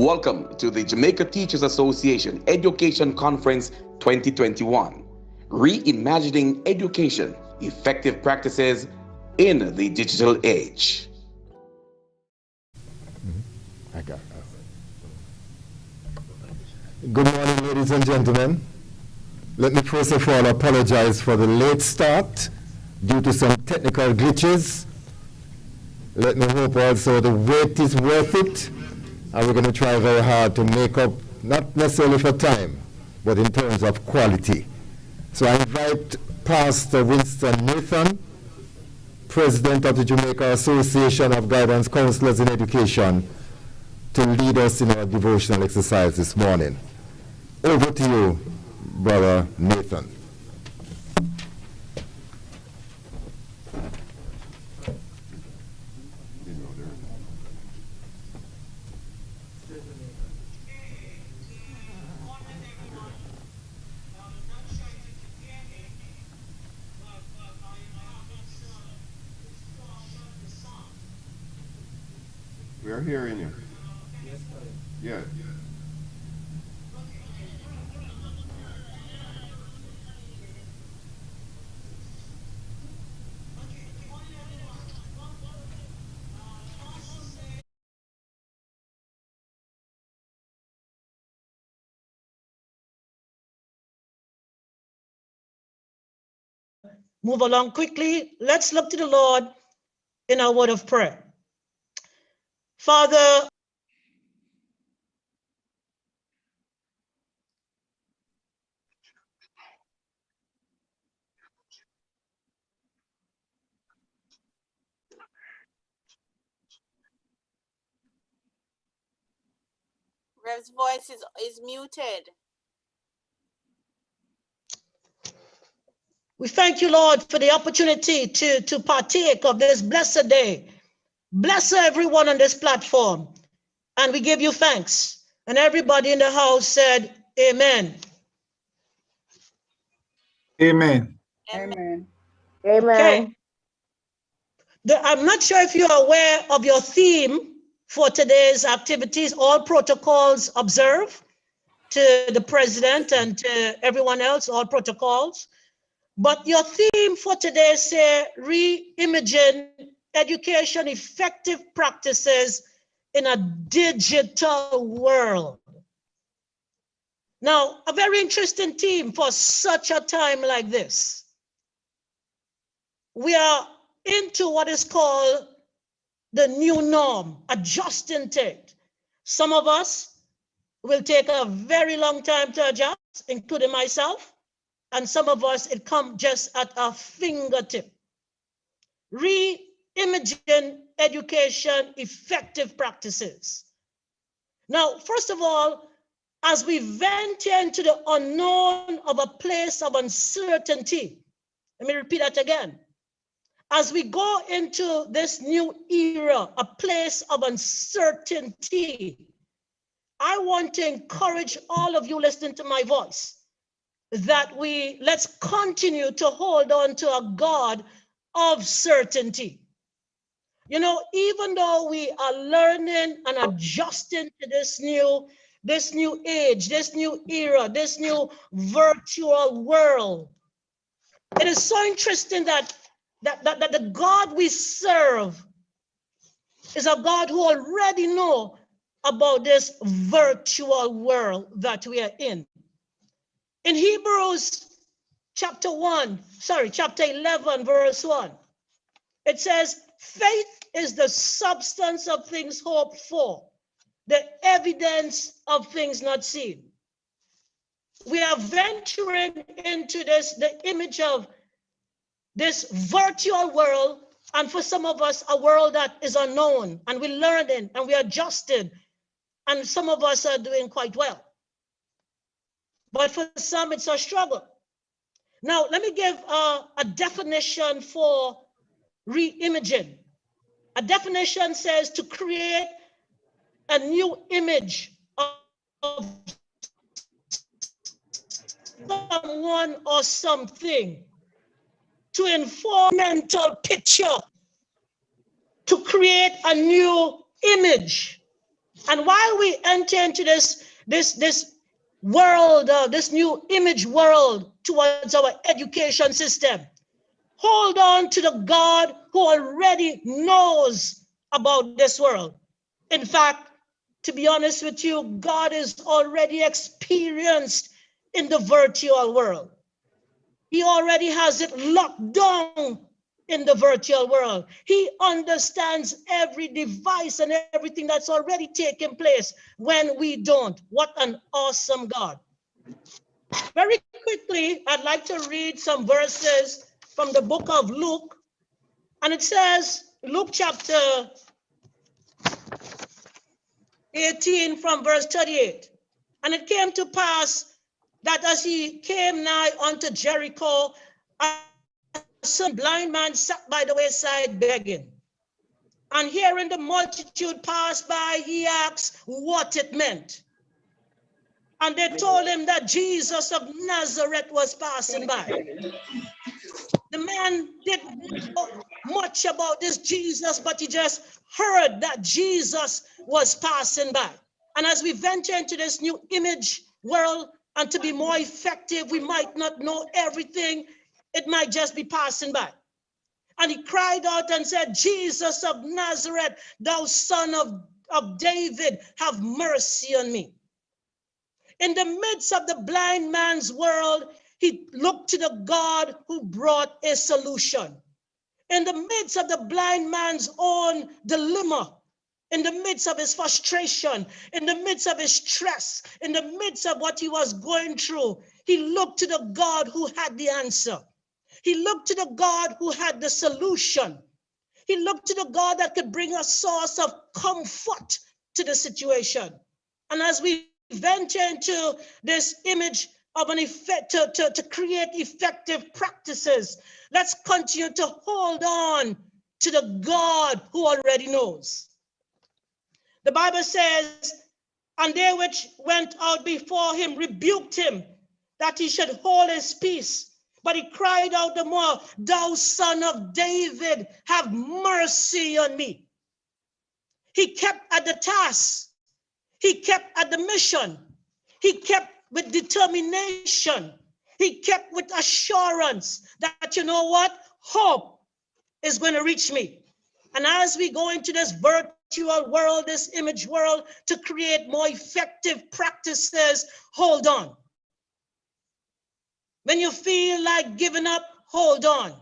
Welcome to the Jamaica Teachers Association Education Conference 2021, Reimagining Education, Effective Practices in the Digital Age. Good morning, ladies and gentlemen. Let me first of all apologize for the late start due to some technical glitches. Let me hope also the wait is worth it, and we're going to try very hard to make up, not necessarily for time, but in terms of quality. So I invite Pastor Winston Nathan, President of the Jamaica Association of Guidance Counselors in Education, to lead us in our devotional exercise this morning. Over to you, Brother Nathan. We are hearing you. Yeah. Move along quickly. Let's look to the Lord in our word of prayer. Father, Rev's voice is muted. we thank you, Lord, for the opportunity to partake of this blessed day. Bless everyone on this platform, and we give you thanks. And everybody in the house said, Amen. Amen. Amen. Okay. I'm not sure if you're aware of your theme for today's activities. All protocols observed, to the president and to everyone else, all protocols. But your theme for today says Reimagine Education Effective Practices in a Digital World. Now, a very interesting theme for such a time like this. We are into what is called the new norm, adjusting to it. Some of us will take a very long time to adjust, including myself. And some of us, it comes just at a fingertip. Reimagine education effective practices. Now, first of all, as we venture into the unknown of a place of uncertainty, let me repeat that again. As we go into this new era, a place of uncertainty, I want to encourage all of you listening to my voice that let's continue to hold on to a God of certainty. You know, even though we are learning and adjusting to this new age, this new era, this new virtual world, it is so interesting that the God we serve is a God who already knows about this virtual world that we are in. In Hebrews chapter 11, verse 1, it says, faith is the substance of things hoped for, the evidence of things not seen. We are venturing into the image of this virtual world, and for some of us, a world that is unknown, and we're learning and we're adjusting, and some of us are doing quite well. But for some, it's a struggle. Now, let me give a definition for reimaging. A definition says to create a new image of someone or something, to inform mental picture, to create a new image And while we enter into this world, this new image world towards our education system, hold on to the God who already knows about this world. In fact, to be honest with you, God is already experienced in the virtual world. He already has it locked down in the virtual world. He understands every device and everything that's already taken place when we don't. What an awesome God. Very quickly, I'd like to read some verses from the book of Luke. And it says, Luke chapter 18 from verse 38. And it came to pass that as he came nigh unto Jericho, a certain blind man sat by the wayside begging. And hearing the multitude pass by, he asked what it meant. And they told him that Jesus of Nazareth was passing by. The man didn't know much about this Jesus, but he just heard that Jesus was passing by. And as we venture into this new image world, and to be more effective, we might not know everything. It might just be passing by. And he cried out and said, Jesus of Nazareth, thou son of David, have mercy on me. In the midst of the blind man's world, he looked to the God who brought a solution. In the midst of the blind man's own dilemma, in the midst of his frustration, in the midst of his stress, in the midst of what he was going through, he looked to the God who had the answer. He looked to the God who had the solution. He looked to the God that could bring a source of comfort to the situation. And as we venture into this image of an effect to create effective practices, let's continue to hold on to the God who already knows. The Bible says, and they which went out before him rebuked him, that he should hold his peace. But he cried out the more, thou son of David, have mercy on me. He kept at the task. He kept at the mission. He kept with determination. He kept with assurance that, you know what? Hope is going to reach me. And as we go into this virtual world, this image world, to create more effective practices, hold on. When you feel like giving up, hold on.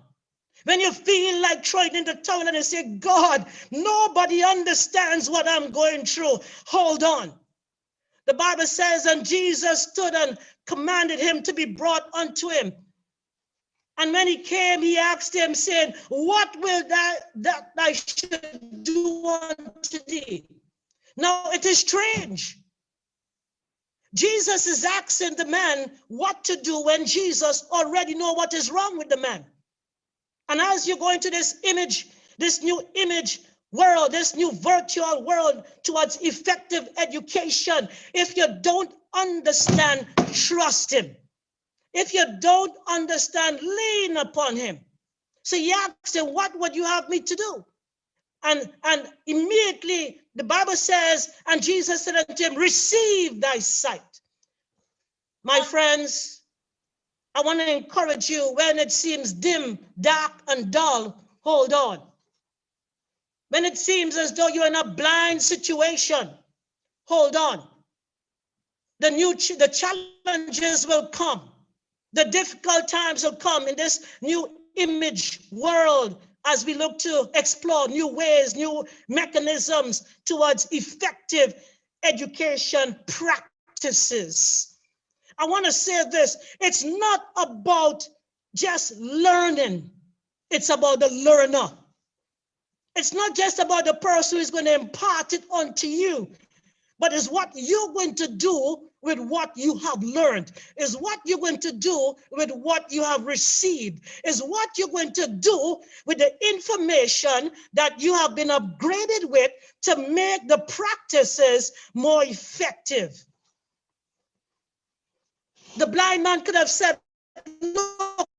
When you feel like throwing in the towel and you say, God, nobody understands what I'm going through, hold on. The Bible says, and Jesus stood and commanded him to be brought unto him. And when he came, he asked him, saying, what will that I should do unto thee? Now, it is strange. Jesus is asking the man what to do when Jesus already knows what is wrong with the man. And as you go into this image, this new image world, this new virtual world towards effective education, if you don't understand, trust him. If you don't understand, lean upon him. So he asked him, what would you have me to do? And immediately the Bible says, and Jesus said unto him, receive thy sight. My friends, I want to encourage you, when it seems dim, dark, and dull, hold on. When it seems as though you're in a blind situation, hold on. The challenges will come. The difficult times will come in this new image world as we look to explore new ways, new mechanisms towards effective education practices. I want to say this, it's not about just learning, it's about the learner. It's not just about the person who is going to impart it onto you, but it's what you're going to do with what you have learned, is what you're going to do with what you have received, is what you're going to do with the information that you have been upgraded with to make the practices more effective. The blind man could have said, look,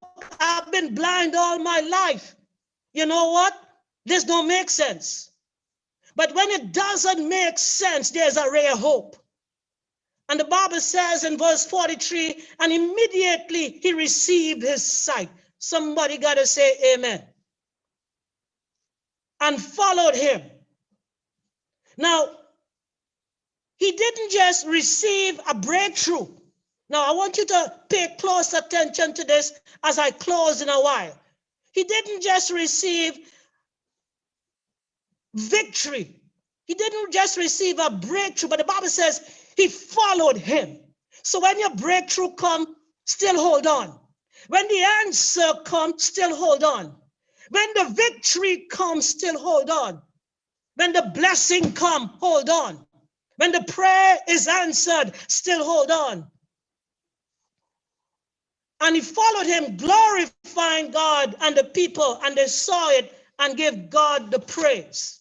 I've been blind all my life. You know what? This don't make sense. But when it doesn't make sense, there's a ray of hope. And the Bible says in verse 43, and immediately he received his sight. Somebody got to say amen. And followed him. Now, he didn't just receive a breakthrough. Now, I want you to pay close attention to this as I close in a while. He didn't just receive victory. He didn't just receive a breakthrough, but the Bible says he followed him. So when your breakthrough comes, still hold on. When the answer comes, still hold on. When the victory comes, still hold on. When the blessing comes, hold on. When the prayer is answered, still hold on. And he followed him, glorifying God and the people, and they saw it and gave God the praise.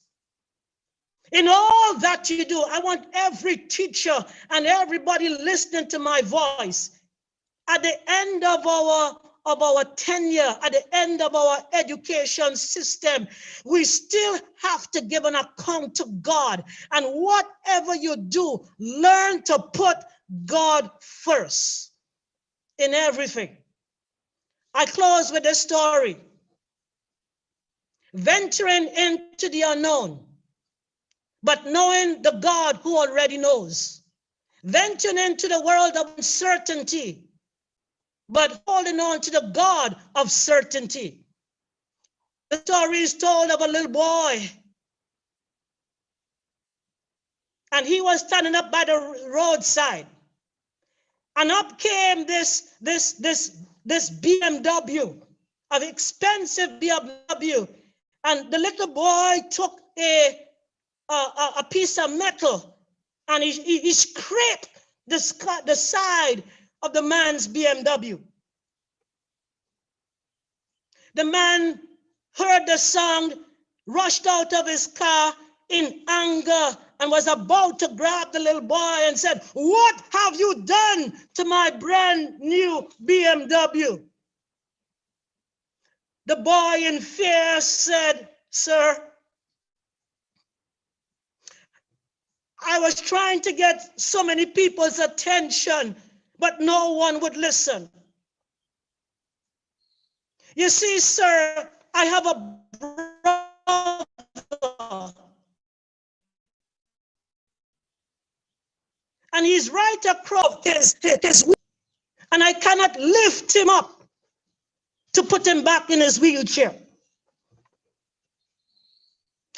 In all that you do, I want every teacher and everybody listening to my voice, at the end of our tenure, at the end of our education system, we still have to give an account to God. And whatever you do, learn to put God first in everything. I close with a story. Venturing into the unknown, but knowing the God who already knows. Venturing into the world of uncertainty, but holding on to the God of certainty. The story is told of a little boy. And he was standing up by the roadside. And up came this BMW, an expensive BMW. And the little boy took a piece of metal and he scraped the side of the man's BMW. The man heard the sound, rushed out of his car in anger, and was about to grab the little boy and said, "What have you done to my brand new BMW?" The boy in fear said, "Sir, I was trying to get so many people's attention, but no one would listen. You see, sir, I have a brother, and he's right across his and I cannot lift him up to put him back in his wheelchair."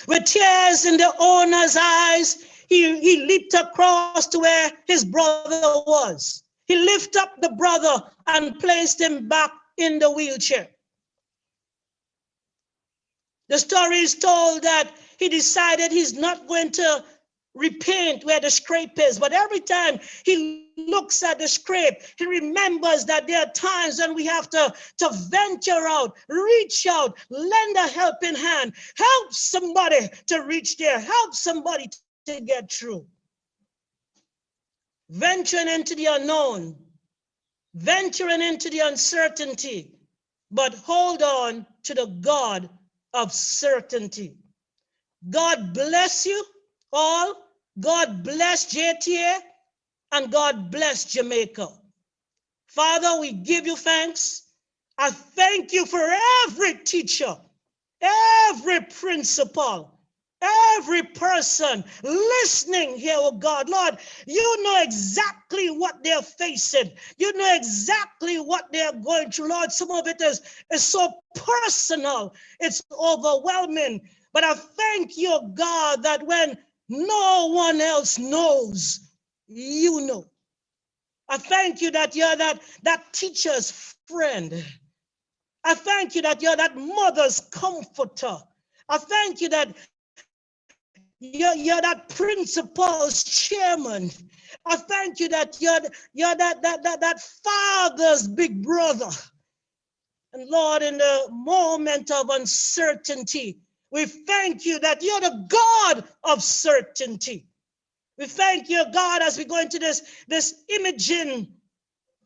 With tears in the owner's eyes, he leaped across to where his brother was. He lifted up the brother and placed him back in the wheelchair. The story is told that he decided he's not going to repaint where the scrape is, but every time he looks at the scrape, he remembers that there are times when we have to venture out, reach out, lend a helping hand, help somebody to reach there, help somebody to get through. Venturing into the unknown, venturing into the uncertainty, but hold on to the God of certainty. God bless you all. God bless JTA, and God bless Jamaica. Father, we give you thanks. I thank you for every teacher, every principal, every person listening here, oh God. Lord, you know exactly what they're facing. You know exactly what they're going through. Lord, some of it is so personal. It's overwhelming. But I thank you, oh God, that when no one else knows, you know. I thank you that you're that teacher's friend. I thank you that you're that mother's comforter. I thank you that you're that principal's chairman. I thank you that you're that father's big brother. And Lord, in the moment of uncertainty, we thank you that you're the God of certainty. We thank you, God, as we go into this imaging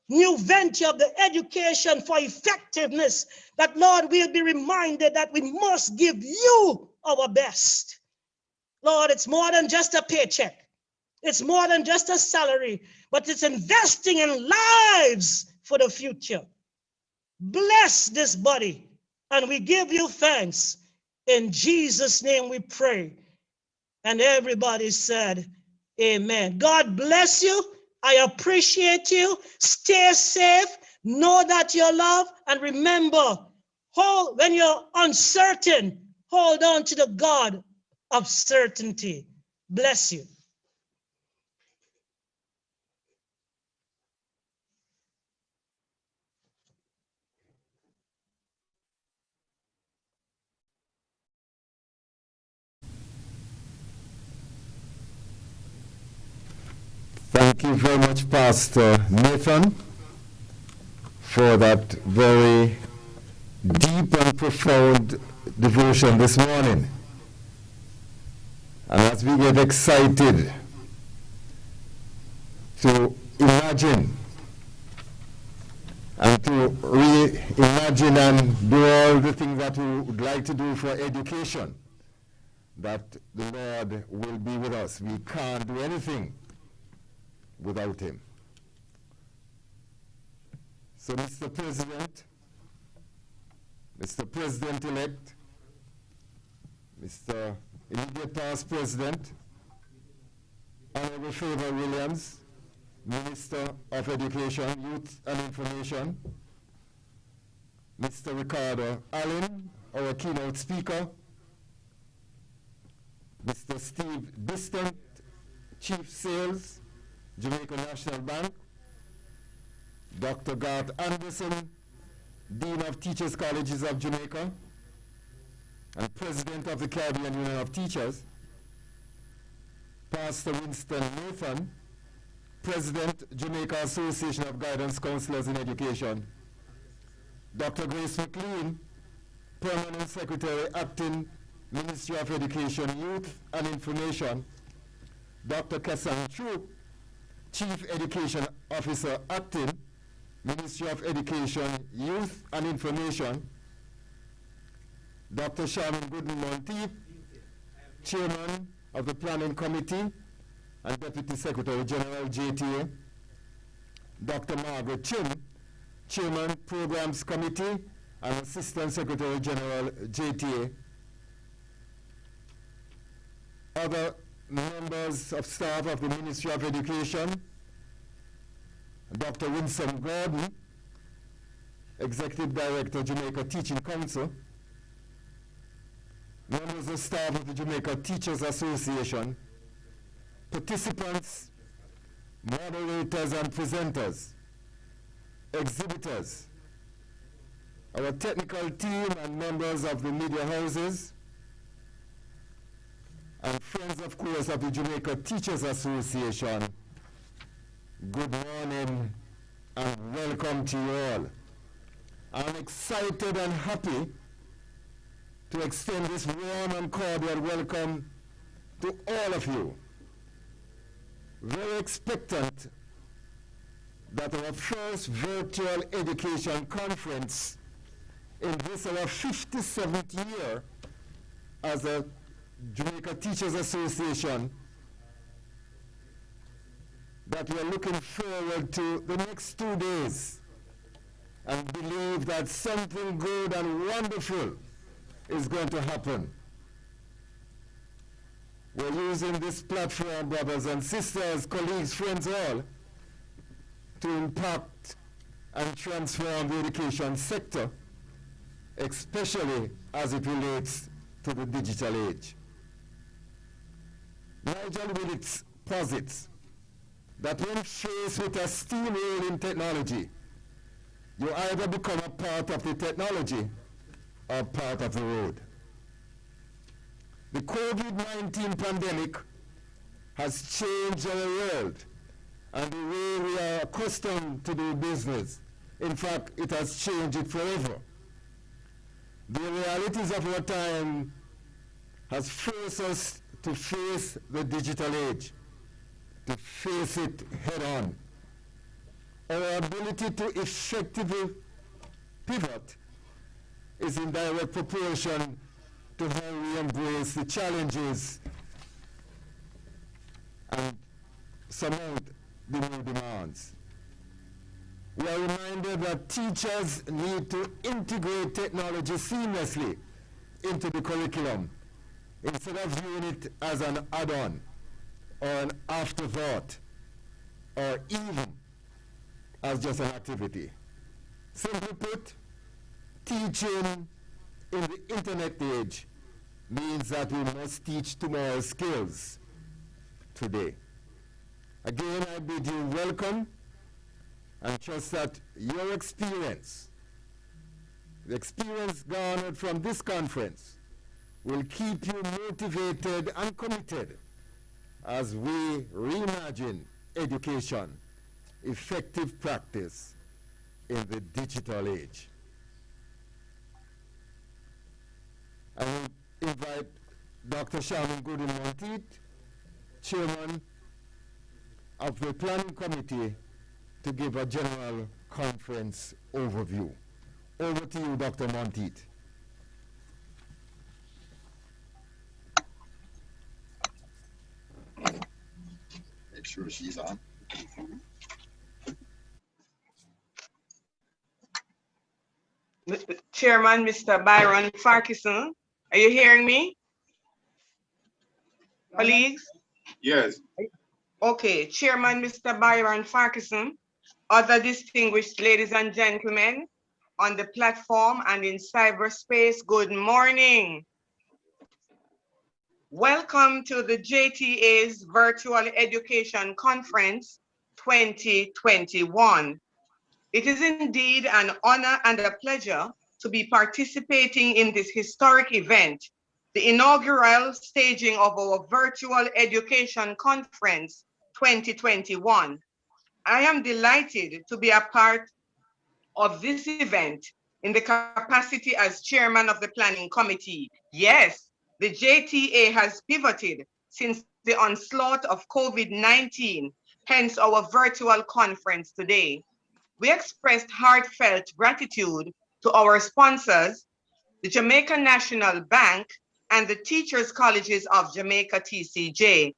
new venture of the education for effectiveness, that, Lord, we'll be reminded that we must give you our best. Lord, it's more than just a paycheck. It's more than just a salary, but it's investing in lives for the future. Bless this body, and we give you thanks. In Jesus' name we pray. And everybody said, amen. God bless you. I appreciate you. Stay safe. Know that you're loved. And remember, when you're uncertain, hold on to the God of certainty. Bless you. Thank you very much, Pastor Nathan, for that very deep and profound devotion this morning. And as we get excited to imagine and to reimagine and do all the things that we would like to do for education, that the Lord will be with us. We can't do anything without him. So Mr. President-elect, Mr. Immediate Past President, Honorable Favor Williams, Minister of Education, Youth and Information, Mr. Ricardo Allen, our keynote speaker, Mr. Steve Distant, Chief Sales, Jamaica National Bank, Dr. Garth Anderson, Dean of Teachers Colleges of Jamaica, and President of the Caribbean Union of Teachers, Pastor Winston Nathan, President, Jamaica Association of Guidance Counselors in Education, Dr. Grace McLean, Permanent Secretary, Acting Ministry of Education, Youth and Information, Dr. Kassan Chu, Chief Education Officer, Acting Ministry of Education, Youth and Information, Dr. Sharman Gooden-Monteith, Chairman of the Planning Committee and Deputy Secretary General, JTA, Dr. Margaret Chin, Chairman, Programs Committee and Assistant Secretary General, JTA, other members of staff of the Ministry of Education, Dr. Winsome Gordon, Executive Director, Jamaica Teaching Council, members of staff of the Jamaica Teachers Association, participants, moderators and presenters, exhibitors, our technical team and members of the media houses, and friends, of course, of the Jamaica Teachers Association, good morning and welcome to you all. I'm excited and happy to extend this warm and cordial welcome to all of you. Very expectant that our first virtual education conference in this our 57th year as a Jamaica Teachers Association, that we're looking forward to the next 2 days and believe that something good and wonderful is going to happen. We're using this platform, brothers and sisters, colleagues, friends all, to impact and transform the education sector, especially as it relates to the digital age. Nigel Willis posits that when faced with a steam-rolling technology, you either become a part of the technology or part of the road. The COVID-19 pandemic has changed our world and the way we are accustomed to do business. In fact, it has changed it forever. The realities of our time has forced us to face the digital age, to face it head on. Our ability to effectively pivot is in direct proportion to how we embrace the challenges surmount the new demands. We are reminded that teachers need to integrate technology seamlessly into the curriculum instead of viewing it as an add-on or an afterthought or even as just an activity. Simply put, teaching in the internet age means that we must teach tomorrow's skills today. Again, I bid you welcome and trust that your experience, the experience garnered from this conference, will keep you motivated and committed as we reimagine education, effective practice in the digital age. I will invite Dr. Sharman Goodin-Monteith, Chairman of the Planning Committee, to give a general conference overview. Over to you, Dr. Monteith. Make sure she's on. Chairman, Mr. Byron Farquharson, are you hearing me? Colleagues? Yes. Okay, Chairman, Mr. Byron Farquharson, other distinguished ladies and gentlemen on the platform and in cyberspace, good morning. Welcome to the JTA's Virtual Education Conference 2021. It is indeed an honor and a pleasure to be participating in this historic event, the inaugural staging of our Virtual Education Conference 2021. I am delighted to be a part of this event in the capacity as chairman of the planning committee. Yes, the JTA has pivoted since the onslaught of COVID-19, hence our virtual conference today. We expressed heartfelt gratitude to our sponsors, the Jamaica National Bank and the Teachers Colleges of Jamaica, TCJ.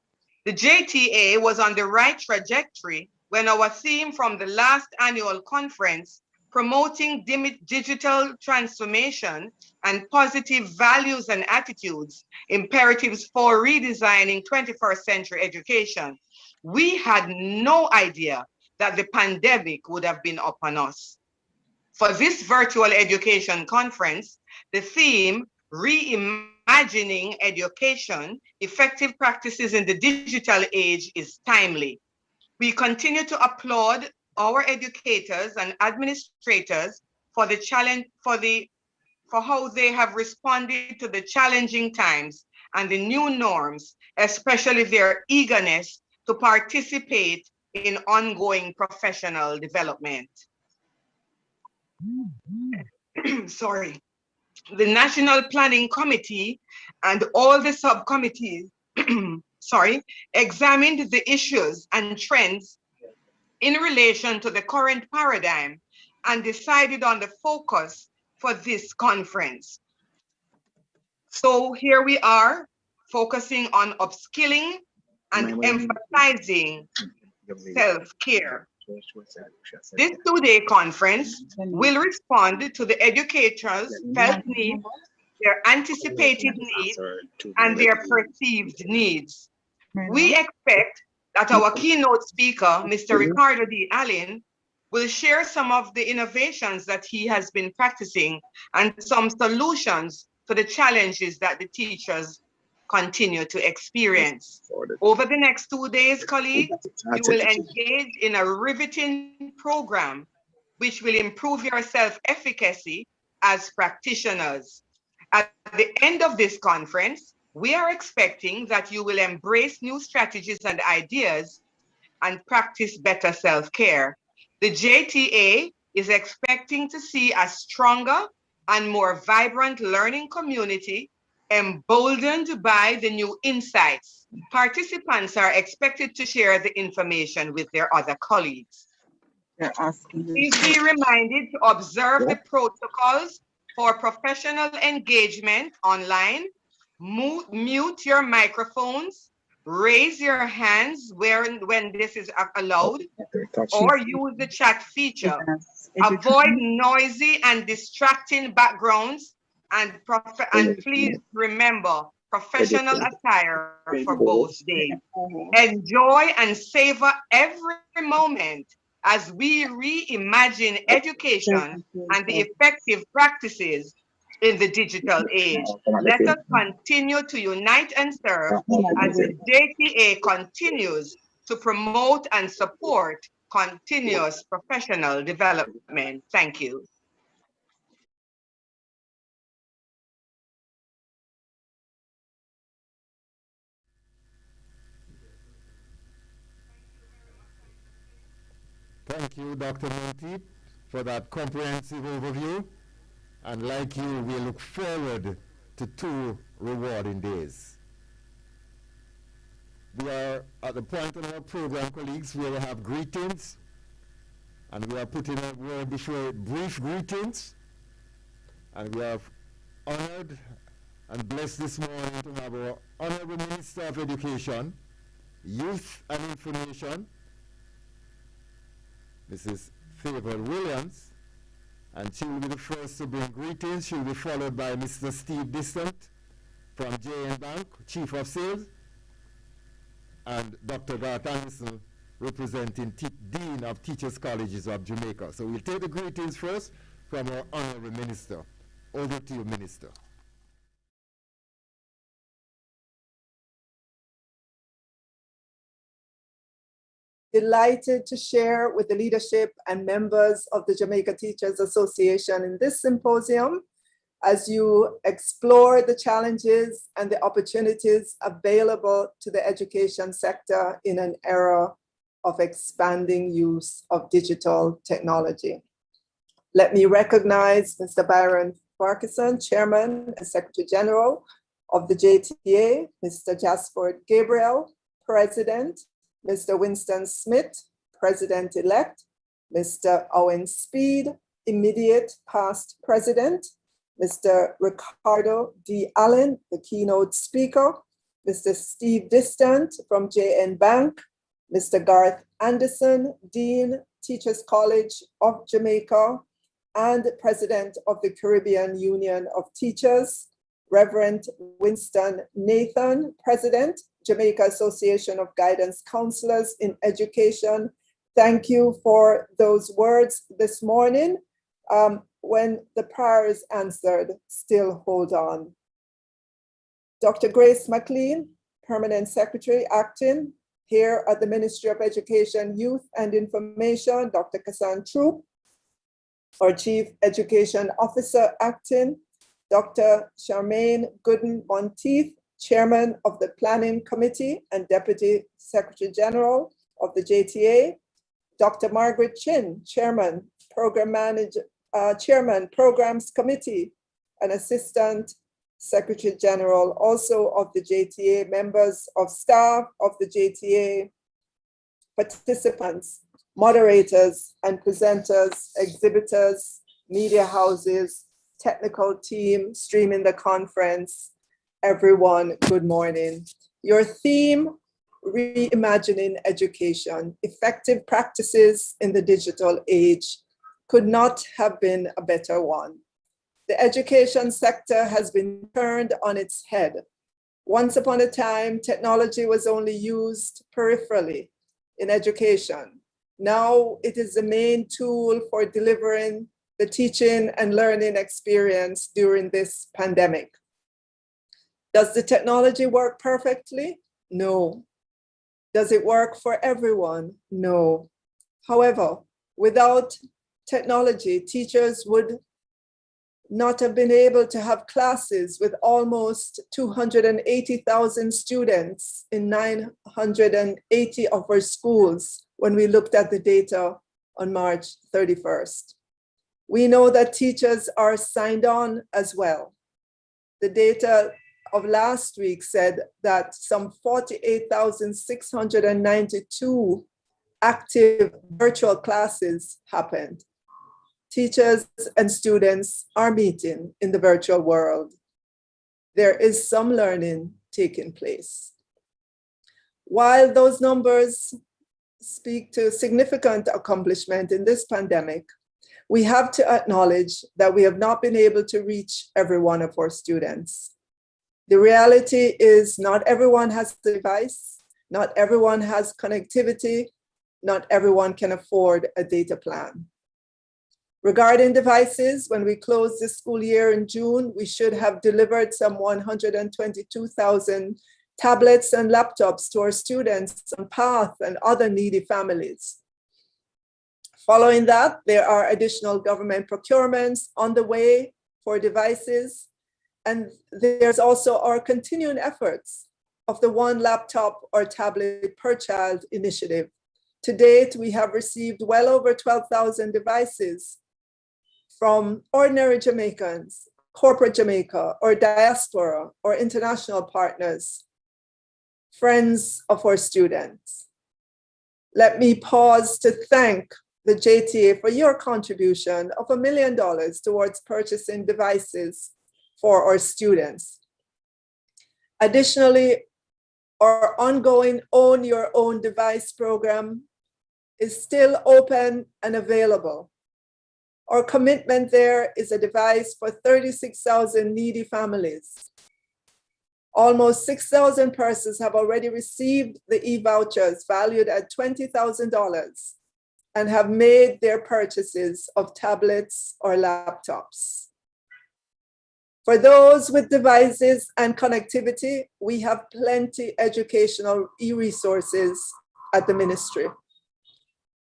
The JTA was on the right trajectory when our theme from the last annual conference, promoting digital transformation and positive values and attitudes, imperatives for redesigning 21st century education. We had no idea that the pandemic would have been upon us. For this virtual education conference, the theme, Reimagining Education, Effective Practices in the Digital Age, is timely. We continue to applaud our educators and administrators for the challenge, for how they have responded to the challenging times and the new norms, especially their eagerness to participate in ongoing professional development. Sorry. The National Planning Committee and all the subcommittees examined the issues and trends in relation to the current paradigm and decided on the focus for this conference. So here we are, focusing on upskilling and emphasizing self-care. This two-day conference will respond to the educators' felt needs, their anticipated needs, and their perceived needs. We expect that our keynote speaker, Mr. Ricardo D. Allen, will share some of the innovations that he has been practicing and some solutions to the challenges that the teachers continue to experience. Over the next 2 days, colleagues, you will engage in a riveting program which will improve your self-efficacy as practitioners. At the end of this conference, we are expecting that you will embrace new strategies and ideas and practice better self-care. The JTA is expecting to see a stronger and more vibrant learning community emboldened by the new insights. Participants are expected to share the information with their other colleagues. Please be reminded to observe the protocols for professional engagement online, mute your microphones, raise your hands when this is allowed, or use the chat feature. Avoid noisy and distracting backgrounds, and please remember professional attire for both days. Enjoy and savor every moment as we reimagine education and the effective practices in the digital age. Let us continue to unite and serve as the JTA continues to promote and support continuous professional development. Thank you. Thank you, Dr. Monteith, for that comprehensive overview. And like you, we look forward to 2 rewarding days. We are at the point in our program, colleagues, where we have greetings. And we are putting a word before brief greetings. And we are honored and blessed this morning to have our Honorable Minister of Education, Youth and Information, Mrs. Favor Williams, and she will be the first to bring greetings. She will be followed by Mr. Steve Distant from JN Bank, Chief of Sales, and Dr. Garth Anderson, representing Dean of Teachers Colleges of Jamaica. So we'll take the greetings first from our Honorable Minister. Over to you, Minister. Delighted to share with the leadership and members of the Jamaica Teachers Association in this symposium as you explore the challenges and the opportunities available to the education sector in an era of expanding use of digital technology. Let me recognize Mr. Byron Parkinson, Chairman and Secretary General of the JTA, Mr. Jasper Gabriel, President, Mr. Winston Smith, President-elect, Mr. Owen Speed, immediate past President, Mr. Ricardo D. Allen, the keynote speaker, Mr. Steve Distant from JN Bank, Mr. Garth Anderson, Dean, Teachers College of Jamaica, and President of the Caribbean Union of Teachers, Reverend Winston Nathan, President, Jamaica Association of Guidance Counselors in Education. Thank you for those words this morning. When the prayer is answered, still hold on. Dr. Grace McLean, Permanent Secretary, acting here at the Ministry of Education, Youth and Information, Dr. Kassan Troop, our Chief Education Officer, acting, Dr. Charmaine Gooden Monteith, Chairman of the Planning Committee and Deputy Secretary General of the JTA, Dr. Margaret Chin, Chairman, Chairman, Programs Committee and Assistant Secretary General also of the JTA, members of staff of the JTA, participants, moderators and presenters, exhibitors, media houses, technical team streaming the conference. Everyone, good morning. Your theme, Reimagining Education, Effective Practices in the Digital Age, could not have been a better one. The education sector has been turned on its head. Once upon a time, technology was only used peripherally in education. Now it is the main tool for delivering the teaching and learning experience during this pandemic. Does the technology work perfectly? No. Does it work for everyone? No. However, without technology, teachers would not have been able to have classes with almost 280,000 students in 980 of our schools when we looked at the data on March 31st. We know that teachers are signed on as well. The data of last week said that some 48,692 active virtual classes happened. Teachers and students are meeting in the virtual world. There is some learning taking place. While those numbers speak to significant accomplishment in this pandemic, we have to acknowledge that we have not been able to reach every one of our students. The reality is not everyone has a device, not everyone has connectivity, not everyone can afford a data plan. Regarding devices, when we close this school year in June, we should have delivered some 122,000 tablets and laptops to our students on PATH and other needy families. Following that, there are additional government procurements on the way for devices. And there's also our continuing efforts of the one laptop or tablet per child initiative. To date, we have received well over 12,000 devices from ordinary Jamaicans, corporate Jamaica, or diaspora, or international partners, friends of our students. Let me pause to thank the JTA for your contribution of $1 million towards purchasing devices for our students. Additionally, our ongoing Own Your Own Device program is still open and available. Our commitment there is a device for 36,000 needy families. Almost 6,000 persons have already received the e-vouchers valued at $20,000 and have made their purchases of tablets or laptops. For those with devices and connectivity, we have plenty educational e-resources at the ministry.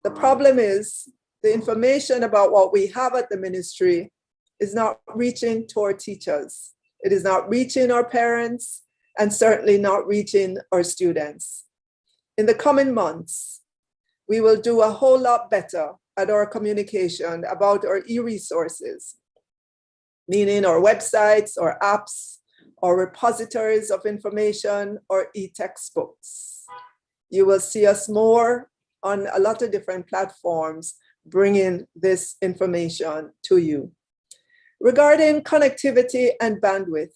The problem is the information about what we have at the ministry is not reaching to our teachers. It is not reaching our parents and certainly not reaching our students. In the coming months, we will do a whole lot better at our communication about our e-resources, meaning our websites, or apps, or repositories of information, or e-textbooks. You will see us more on a lot of different platforms bringing this information to you. Regarding connectivity and bandwidth,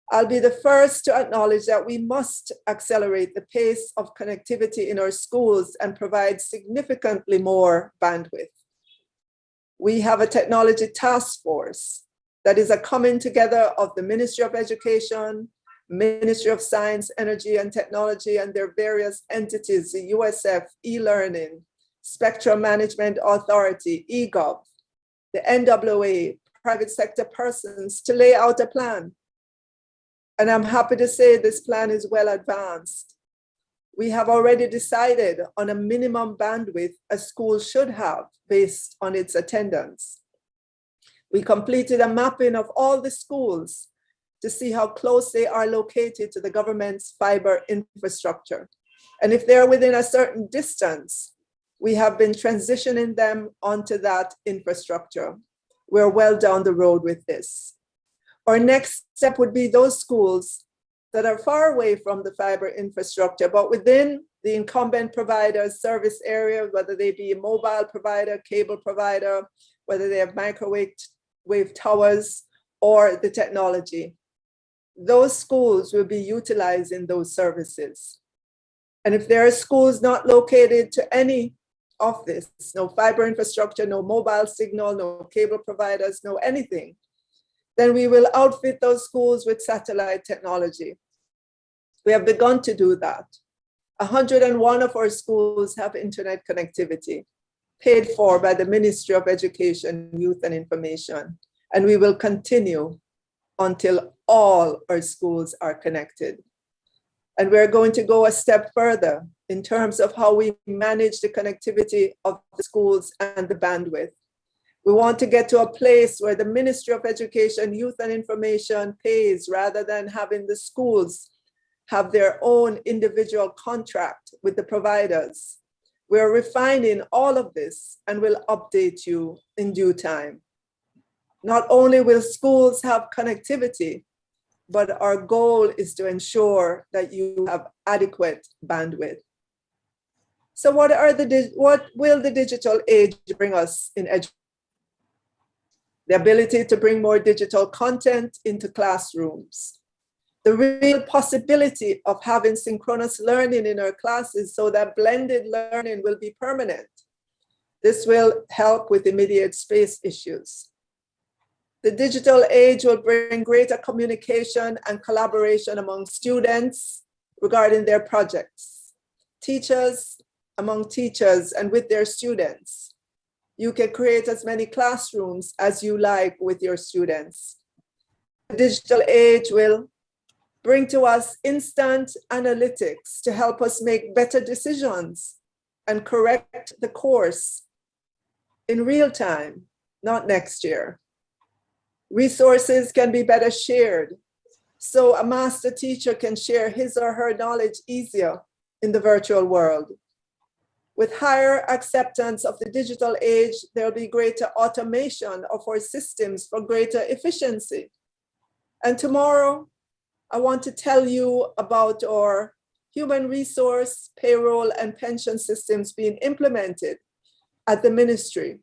I'll be the first to acknowledge that we must accelerate the pace of connectivity in our schools and provide significantly more bandwidth. We have a technology task force that is a coming together of the Ministry of Education, Ministry of Science, Energy and Technology, and their various entities, the USF, e-learning, Spectrum Management Authority, eGov, the NWA, private sector persons, to lay out a plan. And I'm happy to say this plan is well advanced. We have already decided on a minimum bandwidth a school should have based on its attendance. We completed a mapping of all the schools to see how close they are located to the government's fiber infrastructure. And if they're within a certain distance, we have been transitioning them onto that infrastructure. We're well down the road with this. Our next step would be those schools that are far away from the fiber infrastructure, but within the incumbent provider's service area, whether they be a mobile provider, cable provider, whether they have microwave towers or the technology. Those schools will be utilizing those services. And if there are schools not located to any of this, no fiber infrastructure, no mobile signal, no cable providers, no anything, then we will outfit those schools with satellite technology. We have begun to do that. 101 of our schools have internet connectivity, paid for by the Ministry of Education, Youth and Information. And we will continue until all our schools are connected. And we're going to go a step further in terms of how we manage the connectivity of the schools and the bandwidth. We want to get to a place where the Ministry of Education, Youth and Information pays rather than having the schools have their own individual contract with the providers. We're refining all of this and will update you in due time. Not only will schools have connectivity, but our goal is to ensure that you have adequate bandwidth. So what will the digital age bring us in education? The ability to bring more digital content into classrooms, the real possibility of having synchronous learning in our classes so that blended learning will be permanent. This will help with immediate space issues. The digital age will bring greater communication and collaboration among students regarding their projects, teachers among teachers and with their students. You can create as many classrooms as you like with your students. The digital age will bring to us instant analytics to help us make better decisions and correct the course in real time, not next year. Resources can be better shared, so a master teacher can share his or her knowledge easier in the virtual world. With higher acceptance of the digital age, there'll be greater automation of our systems for greater efficiency. And tomorrow, I want to tell you about our human resource, payroll, and pension systems being implemented at the ministry.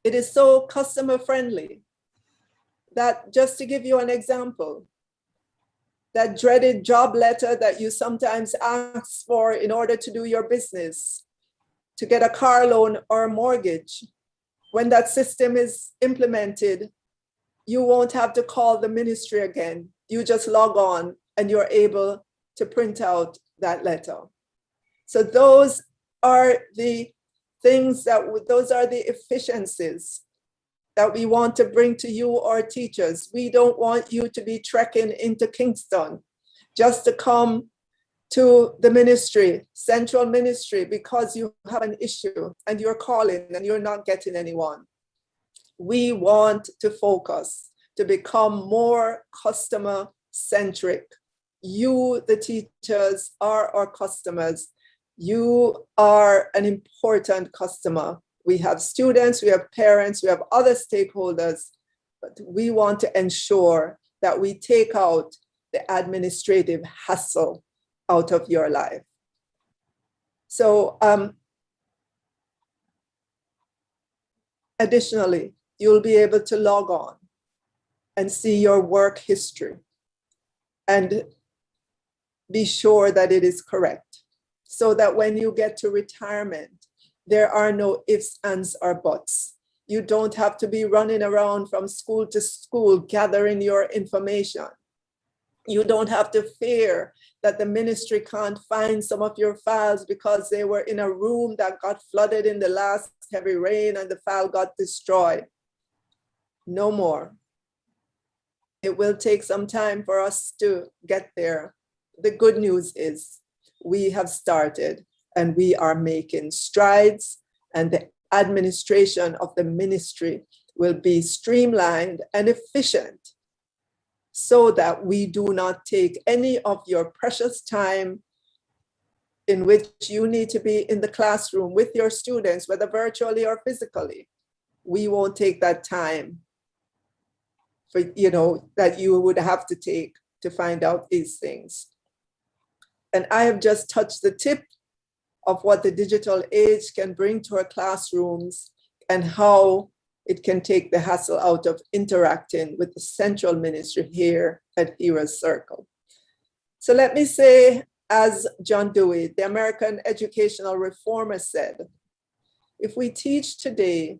It is so customer friendly that, just to give you an example, that dreaded job letter that you sometimes ask for in order to do your business, to get a car loan or a mortgage, when that system is implemented, you won't have to call the ministry again. You just log on and you're able to print out that letter. So those are the things those are the efficiencies that we want to bring to you, our teachers. We don't want you to be trekking into Kingston just to come to the ministry, central ministry, because you have an issue and you're calling and you're not getting anyone. We want to focus to become more customer centric. You, the teachers, are our customers. You are an important customer. We have students, we have parents, we have other stakeholders, but we want to ensure that we take out the administrative hassle out of your life. So additionally, you'll be able to log on and see your work history and be sure that it is correct, so that when you get to retirement, there are no ifs, ands, or buts. You don't have to be running around from school to school gathering your information. You don't have to fear that the ministry can't find some of your files because they were in a room that got flooded in the last heavy rain and the file got destroyed. No more. It will take some time for us to get there. The good news is we have started and we are making strides, and the administration of the ministry will be streamlined and efficient so that we do not take any of your precious time in which you need to be in the classroom with your students, whether virtually or physically. We won't take that time for, that you would have to take to find out these things. And I have just touched the tip of what the digital age can bring to our classrooms and how it can take the hassle out of interacting with the central ministry here at Heroes Circle. So let me say, as John Dewey, the American educational reformer, said, if we teach today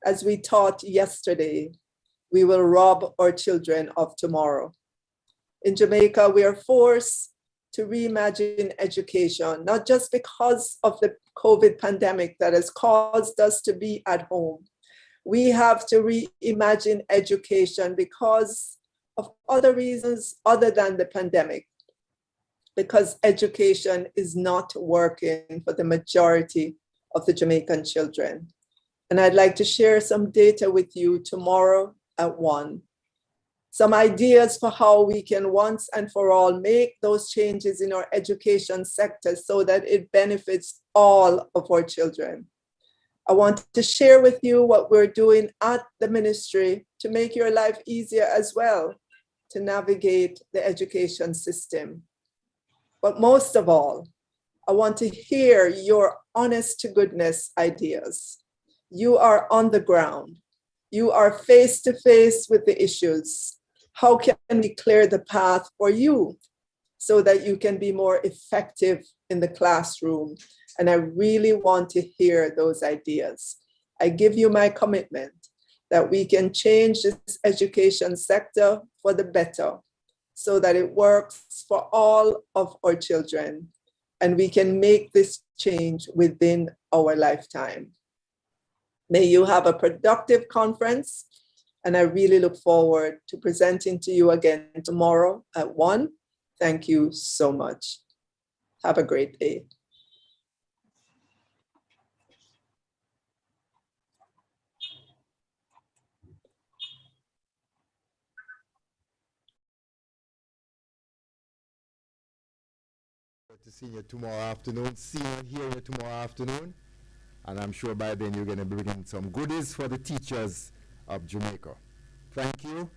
as we taught yesterday, we will rob our children of tomorrow. In Jamaica, we are forced to reimagine education, not just because of the COVID pandemic that has caused us to be at home. We have to reimagine education because of other reasons other than the pandemic, because education is not working for the majority of the Jamaican children. And I'd like to share some data with you tomorrow at 1. Some ideas for how we can once and for all make those changes in our education sector so that it benefits all of our children. I want to share with you what we're doing at the ministry to make your life easier as well, to navigate the education system. But most of all, I want to hear your honest to goodness ideas. You are on the ground. You are face to face with the issues. How can we clear the path for you so that you can be more effective in the classroom? And I really want to hear those ideas. I give you my commitment that we can change this education sector for the better so that it works for all of our children, and we can make this change within our lifetime. May you have a productive conference, and I really look forward to presenting to you again tomorrow at 1. Thank you so much. Have a great day. To see you tomorrow afternoon, hear you tomorrow afternoon, and I'm sure by then you're going to bring in some goodies for the teachers of Jamaica. Thank you.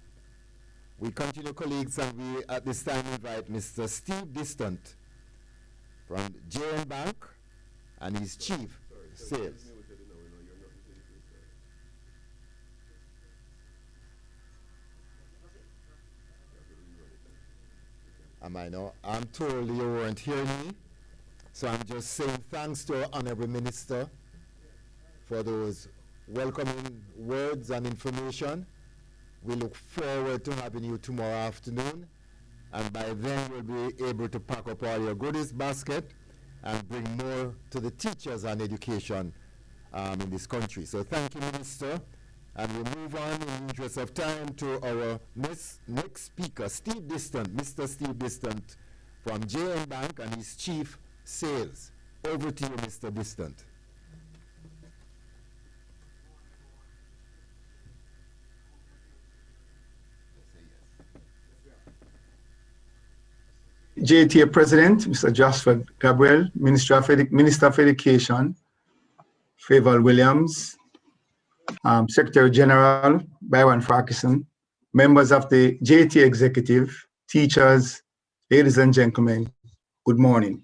We continue, colleagues, and we at this time invite Mr. Steve Distant from JN Bank and his chief sales. I'm told you weren't hearing me, so I'm just saying thanks to our honorable minister for those welcoming words and information. We look forward to having you tomorrow afternoon, and by then we'll be able to pack up all your goodies basket and bring more to the teachers and education in this country. So thank you, Minister. And we'll move on in the interest of time to our next speaker, Steve Distant, Mr. Steve Distant from JN Bank and his chief sales. Over to you, Mr. Distant. JTA President, Mr. Joshua Gabriel, Minister of Education, Favour Williams, Secretary General Byron Farquharson, members of the JTA Executive, teachers, ladies and gentlemen, good morning.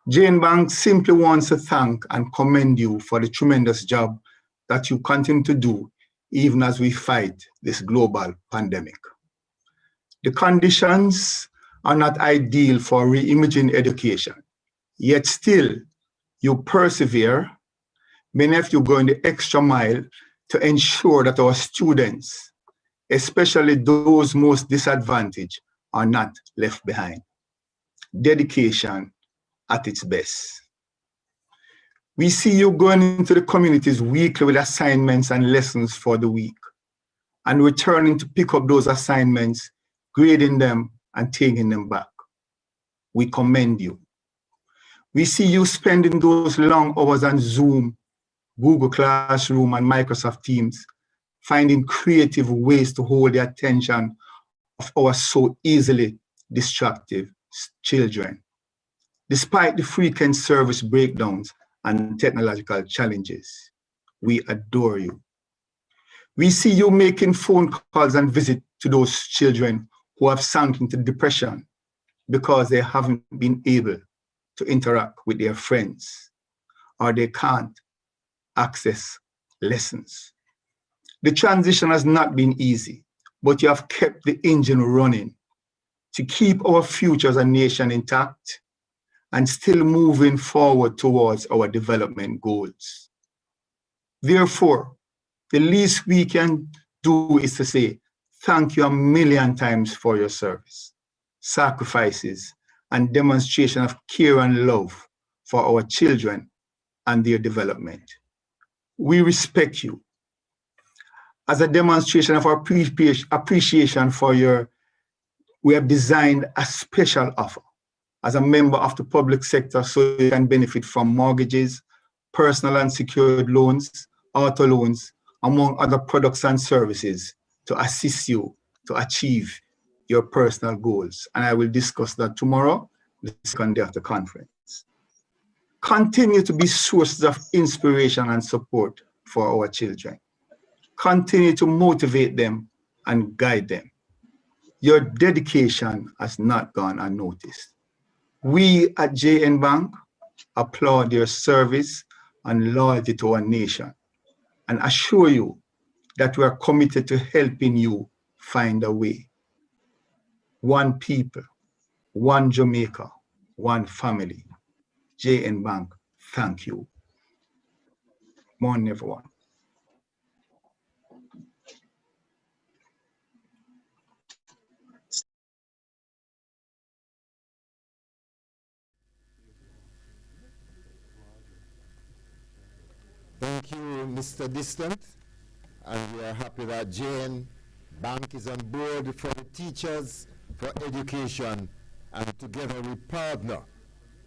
JN Bank simply wants to thank and commend you for the tremendous job that you continue to do even as we fight this global pandemic. The conditions are not ideal for reimagining education, yet still you persevere. Many of you going the extra mile to ensure that our students, especially those most disadvantaged, are not left behind. Dedication at its best. We see you going into the communities weekly with assignments and lessons for the week, and returning to pick up those assignments, grading them, and taking them back. We commend you. We see you spending those long hours on Zoom, Google Classroom, and Microsoft Teams, finding creative ways to hold the attention of our so easily distracted children, despite the frequent service breakdowns and technological challenges. We adore you. We see you making phone calls and visits to those children who have sunk into depression because they haven't been able to interact with their friends, or they can't access lessons. The transition has not been easy, but you have kept the engine running to keep our future as a nation intact and still moving forward towards our development goals. Therefore, the least we can do is to say thank you a million times for your service, sacrifices, and demonstration of care and love for our children and their development. We respect you. As a demonstration of our appreciation for we have designed a special offer as a member of the public sector so you can benefit from mortgages, personal and secured loans, auto loans, among other products and services to assist you to achieve your personal goals. And I will discuss that tomorrow, the second day of the conference. Continue to be sources of inspiration and support for our children. Continue to motivate them and guide them. Your dedication has not gone unnoticed. We at JN Bank applaud your service and loyalty to our nation and assure you that we are committed to helping you find a way. One people, one Jamaica, one family. JN Bank, thank you. Morning, everyone. Thank you, Mr. Distant. And we are happy that JN Bank is on board for the teachers, for education, and together we partner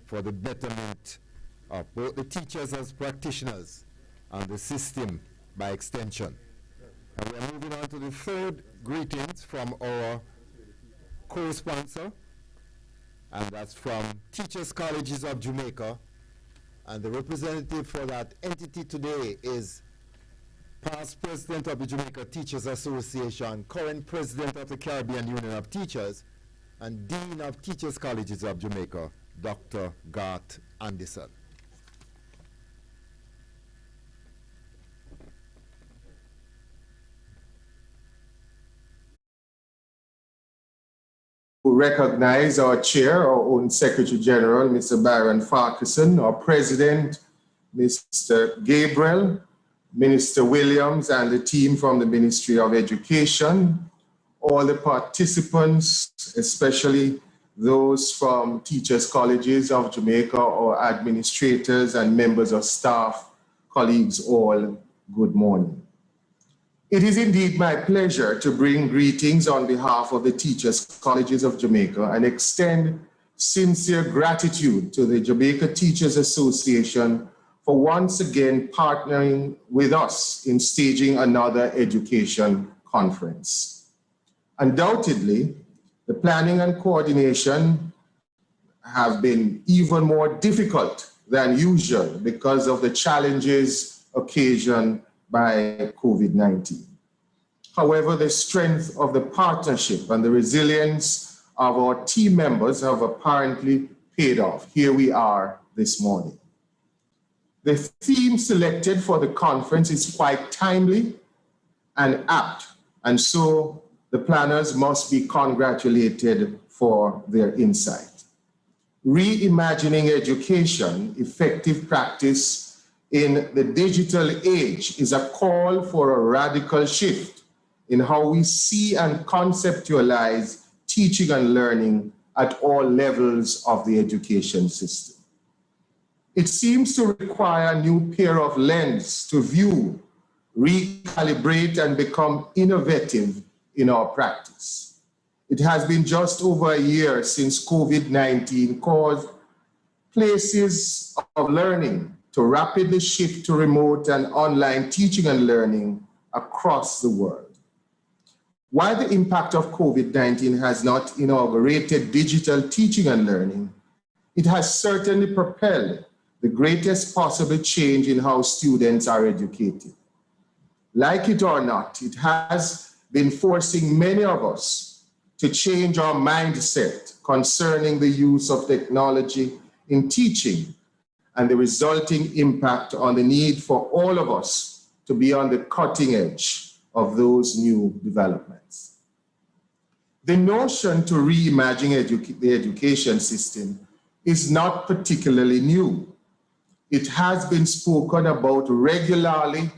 for the betterment of both the teachers as practitioners and the system by extension. And we are moving on to the third greetings from our co-sponsor, and that's from Teachers Colleges of Jamaica. And the representative for that entity today is past president of the Jamaica Teachers Association, current president of the Caribbean Union of Teachers, and dean of Teachers Colleges of Jamaica, Dr. Garth Anderson. We recognize our chair, our own Secretary General, Mr. Byron Farquharson, our president, Mr. Gabriel, Minister Williams, and the team from the Ministry of Education, all the participants, especially those from Teachers Colleges of Jamaica, or administrators and members of staff, colleagues, all, good morning. It is indeed my pleasure to bring greetings on behalf of the Teachers Colleges of Jamaica and extend sincere gratitude to the Jamaica Teachers Association for once again partnering with us in staging another education conference. Undoubtedly, the planning and coordination have been even more difficult than usual because of the challenges occasioned by COVID-19. However, the strength of the partnership and the resilience of our team members have apparently paid off. Here we are this morning. The theme selected for the conference is quite timely and apt, and so the planners must be congratulated for their insight. Reimagining education, effective practice in the digital age is a call for a radical shift in how we see and conceptualize teaching and learning at all levels of the education system. It seems to require a new pair of lenses to view, recalibrate, and become innovative in our practice. It has been just over a year since COVID-19 caused places of learning to rapidly shift to remote and online teaching and learning across the world. While the impact of COVID-19 has not inaugurated digital teaching and learning, it has certainly propelled the greatest possible change in how students are educated. Like it or not, it has been forcing many of us to change our mindset concerning the use of technology in teaching and the resulting impact on the need for all of us to be on the cutting edge of those new developments. The notion to reimagine the education system is not particularly new. It has been spoken about regularly,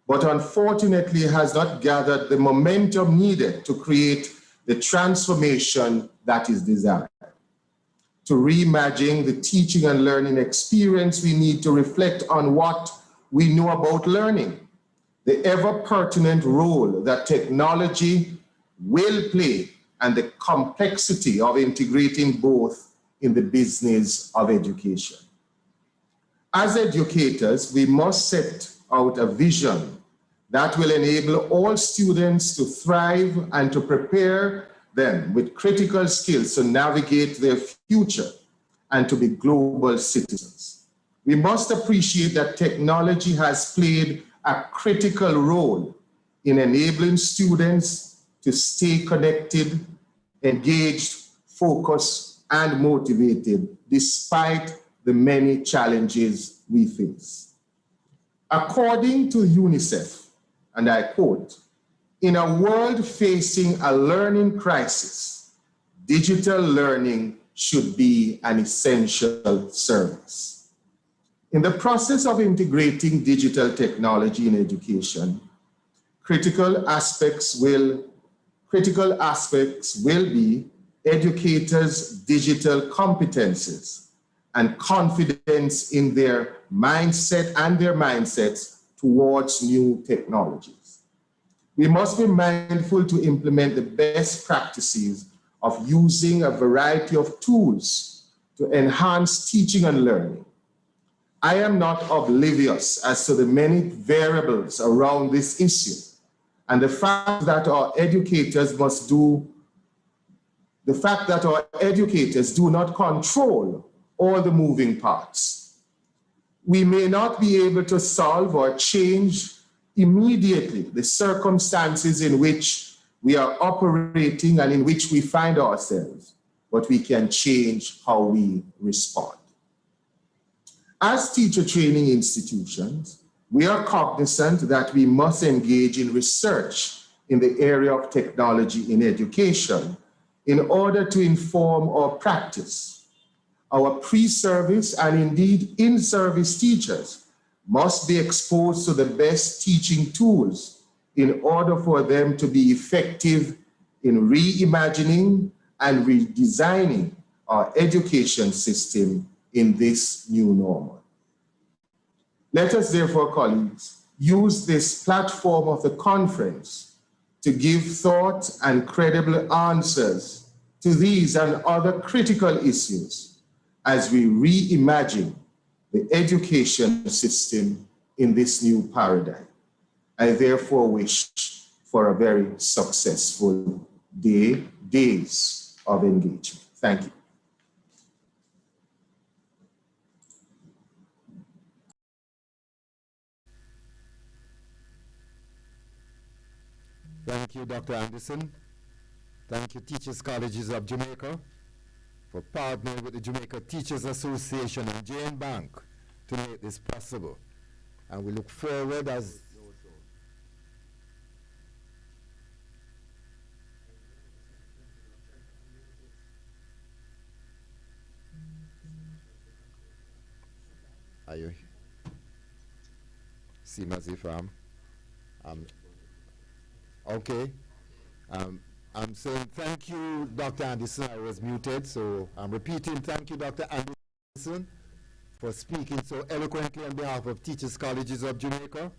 but unfortunately has not gathered the momentum needed to create the transformation that is desired. To reimagine the teaching and learning experience, we need to reflect on what we know about learning, the ever-pertinent role that technology will play, and the complexity of integrating both in the business of education. As educators, we must set out a vision that will enable all students to thrive and to prepare them with critical skills to navigate their future and to be global citizens. We must appreciate that technology has played a critical role in enabling students to stay connected, engaged, focused, and motivated despite the many challenges we face. According to UNICEF, and I quote, In a world facing a learning crisis, digital learning should be an essential service. In the process of integrating digital technology in education, critical aspects will be educators' digital competences and confidence in their mindset and their mindsets towards new technologies. We must be mindful to implement the best practices of using a variety of tools to enhance teaching and learning. I am not oblivious as to the many variables around this issue and the fact that our educators do not control all the moving parts. We may not be able to solve or change immediately the circumstances in which we are operating and in which we find ourselves, but we can change how we respond. As teacher training institutions, we are cognizant that we must engage in research in the area of technology in education in order to inform our practice. Our pre-service and indeed in-service teachers must be exposed to the best teaching tools in order for them to be effective in reimagining and redesigning our education system in this new normal. Let us therefore, colleagues, use this platform of the conference to give thought and credible answers to these and other critical issues as we reimagine the education system in this new paradigm. I therefore wish for a very successful days of engagement. Thank you. Thank you, Dr. Anderson. Thank you, Teachers Colleges of Jamaica, for partnering with the Jamaica Teachers Association and Jane Bank to make this possible. And we look forward as seem as if okay. I'm saying thank you, Dr. Anderson. I was muted, so I'm repeating thank you, Dr. Anderson, for speaking so eloquently on behalf of Teachers Colleges of Jamaica.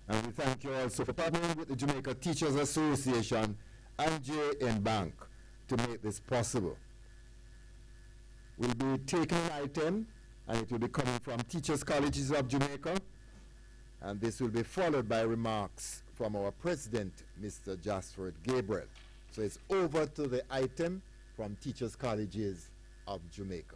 And we thank you also for partnering with the Jamaica Teachers Association and JN Bank to make this possible. We'll be taking an item, and it will be coming from Teachers Colleges of Jamaica. And this will be followed by remarks from our president, Mr. Jasford Gabriel. So it's over to the item from Teachers Colleges of Jamaica.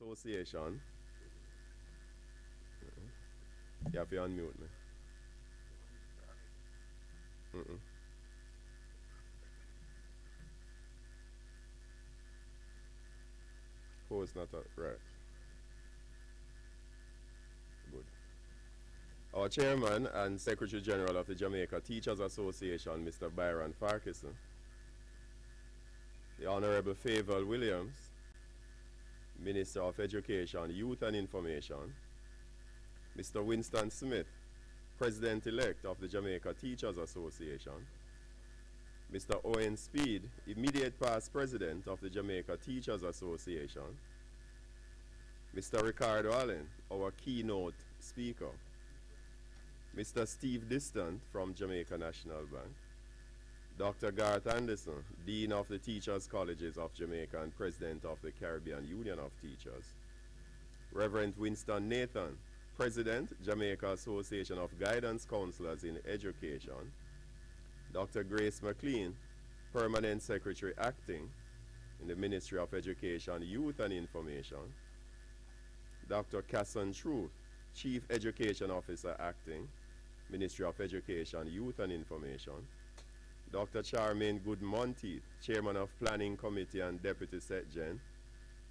Association. You have to unmute me. Oh, it's not right. Good. Our chairman and Secretary General of the Jamaica Teachers Association, Mr. Byron Farquharson. The Honorable Favour Williams, Minister of Education, Youth and Information. Mr. Winston Smith, President-elect of the Jamaica Teachers Association. Mr. Owen Speed, immediate past President of the Jamaica Teachers Association. Mr. Ricardo Allen, our keynote speaker. Mr. Steve Distant from Jamaica National Bank. Dr. Garth Anderson, Dean of the Teachers Colleges of Jamaica and President of the Caribbean Union of Teachers. Reverend Winston Nathan, President, Jamaica Association of Guidance Counselors in Education. Dr. Grace McLean, Permanent Secretary Acting in the Ministry of Education, Youth and Information. Dr. Casson Truth, Chief Education Officer Acting, Ministry of Education, Youth and Information. Dr. Charmaine Good-Monteith, Chairman of Planning Committee and Deputy SecGen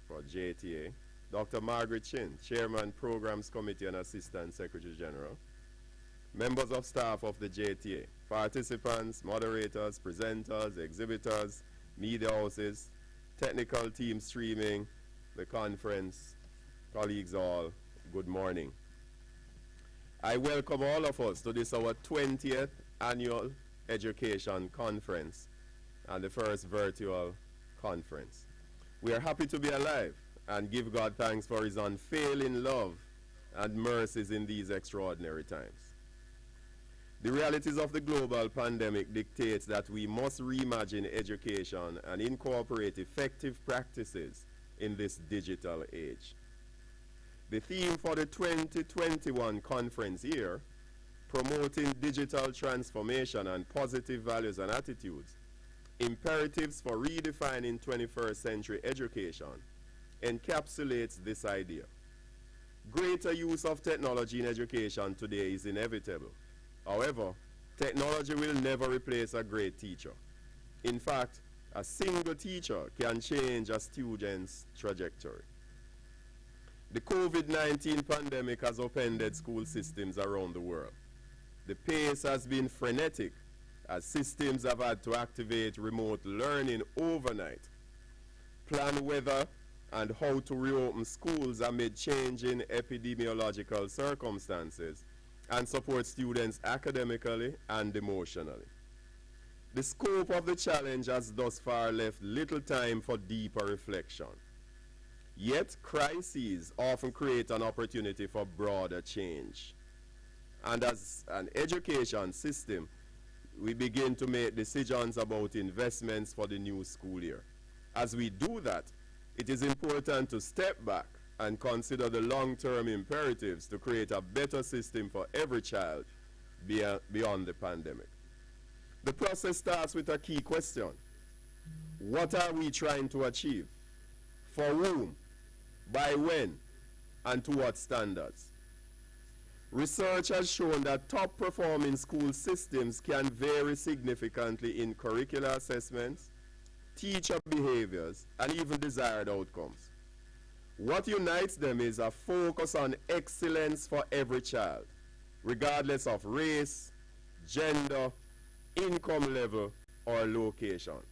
for JTA. Dr. Margaret Chin, Chairman Programs Committee and Assistant Secretary General. Members of staff of the JTA, participants, moderators, presenters, exhibitors, media houses, technical team streaming, the conference, colleagues all, good morning. I welcome all of us to this our 20th annual education conference and the first virtual conference. We are happy to be alive and give God thanks for his unfailing love and mercies in these extraordinary times. The realities of the global pandemic dictates that we must reimagine education and incorporate effective practices in this digital age. The theme for the 2021 conference year, Promoting Digital Transformation and Positive Values and Attitudes, Imperatives for Redefining 21st Century Education, encapsulates this idea. Greater use of technology in education today is inevitable. However, technology will never replace a great teacher. In fact, a single teacher can change a student's trajectory. The COVID-19 pandemic has upended school systems around the world. The pace has been frenetic as systems have had to activate remote learning overnight, plan whether and how to reopen schools amid changing epidemiological circumstances, and support students academically and emotionally. The scope of the challenge has thus far left little time for deeper reflection. Yet crises often create an opportunity for broader change. And as an education system, we begin to make decisions about investments for the new school year. As we do that, it is important to step back and consider the long-term imperatives to create a better system for every child beyond the pandemic. The process starts with a key question. What are we trying to achieve? For whom? By when? And to what standards? Research has shown that top-performing school systems can vary significantly in curricular assessments, teacher behaviors, and even desired outcomes. What unites them is a focus on excellence for every child, regardless of race, gender, income level, or location.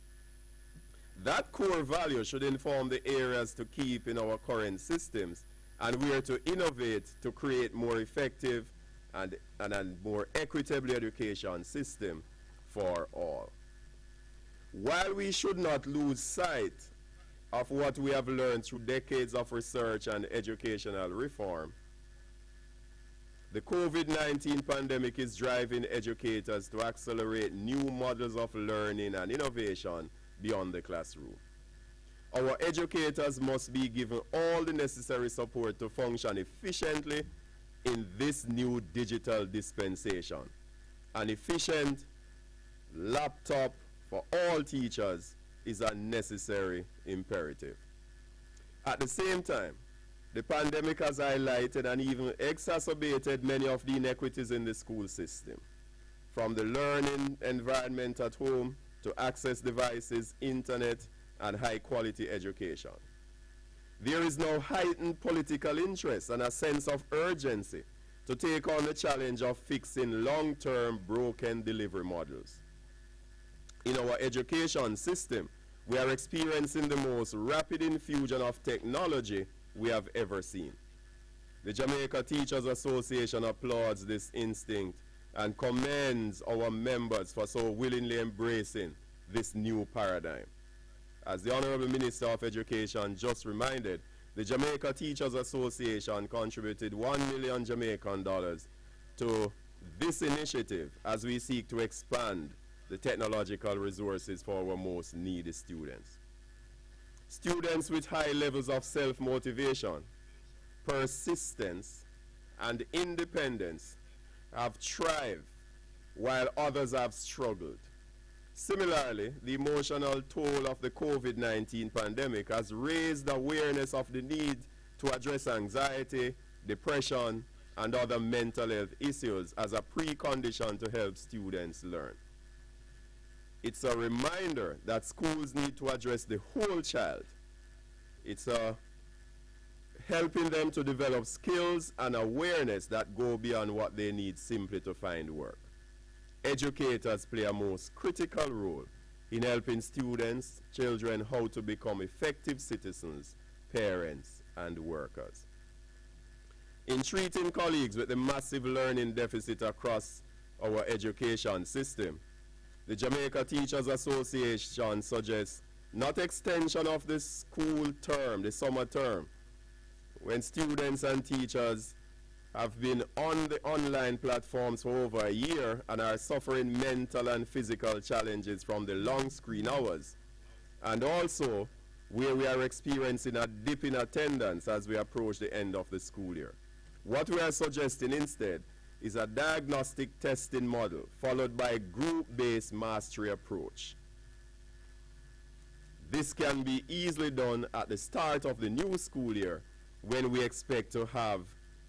That core value should inform the areas to keep in our current systems and where to innovate to create more effective and a more equitable education system for all. While we should not lose sight of what we have learned through decades of research and educational reform, the COVID-19 pandemic is driving educators to accelerate new models of learning and innovation beyond the classroom. Our educators must be given all the necessary support to function efficiently in this new digital dispensation. An efficient laptop for all teachers is a necessary imperative. At the same time, The pandemic has highlighted and even exacerbated many of the inequities in the school system, from the learning environment at home to access devices, internet, and high-quality education. There is now heightened political interest and a sense of urgency to take on the challenge of fixing long-term broken delivery models. In our education system, we are experiencing the most rapid infusion of technology we have ever seen. The Jamaica Teachers Association applauds this instinct and commends our members for so willingly embracing this new paradigm. As the Honorable Minister of Education just reminded, the Jamaica Teachers Association contributed $1 million Jamaican dollars to this initiative as we seek to expand the technological resources for our most needy students. Students with high levels of self-motivation, persistence, and independence have thrived while others have struggled. Similarly, the emotional toll of the COVID-19 pandemic has raised awareness of the need to address anxiety, depression, and other mental health issues as a precondition to help students learn. It's a reminder that schools need to address the whole child. It's helping them to develop skills and awareness that go beyond what they need simply to find work. Educators play a most critical role in helping students, children, how to become effective citizens, parents, and workers. In treating colleagues with the massive learning deficit across our education system, the Jamaica Teachers Association suggests not extension of the school term, the summer term, when students and teachers have been on the online platforms for over a year and are suffering mental and physical challenges from the long screen hours, and also where we are experiencing a dip in attendance as we approach the end of the school year. What we are suggesting instead is a diagnostic testing model followed by a group-based mastery approach. This can be easily done at the start of the new school year when we expect to have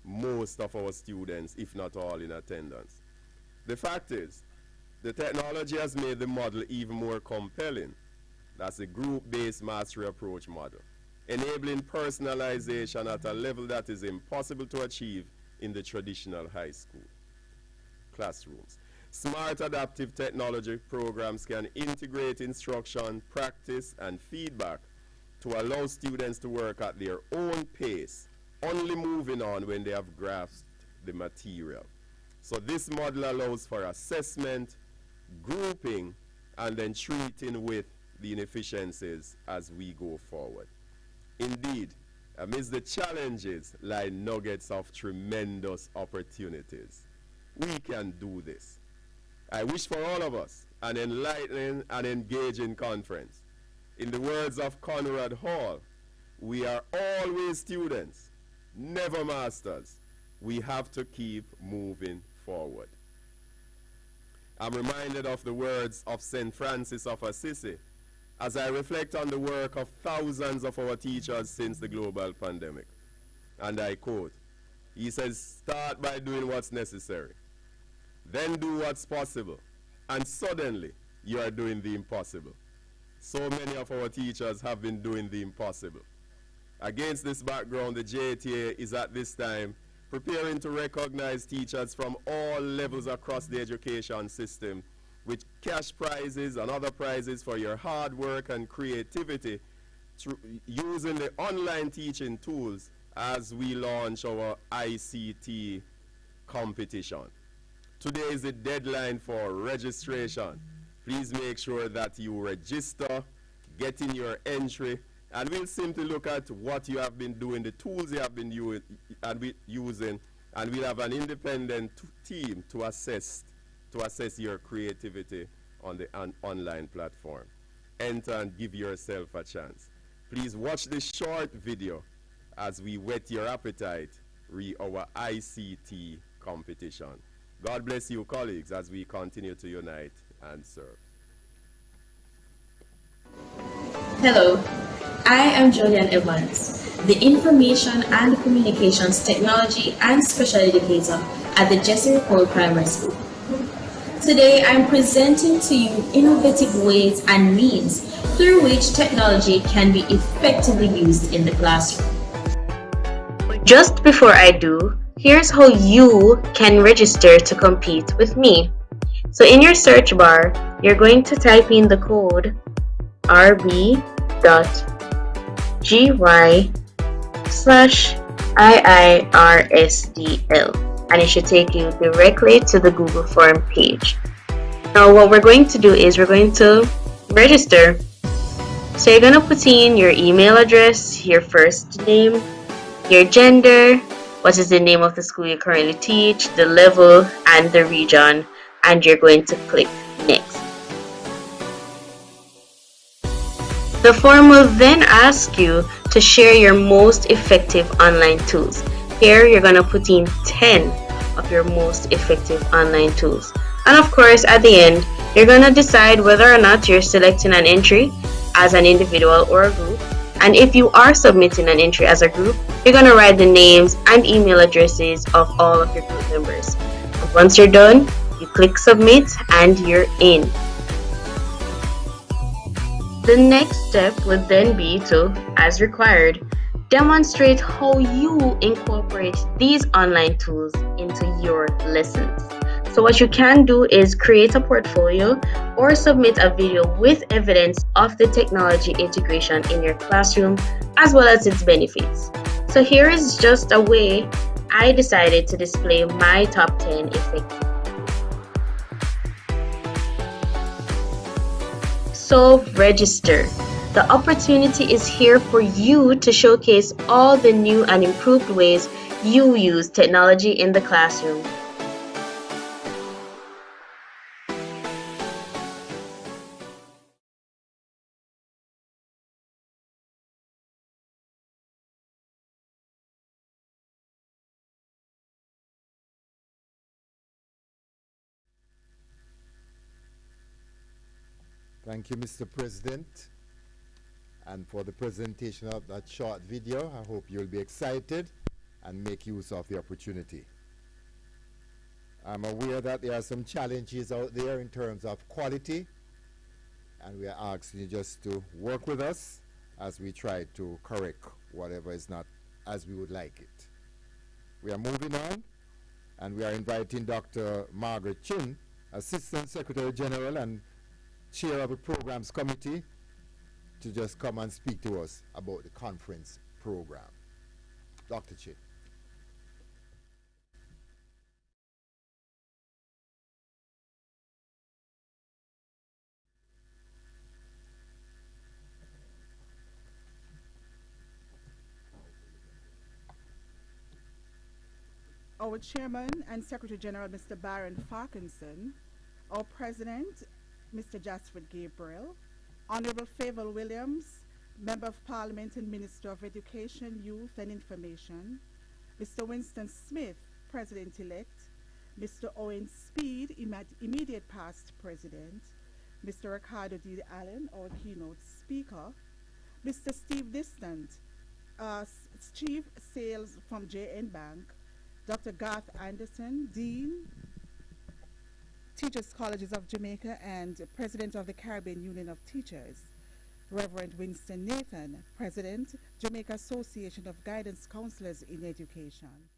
most of our students, if not all, in attendance. The fact is, the technology has made the model even more compelling. That's a group-based mastery approach model, enabling personalization at a level that is impossible to achieve in the traditional high school classrooms. Smart adaptive technology programs can integrate instruction, practice, and feedback to allow students to work at their own pace, only moving on when they have grasped the material. So this model allows for assessment, grouping, and then treating with the inefficiencies as we go forward. Indeed, amidst the challenges lie nuggets of tremendous opportunities. We can do this. I wish for all of us an enlightening and engaging conference. In the words of Conrad Hall, we are always students, never masters. We have to keep moving forward. I'm reminded of the words of St. Francis of Assisi as I reflect on the work of thousands of our teachers since the global pandemic. And I quote, he says, "Start by doing what's necessary, then do what's possible, and suddenly you are doing the impossible." So many of our teachers have been doing the impossible. Against this background, the JTA is at this time preparing to recognize teachers from all levels across the education system with cash prizes and other prizes for your hard work and creativity using the online teaching tools as we launch our ICT competition. Today is the deadline for registration. Please make sure that you register, get in your entry, and we'll simply look at what you have been doing, the tools you have been using, and we'll have an independent team to assess your creativity on the online platform. Enter and give yourself a chance. Please watch this short video as we whet your appetite re our ICT competition. God bless you, colleagues, as we continue to unite and serve. Hello, I am Julian Evans, the Information and Communications Technology and Special Educator at the Jesse Cole Primary School. Today, I'm presenting to you innovative ways and means through which technology can be effectively used in the classroom. Just before I do, here's how you can register to compete with me. So in your search bar, you're going to type in the code rb.gy/IIRSDL, and it should take you directly to the Google Form page. Now what we're going to do is we're going to register. So you're going to put in your email address, your first name, your gender, what is the name of the school you currently teach, the level, and the region, and you're going to click next. The form will then ask you to share your most effective online tools. Here you're going to put in 10 of your most effective online tools. And of course, at the end, you're going to decide whether or not you're selecting an entry as an individual or a group. And if you are submitting an entry as a group, you're going to write the names and email addresses of all of your group members. And once you're done, you click submit and you're in. The next step would then be to, as required, demonstrate how you incorporate these online tools into your lessons. So what you can do is create a portfolio or submit a video with evidence of the technology integration in your classroom as well as its benefits. So here is just a way I decided to display my top 10 effective. So register. The opportunity is here for you to showcase all the new and improved ways you use technology in the classroom. Thank you, Mr. President, and for the presentation of that short video. I hope you'll be excited and make use of the opportunity. I'm aware that there are some challenges out there in terms of quality, and we are asking you just to work with us as we try to correct whatever is not as we would like it. We are moving on, and we are inviting Dr. Margaret Chin, Assistant Secretary General and Chair of the Programs Committee, to just come and speak to us about the conference program. Dr. Chin. Our Chairman and Secretary General, Mr. Byron Parkinson, our President, Mr. Jasper Gabriel, Honorable Favour Williams, Member of Parliament and Minister of Education, Youth and Information, Mr. Winston Smith, President-elect, Mr. Owen Speed, immediate past President, Mr. Ricardo D. Allen, our keynote speaker, Mr. Steve Distant, Chief Sales from JN Bank, Dr. Garth Anderson, Dean, Teachers Colleges of Jamaica and President of the Caribbean Union of Teachers, Reverend Winston Nathan, President, Jamaica Association of Guidance Counselors in Education,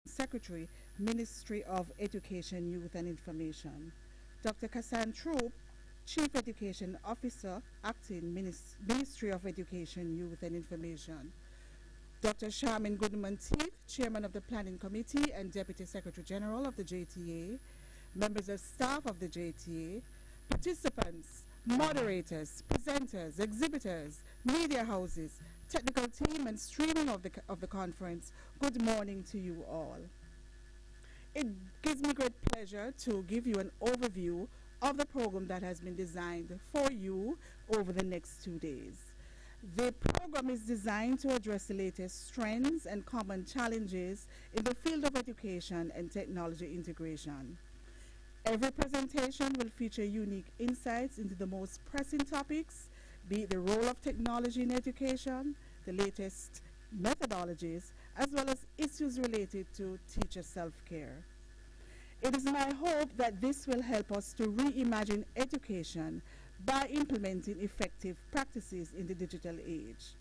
Secretary, Ministry of Education, Youth and Information, Dr. Kassan Troop, Chief Education Officer, Acting Ministry of Education, Youth and Information, Dr. Sharmin Goodman-Teague, Chairman of the Planning Committee and Deputy Secretary General of the JTA, members of staff of the JTA, participants, moderators, presenters, exhibitors, media houses, technical team and streaming of the conference, good morning to you all. It gives me great pleasure to give you an overview of the program that has been designed for you over the next 2 days. The program is designed to address the latest trends and common challenges in the field of education and technology integration. Every presentation will feature unique insights into the most pressing topics be it the role of technology in education, the latest methodologies, as well as issues related to teacher self-care. It is my hope that this will help us to reimagine education by implementing effective practices in the digital age.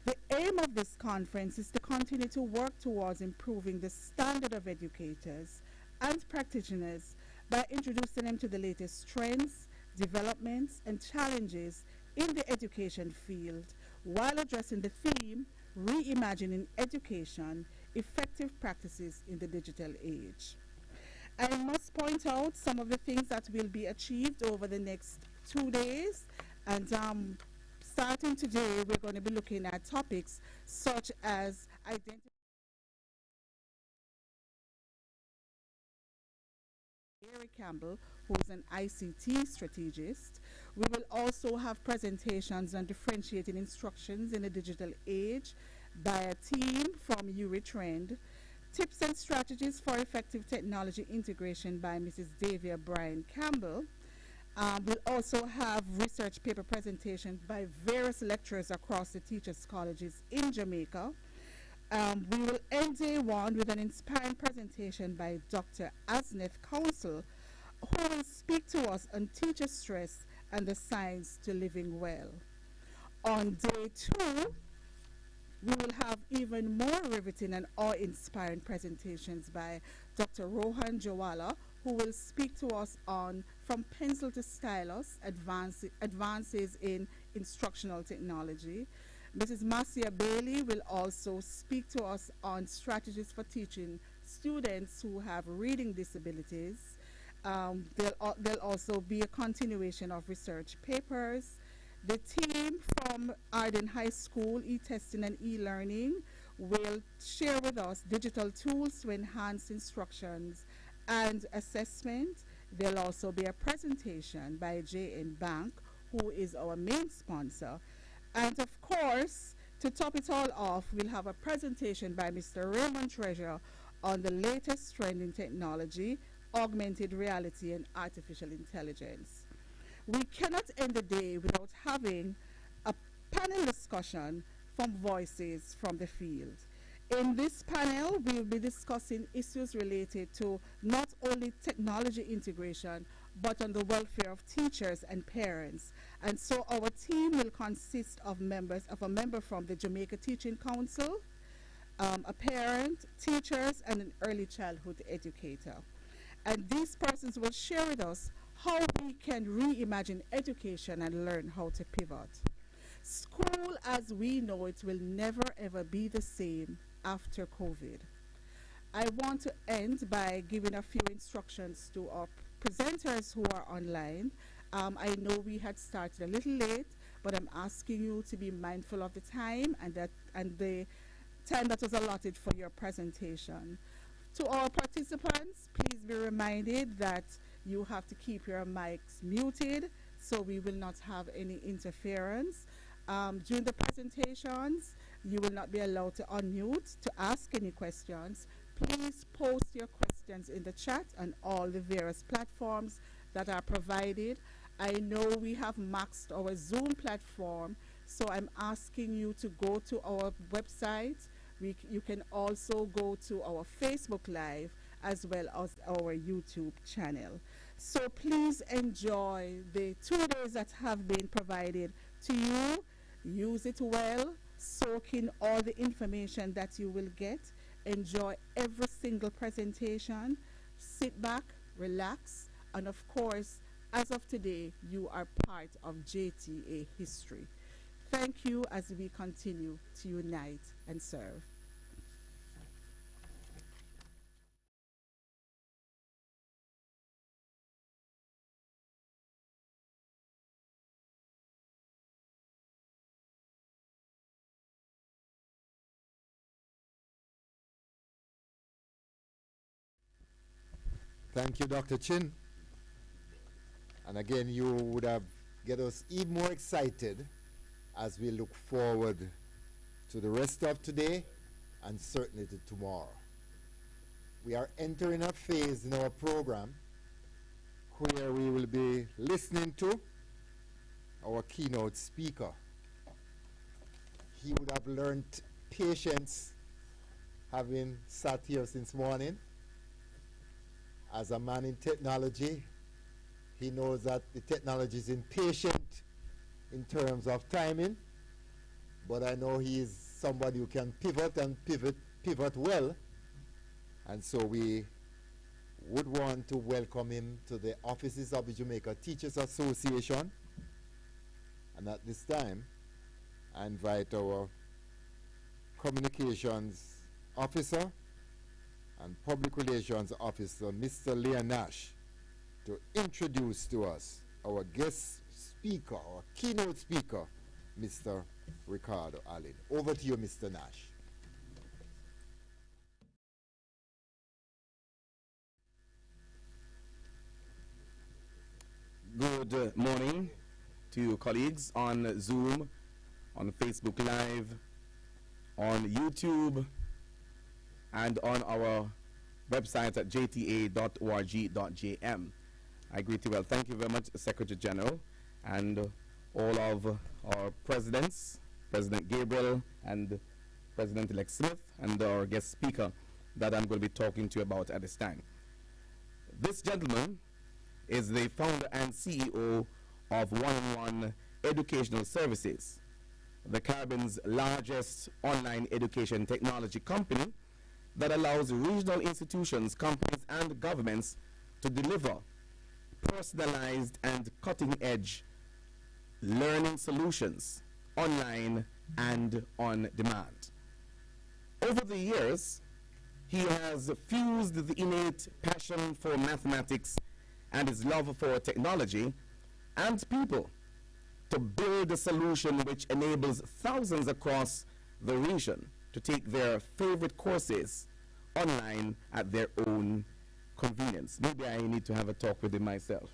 The aim of this conference is to continue to work towards improving the standard of educators and practitioners by introducing them to the latest trends, developments, and challenges in the education field while addressing the theme, Reimagining Education, Effective Practices in the Digital Age. I must point out some of the things that will be achieved over the next 2 days, and starting today we're going to be looking at topics such as identity. Gary Campbell, who is an ICT strategist. We will also have presentations on differentiating instructions in the digital age by a team from URI Trend. Tips and strategies for effective technology integration by Mrs. Davia Bryan Campbell. We'll also have research paper presentations by various lecturers across the teachers' colleges in Jamaica. We will end day one with an inspiring presentation by Dr. Asneth Council, who will speak to us on teacher stress and the science to living well. On day two, we will have even more riveting and awe-inspiring presentations by Dr. Rohan Jawala, who will speak to us on From Pencil to Stylus, Advances in Instructional Technology. Mrs. Marcia Bailey will also speak to us on strategies for teaching students who have reading disabilities. There'll also be a continuation of research papers. The team from Arden High School, e-testing and e-learning, will share with us digital tools to enhance instructions and assessment. There'll also be a presentation by J.N. Bank, who is our main sponsor. And of course, to top it all off, we'll have a presentation by Mr. Raymond Treasure on the latest trend in technology, augmented reality and artificial intelligence. We cannot end the day without having a panel discussion from voices from the field. In this panel, we will be discussing issues related to not only technology integration, but on the welfare of teachers and parents. And so our team will consist of a member from the Jamaica Teaching Council, a parent, teachers, and an early childhood educator. And these persons will share with us how we can reimagine education and learn how to pivot. School as we know it will never ever be the same after COVID. I want to end by giving a few instructions to our presenters who are online. I know we had started a little late, but I'm asking you to be mindful of the time and the time that was allotted for your presentation. To all participants, please be reminded that you have to keep your mics muted so we will not have any interference. During the presentations, you will not be allowed to unmute to ask any questions. Please post your questions in the chat on all the various platforms that are provided. I know we have maxed our Zoom platform, so I'm asking you to go to our website. You can also go to our Facebook Live as well as our YouTube channel. So please enjoy the 2 days that have been provided to you. Use it well, soak in all the information that you will get, enjoy every single presentation, sit back, relax, and of course, as of today, you are part of JTA history. Thank you as we continue to unite and serve. Thank you, Dr. Chin. And again, you would have get us even more excited as we look forward to the rest of today and certainly to tomorrow. We are entering a phase in our program where we will be listening to our keynote speaker. He would have learned patience having sat here since morning. As a man in technology, he knows that the technology is impatient in terms of timing, but I know he is somebody who can pivot and pivot well, and so we would want to welcome him to the offices of the Jamaica Teachers Association. And at this time, I invite our communications officer and public relations officer, Mr. Leon Nash, to introduce to us our guest speaker, our keynote speaker, Mr. Ricardo Allen. Over to you, Mr. Nash. Good morning to colleagues on Zoom, on Facebook Live, on YouTube, and on our website at jta.org.jm. I greet you well. Thank you very much, Secretary General, and all of our presidents, President Gabriel and President-elect Smith, and our guest speaker that I'm going to be talking to you about at this time. This gentleman is the founder and CEO of One-on-One Educational Services, the Caribbean's largest online education technology company that allows regional institutions, companies, and governments to deliver personalized and cutting-edge learning solutions online and on demand. Over the years, he has fused the innate passion for mathematics and his love for technology and people to build a solution which enables thousands across the region to take their favorite courses online at their own convenience. Maybe I need to have a talk with him myself.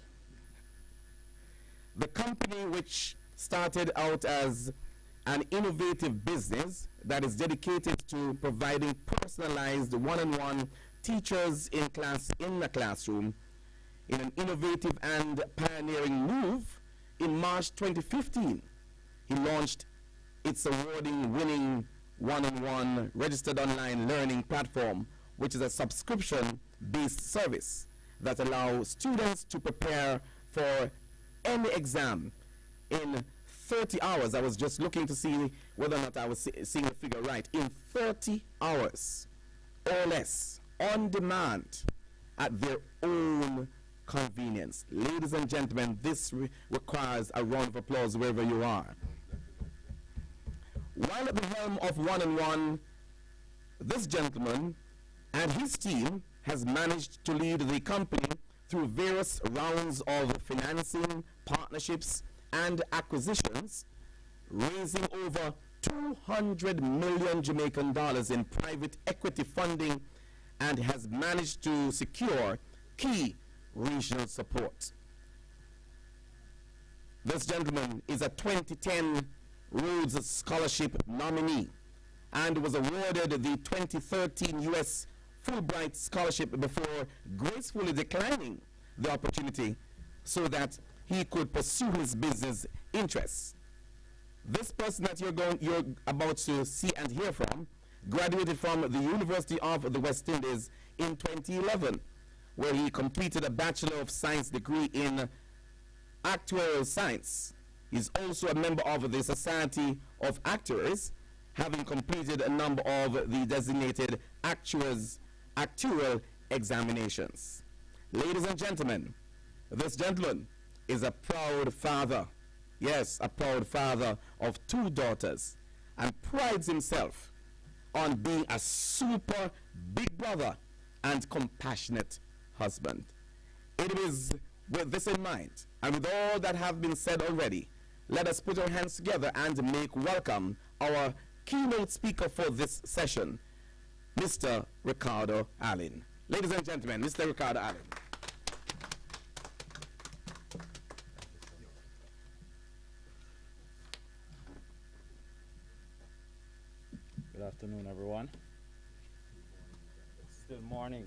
The company, which started out as an innovative business that is dedicated to providing personalized one-on-one teachers in the classroom, in an innovative and pioneering move, in March 2015, he launched its award-winning one-on-one registered online learning platform, which is a subscription-based service that allows students to prepare for any exam in 30 hours. I was just looking to see whether or not I was seeing the figure right. In 30 hours or less, on demand, at their own convenience. Ladies and gentlemen, this requires a round of applause wherever you are. While at the helm of One-on-One, this gentleman and his team has managed to lead the company through various rounds of financing, partnerships, and acquisitions, raising over 200 million Jamaican dollars in private equity funding, and has managed to secure key regional support. This gentleman is a 2010 Rhodes Scholarship nominee and was awarded the 2013 U.S. Fulbright Scholarship before gracefully declining the opportunity so that he could pursue his business interests. This person that you're about to see and hear from graduated from the University of the West Indies in 2011, where he completed a Bachelor of Science degree in Actuarial Science. He's also a member of the Society of Actuaries, having completed a number of the designated actuarial examinations. Ladies and gentlemen, this gentleman is a proud father. Yes, a proud father of 2 daughters, and prides himself on being a super big brother and compassionate husband. It is with this in mind, and with all that have been said already, let us put our hands together and make welcome our keynote speaker for this session, Mr. Ricardo Allen. Ladies and gentlemen, Mr. Ricardo Allen. Good afternoon, everyone. It's still morning.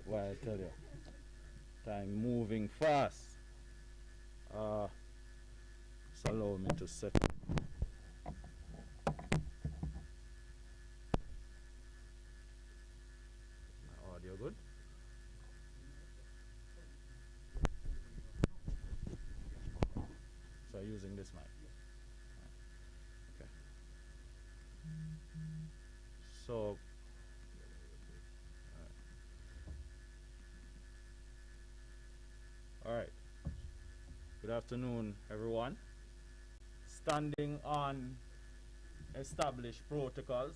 Well, I tell you, time moving fast. Just allow me to set. My audio good? So using this mic. Okay. So all right. Good afternoon, everyone. Standing on established protocols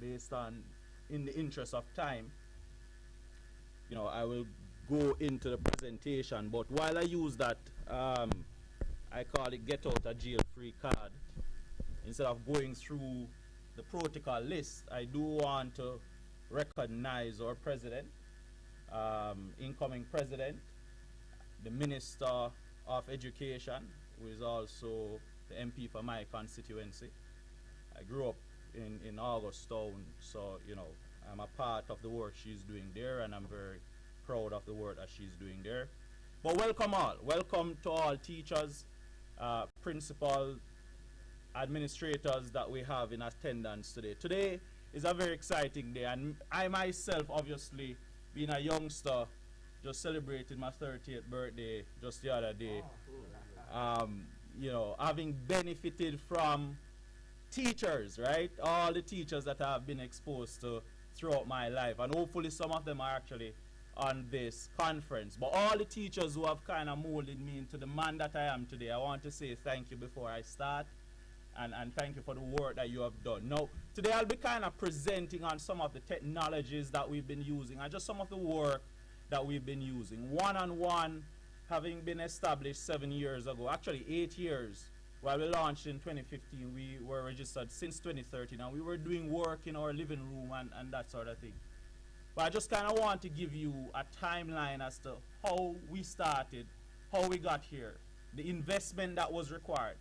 based on, in the interest of time, you know, I will go into the presentation, but while I use that, I call it get out of jail free card. Instead of going through the protocol list, I do want to recognize our president, incoming president, the Minister of Education, who is also the MP for my constituency. I grew up in Augustown, so, you know, I'm a part of the work she's doing there, and I'm very proud of the work that she's doing there. But welcome all. Welcome to all teachers, principals, administrators that we have in attendance today. Today is a very exciting day, and I myself, obviously, being a youngster, just celebrated my 30th birthday just the other day. You know, having benefited from teachers, right? All the teachers that I've been exposed to throughout my life, and hopefully some of them are actually on this conference. But all the teachers who have kind of molded me into the man that I am today, I want to say thank you before I start, and thank you for the work that you have done. Now, today I'll be kind of presenting on some of the technologies that we've been using and just some of the work that we've been using. One-on-one, having been established 7 years ago, actually 8 years. While we launched in 2015, we were registered since 2013, and we were doing work in our living room and that sort of thing. But I just kind of want to give you a timeline as to how we started, how we got here, the investment that was required,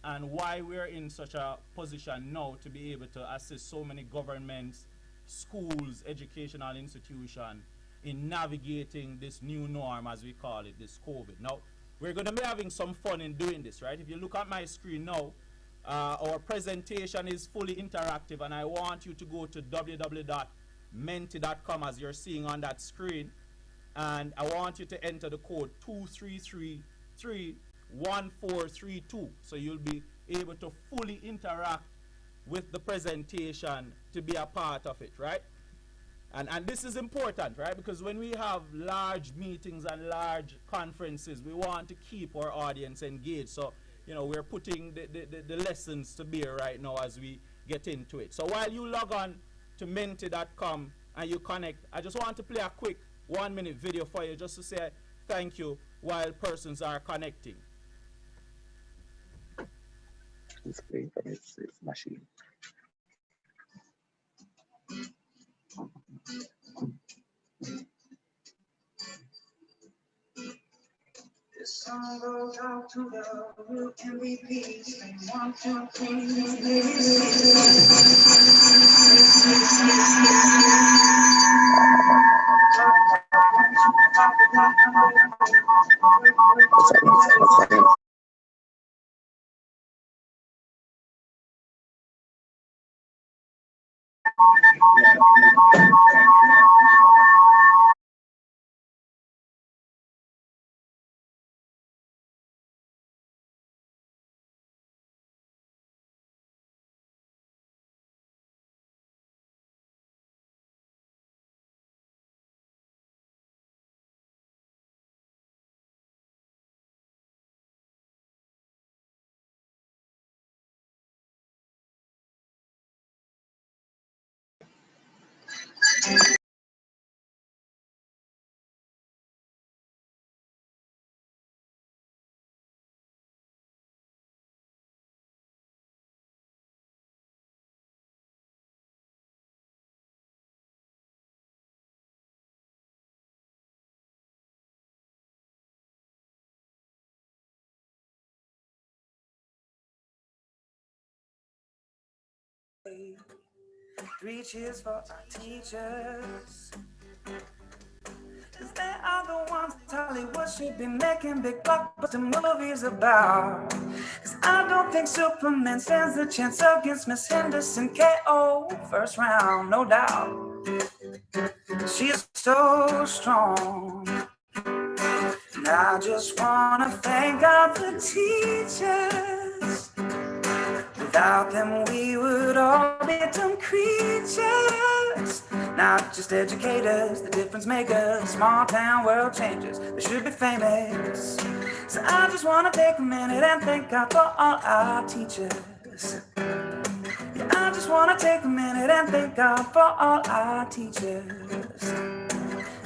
and why we're in such a position now to be able to assist so many governments, schools, educational institutions in navigating this new norm, as we call it, this COVID. Now, we're going to be having some fun in doing this, right? If you look at my screen now, our presentation is fully interactive, and I want you to go to www.menti.com as you're seeing on that screen, and I want you to enter the code 23331432, so you'll be able to fully interact with the presentation to be a part of it, right? And this is important, right? Because when we have large meetings and large conferences, we want to keep our audience engaged. So, you know, we're putting the lessons to bear right now as we get into it. So while you log on to menti.com and you connect, I just want to play a quick 1-minute video for you just to say thank you while persons are connecting. It's playing from its machine. This song goes out to the real MVPs. They want to Three cheers for our teachers, 'cause they are the ones ones Hollywood should be making big blockbuster movies about. Cause I don't think Superman stands a chance against Miss Henderson KO first round, no doubt. She's so strong. And I just wanna thank God for teachers. Without them, we would all be dumb creatures. Not just educators, the difference makers, small town world changers. They should be famous. So I just want to take a minute and thank God for all our teachers. Yeah, I just want to take a minute and thank God for all our teachers.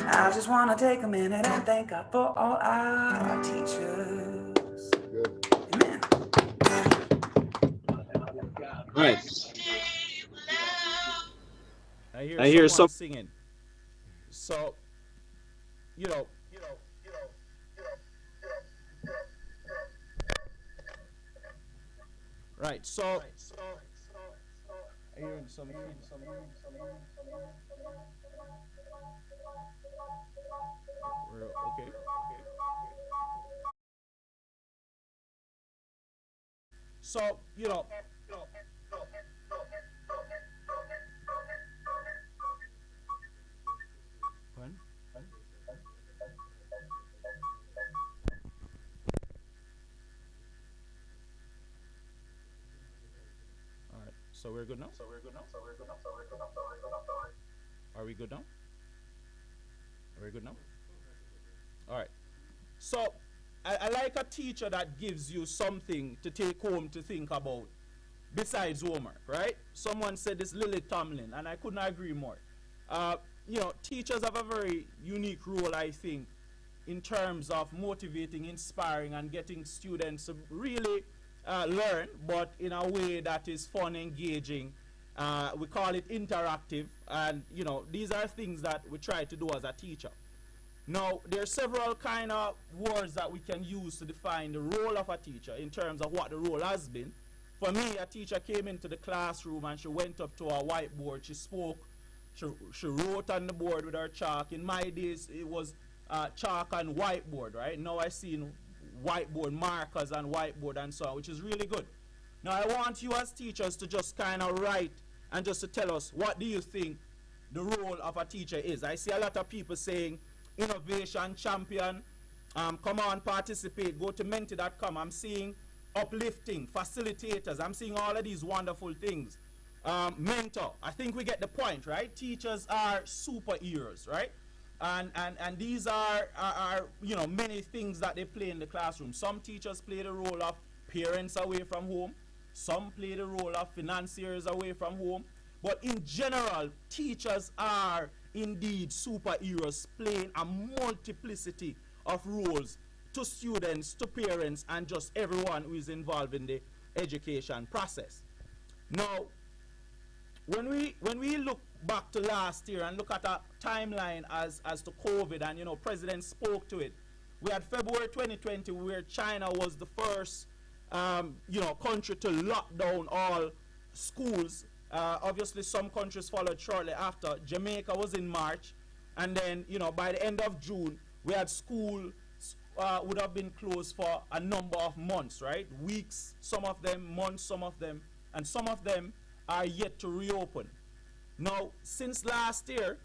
I just want to take a minute and thank God for all our teachers. Amen. Right. I hear someone singing. So, you know. Right. So, I hear some. Okay. So, you know. All right. So we're good now? Are we good now? Are we good now? All right. So I like a teacher that gives you something to take home to think about besides homework, right? Someone said this, Lily Tomlin, and I couldn't agree more. You know, teachers have a very unique role, I think, in terms of motivating, inspiring, and getting students to really learn, but in a way that is fun, engaging. We call it interactive, and you know, these are things that we try to do as a teacher. Now, there are several kind of words that we can use to define the role of a teacher in terms of what the role has been. For me, a teacher came into the classroom and she went up to a whiteboard, she spoke, she wrote on the board with her chalk. In my days, it was chalk and whiteboard, right? Now I see whiteboard markers and whiteboard and so on, which is really good. Now I want you as teachers to just kind of write and just to tell us, what do you think the role of a teacher is? I see a lot of people saying innovation champion, come on, participate, go to menti.com. I'm seeing uplifting, facilitators, I'm seeing all of these wonderful things. Mentor, I think we get the point, right? Teachers are superheroes, right? And these are you know, many things that they play in the classroom. Some teachers play the role of parents away from home. Some play the role of financiers away from home. But in general, teachers are indeed superheroes, playing a multiplicity of roles to students, to parents, and just everyone who is involved in the education process. Now, when we look back to last year and look at a timeline as to COVID, and you know, President spoke to it, we had February 2020 where China was the first you know, country to lock down all schools. Obviously some countries followed shortly after. Jamaica was in March, and then you know, by the end of June we had schools would have been closed for a number of months, right? Weeks, some of them, months, some of them, and some of them are yet to reopen. Now, since last year,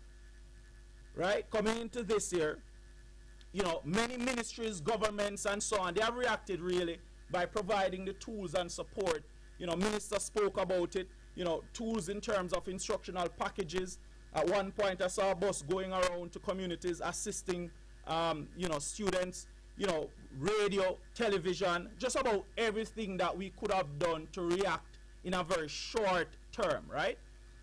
right, coming into this year, you know, many ministries, governments, and so on, they have reacted really by providing the tools and support. You know, minister spoke about it, you know, tools in terms of instructional packages. At one point, I saw a bus going around to communities assisting, you know, students, you know, radio, television, just about everything that we could have done to react in a very short term, right?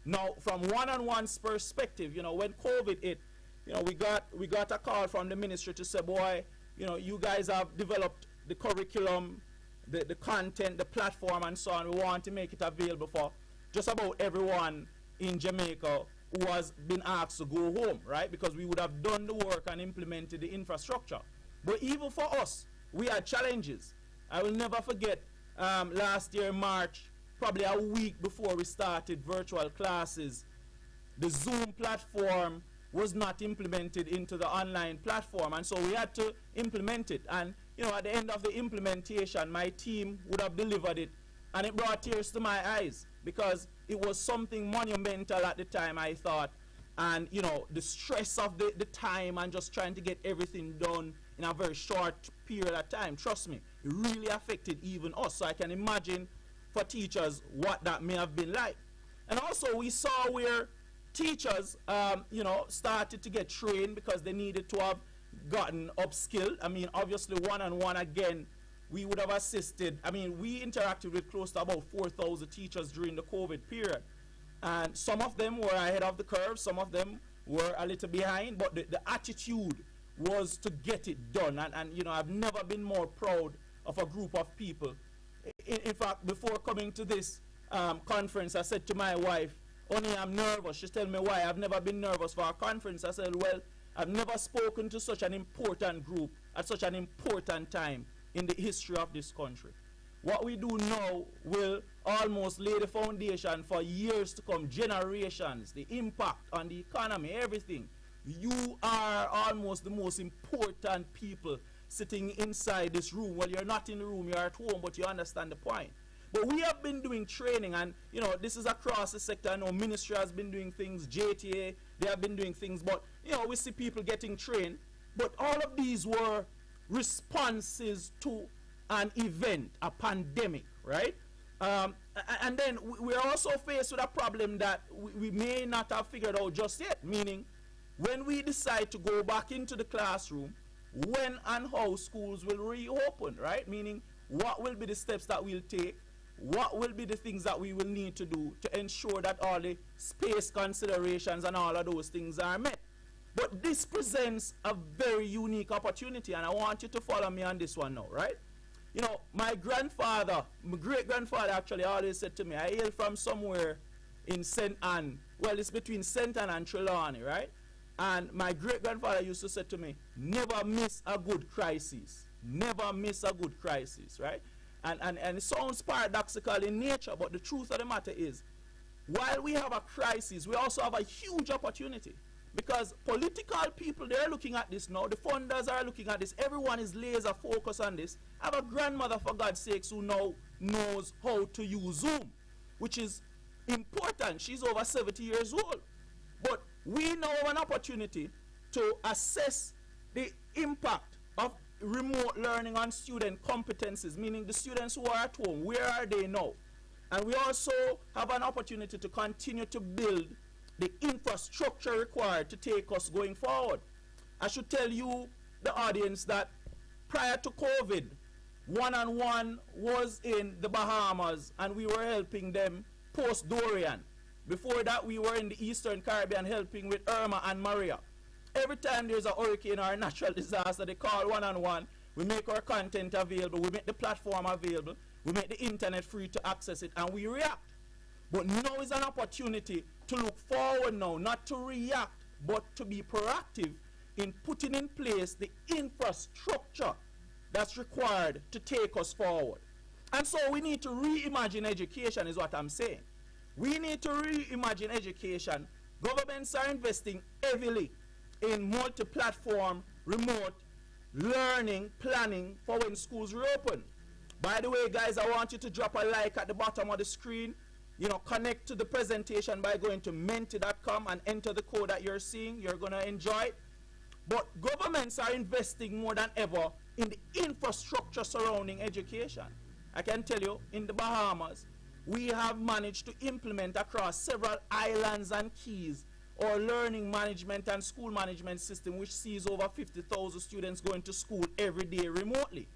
Now, from one-on-one's perspective, you know, when COVID hit, you know, we got a call from the ministry to say, boy, you know, you guys have developed the curriculum, the content, the platform, and so on. We want to make it available for just about everyone in Jamaica who has been asked to go home, right? Because we would have done the work and implemented the infrastructure. But even for us, we had challenges. I will never forget last year, March, probably a week before we started virtual classes, the Zoom platform was not implemented into the online platform, and so we had to implement it. And you know, at the end of the implementation, my team would have delivered it, and it brought tears to my eyes because it was something monumental at the time, I thought. And you know, the stress of the time and just trying to get everything done in a very short period of time, trust me, it really affected even us. So I can imagine for teachers what that may have been like. And also we saw where teachers, you know, started to get trained because they needed to have gotten upskilled. I mean, obviously one-on-one again, we would have assisted. I mean, we interacted with close to about 4,000 teachers during the COVID period. And some of them were ahead of the curve, some of them were a little behind, but the attitude was to get it done. And you know, I've never been more proud of a group of people. In fact, before coming to this conference, I said to my wife, "Honey, I'm nervous." She told me why. I've never been nervous for a conference. I said, well, I've never spoken to such an important group at such an important time in the history of this country. What we do now will almost lay the foundation for years to come, generations, the impact on the economy, everything. You are almost the most important people sitting inside this room. Well, you're not in the room, you're at home, but you understand the point. But we have been doing training, and you know, this is across the sector. I know ministry has been doing things, JTA, they have been doing things, but you know, we see people getting trained. But all of these were responses to an event, a pandemic, right? And then we're also faced with a problem that we may not have figured out just yet, meaning when we decide to go back into the classroom, when and how schools will reopen, right? Meaning, what will be the steps that we'll take? What will be the things that we will need to do to ensure that all the space considerations and all of those things are met? But this presents a very unique opportunity, and I want you to follow me on this one now, right? You know, my grandfather, my great-grandfather actually always said to me, I hail from somewhere in St. Anne. Well, it's between St. Anne and Trelawney, right? And my great-grandfather used to say to me, never miss a good crisis. Never miss a good crisis, right? And it sounds paradoxical in nature, but the truth of the matter is, while we have a crisis, we also have a huge opportunity. Because political people, they're looking at this now. The funders are looking at this. Everyone is laser focused on this. I have a grandmother, for God's sakes, who now knows how to use Zoom, which is important. She's over 70 years old. But we now have an opportunity to assess the impact of remote learning on student competencies, meaning the students who are at home, where are they now? And we also have an opportunity to continue to build the infrastructure required to take us going forward. I should tell you, the audience, that prior to COVID, one-on-one was in the Bahamas and we were helping them post-Dorian. Before that, we were in the Eastern Caribbean helping with Irma and Maria. Every time there's a hurricane or a natural disaster, they call one-on-one. We make our content available, we make the platform available, we make the internet free to access it, and we react. But now is an opportunity to look forward now, not to react, but to be proactive in putting in place the infrastructure that's required to take us forward. And so we need to reimagine education, is what I'm saying. We need to reimagine education. Governments are investing heavily in multi-platform, remote learning, planning for when schools reopen. By the way, guys, I want you to drop a like at the bottom of the screen. You know, connect to the presentation by going to menti.com and enter the code that you're seeing. You're going to enjoy it. But governments are investing more than ever in the infrastructure surrounding education. I can tell you, in the Bahamas, we have managed to implement across several islands and keys our learning management and school management system, which sees over 50,000 students going to school every day remotely.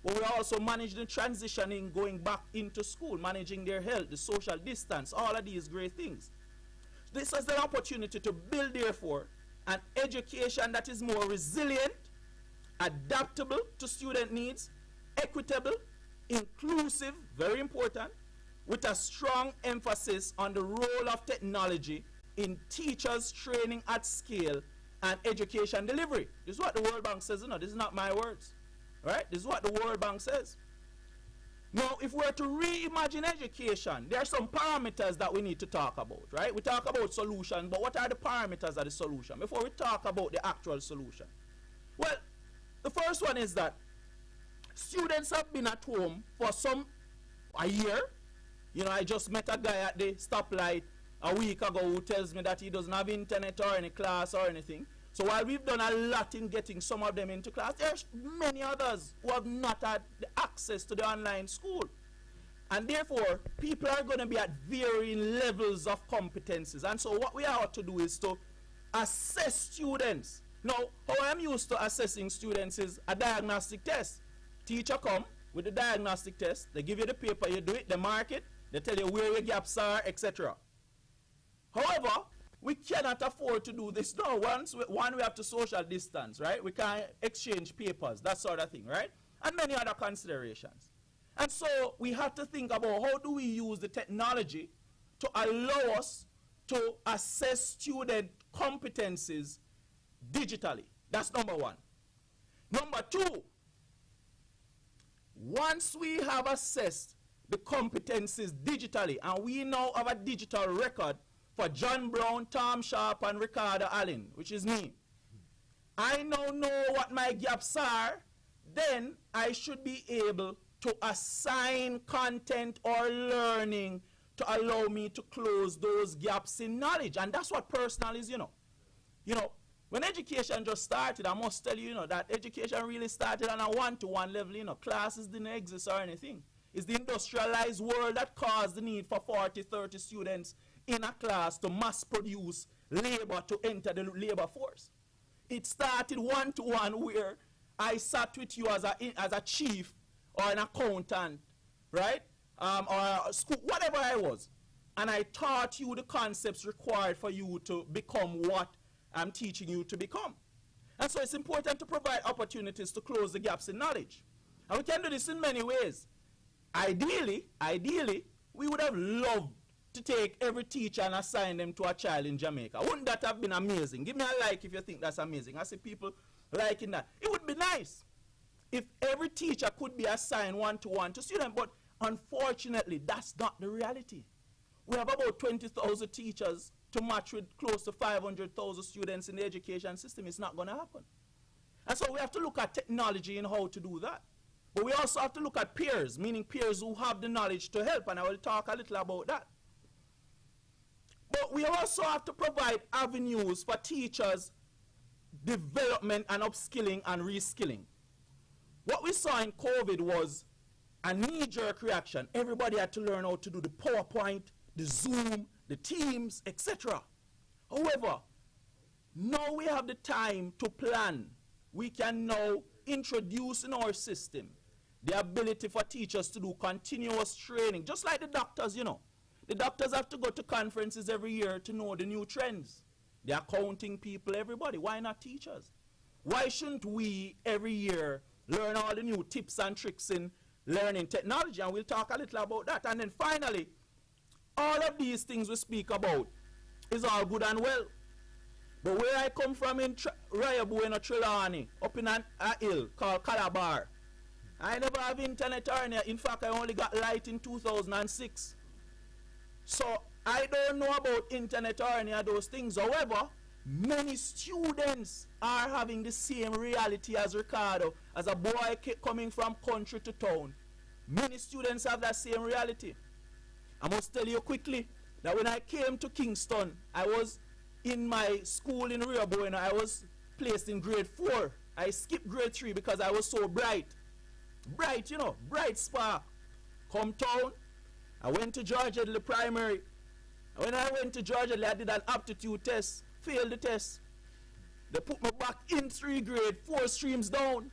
But we also manage the transitioning going back into school, managing their health, the social distance, all of these great things. This is an opportunity to build, therefore, an education that is more resilient, adaptable to student needs, equitable, inclusive, very important, with a strong emphasis on the role of technology in teachers training at scale and education delivery. This is what the World Bank says, you know, this is not my words. Right? This is what the World Bank says. Now, if we're to reimagine education, there are some parameters that we need to talk about, right? We talk about solution, but what are the parameters of the solution before we talk about the actual solution? Well, the first one is that students have been at home for a year. You know, I just met a guy at the stoplight a week ago who tells me that he doesn't have internet or any class or anything. So while we've done a lot in getting some of them into class, there's many others who have not had the access to the online school. And therefore, people are going to be at varying levels of competencies. And so what we ought to do is to assess students. Now, how I'm used to assessing students is a diagnostic test. Teacher come with the diagnostic test, they give you the paper, you do it, they mark it, they tell you where your gaps are, etc. However, we cannot afford to do this now. One, we have to social distance, right? We can't exchange papers, that sort of thing, right? And many other considerations. And so we have to think about how do we use the technology to allow us to assess student competencies digitally. That's number one. Number two, once we have assessed the competencies digitally, and we now have a digital record for John Brown, Tom Sharp, and Ricardo Allen, which is me. I now know what my gaps are, then I should be able to assign content or learning to allow me to close those gaps in knowledge. And that's what personal is, you know. You know, when education just started, I must tell you, you know, that education really started on a one-to-one level, you know, classes didn't exist or anything. It's the industrialized world that caused the need for 40, 30 students in a class to mass produce labor to enter the labor force. It started one-to-one where I sat with you as a chief or an accountant, right? Or a school, whatever I was. And I taught you the concepts required for you to become what I'm teaching you to become. And so it's important to provide opportunities to close the gaps in knowledge. And we can do this in many ways. Ideally, we would have loved to take every teacher and assign them to a child in Jamaica. Wouldn't that have been amazing? Give me a like if you think that's amazing. I see people liking that. It would be nice if every teacher could be assigned one-to-one to students, but unfortunately, that's not the reality. We have about 20,000 teachers to match with close to 500,000 students in the education system. It's not going to happen. And so we have to look at technology and how to do that. But we also have to look at peers, meaning peers who have the knowledge to help, and I will talk a little about that. But we also have to provide avenues for teachers' development and upskilling and reskilling. What we saw in COVID was a knee-jerk reaction. Everybody had to learn how to do the PowerPoint, the Zoom, the Teams, etc. However, now we have the time to plan. We can now introduce in our system the ability for teachers to do continuous training, just like the doctors, you know. The doctors have to go to conferences every year to know the new trends. The accounting people, everybody. Why not teachers? Why shouldn't we every year learn all the new tips and tricks in learning technology? And we'll talk a little about that. And then finally, all of these things we speak about is all good and well. But where I come from in Reimagining, Trelawney, up in a hill called Calabar, I never have internet or any. In fact, I only got light in 2006. So I don't know about internet or any of those things. However, many students are having the same reality as Ricardo, as a boy coming from country to town. Many students have that same reality. I must tell you quickly that when I came to Kingston, I was in my school in Rio Bueno. I was placed in grade 4. I skipped grade 3 because I was so bright. Bright, you know, bright spark. Come town, I went to Georgia the primary. And when I went to Georgia, I did an aptitude test, failed the test. They put me back in 3 grade, 4 streams down.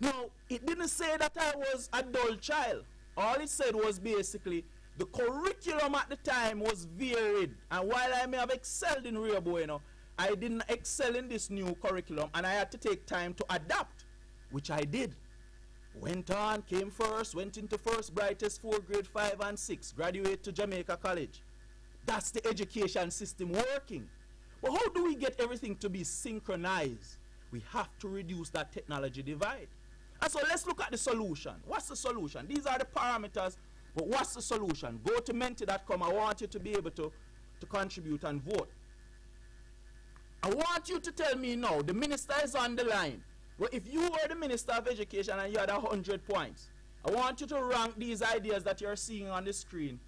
Now, it didn't say that I was a dull child. All it said was basically the curriculum at the time was varied. And while I may have excelled in Rio Bueno, I didn't excel in this new curriculum, and I had to take time to adapt, which I did. Went on, came first, went into first brightest 4 grade 5 and 6, graduate to Jamaica College. That's the education system working. But how do we get everything to be synchronized? We have to reduce that technology divide. And so let's look at the solution. What's the solution? These are the parameters, but what's the solution? Go to menti.com. I want you to be able to contribute and vote. I want you to tell me now, the minister is on the line. Well, if you were the Minister of Education and you had 100 points, I want you to rank these ideas that you're seeing on the screen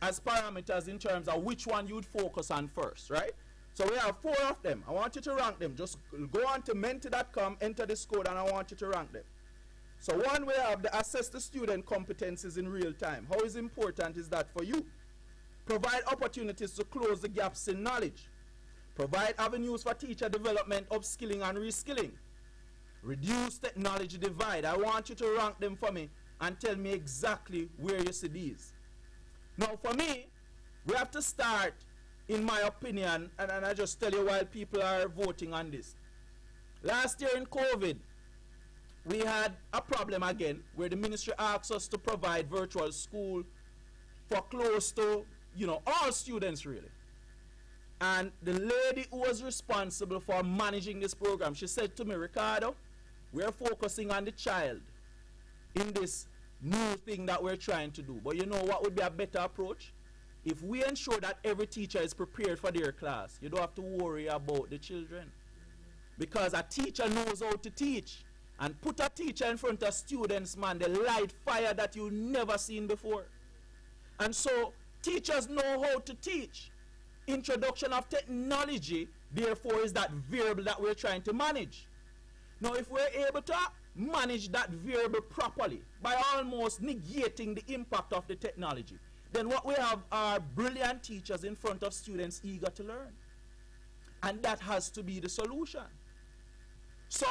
as parameters in terms of which one you'd focus on first, right? So we have 4 of them. I want you to rank them. Just go on to menti.com, enter this code, and I want you to rank them. So one, we have the assess the student competencies in real time. How is important is that for you? Provide opportunities to close the gaps in knowledge. Provide avenues for teacher development, upskilling, and reskilling. Reduce technology divide. I want you to rank them for me and tell me exactly where you see these. Now for me, we have to start, in my opinion, and I just tell you while people are voting on this. Last year in COVID, we had a problem again where the ministry asked us to provide virtual school for close to, all students really. And the lady who was responsible for managing this program, she said to me, Ricardo, we're focusing on the child in this new thing that we're trying to do. But you know what would be a better approach? If we ensure that every teacher is prepared for their class, you don't have to worry about the children. Because a teacher knows how to teach. And put a teacher in front of students, man, they light fire that you've never seen before. And so teachers know how to teach. Introduction of technology, therefore, is that variable that we're trying to manage. Now, if we're able to manage that variable properly by almost negating the impact of the technology, then what we have are brilliant teachers in front of students eager to learn. And that has to be the solution. So,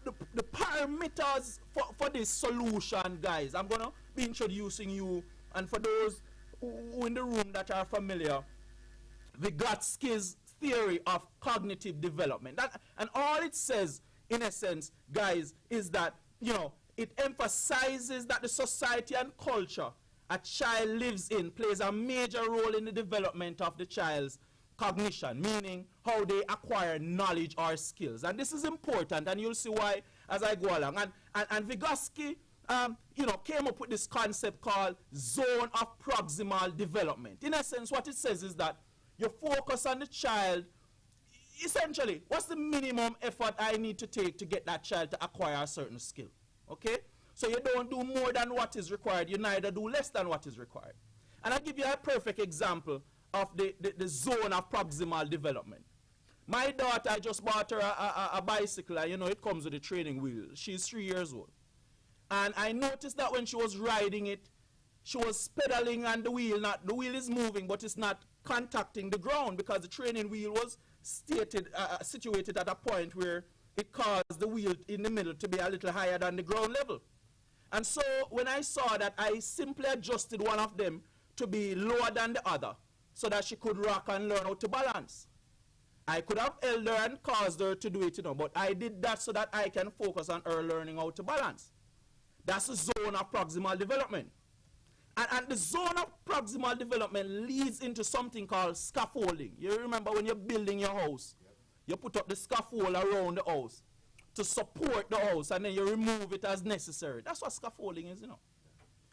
the parameters for this solution, guys, I'm going to be introducing you, and for those who in the room that are familiar, Vygotsky's theory of cognitive development. And all it says, in essence, guys, is that, it emphasizes that the society and culture a child lives in plays a major role in the development of the child's cognition, meaning how they acquire knowledge or skills. And this is important, and you'll see why as I go along. And Vygotsky, came up with this concept called zone of proximal development. In essence, what it says is that you focus on the child. Essentially, what's the minimum effort I need to take to get that child to acquire a certain skill? Okay? So you don't do more than what is required. You neither do less than what is required. And I'll give you a perfect example of the zone of proximal development. My daughter, I just bought her a bicycle, and it comes with a training wheel. She's 3 years old. And I noticed that when she was riding it, she was pedaling and the wheel is moving, but it's not contacting the ground because the training wheel was situated at a point where it caused the wheel in the middle to be a little higher than the ground level. And so when I saw that, I simply adjusted one of them to be lower than the other so that she could rock and learn how to balance. I could have held her and caused her to do it, but I did that so that I can focus on her learning how to balance. That's the zone of proximal development. And the zone of proximal development leads into something called scaffolding. You remember when you're building your house, you put up the scaffold around the house to support the house, and then you remove it as necessary. That's what scaffolding is,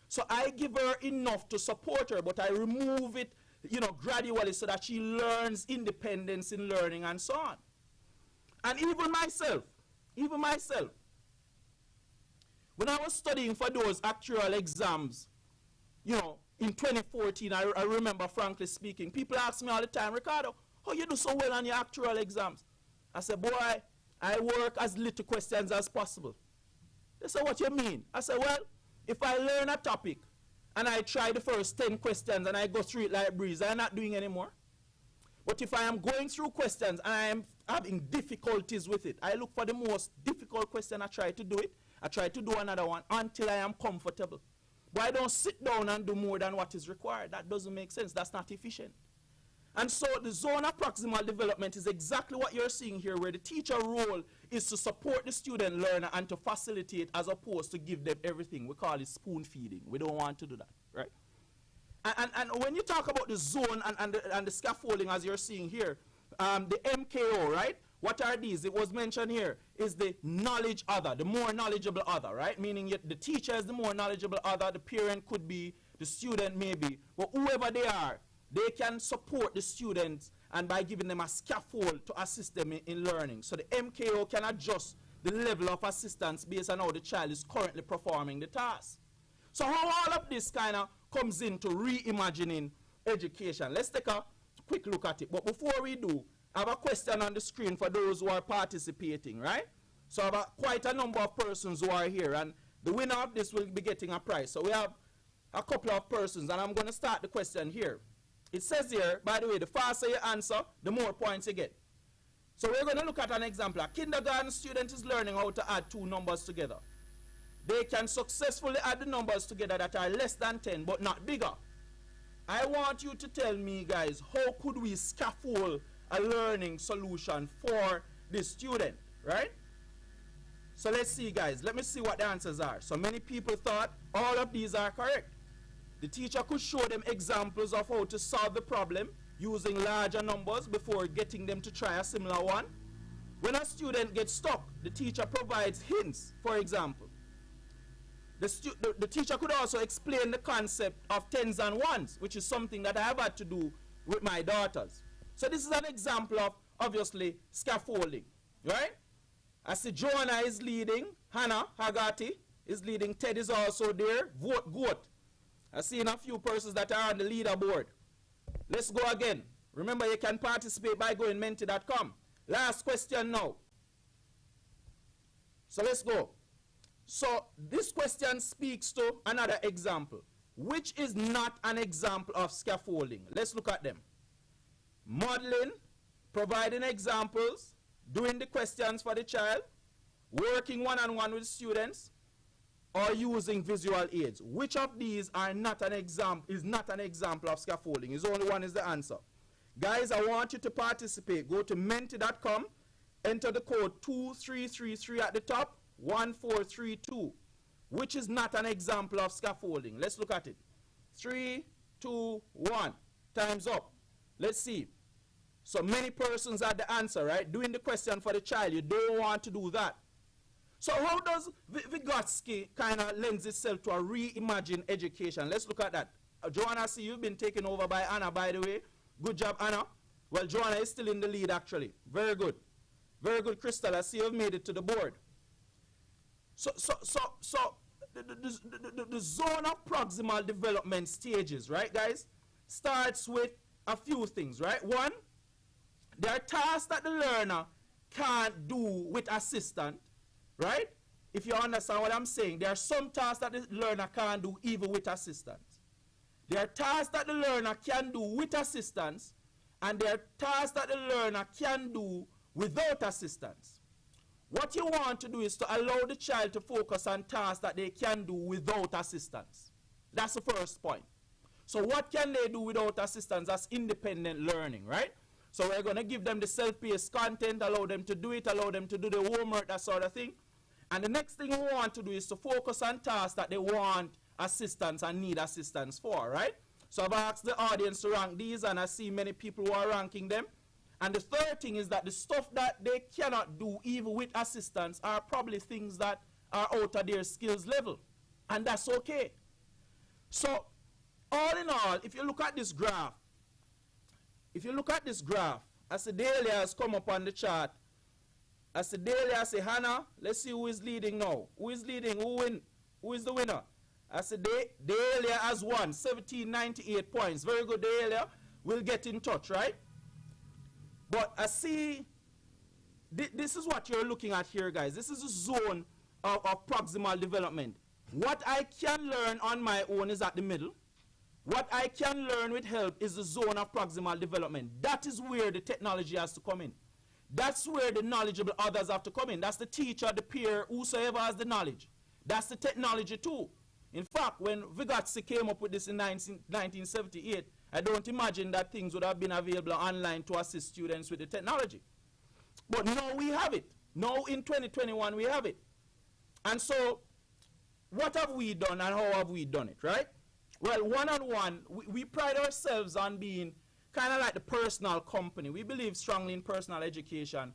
So I give her enough to support her, but I remove it, gradually so that she learns independence in learning and so on. And even myself, when I was studying for those actual exams, in 2014, I remember, frankly speaking, people ask me all the time, Ricardo, how you do so well on your actual exams? I said, boy, I work as little questions as possible. They said, what you mean? I said, well, if I learn a topic and I try the first 10 questions and I go through it like a breeze, I'm not doing anymore. But if I am going through questions and I am having difficulties with it, I look for the most difficult question, I try to do it. I try to do another one until I am comfortable. But I don't sit down and do more than what is required. That doesn't make sense. That's not efficient. And so the zone of proximal development is exactly what you're seeing here, where the teacher role is to support the student learner and to facilitate as opposed to give them everything. We call it spoon feeding. We don't want to do that, right? And when you talk about the zone and the scaffolding as you're seeing here, the MKO, right? What are these? It was mentioned here, is the knowledge other, the more knowledgeable other, right? Meaning the teacher is the more knowledgeable other, the parent could be, the student maybe, but whoever they are, they can support the students and by giving them a scaffold to assist them in learning. So the MKO can adjust the level of assistance based on how the child is currently performing the task. So how all of this kind of comes into reimagining education. Let's take a quick look at it. But before we do, I have a question on the screen for those who are participating, right? So I have quite a number of persons who are here, and the winner of this will be getting a prize. So we have a couple of persons, and I'm going to start the question here. It says here, by the way, the faster you answer, the more points you get. So we're going to look at an example. A kindergarten student is learning how to add two numbers together. They can successfully add the numbers together that are less than 10, but not bigger. I want you to tell me, guys, how could we scaffold a learning solution for this student, right? So let's see, guys. Let me see what the answers are. So many people thought all of these are correct. The teacher could show them examples of how to solve the problem using larger numbers before getting them to try a similar one. When a student gets stuck, the teacher provides hints, for example. The teacher could also explain the concept of tens and ones, which is something that I have had to do with my daughters. So this is an example of, obviously, scaffolding, right? I see Joanna is leading, Hannah Hagati is leading, Ted is also there, vote GOAT. I see a few persons that are on the leaderboard. Let's go again. Remember, you can participate by going menti.com. Last question now. So let's go. So this question speaks to another example, which is not an example of scaffolding. Let's look at them. Modeling, providing examples, doing the questions for the child, working one-on-one with students, or using visual aids. Which of these are not an example, is not an example of scaffolding? Is only one is the answer. Guys, I want you to participate. Go to menti.com, enter the code 2333 at the top, 1432, which is not an example of scaffolding. Let's look at it. 3, 2, 1. Time's up. Let's see. So many persons had the answer, right? Doing the question for the child. You don't want to do that. So how does Vygotsky kind of lends itself to a reimagined education? Let's look at that. Joanna, I see you've been taken over by Anna, by the way. Good job, Anna. Well, Joanna is still in the lead, actually. Very good. Very good, Crystal. I see you've made it to the board. So the zone of proximal development stages, right, guys, starts with a few things, right? One, there are tasks that the learner can't do with assistance, right? If you understand what I'm saying, there are some tasks that the learner can't do even with assistance. There are tasks that the learner can do with assistance, and there are tasks that the learner can do without assistance. What you want to do is to allow the child to focus on tasks that they can do without assistance. That's the first point. So what can they do without assistance? That's independent learning, right? So we're going to give them the self-paced content, allow them to do it, allow them to do the homework, that sort of thing. And the next thing we want to do is to focus on tasks that they want assistance and need assistance for, right? So I've asked the audience to rank these, and I see many people who are ranking them. And the third thing is that the stuff that they cannot do even with assistance are probably things that are out of their skills level. And that's okay. So all in all, if you look at this graph, as the daily has come up on the chart, as the daily I say, Hannah, let's see who is leading now. Who is leading? Who is the winner? As the daily has won 1798 points. Very good, daily. We'll get in touch, right? But I see, this is what you're looking at here, guys. This is a zone of proximal development. What I can learn on my own is at the middle. What I can learn with help is the zone of proximal development. That is where the technology has to come in. That's where the knowledgeable others have to come in. That's the teacher, the peer, whosoever has the knowledge. That's the technology too. In fact, when Vygotsky came up with this in 1978, I don't imagine that things would have been available online to assist students with the technology. But now we have it. Now in 2021 we have it. And so what have we done and how have we done it, right? Well, one-on-one, we pride ourselves on being kind of like the personal company. We believe strongly in personal education.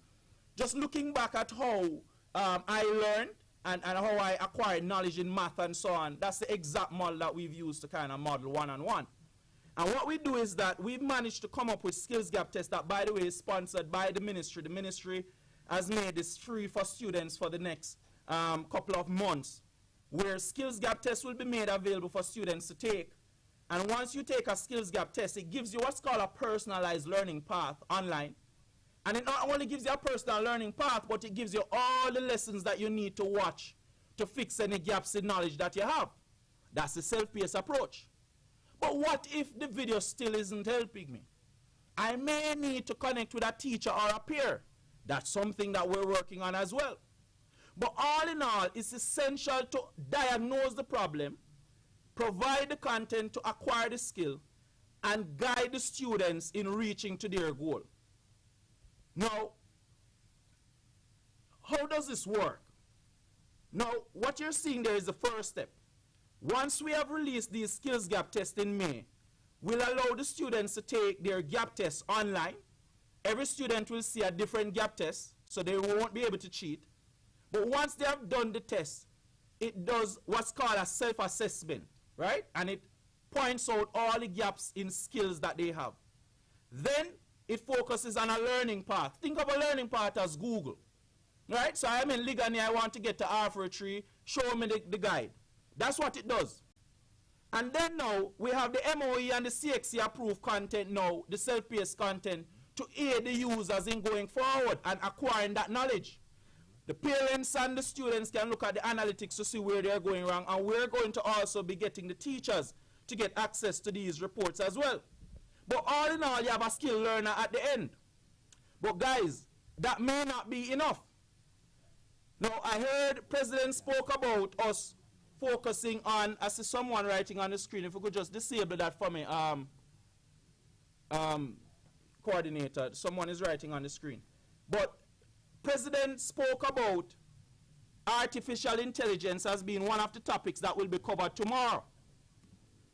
just looking back at how I learned and how I acquired knowledge in math and so on, that's the exact model that we've used to kind of model one-on-one. And what we do is that we've managed to come up with skills gap test that, by the way, is sponsored by the ministry. The ministry has made this free for students for the next couple of months, where skills gap tests will be made available for students to take. And once you take a skills gap test, it gives you what's called a personalized learning path online. And it not only gives you a personal learning path, but it gives you all the lessons that you need to watch to fix any gaps in knowledge that you have. That's the self-paced approach. But what if the video still isn't helping me? I may need to connect with a teacher or a peer. That's something that we're working on as well. But all in all, it's essential to diagnose the problem, provide the content to acquire the skill, and guide the students in reaching to their goal. Now, how does this work? Now, what you're seeing there is the first step. Once we have released these skills gap tests in May, we'll allow the students to take their gap tests online. Every student will see a different gap test, so they won't be able to cheat. But once they have done the test, it does what's called a self-assessment, right? And it points out all the gaps in skills that they have. Then it focuses on a learning path. Think of a learning path as Google, right? So I'm in Ligani, I want to get to R43, show me the guide. That's what it does. And then now, we have the MOE and the CXC approved content now, the self-paced content, to aid the users in going forward and acquiring that knowledge. The parents and the students can look at the analytics to see where they're going wrong, and we're going to also be getting the teachers to get access to these reports as well. But all in all, you have a skill learner at the end. But guys, that may not be enough. Now, I heard the President spoke about us focusing on, I see someone writing on the screen, if we could just disable that for me, coordinator, someone is writing on the screen. But President spoke about artificial intelligence as being one of the topics that will be covered tomorrow.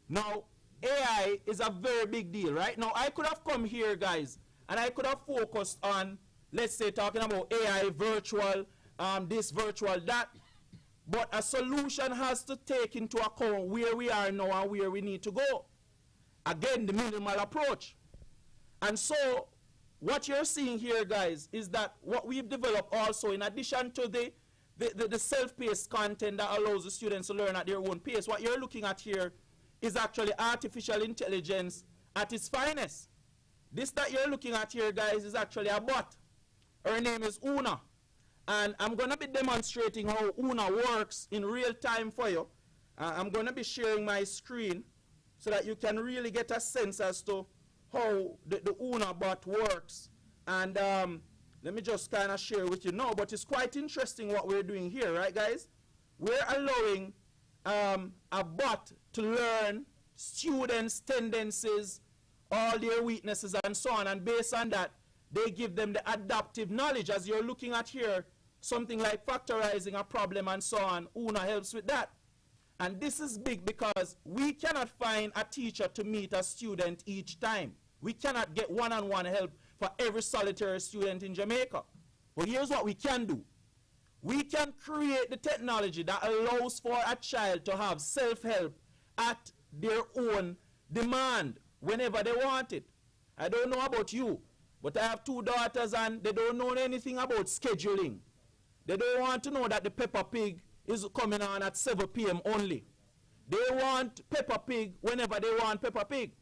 Now, AI is a very big deal, right? Now, I could have come here, guys, and I could have focused on, let's say, talking about AI, virtual, this, virtual, that. But a solution has to take into account where we are now and where we need to go. Again, the minimal approach. And so, what you're seeing here, guys, is that what we've developed also, in addition to the self-paced content that allows the students to learn at their own pace, what you're looking at here is actually artificial intelligence at its finest. This that you're looking at here, guys, is actually a bot. Her name is Una. And I'm going to be demonstrating how Una works in real time for you. I'm going to be sharing my screen so that you can really get a sense as to how the Una bot works. And let me just kind of share with you now. But it's quite interesting what we're doing here, right, guys? We're allowing a bot to learn students' tendencies, all their weaknesses, and so on. And based on that, they give them the adaptive knowledge. As you're looking at here, something like factorizing a problem and so on, Una helps with that. And this is big because we cannot find a teacher to meet a student each time. We cannot get one-on-one help for every solitary student in Jamaica. Well, here's what we can do. We can create the technology that allows for a child to have self-help at their own demand whenever they want it. I don't know about you, but I have 2 daughters and they don't know anything about scheduling. They don't want to know that the Peppa Pig is coming on at 7 p.m. only. They want Peppa Pig whenever they want Peppa Pig.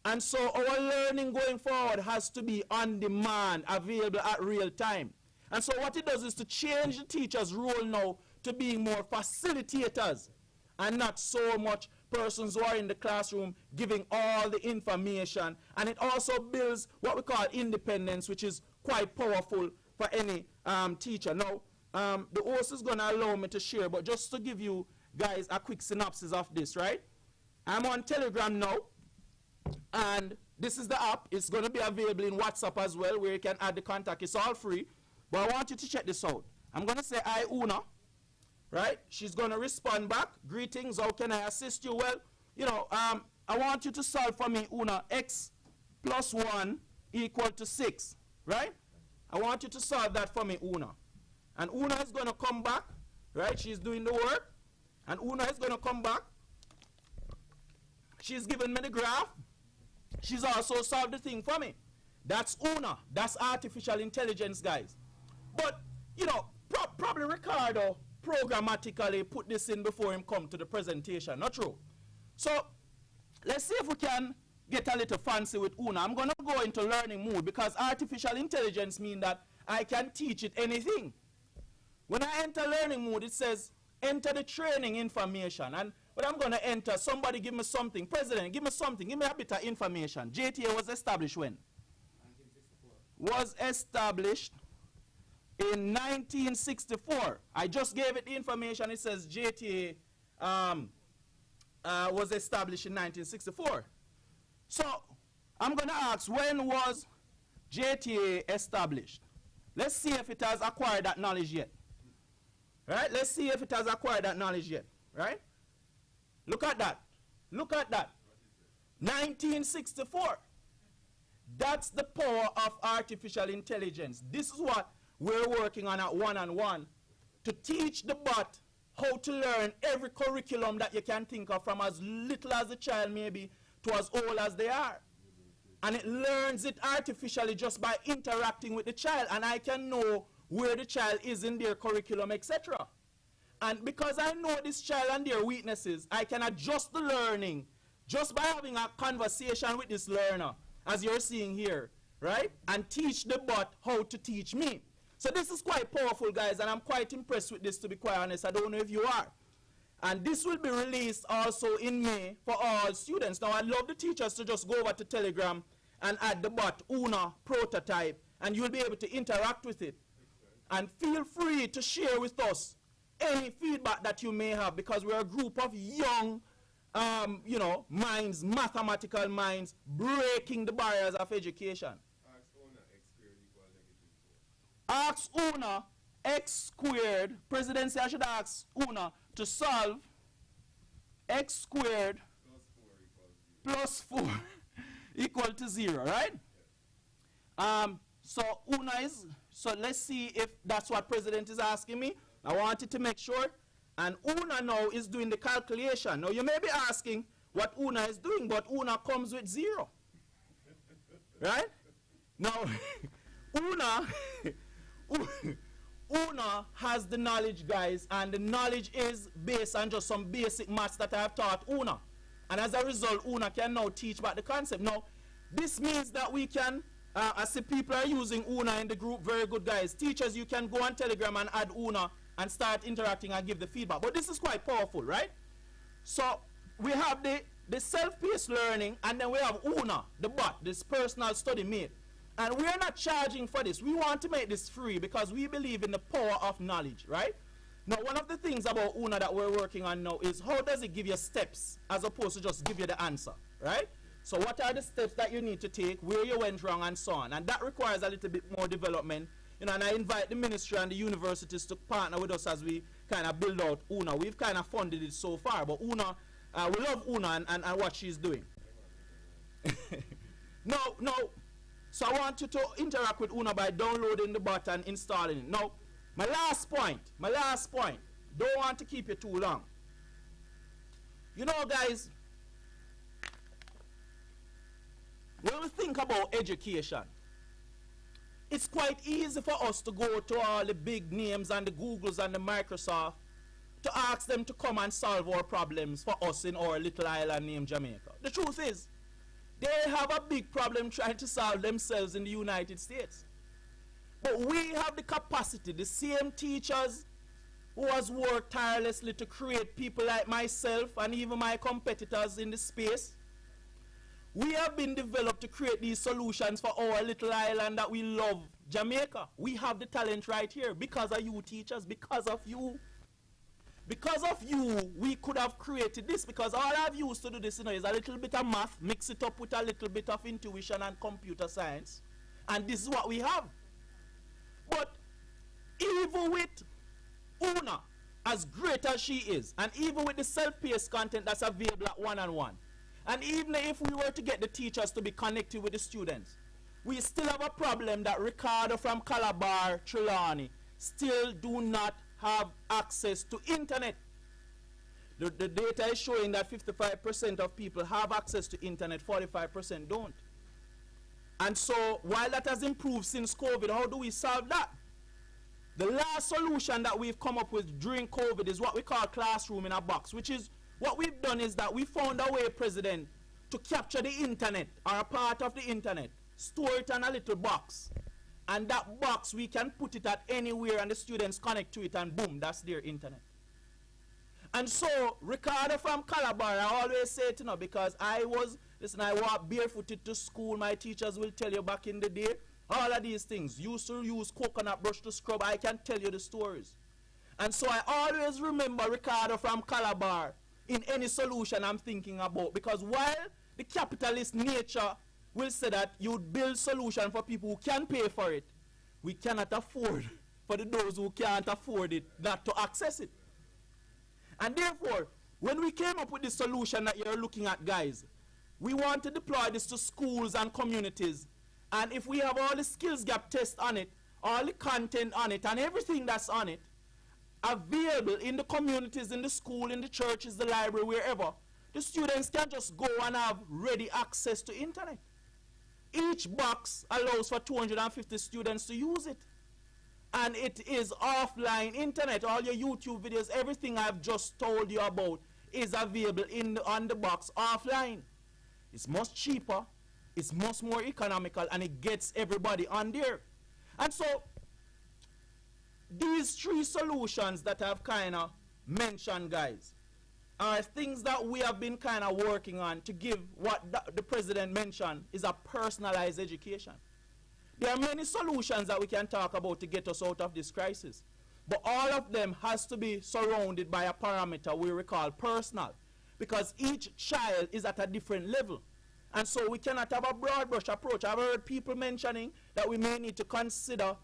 And so our learning going forward has to be on demand, available at real time. And so what it does is to change the teacher's role now to being more facilitators and not so much persons who are in the classroom giving all the information. And it also builds what we call independence, which is quite powerful for any teacher. Now, the host is going to allow me to share, but just to give you guys a quick synopsis of this, right? I'm on Telegram now, and this is the app. It's going to be available in WhatsApp as well, where you can add the contact. It's all free, but I want you to check this out. I'm going to say, "Hi, Una," right? She's going to respond back. "Greetings, how can I assist you?" Well, you know, I want you to solve for me, Una, x plus 1 equal to 6, right? I want you to solve that for me, Una. And Una is going to come back, right? She's doing the work. And Una is going to come back. She's given me the graph. She's also solved the thing for me. That's Una. That's artificial intelligence, guys. But, you know, probably Ricardo programmatically put this in before him come to the presentation. Not true? So, let's see if we can get a little fancy with Una. I'm going to go into learning mode because artificial intelligence means that I can teach it anything. When I enter learning mode, it says, enter the training information. And what I'm going to enter, somebody give me something. President, give me something. Give me a bit of information. JTA was established when? 1964. Was established in 1964. I just gave it the information. It says JTA was established in 1964. So I'm going to ask, when was JTA established? Let's see if it has acquired that knowledge yet. Right? Let's see if it has acquired that knowledge yet. Right? Look at that. Look at that. 1964. That's the power of artificial intelligence. This is what we're working on at one-on-one, to teach the bot how to learn every curriculum that you can think of, from as little as the child may be to as old as they are. And it learns it artificially just by interacting with the child, and I can know where the child is in their curriculum, etc. And because I know this child and their weaknesses, I can adjust the learning just by having a conversation with this learner, as you're seeing here, right? And teach the bot how to teach me. So this is quite powerful, guys, and I'm quite impressed with this, to be quite honest. I don't know if you are. And this will be released also in May for all students. Now, I'd love the teachers to just go over to Telegram and add the bot Una prototype, and you'll be able to interact with it. And feel free to share with us any feedback that you may have, because we're a group of young, you know, minds, mathematical minds, breaking the barriers of education. Ask Una x squared. Presidency, I should ask Una to solve x squared plus 4 equal to 0, right? So Una is, so let's see if that's what President is asking me. I wanted to make sure. And Una now is doing the calculation. Now you may be asking what Una is doing, but Una comes with 0. Right? Now, Una has the knowledge, guys, and the knowledge is based on just some basic maths that I have taught Una. And as a result, Una can now teach about the concept. Now, this means that we can, I see people are using Una in the group. Very good, guys. Teachers, you can go on Telegram and add Una and start interacting and give the feedback. But this is quite powerful, right? So we have the self-paced learning, and then we have Una, the bot, this personal study mate. And we're not charging for this. We want to make this free because we believe in the power of knowledge, right? Now, one of the things about Una that we're working on now is how does it give you steps as opposed to just give you the answer, right? So what are the steps that you need to take, where you went wrong, and so on. And that requires a little bit more development. You know, and I invite the ministry and the universities to partner with us as we kind of build out Una. We've kind of funded it so far, but Una, we love Una and what she's doing. No. So I want you to interact with Una by downloading the bot and installing it. Now, my last point, don't want to keep you too long. You know, guys, when we think about education, it's quite easy for us to go to all the big names and the Googles and the Microsoft to ask them to come and solve our problems for us in our little island named Jamaica. The truth is, they have a big problem trying to solve themselves in the United States. But we have the capacity, the same teachers who has worked tirelessly to create people like myself and even my competitors in the space. We have been developed to create these solutions for our little island that we love, Jamaica. We have the talent right here because of you teachers, because of you. Because of you, we could have created this, because all I've used to do this, you know, is a little bit of math, mix it up with a little bit of intuition and computer science. And this is what we have. But even with Una, as great as she is, and even with the self-paced content that's available at one-on-one, and even if we were to get the teachers to be connected with the students, we still have a problem that Ricardo from Calabar, Trelawney, still do not have access to internet. The data is showing that 55% of people have access to internet, 45% don't. And so, while that has improved since COVID, how do we solve that? The last solution that we've come up with during COVID is what we call classroom in a box, which is what we've done is that we found a way, President, to capture the internet or a part of the internet, store it in a little box, and that box we can put it at anywhere and the students connect to it and boom, that's their internet. And so, Ricardo from Calabar, I always say it, you know, because I walk barefooted to school, my teachers will tell you back in the day, all of these things, used to use coconut brush to scrub, I can tell you the stories. And so I always remember Ricardo from Calabar in any solution I'm thinking about, because while the capitalist nature will say that you'd build solution for people who can pay for it, we cannot afford for those who can't afford it not to access it. And therefore, when we came up with this solution that you're looking at, guys, we want to deploy this to schools and communities. And if we have all the skills gap tests on it, all the content on it, and everything that's on it, available in the communities, in the school, in the churches, the library, wherever, the students can just go and have ready access to internet. Each box allows for 250 students to use it. And it is offline internet. All your YouTube videos, everything I've just told you about is available on the box offline. It's much cheaper, it's much more economical, and it gets everybody on there. And so, these three solutions that I've kind of mentioned, guys, are things that we have been kind of working on to give what the president mentioned is a personalized education. There are many solutions that we can talk about to get us out of this crisis, but all of them has to be surrounded by a parameter we call personal, because each child is at a different level. And so we cannot have a broad brush approach. I've heard people mentioning that we may need to consider,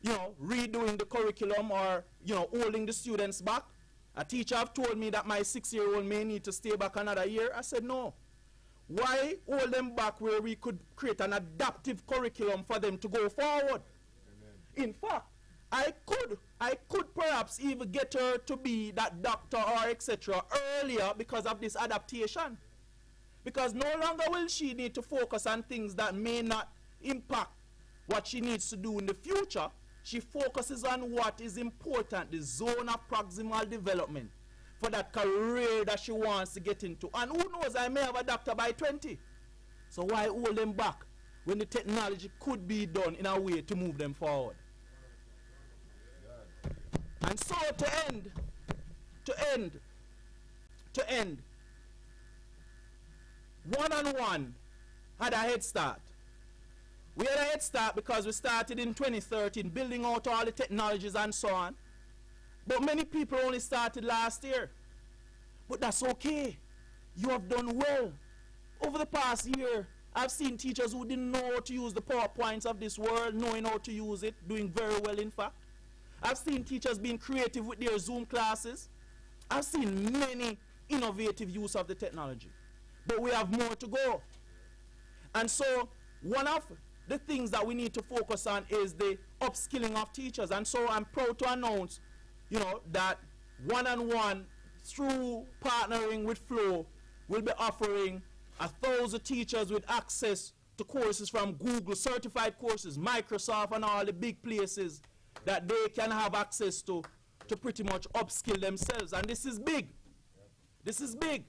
you know, redoing the curriculum or, you know, holding the students back. A teacher have told me that my 6-year-old may need to stay back another year. I said, no. Why hold them back where we could create an adaptive curriculum for them to go forward? Amen. In fact, I could perhaps even get her to be that doctor or etc. earlier because of this adaptation. Because no longer will she need to focus on things that may not impact what she needs to do in the future. She focuses on what is important, the zone of proximal development for that career that she wants to get into. And who knows, I may have a doctor by 20. So why hold them back when the technology could be done in a way to move them forward? And so to end, one-on-one had a head start. We had a head start because we started in 2013 building out all the technologies and so on. But many people only started last year. But that's okay. You have done well. Over the past year, I've seen teachers who didn't know how to use the PowerPoints of this world, knowing how to use it, doing very well in fact. I've seen teachers being creative with their Zoom classes. I've seen many innovative use of the technology. But we have more to go. And so one of the things that we need to focus on is the upskilling of teachers. And so I'm proud to announce, you know, that one-on-one through partnering with Flow will be offering 1,000 teachers with access to courses from Google, certified courses, Microsoft, and all the big places that they can have access to pretty much upskill themselves. And this is big. This is big.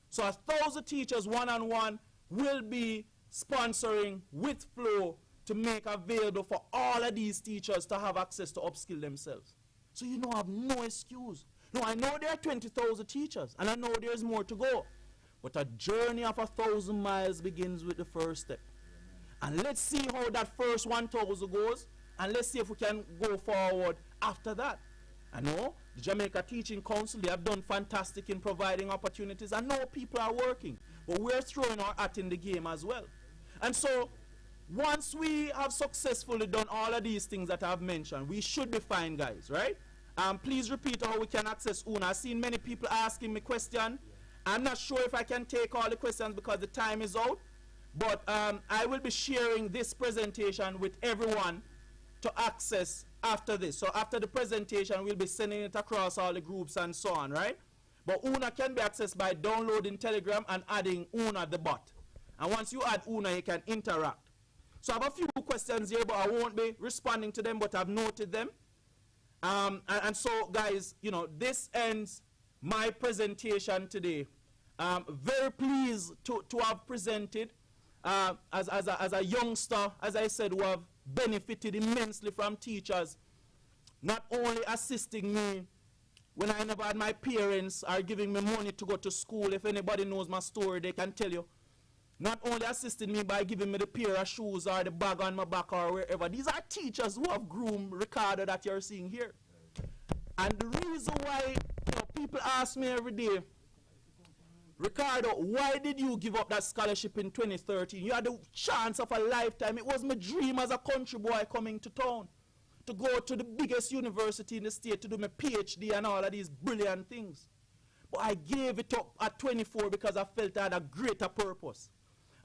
So 1,000 teachers one-on-one will be sponsoring with Flow to make available for all of these teachers to have access to upskill themselves. So you know I have no excuse. No, I know there are 20,000 teachers, and I know there's more to go. But a journey of 1,000 miles begins with the first step. And let's see how that first 1,000 goes, and let's see if we can go forward after that. I know the Jamaica Teaching Council, they have done fantastic in providing opportunities. I know people are working, but we're throwing our hat in the game as well. And so, once we have successfully done all of these things that I've mentioned, we should be fine, guys, right? Please repeat how we can access UNA. I've seen many people asking me questions. I'm not sure if I can take all the questions because the time is out. But I will be sharing this presentation with everyone to access after this. So after the presentation, we'll be sending it across all the groups and so on, right? But Una can be accessed by downloading Telegram and adding Una the bot. And once you add Una, you can interact. So I have a few questions here, but I won't be responding to them, but I've noted them. And so, guys, you know, this ends my presentation today. Very pleased to have presented as a youngster, as I said, who have benefited immensely from teachers, not only assisting me when I never had my parents are giving me money to go to school. If anybody knows my story, they can tell you. Not only assisted me by giving me the pair of shoes or the bag on my back or wherever. These are teachers who have groomed Ricardo that you're seeing here. And the reason why, you know, people ask me every day, Ricardo, why did you give up that scholarship in 2013? You had the chance of a lifetime. It was my dream as a country boy coming to town to go to the biggest university in the state to do my PhD and all of these brilliant things. But I gave it up at 24 because I felt I had a greater purpose.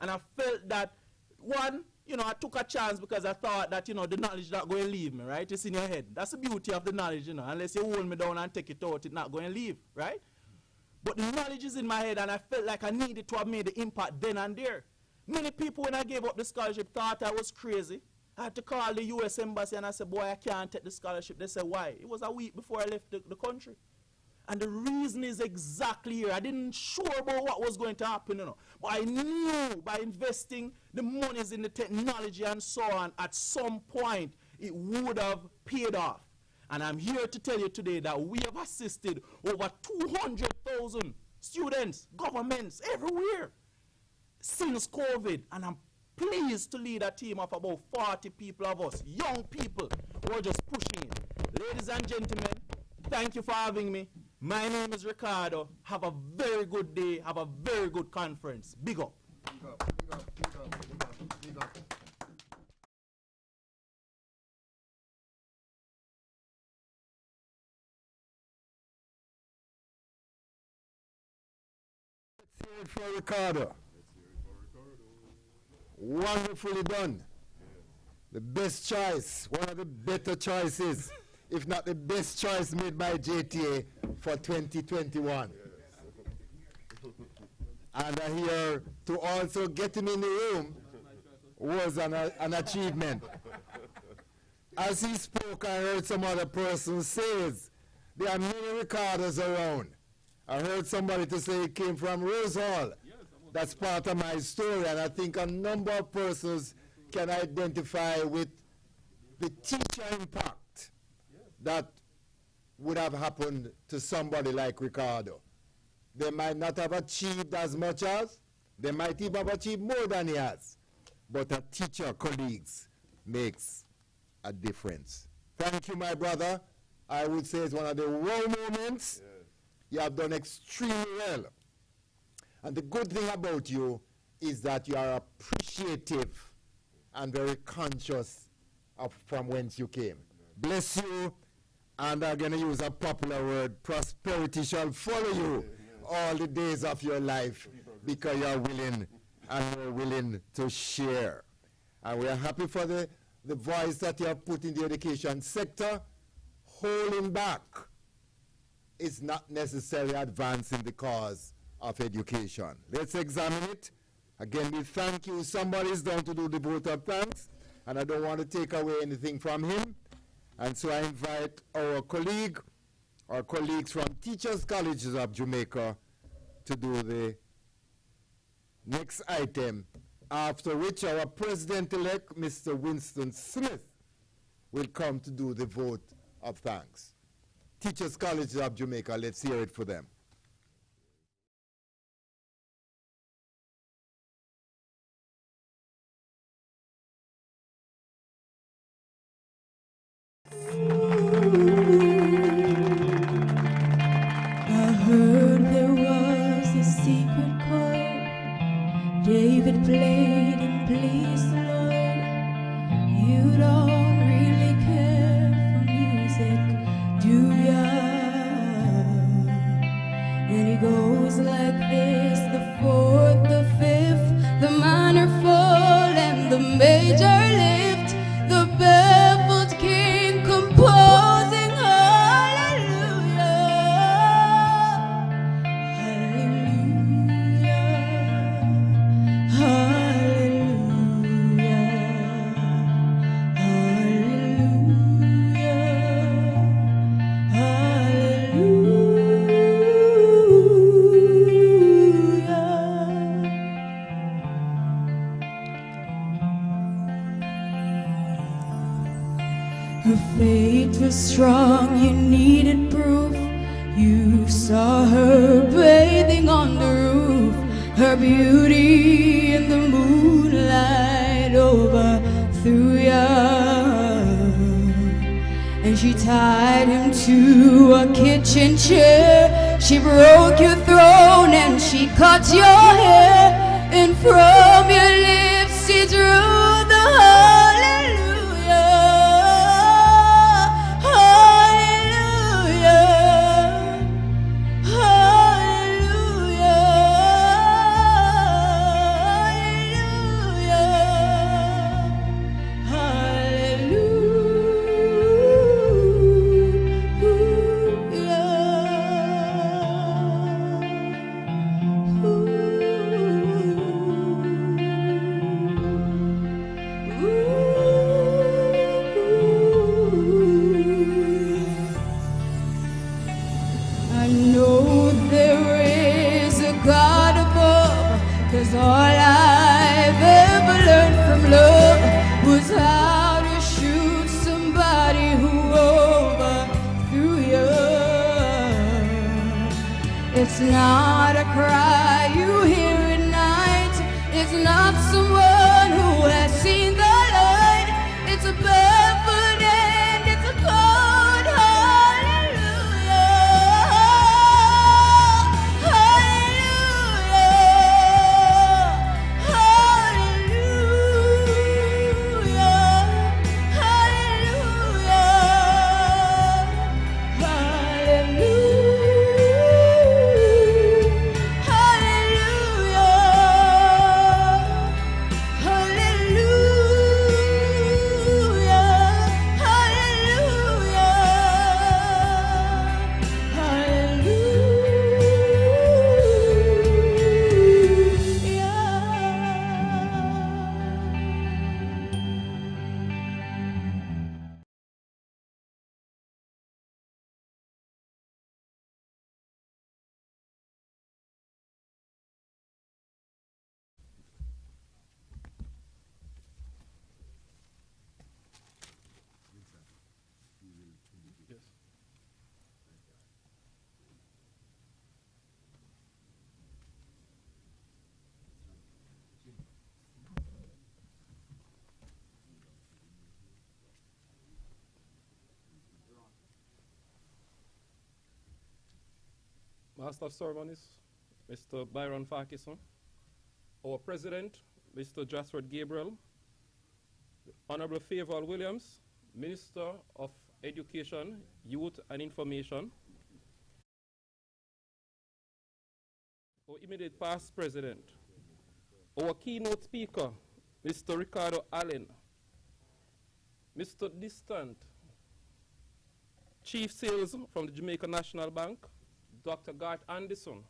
And I felt that, one, you know, I took a chance because I thought that, you know, the knowledge not going to leave me, right? It's in your head. That's the beauty of the knowledge, you know. Unless you hold me down and take it out, it's not going to leave, right? But the knowledge is in my head, and I felt like I needed to have made the impact then and there. Many people, when I gave up the scholarship, thought I was crazy. I had to call the U.S. Embassy, and I said, boy, I can't take the scholarship. They said, why? It was a week before I left the country. And the reason is exactly here. I didn't sure about what was going to happen, you know. But I knew by investing the monies in the technology and so on, at some point, it would have paid off. And I'm here to tell you today that we have assisted over 200,000 students, governments, everywhere since COVID. And I'm pleased to lead a team of about 40 people of us, young people, who are just pushing it. Ladies and gentlemen, thank you for having me. My name is Ricardo. Have a very good day. Have a very good conference. Big up. Big up, big up, big up, big up, big up. Let's hear it for Ricardo. Wonderfully done. The best choice, one of the better choices, if not the best choice made by JTA for 2021. And here to also get him in the room was an achievement. As he spoke, I heard some other person say, there are many Ricardos around. I heard somebody to say he came from Rose Hall. That's part of my story, and I think a number of persons can identify with the teacher impact that would have happened to somebody like Ricardo. They might not have achieved as much as, they might even have achieved more than he has. But a teacher, colleagues, makes a difference. Thank you, my brother. I would say it's one of the wow moments. Yes. You have done extremely well. And the good thing about you is that you are appreciative and very conscious of from whence you came. Bless you, and I'm going to use a popular word, prosperity shall follow you all the days of your life because you are willing and you're willing to share. And we are happy for the voice that you have put in the education sector. Holding back is not necessarily advancing the cause of education. Let's examine it. Again, we thank you. Somebody's down to do the vote of thanks, and I don't want to take away anything from him. And so I invite our colleagues from Teachers Colleges of Jamaica to do the next item, after which our President-elect, Mr. Winston Smith, will come to do the vote of thanks. Teachers Colleges of Jamaica, let's hear it for them. I heard there was a secret chord David played and pleased the Lord. You don't really care for music, do ya? And it goes like this: the fourth, the fifth, the minor for strong, you needed proof. You saw her bathing on the roof, her beauty in the moonlight overthrew you. And she tied him to a kitchen chair. She broke your throne and she cut your hair. And from your lips she drew the hallelujah, hallelujah, hallelujah, hallelujah, I know there is a God above, 'cause all I've ever learned from love was how to shoot somebody who overthrew you. It's not a cry you hear at night. It's not someone who has seen the light. It's a barefoot and it's a cold hallelujah, hallelujah, hallelujah, Master of Ceremonies, Mr. Byron Farquharson, our President, Mr. Jasper Gabriel, Honorable Favour Williams, Minister of Education, Youth and Information, our immediate past President, our keynote speaker, Mr. Ricardo Allen, Mr. Distant, Chief Sales from the Jamaica National Bank, Dr. Garth Anderson,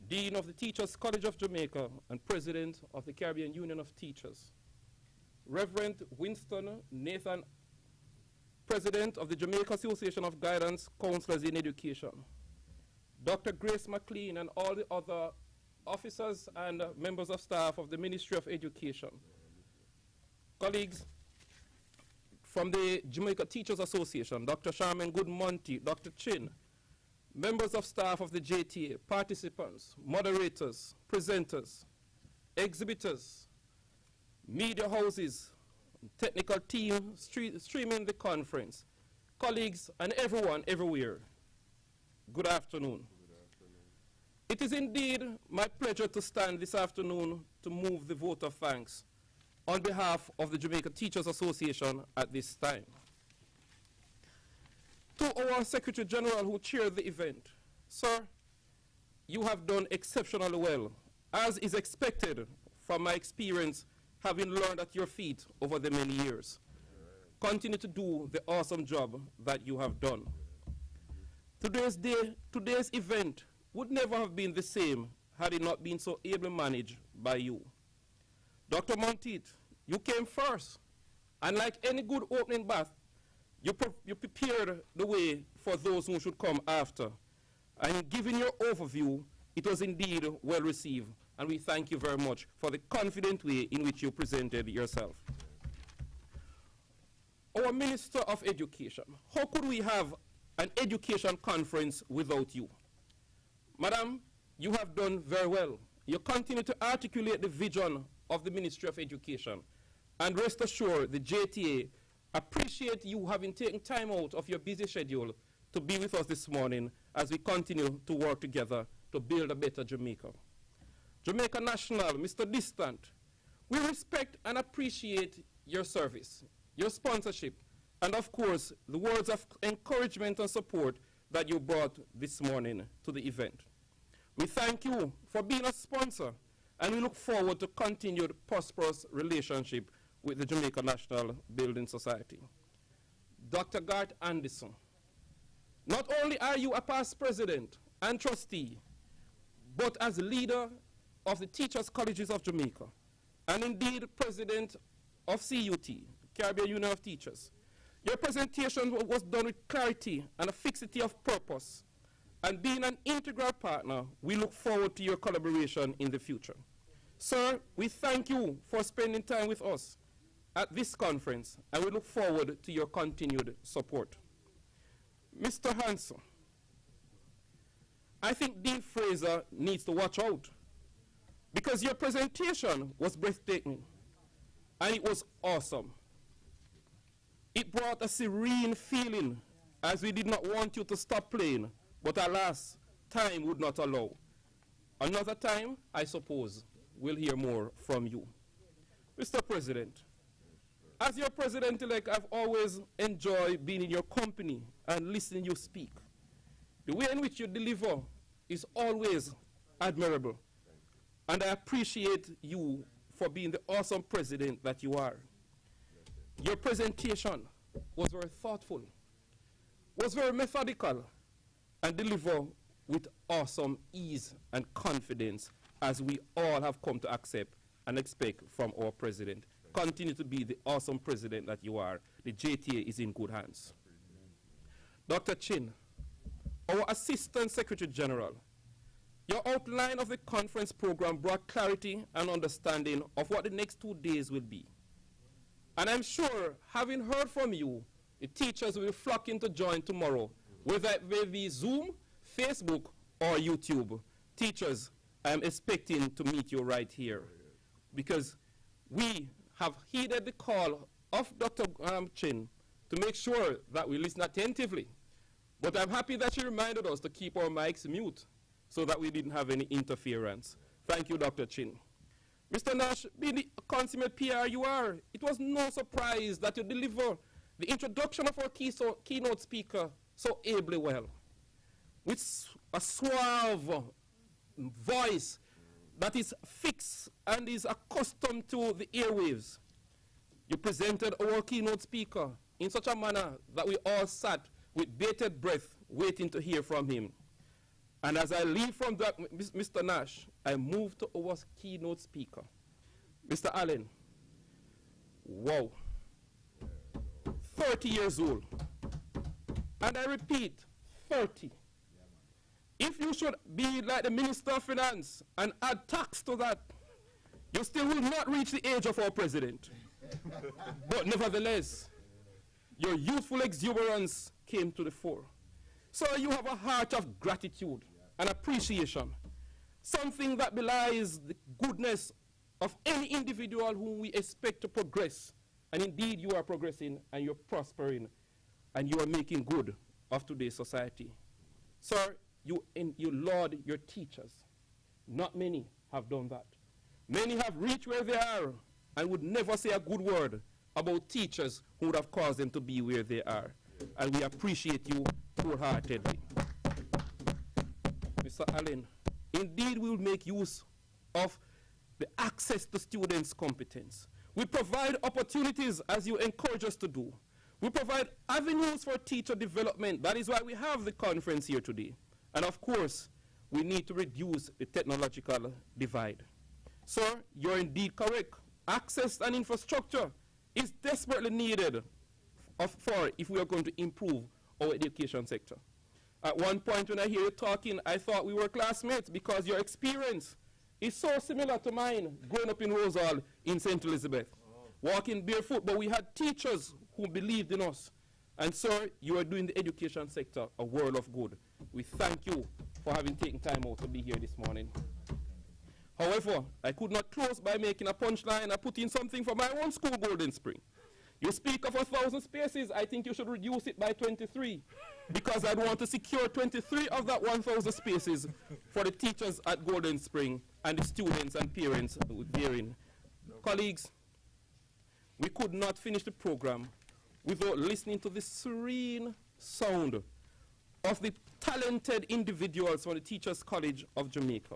Dean of the Teachers College of Jamaica and President of the Caribbean Union of Teachers, Reverend Winston Nathan, President of the Jamaica Association of Guidance Counselors in Education, Dr. Grace McLean and all the other officers and members of staff of the Ministry of Education, colleagues from the Jamaica Teachers Association, Dr. Charmaine Goodmonty, Dr. Chin, members of staff of the JTA, participants, moderators, presenters, exhibitors, media houses, technical team streaming the conference, colleagues, and everyone everywhere. Good afternoon. It is indeed my pleasure to stand this afternoon to move the vote of thanks on behalf of the Jamaica Teachers Association at this time. To our Secretary General who chaired the event, sir, you have done exceptionally well, as is expected from my experience having learned at your feet over the many years. Continue to do the awesome job that you have done. Today's event would never have been the same had it not been so ably managed by you. Dr. Monteith, you came first, and like any good opening bath, you prepared the way for those who should come after. And given your overview, it was indeed well received, and we thank you very much for the confident way in which you presented yourself. our Minister of Education, how could we have an education conference without you? Madam, you have done very well. You continue to articulate the vision of the Ministry of Education. And rest assured, the JTA appreciate you having taken time out of your busy schedule to be with us this morning as we continue to work together to build a better Jamaica. Jamaica National, Mr. Distant, we respect and appreciate your service, your sponsorship, and of course, the words of encouragement and support that you brought this morning to the event. We thank you for being a sponsor, and we look forward to continued prosperous relationship with the Jamaica National Building Society. Dr. Garth Anderson, not only are you a past president and trustee, but as leader of the Teachers Colleges of Jamaica, and indeed president of CUT, Caribbean Union of Teachers, your presentation was done with clarity and a fixity of purpose. And being an integral partner, we look forward to your collaboration in the future. Sir, we thank you for spending time with us at this conference, and we look forward to your continued support. Mr. Hanson, I think Dean Fraser needs to watch out, because your presentation was breathtaking, and it was awesome. It brought a serene feeling, as we did not want you to stop playing, but alas, time would not allow. Another time, I suppose, we'll hear more from you. Mr. President, as your president-elect, I've always enjoyed being in your company and listening you speak. The way in which you deliver is always admirable, and I appreciate you for being the awesome president that you are. Your presentation was very thoughtful, was very methodical, and delivered with awesome ease and confidence, as we all have come to accept and expect from our president. Continue to be the awesome president that you are. The JTA is in good hands. Dr. Chin, our Assistant Secretary General, your outline of the conference program brought clarity and understanding of what the next 2 days will be. And I'm sure, having heard from you, the teachers will flock in to join tomorrow, whether it may be Zoom, Facebook, or YouTube. Teachers, I'm expecting to meet you right here, because we have heeded the call of Dr. Chin to make sure that we listen attentively. But I'm happy that she reminded us to keep our mics mute so that we didn't have any interference. Thank you, Dr. Chin. Mr. Nash, being the consummate PR you are, it was no surprise that you deliver the introduction of our keynote speaker so ably well, with a suave voice that is fixed and is accustomed to the airwaves. You presented our keynote speaker in such a manner that we all sat with bated breath waiting to hear from him. And as I leave from that, Mr. Nash, I move to our keynote speaker, Mr. Allen. Wow. 30 years old. And I repeat, 30. If you should be like the Minister of Finance and add tax to that, you still will not reach the age of our president. But nevertheless, your youthful exuberance came to the fore. So you have a heart of gratitude and appreciation, something that belies the goodness of any individual whom we expect to progress. And indeed, you are progressing and you're prospering and you are making good of today's society. Sir, you laud your teachers. Not many have done that. Many have reached where they are and would never say a good word about teachers who would have caused them to be where they are. And we appreciate you wholeheartedly. Mr. Allen, indeed we will make use of the access to students' competence. We provide opportunities as you encourage us to do. We provide avenues for teacher development. That is why we have the conference here today. And of course, we need to reduce the technological divide. Sir, you're indeed correct. Access and infrastructure is desperately needed for if we are going to improve our education sector. At one point when I hear you talking, I thought we were classmates because your experience is so similar to mine growing up in Rosal in St. Elizabeth, walking barefoot. But we had teachers who believed in us. And sir, you are doing the education sector a world of good. We thank you for having taken time out to be here this morning. However, I could not close by making a punchline and putting something for my own school, Golden Spring. You speak of 1,000 spaces, I think you should reduce it by 23, because I'd want to secure 23 of that 1,000 spaces for the teachers at Golden Spring and the students and parents therein. Colleagues, we could not finish the program without listening to the serene sound of the talented individuals from the Teachers College of Jamaica.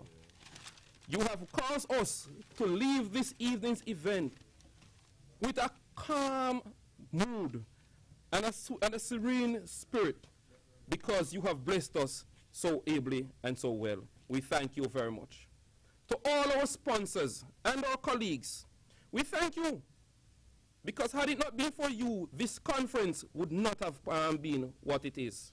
You have caused us to leave this evening's event with a calm mood and a serene spirit, because you have blessed us so ably and so well. We thank you very much. To all our sponsors and our colleagues, we thank you, because had it not been for you, this conference would not have been what it is.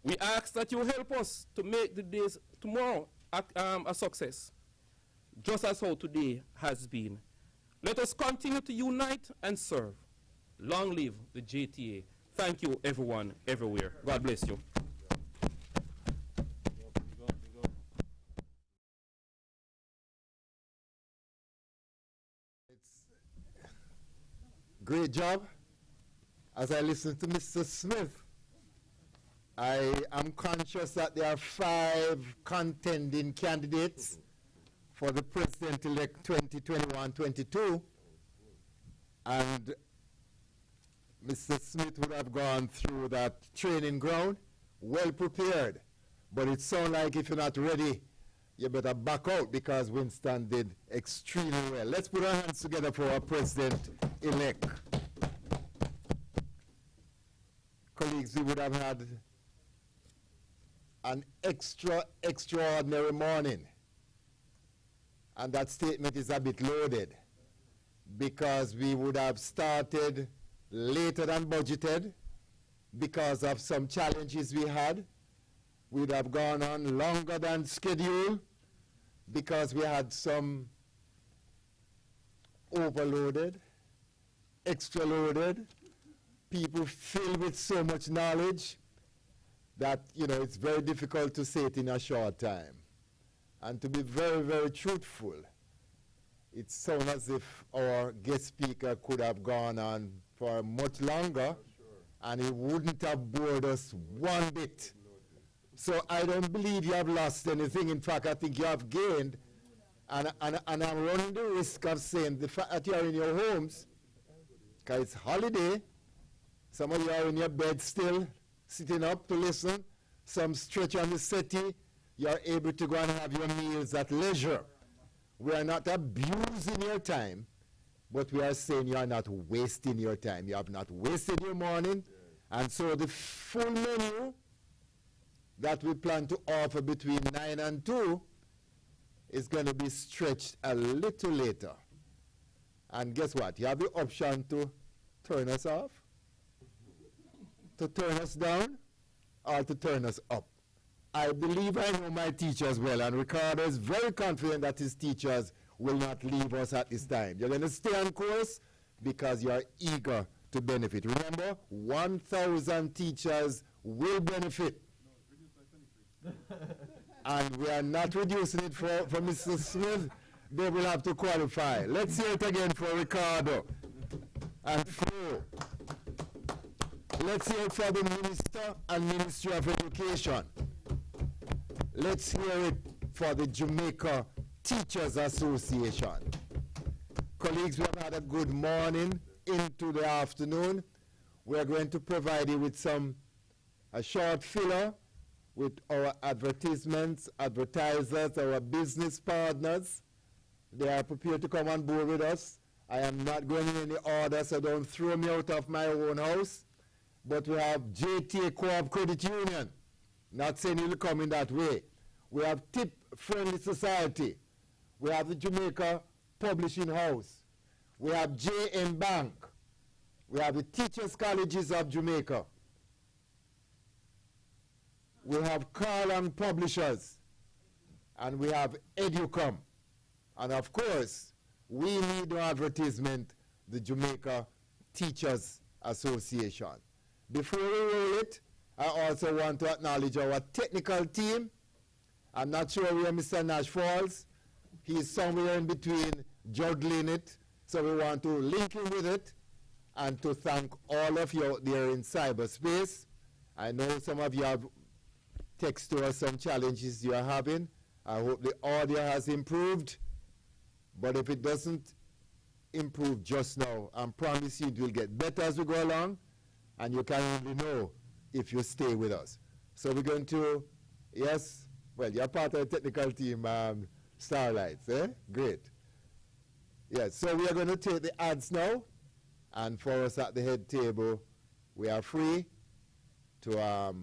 We ask that you help us to make the days tomorrow a success, just as how today has been. Let us continue to unite and serve. Long live the JTA. Thank you, everyone, everywhere. God bless you. Great job. As I listen to Mr. Smith, I am conscious that there are 5 contending candidates for the President-elect 2021-22, and Mr. Smith would have gone through that training ground well prepared, but it sounds like if you're not ready, you better back out, because Winston did extremely well. Let's put our hands together for our President-elect. Colleagues, we would have had an extraordinary morning. And that statement is a bit loaded, because we would have started later than budgeted because of some challenges we had. We'd have gone on longer than scheduled because we had some overloaded, extra loaded, people filled with so much knowledge that, you know, it's very difficult to say it in a short time. And to be very, very truthful, it sounds as if our guest speaker could have gone on for much longer, and he wouldn't have bored us one bit. So I don't believe you have lost anything. In fact, I think you have gained. And I'm running the risk of saying the fact that you are in your homes, because it's holiday, some of you are in your bed still, sitting up to listen, some stretch on the settee, you are able to go and have your meals at leisure. We are not abusing your time, but we are saying you are not wasting your time. You have not wasted your morning. And so the full menu that we plan to offer between 9 and 2 is going to be stretched a little later. And guess what? You have the option to turn us off, to turn us down, or to turn us up. I believe I know my teachers well, and Ricardo is very confident that his teachers will not leave us at this time. You're going to stay on course because you are eager to benefit. Remember, 1,000 teachers will benefit. And we are not reducing it for Mr. Smith. They will have to qualify. Let's hear it again for Ricardo and Flo. Let's hear it for the Minister and Ministry of Education. Let's hear it for the Jamaica Teachers Association. Colleagues, we have had a good morning into the afternoon. We are going to provide you with a short filler with our advertisements, advertisers, our business partners. They are prepared to come on board with us. I am not going in any order, so don't throw me out of my own house. But we have JTA Co-op Credit Union. Not saying you'll come in that way. We have Tip Friendly Society. We have the Jamaica Publishing House. We have JM Bank. We have the Teachers Colleges of Jamaica. We have Carlon Publishers. And we have Educom. And of course, we need no advertisement, the Jamaica Teachers Association. Before we roll it, I also want to acknowledge our technical team. I'm not sure where Mr. Nash falls. He's somewhere in between juggling it, so we want to link him with it and to thank all of you out there in cyberspace. I know some of you have texted us some challenges you are having. I hope the audio has improved, but if it doesn't improve just now, I promise you it will get better as we go along, and you can only know if you stay with us. So we're going to, yes, well, you're part of the technical team, Starlights, eh? Great. Yes, so we are going to take the ads now, and for us at the head table, we are free to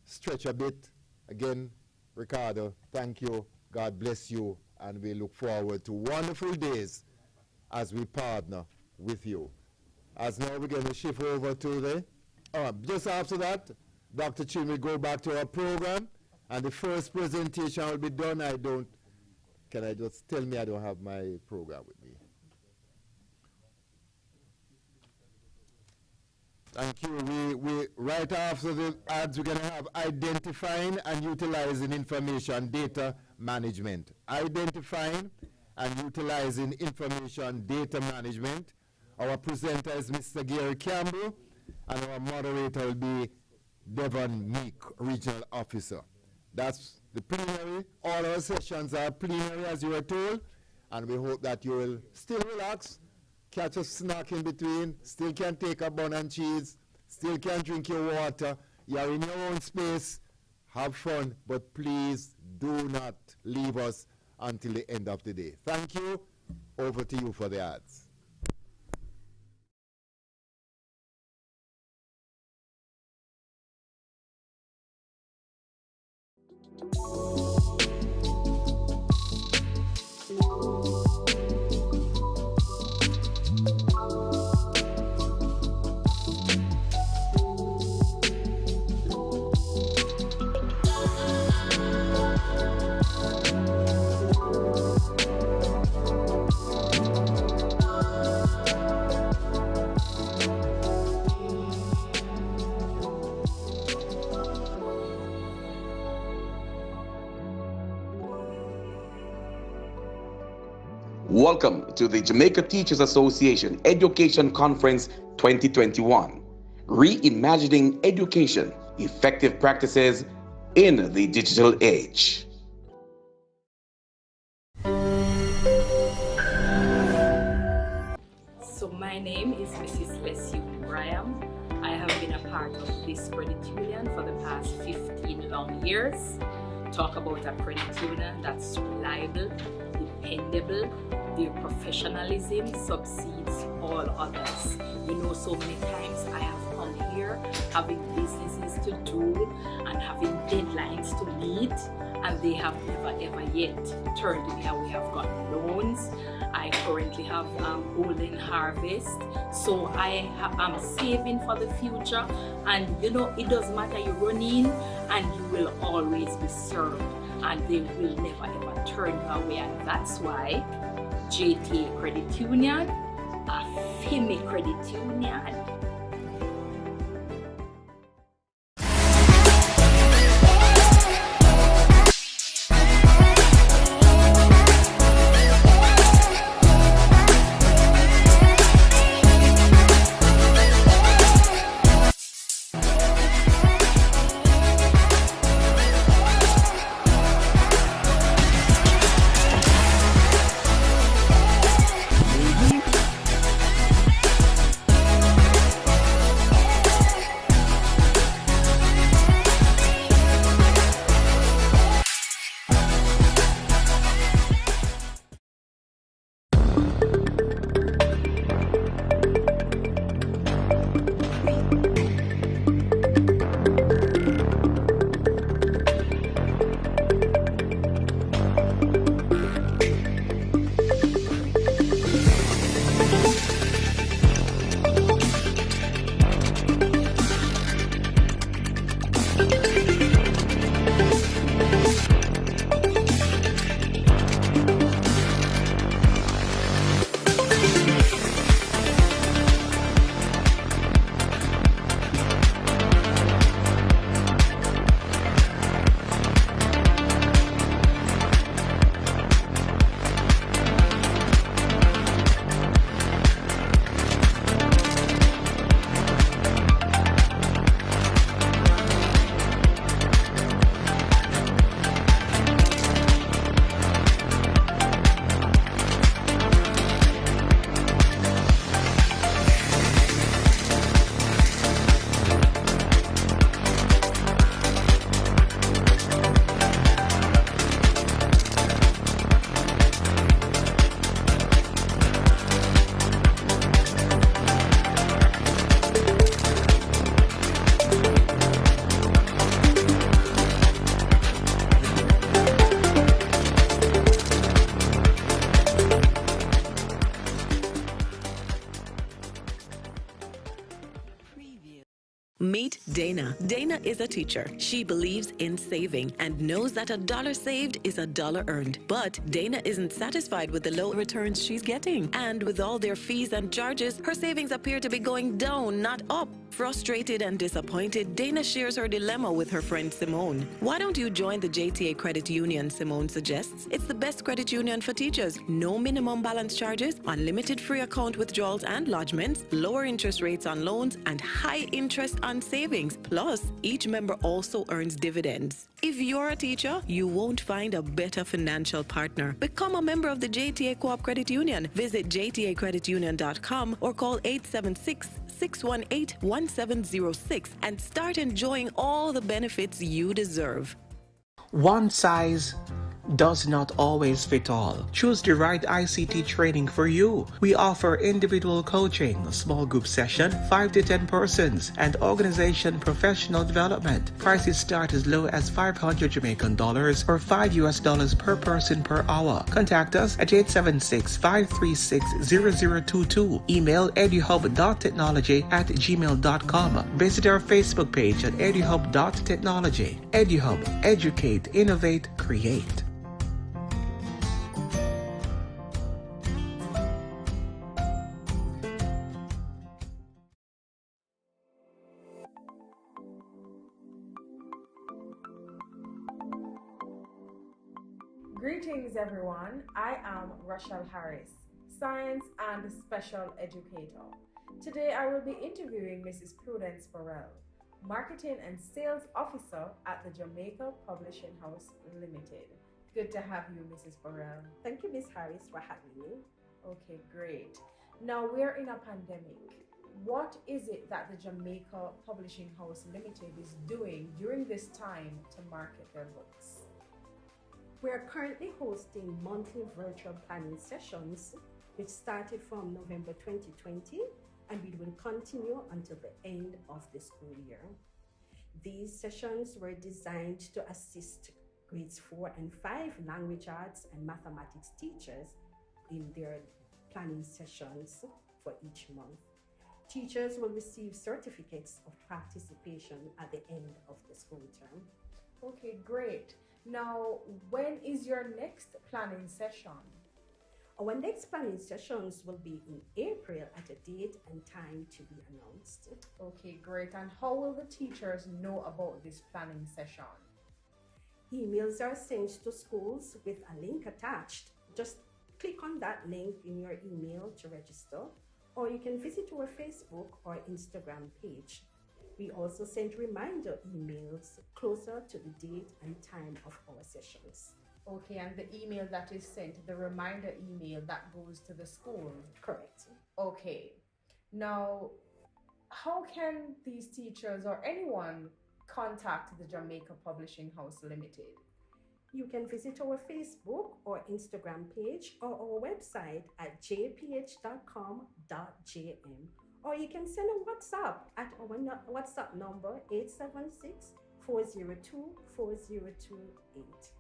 stretch a bit. Again, Ricardo, thank you, God bless you, and we look forward to wonderful days as we partner with you. As now we're going to shift over to the, just after that, Dr. Chin will go back to our program, and the first presentation will be done. Can I just tell me I don't have my program with me? Thank you. We right after the ads, we're going to have identifying and utilizing information data management. Identifying and utilizing information data management. Our presenter is Mr. Gary Campbell, and our moderator will be Devon Meek, Regional Officer. That's the plenary. All our sessions are plenary, as you were told, and we hope that you will still relax, catch a snack in between, still can take a bun and cheese, still can drink your water. You're in your own space. Have fun, but please do not leave us until the end of the day. Thank you. Over to you for the ads. Welcome to the Jamaica Teachers Association Education Conference 2021, Reimagining Education, Effective Practices in the Digital Age. So my name is Mrs. Leslie Graham. I have been a part of this credit union for the past 15 long years. Talk about a credit union that's reliable, dependable, their professionalism subsedes all others. You know, so many times I have come here having businesses to do and having deadlines to meet, and they have never ever yet turned me away. I've got loans. I currently have golden harvest, so I am saving for the future. And you know, it doesn't matter, you run in and you will always be served, and they will never ever turn you away. And that's why JTA Credit Union, a FEMI Credit Union, Dana is a teacher. She believes in saving and knows that a dollar saved is a dollar earned. But Dana isn't satisfied with the low returns she's getting. And with all their fees and charges, her savings appear to be going down, not up. Frustrated and disappointed, Dana shares her dilemma with her friend Simone. Why don't you join the JTA Credit Union, Simone suggests. It's the best credit union for teachers. No minimum balance charges, unlimited free account withdrawals and lodgements, lower interest rates on loans, and high interest on savings. Plus, each member also earns dividends. If you're a teacher, you won't find a better financial partner. Become a member of the JTA Co-op Credit Union. Visit jtacreditunion.com or call 876-618-1706 and start enjoying all the benefits you deserve. One size does not always fit all. Choose the right ICT training for you. We offer individual coaching, small group session, 5 to 10 persons, and organization professional development. Prices start as low as $500 Jamaican dollars or $5 per person per hour. Contact us at 876-536-0022. Email eduhub.technology@gmail.com. Visit our Facebook page at eduhub.technology. Eduhub, educate, innovate, create. Greetings everyone, I am Rochelle Harris, Science and Special Educator. Today I will be interviewing Mrs. Prudence Burrell, Marketing and Sales Officer at the Jamaica Publishing House Limited. Good to have you, Mrs. Burrell. Thank you, Ms. Harris, for having me. Okay, great. Now we're in a pandemic. What is it that the Jamaica Publishing House Limited is doing during this time to market their books? We are currently hosting monthly virtual planning sessions, which started from November 2020, and we will continue until the end of the school year. These sessions were designed to assist grades 4 and 5 language arts and mathematics teachers in their planning sessions for each month. Teachers will receive certificates of participation at the end of the school term. Okay, great. Now, when is your next planning session? Our next planning sessions will be in April at a date and time to be announced. Okay, great. And how will the teachers know about this planning session? Emails are sent to schools with a link attached. Just click on that link in your email to register, or you can visit our Facebook or Instagram page. We also send reminder emails closer to the date and time of our sessions. Okay, and the email that is sent, the reminder email that goes to the school? Correct. Okay. Now, how can these teachers or anyone contact the Jamaica Publishing House Limited? You can visit our Facebook or Instagram page or our website at jph.com.jm. Or you can send a WhatsApp at our WhatsApp number 876-402-4028.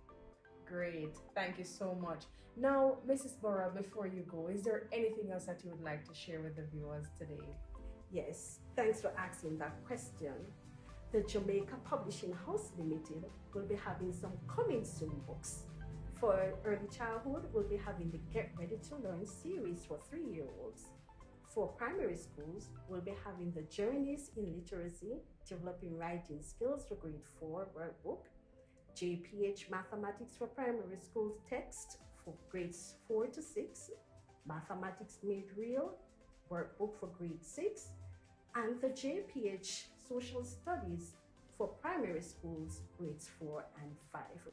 Great, thank you so much. Now, Mrs. Burrell, before you go, is there anything else that you would like to share with the viewers today? Yes, thanks for asking that question. The Jamaica Publishing House Limited will be having some coming soon books. For early childhood, we'll be having the Get Ready to Learn series for 3-year-olds. For primary schools, we'll be having the Journeys in Literacy, Developing Writing Skills for Grade 4 workbook, JPH Mathematics for Primary Schools text for grades 4 to 6, Mathematics Made Real workbook for grade 6, and the JPH Social Studies for primary schools grades 4 and 5.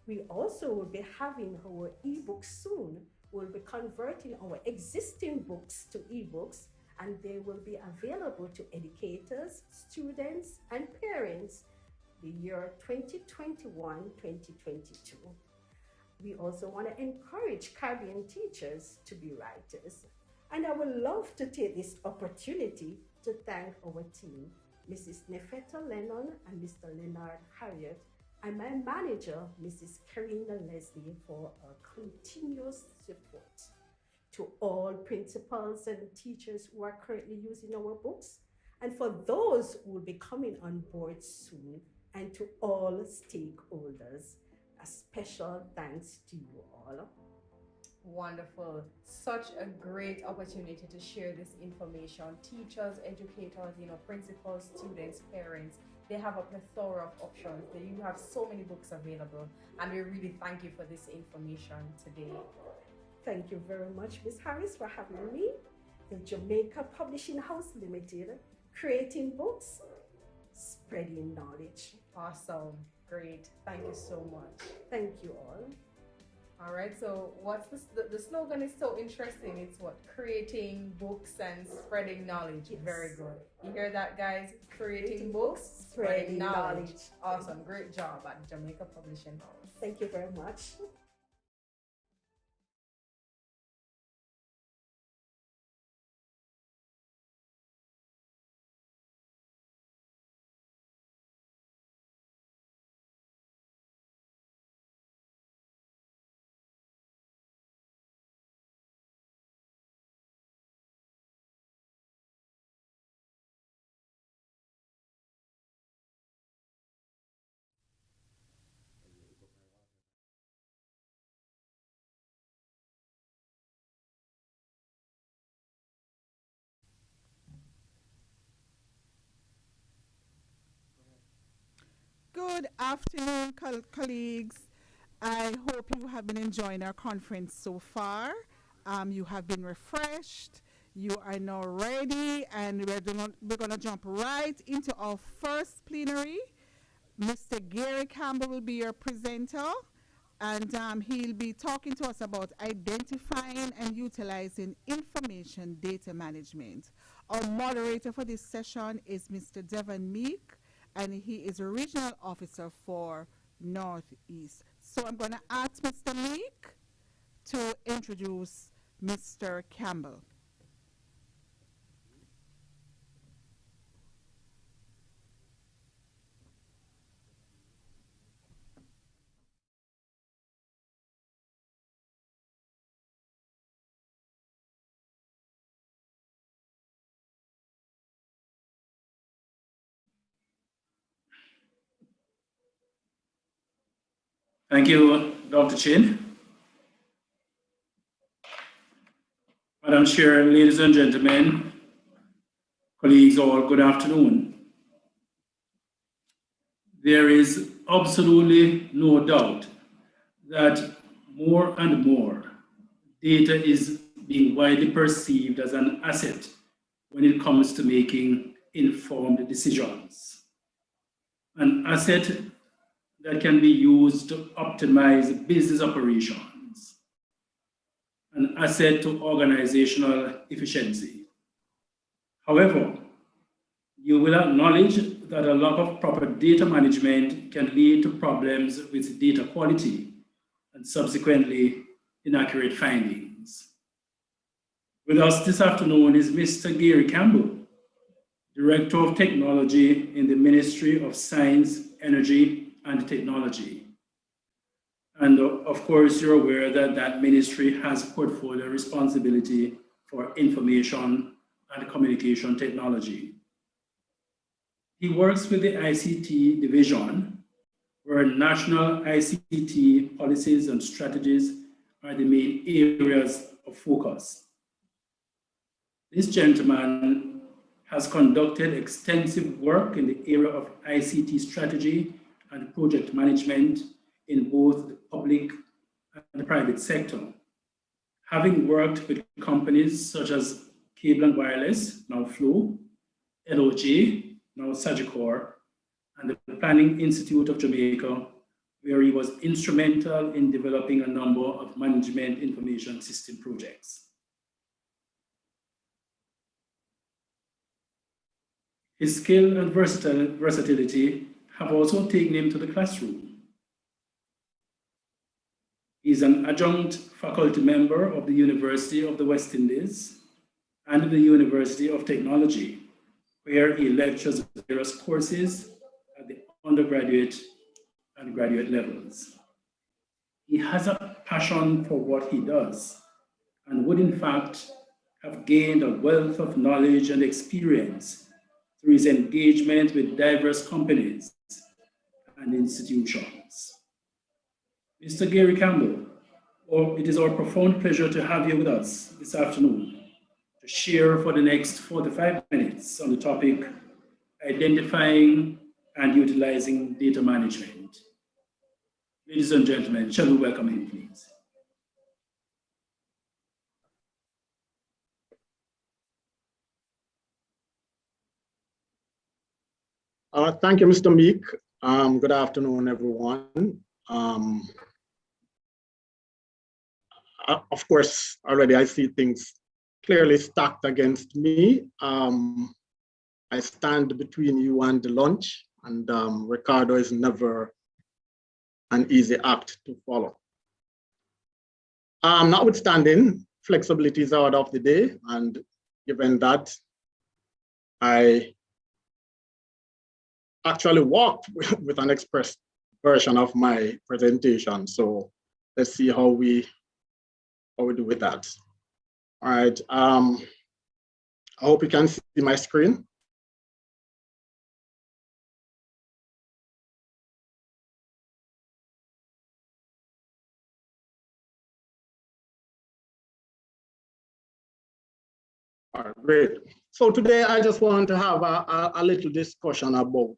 We also will be having our ebooks soon. We'll be converting our existing books to ebooks, and they will be available to educators, students, and parents the year 2021-2022. We also want to encourage Caribbean teachers to be writers. And I would love to take this opportunity to thank our team, Mrs. Nefeta Lennon and Mr. Leonard Harriet, and my manager, Mrs. Karina Leslie, for our continuous support. To all principals and teachers who are currently using our books, and for those who will be coming on board soon, and to all stakeholders. A special thanks to you all. Wonderful. Such a great opportunity to share this information. Teachers, educators, principals, students, parents, they have a plethora of options. You have so many books available, and we really thank you for this information today. Thank you very much, Ms. Harris, for having me. The Jamaica Publishing House Limited, creating books, spreading knowledge. Awesome. Great. Thank you so much. Thank you all. All right, so what's the slogan is so interesting. It's what? Creating books and spreading knowledge. Yes. Very good. You hear that, guys? Creating books, spreading knowledge. Awesome. Great job at Jamaica Publishing House. Thank you very much. Good afternoon, colleagues. I hope you have been enjoying our conference so far. You have been refreshed. You are now ready, and we're going to jump right into our first plenary. Mr. Gary Campbell will be your presenter, and he'll be talking to us about identifying and utilizing information data management. Our moderator for this session is Mr. Devon Meek, and he is a regional officer for Northeast. So I'm going to ask Mr. Meek to introduce Mr. Campbell. Thank you, Dr. Chin. Madam Chair, ladies and gentlemen, colleagues all, good afternoon. There is absolutely no doubt that more and more data is being widely perceived as an asset when it comes to making informed decisions. An asset that can be used to optimize business operations, an asset to organizational efficiency. However, you will acknowledge that a lack of proper data management can lead to problems with data quality and subsequently inaccurate findings. With us this afternoon is Mr. Gary Campbell, Director of Technology in the Ministry of Science, Energy, and Technology. And of course, you're aware that that ministry has portfolio responsibility for information and communication technology. He works with the ICT division, where national ICT policies and strategies are the main areas of focus. This gentleman has conducted extensive work in the area of ICT strategy and project management in both the public and the private sector, having worked with companies such as Cable and Wireless, now Flow, LOJ, now Sagicor, and the Planning Institute of Jamaica, where he was instrumental in developing a number of management information system projects. His skill and versatility have also taken him to the classroom. He's an adjunct faculty member of the University of the West Indies and the University of Technology, where he lectures various courses at the undergraduate and graduate levels. He has a passion for what he does and would in fact have gained a wealth of knowledge and experience through his engagement with diverse companies and institutions. Mr. Gary Campbell, it is our profound pleasure to have you with us this afternoon to share for the next 45 minutes on the topic, identifying and utilizing data management. Ladies and gentlemen, shall we welcome him, please? Thank you, Mr. Meek. Good afternoon, everyone. Of course, already I see things clearly stacked against me. I stand between you and the lunch, and Ricardo is never an easy act to follow. Notwithstanding, flexibility is the order of the day, and given that, I actually walked with an express version of my presentation. So let's see how we do with that. All right. I hope you can see my screen. All right, great. So today I just want to have a little discussion about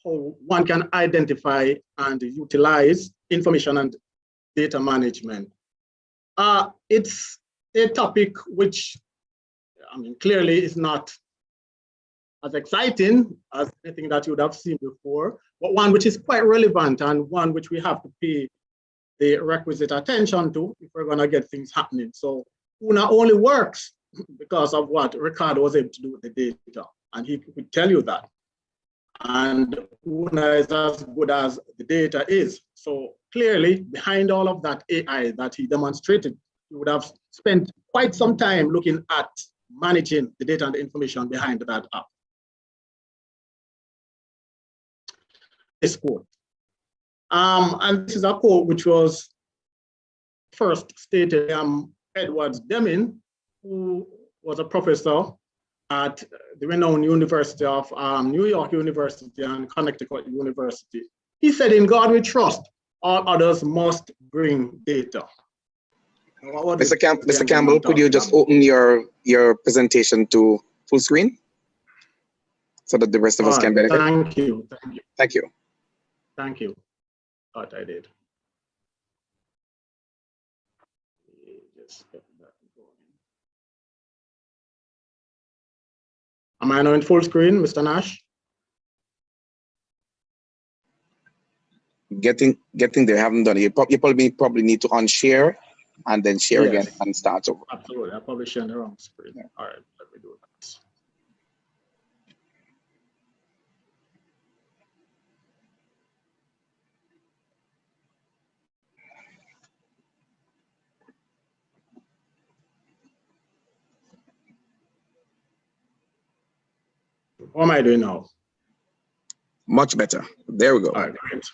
how one can identify and utilize information and data management. It's a topic which, I mean, clearly is not as exciting as anything that you would have seen before, but one which is quite relevant and one which we have to pay the requisite attention to if we're going to get things happening. So UNA only works because of what Ricardo was able to do with the data, and he could tell you that. And UNA is as good as the data is. So clearly, behind all of that AI that he demonstrated, he would have spent quite some time looking at managing the data and the information behind that app. This quote. And this is a quote which was first stated by Edward Deming, who was a professor at the renowned University of New York University and Connecticut University. He said, "In God we trust, all others must bring data." Mr. Campbell, could you just open your presentation to full screen so that the rest of us can benefit? Thank you. Thank you. Thank you. Thought I did. Just get that going. Am I now in full screen, Mr. Nash? Getting there, haven't done it. You probably need to unshare and then share again and start over. Absolutely, I probably shared the wrong screen. Yeah. All right, let me do that. What am I doing now? Much better. There we go. All right, great.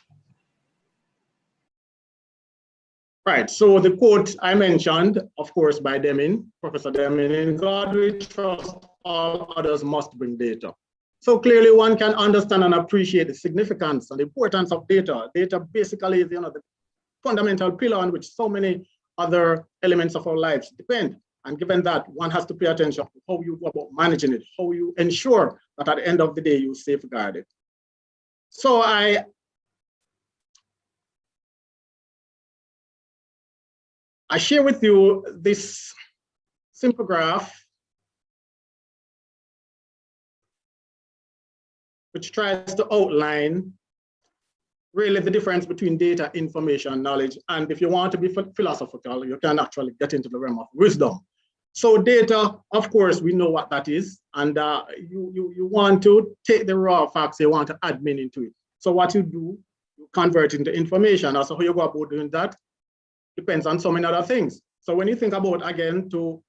Right, so the quote I mentioned, of course, by Deming, Professor Deming, "In God we trust, all others must bring data." So clearly one can understand and appreciate the significance and the importance of data. Data basically is, the fundamental pillar on which so many other elements of our lives depend. And given that, one has to pay attention to how you go about managing it, how you ensure that at the end of the day, you safeguard it. So I share with you this simple graph which tries to outline really the difference between data, information, knowledge. And if you want to be philosophical, you can actually get into the realm of wisdom. So data, of course, we know what that is. And you want to take the raw facts, you want to add meaning to it. So what you do, you convert into information. Also, how you go about doing that depends on so many other things. So when you think about, again, to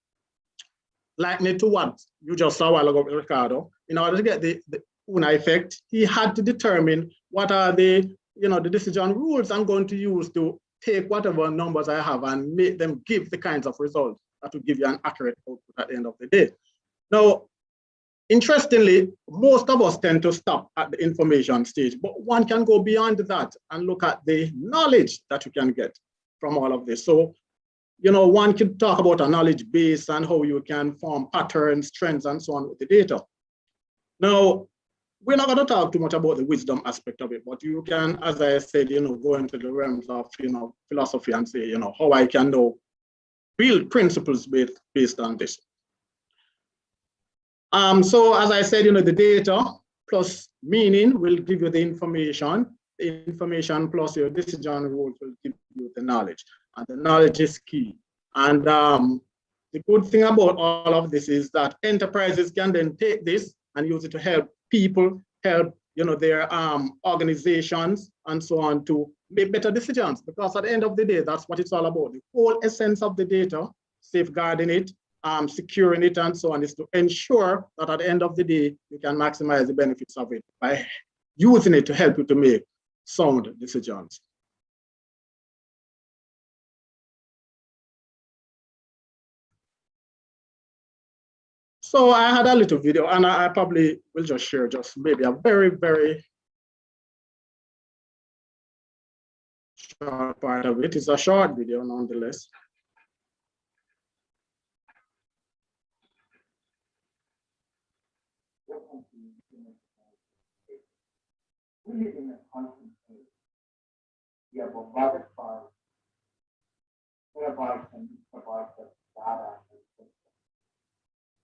liken it to what you just saw a while ago with Ricardo, in order to get the UNA effect, he had to determine what are the decision rules I'm going to use to take whatever numbers I have and make them give the kinds of results that will give you an accurate output at the end of the day. Now, Interestingly, most of us tend to stop at the information stage, but one can go beyond that and look at the knowledge that you can get from all of this. So, you know, one could talk about a knowledge base and how you can form patterns, trends, and so on with the data. Now, we're not going to talk too much about the wisdom aspect of it, but you can, as I said, you know, go into the realms of, you know, philosophy and say, you know, how I can know real principles based on this. So as I said, you know, the data plus meaning will give you the information. The information plus your decision rules will give you the knowledge, and the knowledge is key. And the good thing about all of this is that enterprises can then take this and use it to help people, help, you know, their organizations and so on to make better decisions, because at the end of the day, that's what it's all about. The whole essence of the data, safeguarding it, securing it and so on, is to ensure that at the end of the day, you can maximize the benefits of it by using it to help you to make sound decisions. So I had a little video, and I probably will just share just maybe a very, very short part of it. It's a short video nonetheless. We live in a constant state. We are bombarded by terabytes and gigabytes of data and systems.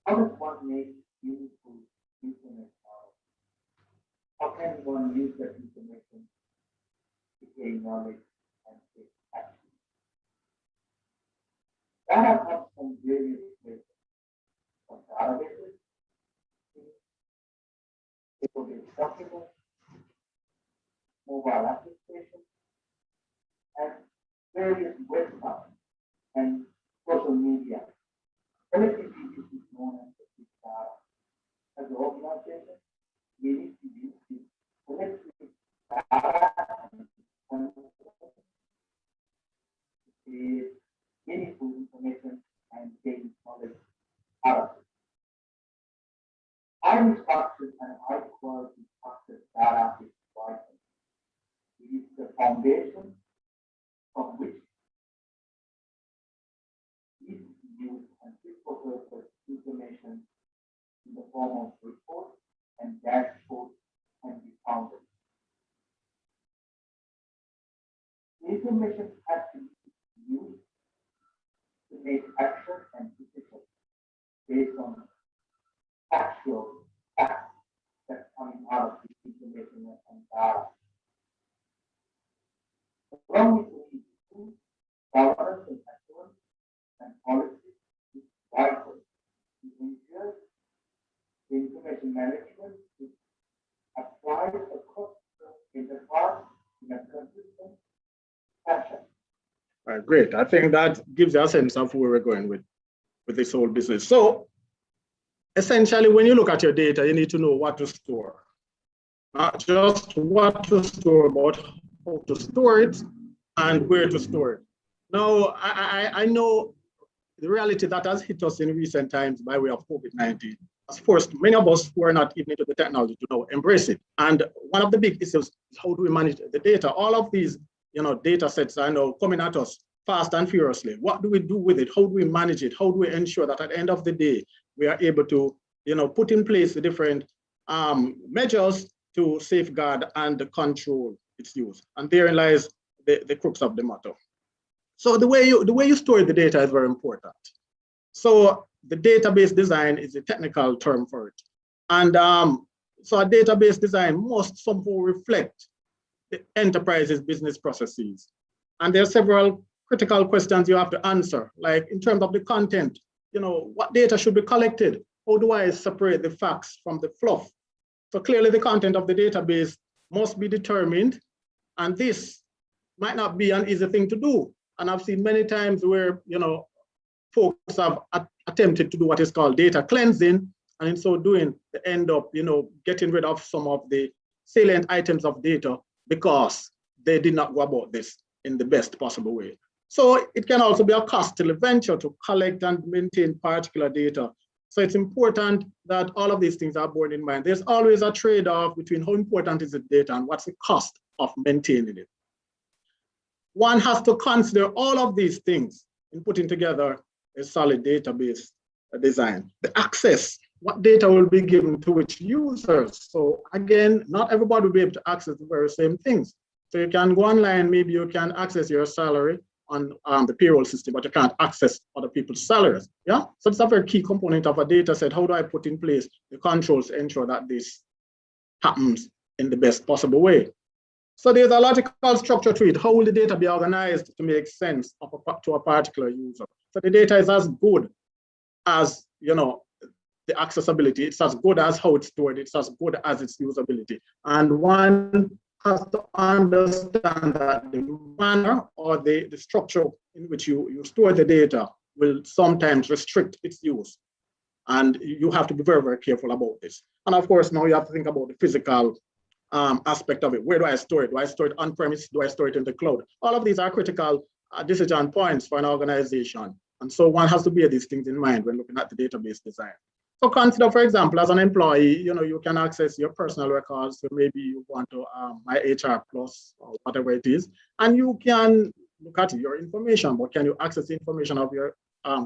How does one make meaningful information out? How can one use that information to gain knowledge and take action? Data comes from various places, from databases, database documents, mobile applications, and various websites and social media. Collectively, this is known as the big data. As an organization, we need to use this collective data and to create meaningful information and gain knowledge out of it. Highly structured and high-quality structured data is vital. It is the foundation from which is used and fit-for-purpose information in the form of reports and dashboards can be founded. The information has to be used to make action and decisions based on actual facts that's coming out of the information and data. Along with the tools, governance and assurance and policy is vital to ensure the information management is applied across the enterprise in a consistent fashion. All right, great. I think that gives you a sense of where we're going with this whole business. So essentially, when you look at your data, you need to know what to store. Not just what to store, but how to store it and where to store it. Now, I know the reality that has hit us in recent times by way of COVID-19 has forced many of us who are not even into the technology to now embrace it. And one of the big issues is how do we manage the data? All of these, you know, data sets are now coming at us fast and furiously. What do we do with it? How do we manage it? How do we ensure that at the end of the day, we are able to, you know, put in place the different measures to safeguard and control its use? And therein lies the crux of the matter. So the way you store the data is very important. So the database design is a technical term for it. And so a database design must somehow reflect the enterprise's business processes. And there are several critical questions you have to answer, like in terms of the content, you know, what data should be collected? How do I separate the facts from the fluff? So clearly the content of the database must be determined, and this might not be an easy thing to do. And I've seen many times where, you know, folks have attempted to do what is called data cleansing, and in so doing, they end up, you know, getting rid of some of the salient items of data because they did not go about this in the best possible way. So it can also be a costly venture to collect and maintain particular data So it's important that all of these things are borne in mind. There's always a trade-off between how important is the data and what's the cost of maintaining it. One has to consider all of these things in putting together a solid database design. The access, what data will be given to which users. So again, not everybody will be able to access the very same things. So you can go online, maybe you can access your salary on the payroll system, but you can't access other people's salaries. Yeah, so it's a very key component of a data set. How do I put in place the controls to ensure that this happens in the best possible way? So there's a logical structure to it. How will the data be organized to make sense of to a particular user? So the data is as good as, you know, the accessibility. It's as good as how it's stored. It's as good as its usability. And one has to understand that the manner or the structure in which you store the data will sometimes restrict its use. And you have to be very, very careful about this. And of course, now you have to think about the physical aspect of it. Where do I store it? Do I store it on premise? Do I store it in the cloud? All of these are critical decision points for an organization. And so one has to bear these things in mind when looking at the database design. So consider, for example, as an employee, you know, you can access your personal records. So maybe you want to my HR Plus or whatever it is, and you can look at your information, but can you access the information of your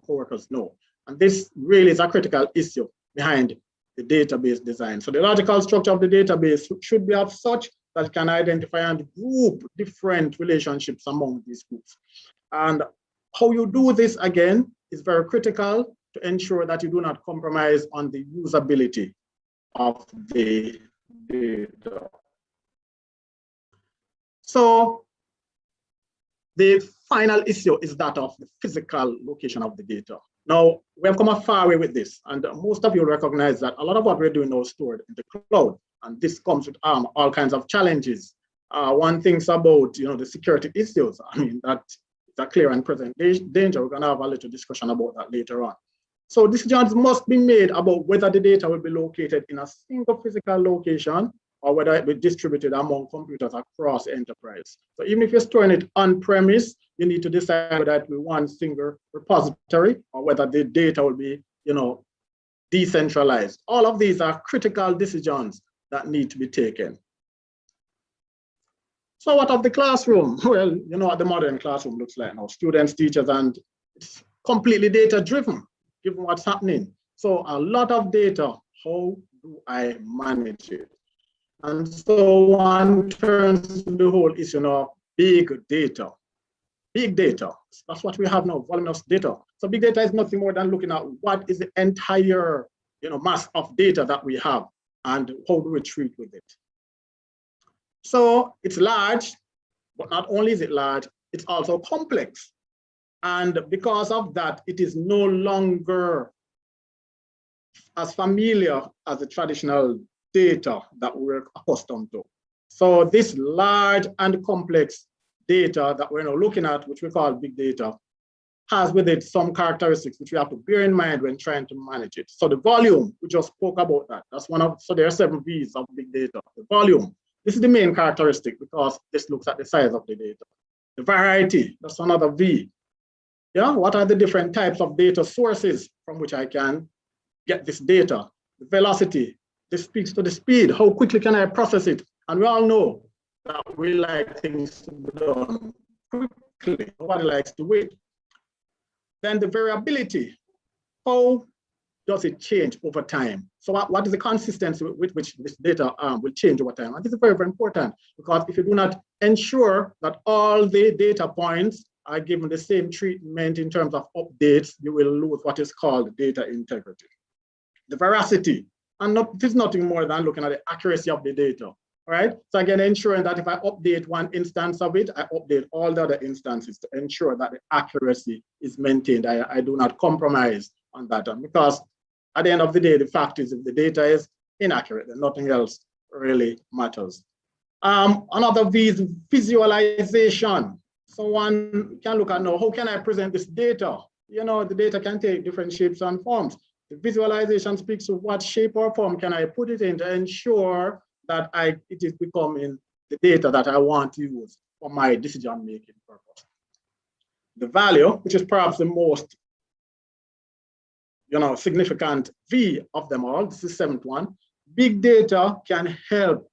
coworkers? No. And this really is a critical issue behind the database design. So the logical structure of the database should be of such that it can identify and group different relationships among these groups. And how you do this, again, is very critical to ensure that you do not compromise on the usability of the data. So the final issue is that of the physical location of the data. Now, we have come a far way with this, and most of you recognize that a lot of what we're doing now is stored in the cloud, and this comes with all kinds of challenges. One thinks about, you know, the security issues. I mean, that it's a clear and present danger. We're going to have a little discussion about that later on. So decisions must be made about whether the data will be located in a single physical location or whether it will be distributed among computers across enterprise. So even if you're storing it on premise, you need to decide whether it will be one single repository or whether the data will be, you know, decentralized. All of these are critical decisions that need to be taken. So what of the classroom? Well, you know what the modern classroom looks like now. Students, teachers, and it's completely data-driven, given what's happening. So a lot of data, how do I manage it? And so one turns to the whole issue of big data. Big data, that's what we have now, voluminous data. So big data is nothing more than looking at what is the entire, you know, mass of data that we have and how do we treat with it. So it's large, but not only is it large, it's also complex. And because of that, it is no longer as familiar as the traditional data that we're accustomed to. So this large and complex data that we're now looking at, which we call big data, has with it some characteristics which we have to bear in mind when trying to manage it. So the volume, we just spoke about that. That's one of, so there are 7 V's of big data. The volume, this is the main characteristic because this looks at the size of the data. The variety, that's another V. Yeah, what are the different types of data sources from which I can get this data? The velocity, this speaks to the speed. How quickly can I process it? And we all know that we like things to be done quickly. Nobody likes to wait. Then the variability. How does it change over time? So what is the consistency with which this data will change over time? And this is very, very important because if you do not ensure that all the data points are given the same treatment in terms of updates, you will lose what is called data integrity. The veracity, and this is nothing more than looking at the accuracy of the data, all right? So again, ensuring that if I update one instance of it, I update all the other instances to ensure that the accuracy is maintained. I do not compromise on that, because at the end of the day, the fact is if the data is inaccurate, then nothing else really matters. Another V is visualization. So one can look at now, how can I present this data? You know, the data can take different shapes and forms. The visualization speaks to what shape or form can I put it in to ensure that it is becoming the data that I want to use for my decision-making purpose. The value, which is perhaps the most significant V of them all. This is the seventh one. Big data can help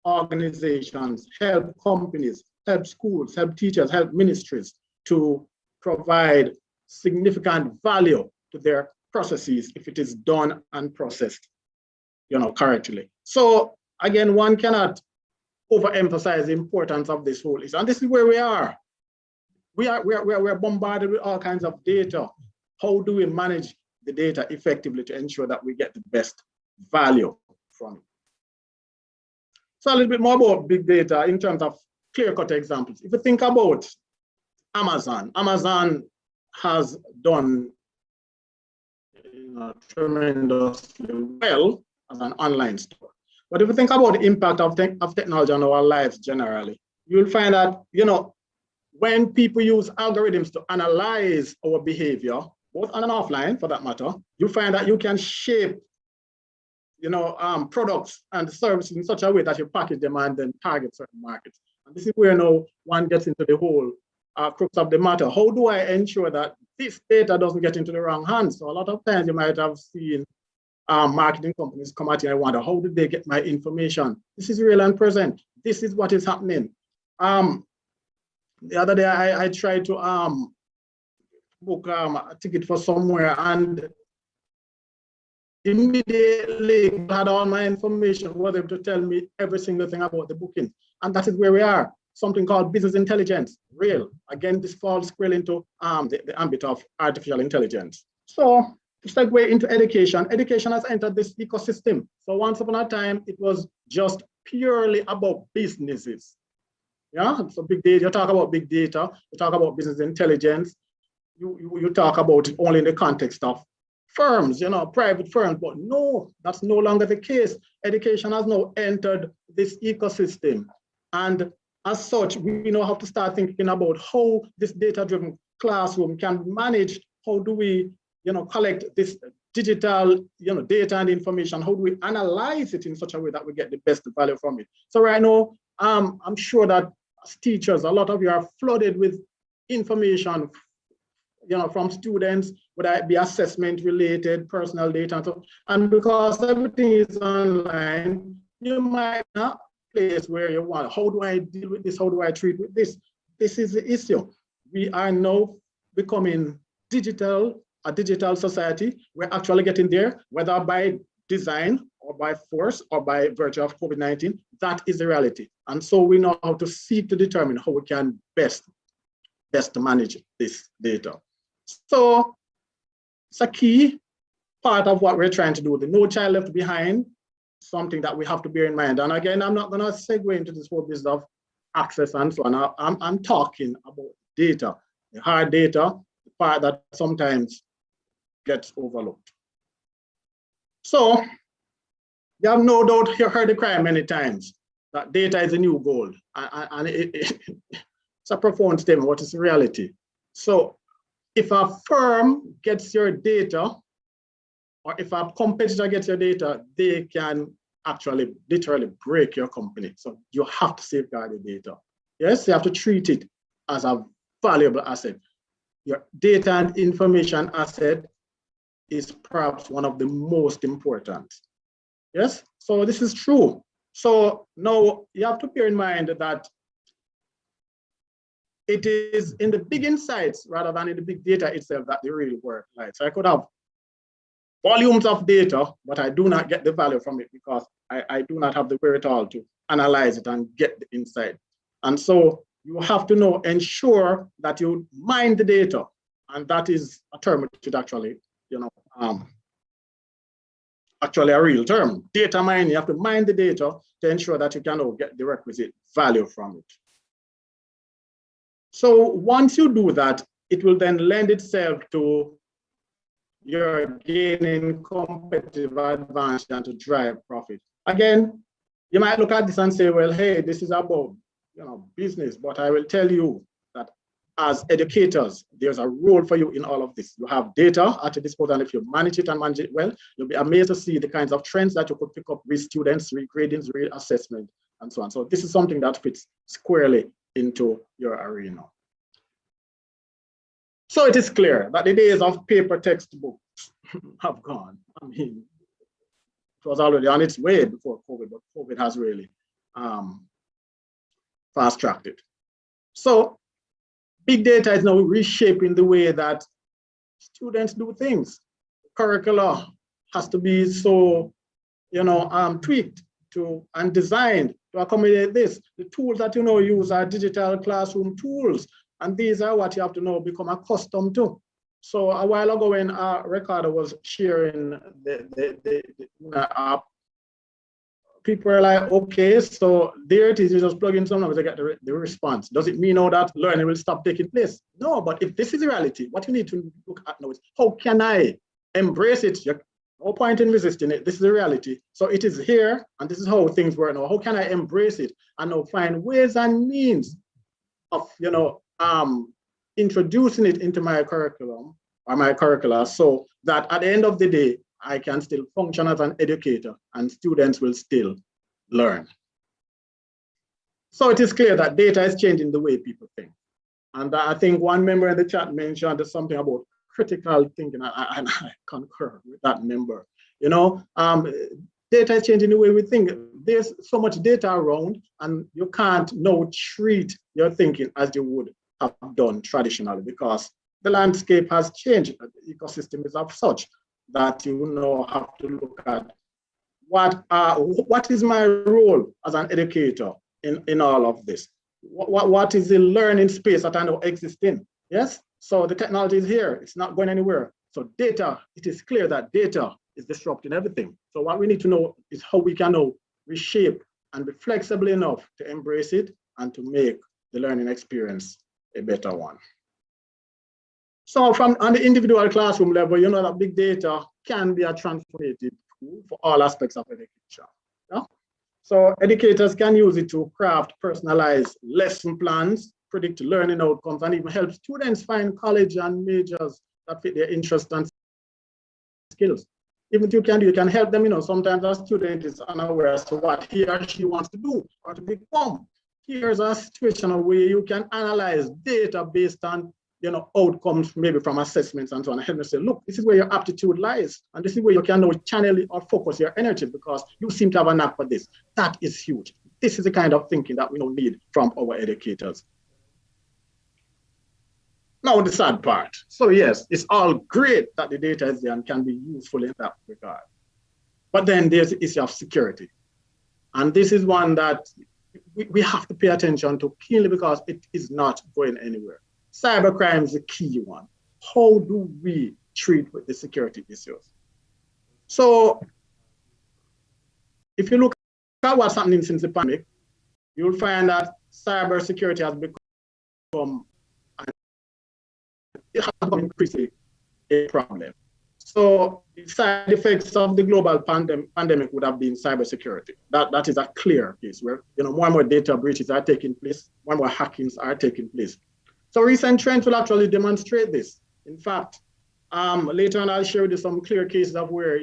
organizations, help companies, help schools, help teachers, help ministries to provide significant value to their processes if it is done and processed, correctly. So again, one cannot overemphasize the importance of this whole issue. And this is where we are. We're bombarded with all kinds of data. How do we manage the data effectively to ensure that we get the best value from it? So a little bit more about big data in terms of clear-cut examples. If you think about Amazon has done tremendously well as an online store. But if you think about the impact of technology on our lives generally, you'll find that, when people use algorithms to analyze our behavior, both on and offline for that matter, you find that you can shape, products and services in such a way that you package them and then target certain markets. And this is where now one gets into the whole crux of the matter. How do I ensure that this data doesn't get into the wrong hands? So a lot of times you might have seen marketing companies come at you and wonder, how did they get my information? This is real and present. This is what is happening. The other day I tried to book a ticket for somewhere, and immediately had all my information, was able to tell me every single thing about the booking. And that is where we are. Something called business intelligence, real. Again, this falls squarely into the ambit of artificial intelligence. So to segue into education, education has entered this ecosystem. So once upon a time, it was just purely about businesses. Yeah, so big data, you talk about big data, you talk about business intelligence, you talk about it only in the context of firms, private firms, but no, that's no longer the case. Education has now entered this ecosystem. And as such, we now have to start thinking about how this data-driven classroom can be managed. How do we, collect this digital, data and information? How do we analyze it in such a way that we get the best value from it? So right now, I'm sure that as teachers, a lot of you are flooded with information, from students, whether it be assessment related, personal data, and so. And because everything is online, you might not place where you want. How do I deal with this? How do I treat with this? This is the issue. We are now becoming a digital society. We're actually getting there, whether by design or by force or by virtue of COVID-19. That is the reality. And so we know how to seek to determine how we can best manage this data. So it's a key part of what we're trying to do. The No Child Left Behind, something that we have to bear in mind. And again, I'm not going to segue into this whole business of access and so on. I'm talking about data, the hard data, the part that sometimes gets overlooked. So you have no doubt you heard the cry many times that data is the new gold. And it's a profound statement. What is the reality? So if a firm gets your data, or if a competitor gets your data, they can actually literally break your company. So you have to safeguard your data. Yes, you have to treat it as a valuable asset. Your data and information asset is perhaps one of the most important. Yes, so this is true. So now you have to bear in mind that it is in the big insights rather than in the big data itself that the real work lies. So I could have volumes of data, but I do not get the value from it because I do not have the wherewithal to analyze it and get the insight. And so you have to ensure that you mine the data. And that is a term which is actually, actually a real term. Data mining, you have to mine the data to ensure that you can get the requisite value from it. So once you do that, it will then lend itself to your gaining competitive advantage and to drive profit. Again, you might look at this and say, well, hey, this is about business, but I will tell you that as educators, there's a role for you in all of this. You have data at your disposal, and if you manage it and manage it well, you'll be amazed to see the kinds of trends that you could pick up with students, regradings, reassessment, and so on. So this is something that fits squarely into your arena. So it is clear that the days of paper textbooks have gone. I mean, it was already on its way before COVID, but COVID has really fast-tracked it. So big data is now reshaping the way that students do things. Curricula has to be so, tweaked to and designed to accommodate this. The tools that use are digital classroom tools, and these are what you have to become accustomed to. So a while ago, when our recorder was sharing the app, people were like, okay, so there it is, you just plug in some numbers to get the response. Does it mean now that learning will stop taking place? No, but if this is the reality, what you need to look at now is, how can I embrace it? No point in resisting it. This is the reality. So it is here, and this is how things work now. How can I embrace it and now find ways and means of, introducing it into my curriculum or my curricula, so that at the end of the day, I can still function as an educator and students will still learn. So it is clear that data is changing the way people think. And I think one member in the chat mentioned something about critical thinking, and I concur with that member. Data is changing the way we think. There's so much data around, and you can't now treat your thinking as you would have done traditionally, because the landscape has changed. The ecosystem is of such that you now have to look at what is my role as an educator in all of this? What is the learning space that I now exist in? Yes, so the technology is here, it's not going anywhere. So data, it is clear that data is disrupting everything. So what we need to know is how we can now reshape and be flexible enough to embrace it and to make the learning experience a better one. So on the individual classroom level, that big data can be a transformative tool for all aspects of education. Yeah? So educators can use it to craft personalized lesson plans, predict learning outcomes, and even help students find college and majors that fit their interests and skills. Even if you can help them, sometimes a student is unaware as to what he or she wants to do or to become. Here's a situation where you can analyze data based on outcomes, maybe from assessments and so on, and help me say, look, this is where your aptitude lies, and this is where you can now channel it or focus your energy because you seem to have a knack for this. That is huge. This is the kind of thinking that we now need from our educators. Now the sad part. So yes, it's all great that the data is there and can be useful in that regard. But then there's the issue of security. And this is one that we have to pay attention to keenly because it is not going anywhere. Cybercrime is a key one. How do we treat with the security issues? So if you look at what's happening since the pandemic, you'll find that cybersecurity has become increasingly a problem. So the side effects of the global pandemic would have been cybersecurity. That is a clear case where more and more data breaches are taking place, more and more hackings are taking place. So recent trends will actually demonstrate this. In fact, later on I'll share with you some clear cases of where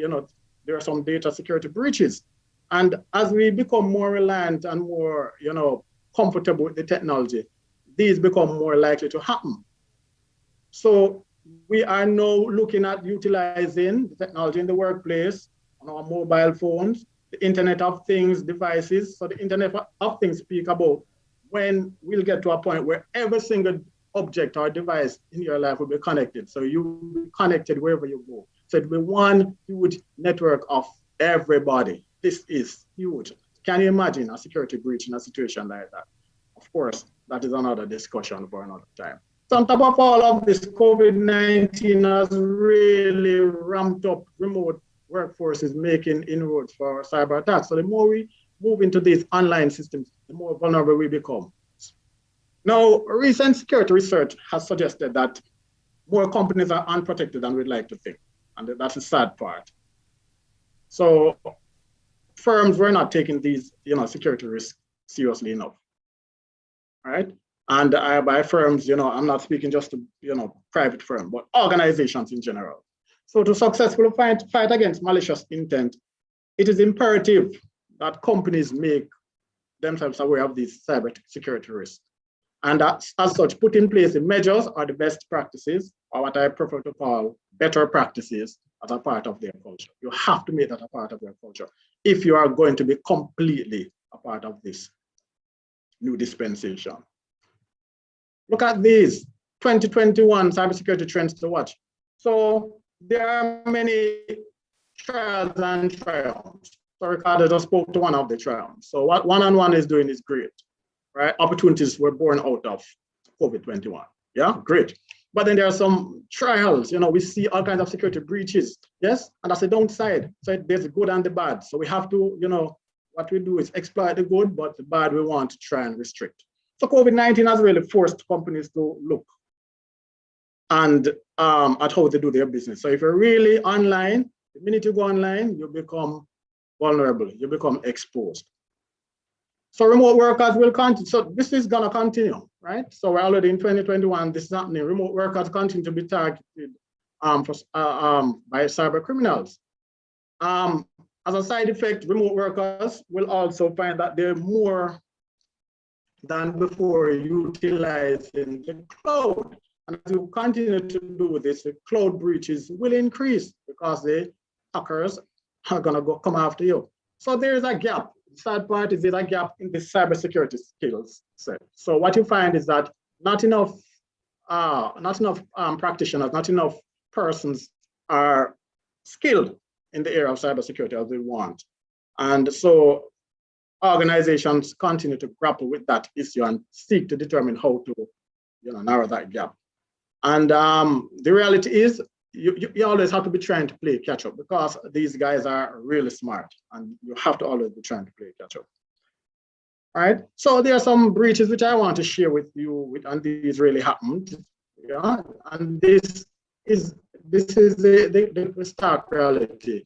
there are some data security breaches. And as we become more reliant and more comfortable with the technology, these become more likely to happen. So we are now looking at utilizing the technology in the workplace, on our mobile phones, the Internet of Things devices. So the Internet of Things speak about when we'll get to a point where every single object or device in your life will be connected. So you'll be connected wherever you go. So it'll be one huge network of everybody. This is huge. Can you imagine a security breach in a situation like that? Of course, that is another discussion for another time. So on top of all of this, COVID-19 has really ramped up remote workforces making inroads for cyber attacks. So the more we move into these online systems, the more vulnerable we become. Now, recent security research has suggested that more companies are unprotected than we'd like to think. And that's the sad part. So firms were not taking these security risks seriously enough. All right. And by firms, I'm not speaking just to, private firms, but organizations in general. So to successfully fight against malicious intent, it is imperative that companies make themselves aware of these cyber security risks. And as such, put in place the measures or the best practices, or what I prefer to call better practices, as a part of their culture. You have to make that a part of their culture if you are going to be completely a part of this new dispensation. Look at these 2021 cybersecurity trends to watch. So there are many trials and triumphs. So Ricardo just spoke to one of the triumphs. So what one-on-one is doing is great, right? Opportunities were born out of COVID-21. Yeah, great. But then there are some trials, we see all kinds of security breaches, yes? And that's the downside. So there's the good and the bad. So we have to, what we do is exploit the good, but the bad we want to try and restrict. So COVID-19 has really forced companies to look and at how they do their business. So if you're really online, the minute you go online, you become vulnerable, you become exposed. So remote workers will continue. So this is going to continue, right? So we're already in 2021, this is happening. Remote workers continue to be targeted by cyber criminals. As a side effect, remote workers will also find that they're more than before utilizing the cloud. And as you continue to do this, the cloud breaches will increase because the hackers are going to come after you. So there is a gap. The sad part is there's a gap in the cybersecurity skills set. So what you find is that not enough practitioners, not enough persons are skilled in the area of cybersecurity as they want. And so organizations continue to grapple with that issue and seek to determine how to narrow that gap. And the reality is you always have to be trying to play catch up because these guys are really smart and you have to always be trying to play catch up. All right, so there are some breaches which I want to share with you, and these really happened. Yeah, and this is the stark reality,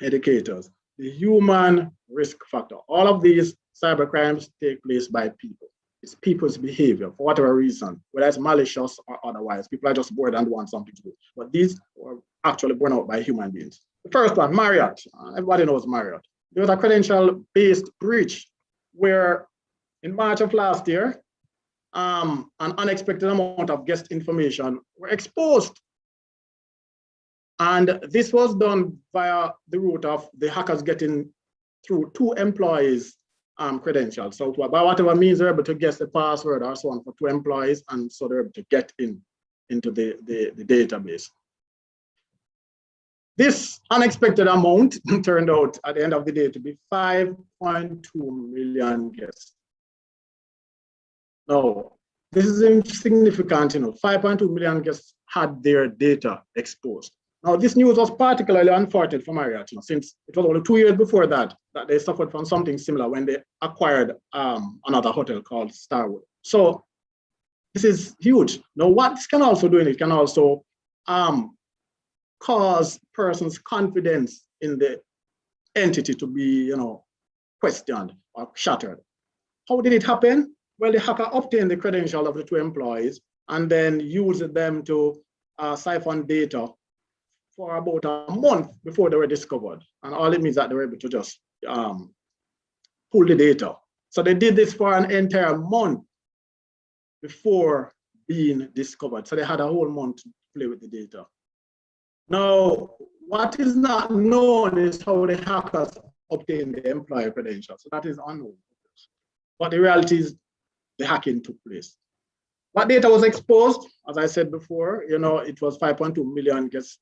educators. The human risk factor. All of these cyber crimes take place by people. It's people's behavior for whatever reason, whether it's malicious or otherwise. People are just bored and want something to do. But these were actually born out by human beings. The first one, Marriott. Everybody knows Marriott. There was a credential-based breach where in March of last year, an unexpected amount of guest information were exposed. And this was done via the route of the hackers getting through 2 employees' credentials. So by whatever means, they're able to guess the password or so on for 2 employees, and so they're able to get into the database. This unexpected amount turned out at the end of the day to be 5.2 million guests. Now, this is insignificant, 5.2 million guests had their data exposed. Now, this news was particularly unfortunate for Marriott, since it was only 2 years before that they suffered from something similar when they acquired another hotel called Starwood. So this is huge. Now, what this can also do, it can also cause persons' confidence in the entity to be, questioned or shattered. How did it happen? Well, the hacker obtained the credential of the 2 employees and then used them to siphon data for about a month before they were discovered. And all it means that they were able to just pull the data. So they did this for an entire month before being discovered. So they had a whole month to play with the data. Now, what is not known is how the hackers obtained the employee credentials. So that is unknown. But the reality is the hacking took place. What data was exposed? As I said before, it was 5.2 million guests.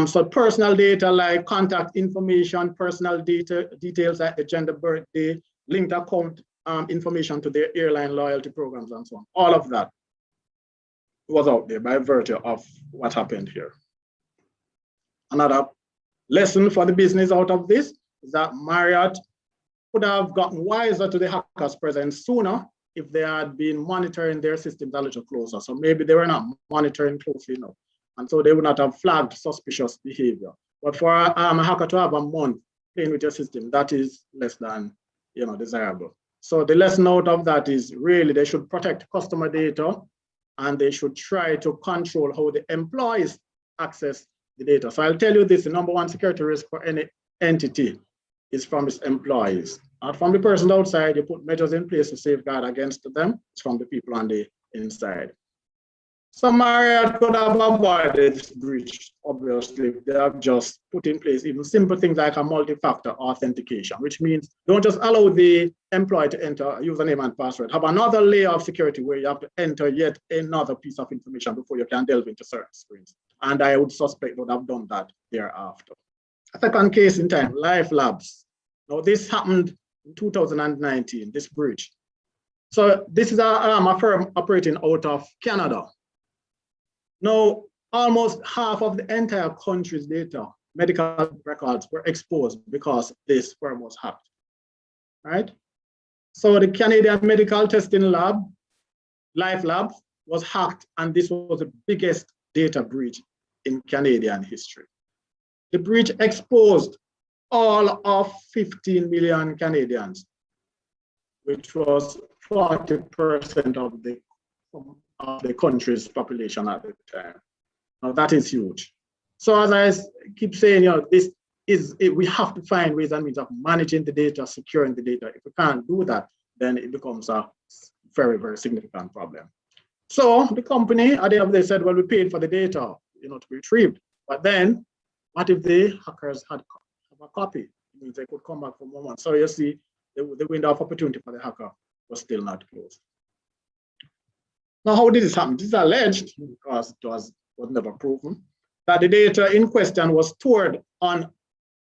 So personal data like contact information, personal details like the gender, birthday, linked account information to their airline loyalty programs and so on. All of that was out there by virtue of what happened here. Another lesson for the business out of this is that Marriott could have gotten wiser to the hackers' presence sooner if they had been monitoring their systems a little closer. So maybe they were not monitoring closely enough. And so they would not have flagged suspicious behavior. But for a hacker to have a month playing with your system, that is less than desirable. So the lesson out of that is really they should protect customer data and they should try to control how the employees access the data. So I'll tell you this, the number 1 security risk for any entity is from its employees. Not from the person outside, you put measures in place to safeguard against them, it's from the people on the inside. So Marriott could have avoided this breach, obviously. They have just put in place even simple things like a multi-factor authentication, which means don't just allow the employee to enter a username and password. Have another layer of security where you have to enter yet another piece of information before you can delve into certain screens. And I would suspect they would have done that thereafter. A second case in time, Life Labs. Now this happened in 2019, this breach. So this is a firm operating out of Canada. Now, almost half of the entire country's data, medical records, were exposed because this firm was hacked, right? So the Canadian Medical Testing Lab, Life Lab, was hacked, and this was the biggest data breach in Canadian history. The breach exposed all of 15 million Canadians, which was 40% of the country's population at the time. Now that is huge. So as I keep saying, we have to find ways and means of managing the data, securing the data. If we can't do that, then it becomes a very, very significant problem. So the company at the end of the day said, well, we paid for the data, to be retrieved. But then what if the hackers have a copy? It means they could come back for more months. So you see, the window of opportunity for the hacker was still not closed. Now, how did this happen? This is alleged, because it was never proven, that the data in question was stored on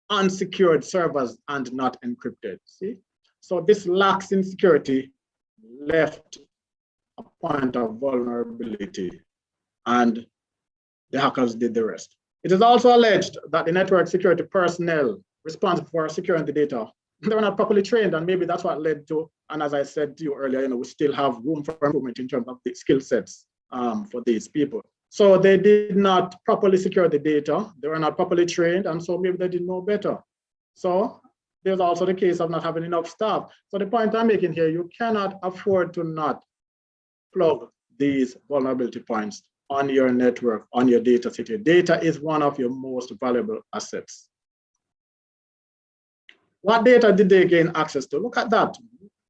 unsecured servers and not encrypted. See? So this lax in security left a point of vulnerability, and the hackers did the rest. It is also alleged that the network security personnel responsible for securing the data, they were not properly trained, and maybe that's what led to, and as I said to you earlier, we still have room for improvement in terms of the skill sets for these people. So they did not properly secure the data, they were not properly trained, and so maybe they didn't know better. So there's also the case of not having enough staff. So the point I'm making here, you cannot afford to not plug these vulnerability points on your network, on your data set. Your data is one of your most valuable assets. What data did they gain access to? Look at that.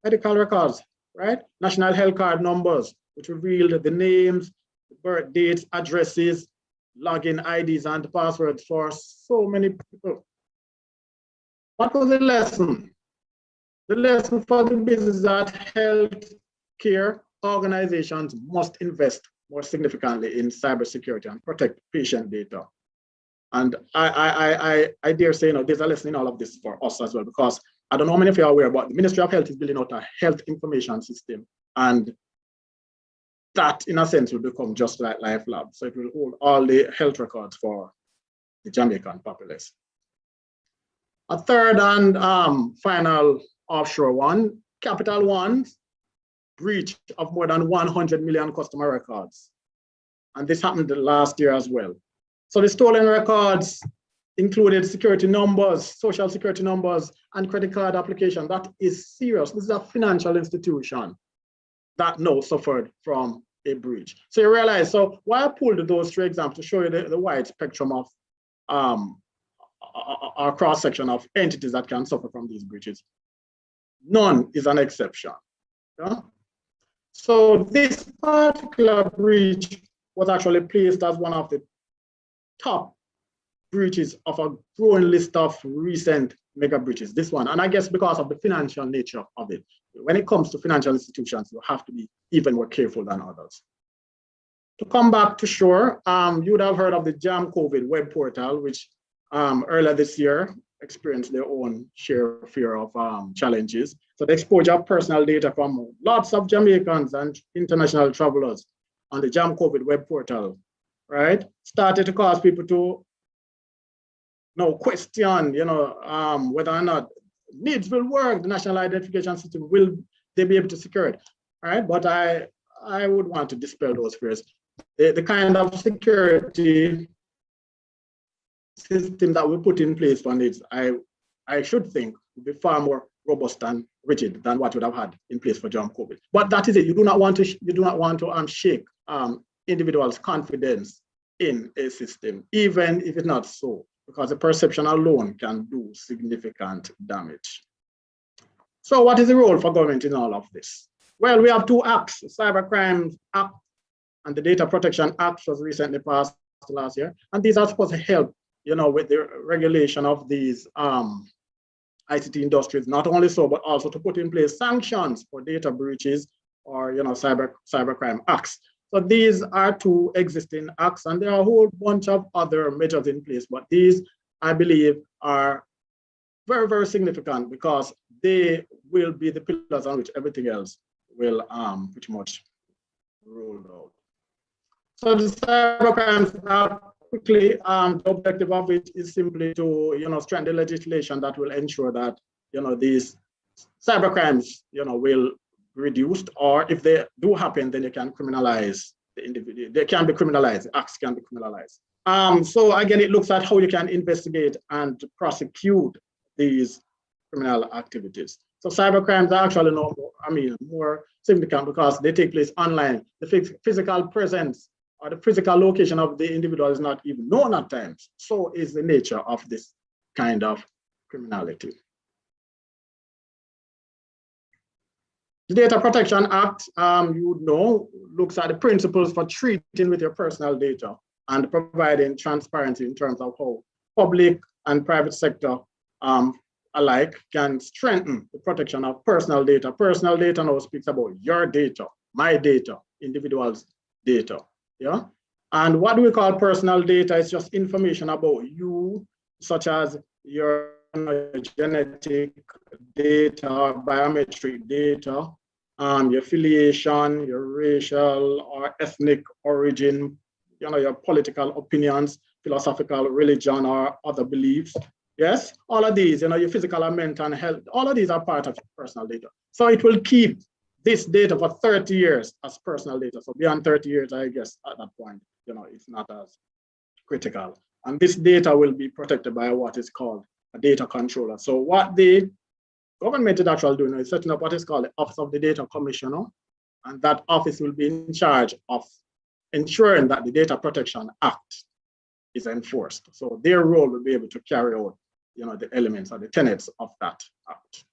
Medical records, right? National health card numbers, which revealed the names, the birth dates, addresses, login IDs, and passwords for so many people. What was the lesson? The lesson for the business is that healthcare organizations must invest more significantly in cybersecurity and protect patient data. And I dare say, there's a lesson in all of this for us as well, because I don't know how many of you are aware, but the Ministry of Health is building out a health information system. And that, in a sense, will become just like Life Lab. So it will hold all the health records for the Jamaican populace. A third and final offshore one, Capital One's breach of more than 100 million customer records. And this happened last year as well. So the stolen records included security numbers, social security numbers, and credit card application. That is serious. This is a financial institution that now suffered from a breach. So you realize, so why I pulled those three examples to show you the wide spectrum of our cross-section of entities that can suffer from these breaches. None is an exception. Yeah? So this particular breach was actually placed as one of the top breaches of a growing list of recent mega breaches, this one. And I guess because of the financial nature of it. When it comes to financial institutions, you have to be even more careful than others. To come back to shore, you would have heard of the Jam COVID web portal, which earlier this year experienced their own share of challenges. So the exposure of personal data from lots of Jamaicans and international travelers on the Jam COVID web portal, right, started to cause people to question, whether or not NIDS will work, the national identification system, will they be able to secure it, right? But I would want to dispel those fears. The kind of security system that we put in place for NIDS, I should think would be far more robust and rigid than what would have had in place for Jam COVID. But that is it. You do not want to shake individuals' confidence in a system, even if it's not so, because the perception alone can do significant damage. So what is the role for government in all of this? Well, we have two acts, Cybercrime Act and the Data Protection Act was recently passed last year. And these are supposed to help, with the regulation of these ICT industries. Not only so, but also to put in place sanctions for data breaches or, cybercrime acts. So these are two existing acts, and there are a whole bunch of other measures in place. But these, I believe, are very, very significant because they will be the pillars on which everything else will pretty much roll out. So the cybercrimes are quickly, the objective of it is simply to, strengthen legislation that will ensure that, these cybercrimes, will be reduced, or if they do happen, then they can criminalize the individual. They can be criminalized, the acts can be criminalized. So again, it looks at how you can investigate and prosecute these criminal activities. So cybercrimes are actually more significant because they take place online. The physical presence or the physical location of the individual is not even known at times. So is the nature of this kind of criminality. The Data Protection Act, looks at the principles for treating with your personal data and providing transparency in terms of how public and private sector alike can strengthen the protection of personal data. Personal data now speaks about your data, my data, individuals' data. Yeah. And what we call personal data is just information about you, such as your genetic data, biometric data, your affiliation, your racial or ethnic origin, your political opinions, philosophical, religion, or other beliefs. Yes, all of these, your physical and mental health, all of these are part of your personal data. So it will keep this data for 30 years as personal data. So beyond 30 years, I guess at that point, it's not as critical. And this data will be protected by what is called a data controller. So what the government is actually doing is setting up what is called the Office of the Data Commissioner. And that office will be in charge of ensuring that the Data Protection Act is enforced. So their role will be able to carry out, the elements or the tenets of that act.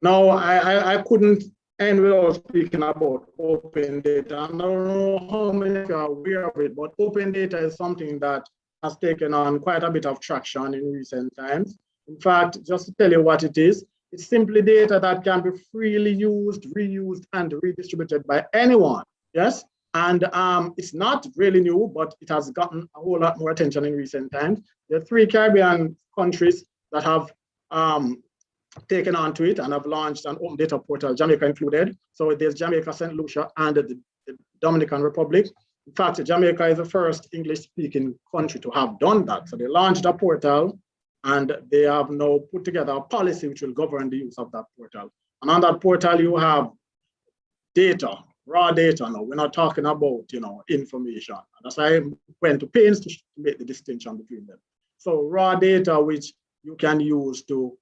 Now, I couldn't end without speaking about open data. I don't know how many of you are aware of it, but open data is something that has taken on quite a bit of traction in recent times. In fact, just to tell you what it is, it's simply data that can be freely used, reused, and redistributed by anyone. Yes? And it's not really new, but it has gotten a whole lot more attention in recent times. There are 3 Caribbean countries that have taken on to it and have launched an open data portal, Jamaica included. So there's Jamaica, St. Lucia, and the Dominican Republic. In fact, Jamaica is the first English-speaking country to have done that. So they launched a portal, and they have now put together a policy which will govern the use of that portal. And on that portal, you have data, raw data. Now, we're not talking about, information. And that's why I went to pains to make the distinction between them. So raw data, which you can use to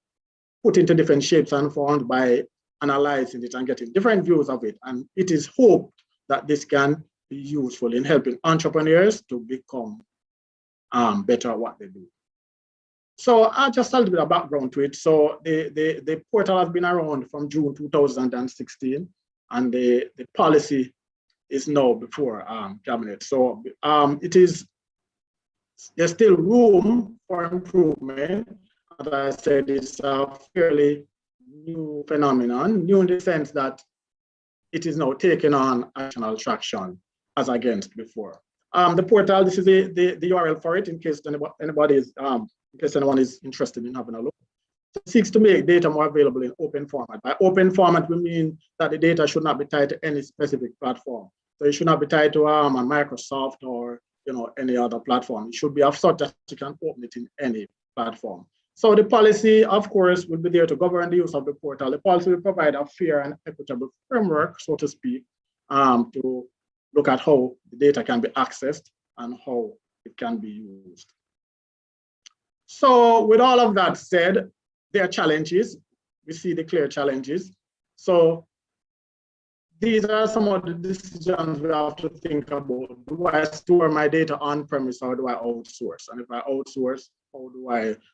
put into different shapes and forms by analyzing it and getting different views of it. And it is hoped that this can be useful in helping entrepreneurs to become better at what they do. So I'll just a little bit of background to it. So the portal has been around from June 2016, and the policy is now before cabinet. So there's still room for improvement. As I said, it's a fairly new phenomenon, new in the sense that it is now taking on national traction as against before. The portal, this is the URL for it in case anyone is interested in having a look. It seeks to make data more available in open format. By open format, we mean that the data should not be tied to any specific platform. So it should not be tied to a Microsoft or any other platform. It should be of such that you can open it in any platform. So the policy, of course, will be there to govern the use of the portal. The policy will provide a fair and equitable framework, so to speak, to look at how the data can be accessed and how it can be used. So with all of that said, there are challenges. We see the clear challenges. So these are some of the decisions we have to think about. Do I store my data on-premise or do I outsource? And if I outsource,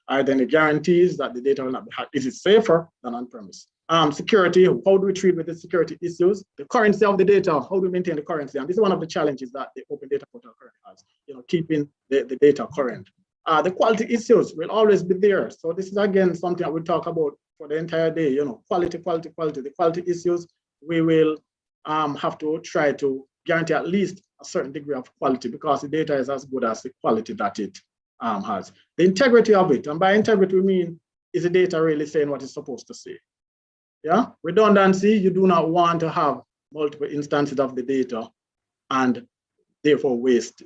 are there any guarantees that the data will not be hacked? Is it safer than on-premise? Security, how do we treat with the security issues? The currency of the data, how do we maintain the currency? And this is one of the challenges that the Open Data Portal currently has, keeping the data current. The quality issues will always be there. So this is again something that we'll talk about for the entire day, quality. The quality issues, we will have to try to guarantee at least a certain degree of quality because the data is as good as the quality that it has. The integrity of it, and by integrity we mean, is the data really saying what it's supposed to say? Yeah, redundancy, you do not want to have multiple instances of the data and therefore waste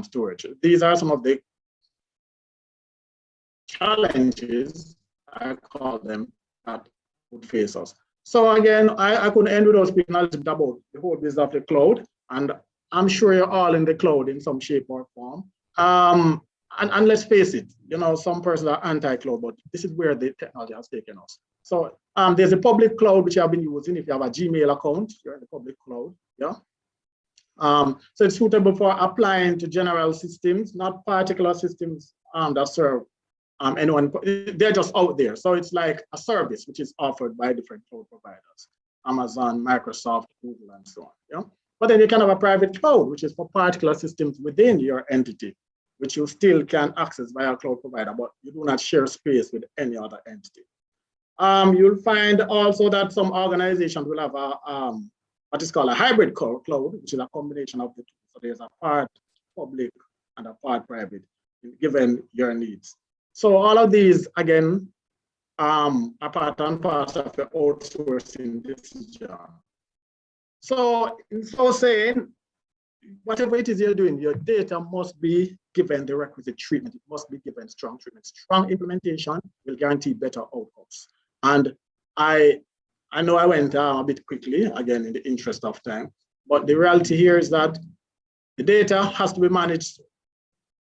storage. These are some of the challenges, I call them, that would face us. So again, I couldn't end without speaking a little bit about the whole business of the cloud, and I'm sure you're all in the cloud in some shape or form. And let's face it, some persons are anti-cloud, but this is where the technology has taken us. So there's a public cloud which I've been using. If you have a Gmail account, you're in the public cloud, yeah. So it's suitable for applying to general systems, not particular systems that serve anyone. They're just out there. So it's like a service which is offered by different cloud providers, Amazon, Microsoft, Google, and so on. Yeah. But then you can have a private cloud, which is for particular systems within your entity, which you still can access via a cloud provider, but you do not share space with any other entity. You'll find also that some organizations will have a what is called a hybrid cloud, which is a combination of the two. So there's a part public and a part private, given your needs. So all of these, again, are part and parcel of the outsourcing decision. So in so saying, whatever it is you're doing, your data must be given the requisite treatment. It must be given strong treatment. Strong implementation will guarantee better outcomes. And I know I went a bit quickly, again, in the interest of time, but the reality here is that the data has to be managed.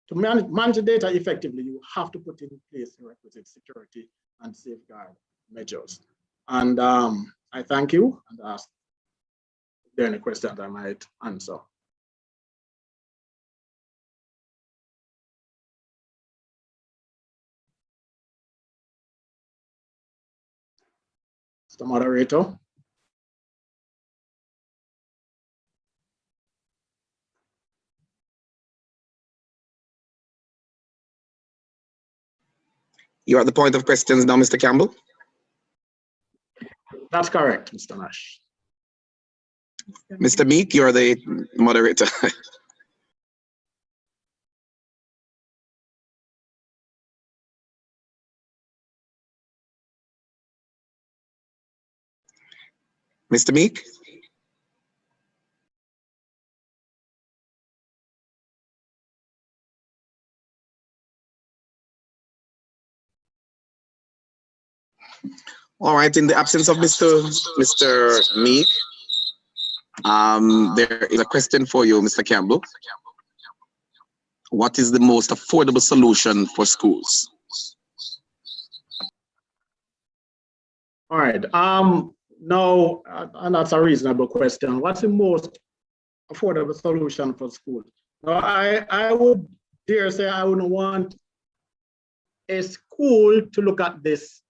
To manage the data effectively, you have to put in place the requisite security and safeguard measures. And I thank you and ask if there are any questions I might answer. Mr. Moderator. You're at the point of questions now, Mr. Campbell? That's correct, Mr. Nash. Mr. Meek, you're the moderator. Mr. Meek? All right, in the absence of Mr. Meek, there is a question for you, Mr. Campbell. What is the most affordable solution for schools? All right, no, and that's a reasonable question. What's the most affordable solution for schools? Now, I would dare say I wouldn't want a school to look at this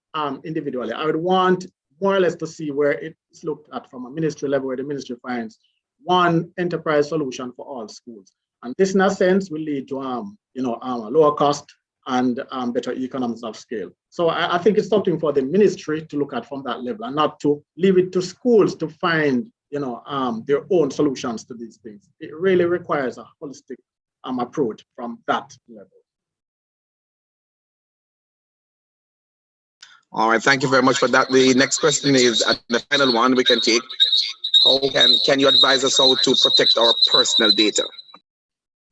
individually. I would want more or less to see where it's looked at from a ministry level, where the ministry finds one enterprise solution for all schools. And this, in a sense, will lead to lower cost and better economies of scale. So I think it's something for the ministry to look at from that level, and not to leave it to schools to find their own solutions to these things. It really requires a holistic approach from that level. All right, thank you very much for that. The next question is the final one we can take. How can you advise us how to protect our personal data?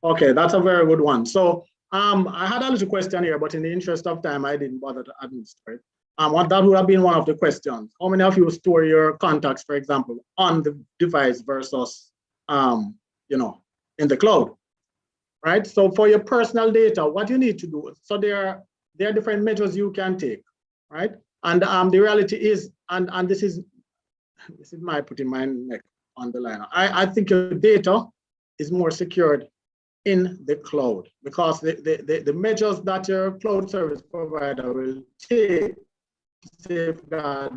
Okay, that's a very good one. So I had a little question here, but in the interest of time, I didn't bother to administrate. That would have been one of the questions. How many of you store your contacts, for example, on the device versus, in the cloud, right? So for your personal data, what you need to do, so there are different measures you can take, right? And the reality is, and this is my putting my neck on the line. I think your data is more secured in the cloud, because the measures that your cloud service provider will take safeguard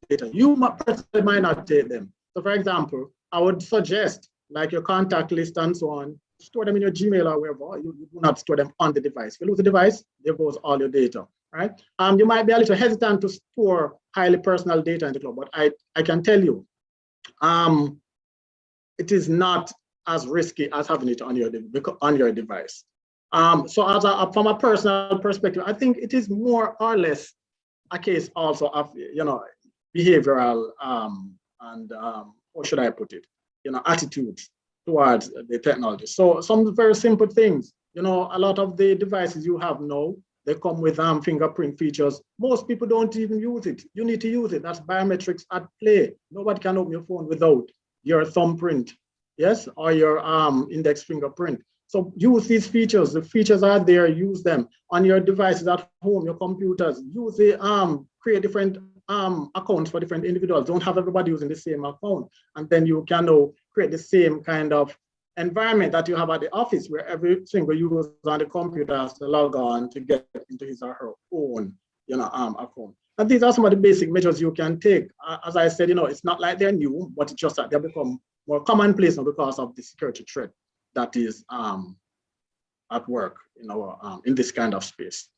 data. You personally might not take them. So for example, I would suggest like your contact list and so on, store them in your Gmail or wherever. You do not store them on the device. If you lose the device, there goes all your data, right? You might be a little hesitant to store highly personal data in the cloud, but I can tell you, it is not as risky as having it on your device. So from a personal perspective, I think it is more or less a case also of, behavioral and how should I put it, attitudes towards the technology. So some very simple things, a lot of the devices you have now, they come with fingerprint features. Most people don't even use it. You need to use it. That's biometrics at play. Nobody can open your phone without your thumbprint, yes, or your index fingerprint. So use these features. The features are there. Use them on your devices at home, your computers. Use the create different accounts for different individuals. Don't have everybody using the same account, and then you can now create the same kind of environment that you have at the office, where every single user on the computer has to log on to get into his or her own, account. And these are some of the basic measures you can take. As I said, it's not like they're new, but it's just that they become more commonplace now because of the security threat that is at work in this kind of space.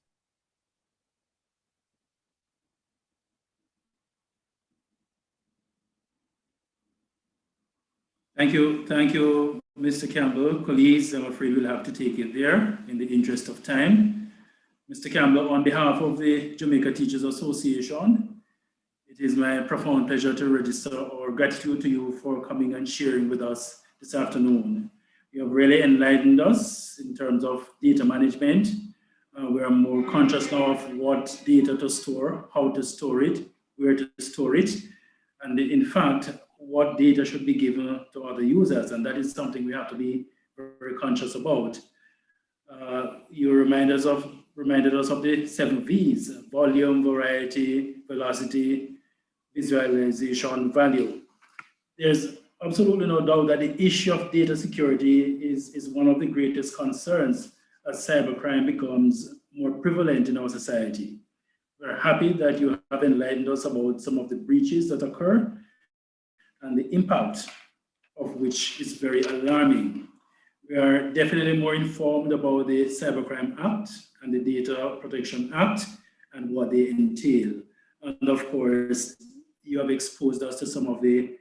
Thank you, Mr. Campbell. Colleagues, I'm afraid we'll have to take it there in the interest of time. Mr. Campbell, on behalf of the Jamaica Teachers Association, it is my profound pleasure to register our gratitude to you for coming and sharing with us this afternoon. You have really enlightened us in terms of data management. We are more conscious now of what data to store, how to store it, where to store it, and in fact, what data should be given to other users. And that is something we have to be very conscious about. You reminded us of the 7 V's: volume, variety, velocity, visualization, value. There's absolutely no doubt that the issue of data security is one of the greatest concerns as cybercrime becomes more prevalent in our society. We're happy that you have enlightened us about some of the breaches that occur and the impact of which is very alarming. We are definitely more informed about the Cybercrime Act and the Data Protection Act and what they entail. And of course, you have exposed us to some of the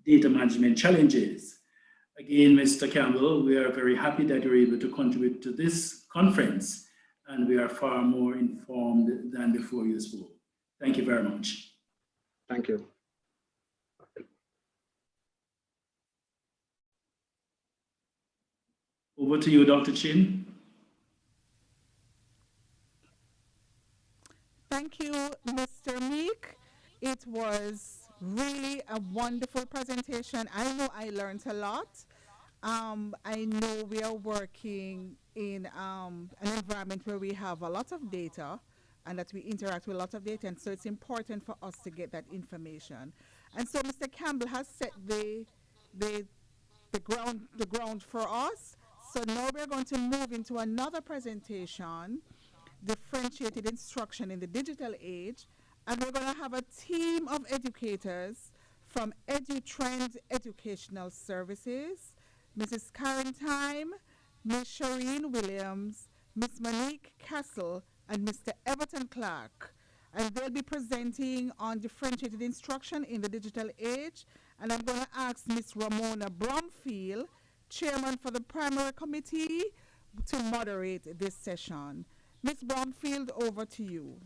data management challenges. Again, Mr. Campbell, we are very happy that you're able to contribute to this conference, and we are far more informed than before you spoke. Thank you very much. Thank you. Over to you, Dr. Chin. Thank you, Mr. Meek. It was really a wonderful presentation. I know I learned a lot. I know we are working in an environment where we have a lot of data and that we interact with a lot of data, and so it's important for us to get that information. And so Mr. Campbell has set the ground for us. So now we're going to move into another presentation, differentiated instruction in the digital age, and we're going to have a team of educators from EduTrend Educational Services, Mrs. Karen Time, Ms. Shireen Williams, Ms. Monique Castle, and Mr. Everton Clark. And they'll be presenting on differentiated instruction in the digital age. And I'm going to ask Ms. Ramona Bromfield, Chairman for the Primary Committee, to moderate this session. Ms. Bromfield, over to you.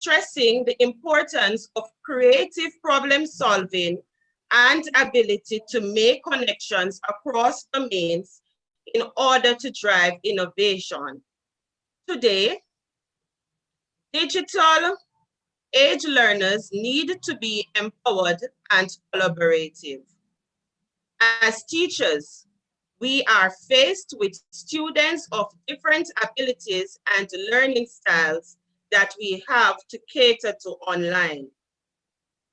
stressing the importance of creative problem solving and ability to make connections across domains in order to drive innovation. Today, digital age learners need to be empowered and collaborative. As teachers, we are faced with students of different abilities and learning styles that we have to cater to online.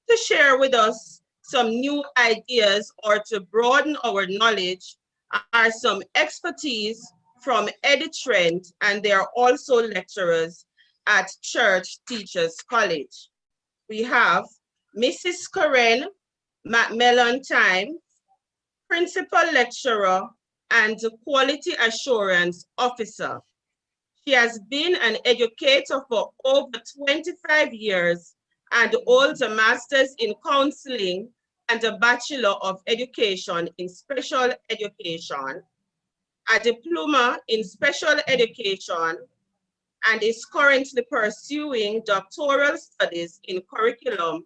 To share with us some new ideas or to broaden our knowledge are some expertise from EduTrend, and they are also lecturers at Church Teachers College. We have Mrs. Karen McMillan-Time, Principal Lecturer and Quality Assurance Officer. She has been an educator for over 25 years and holds a master's in counseling and a Bachelor of Education in Special Education, a diploma in special education, and is currently pursuing doctoral studies in curriculum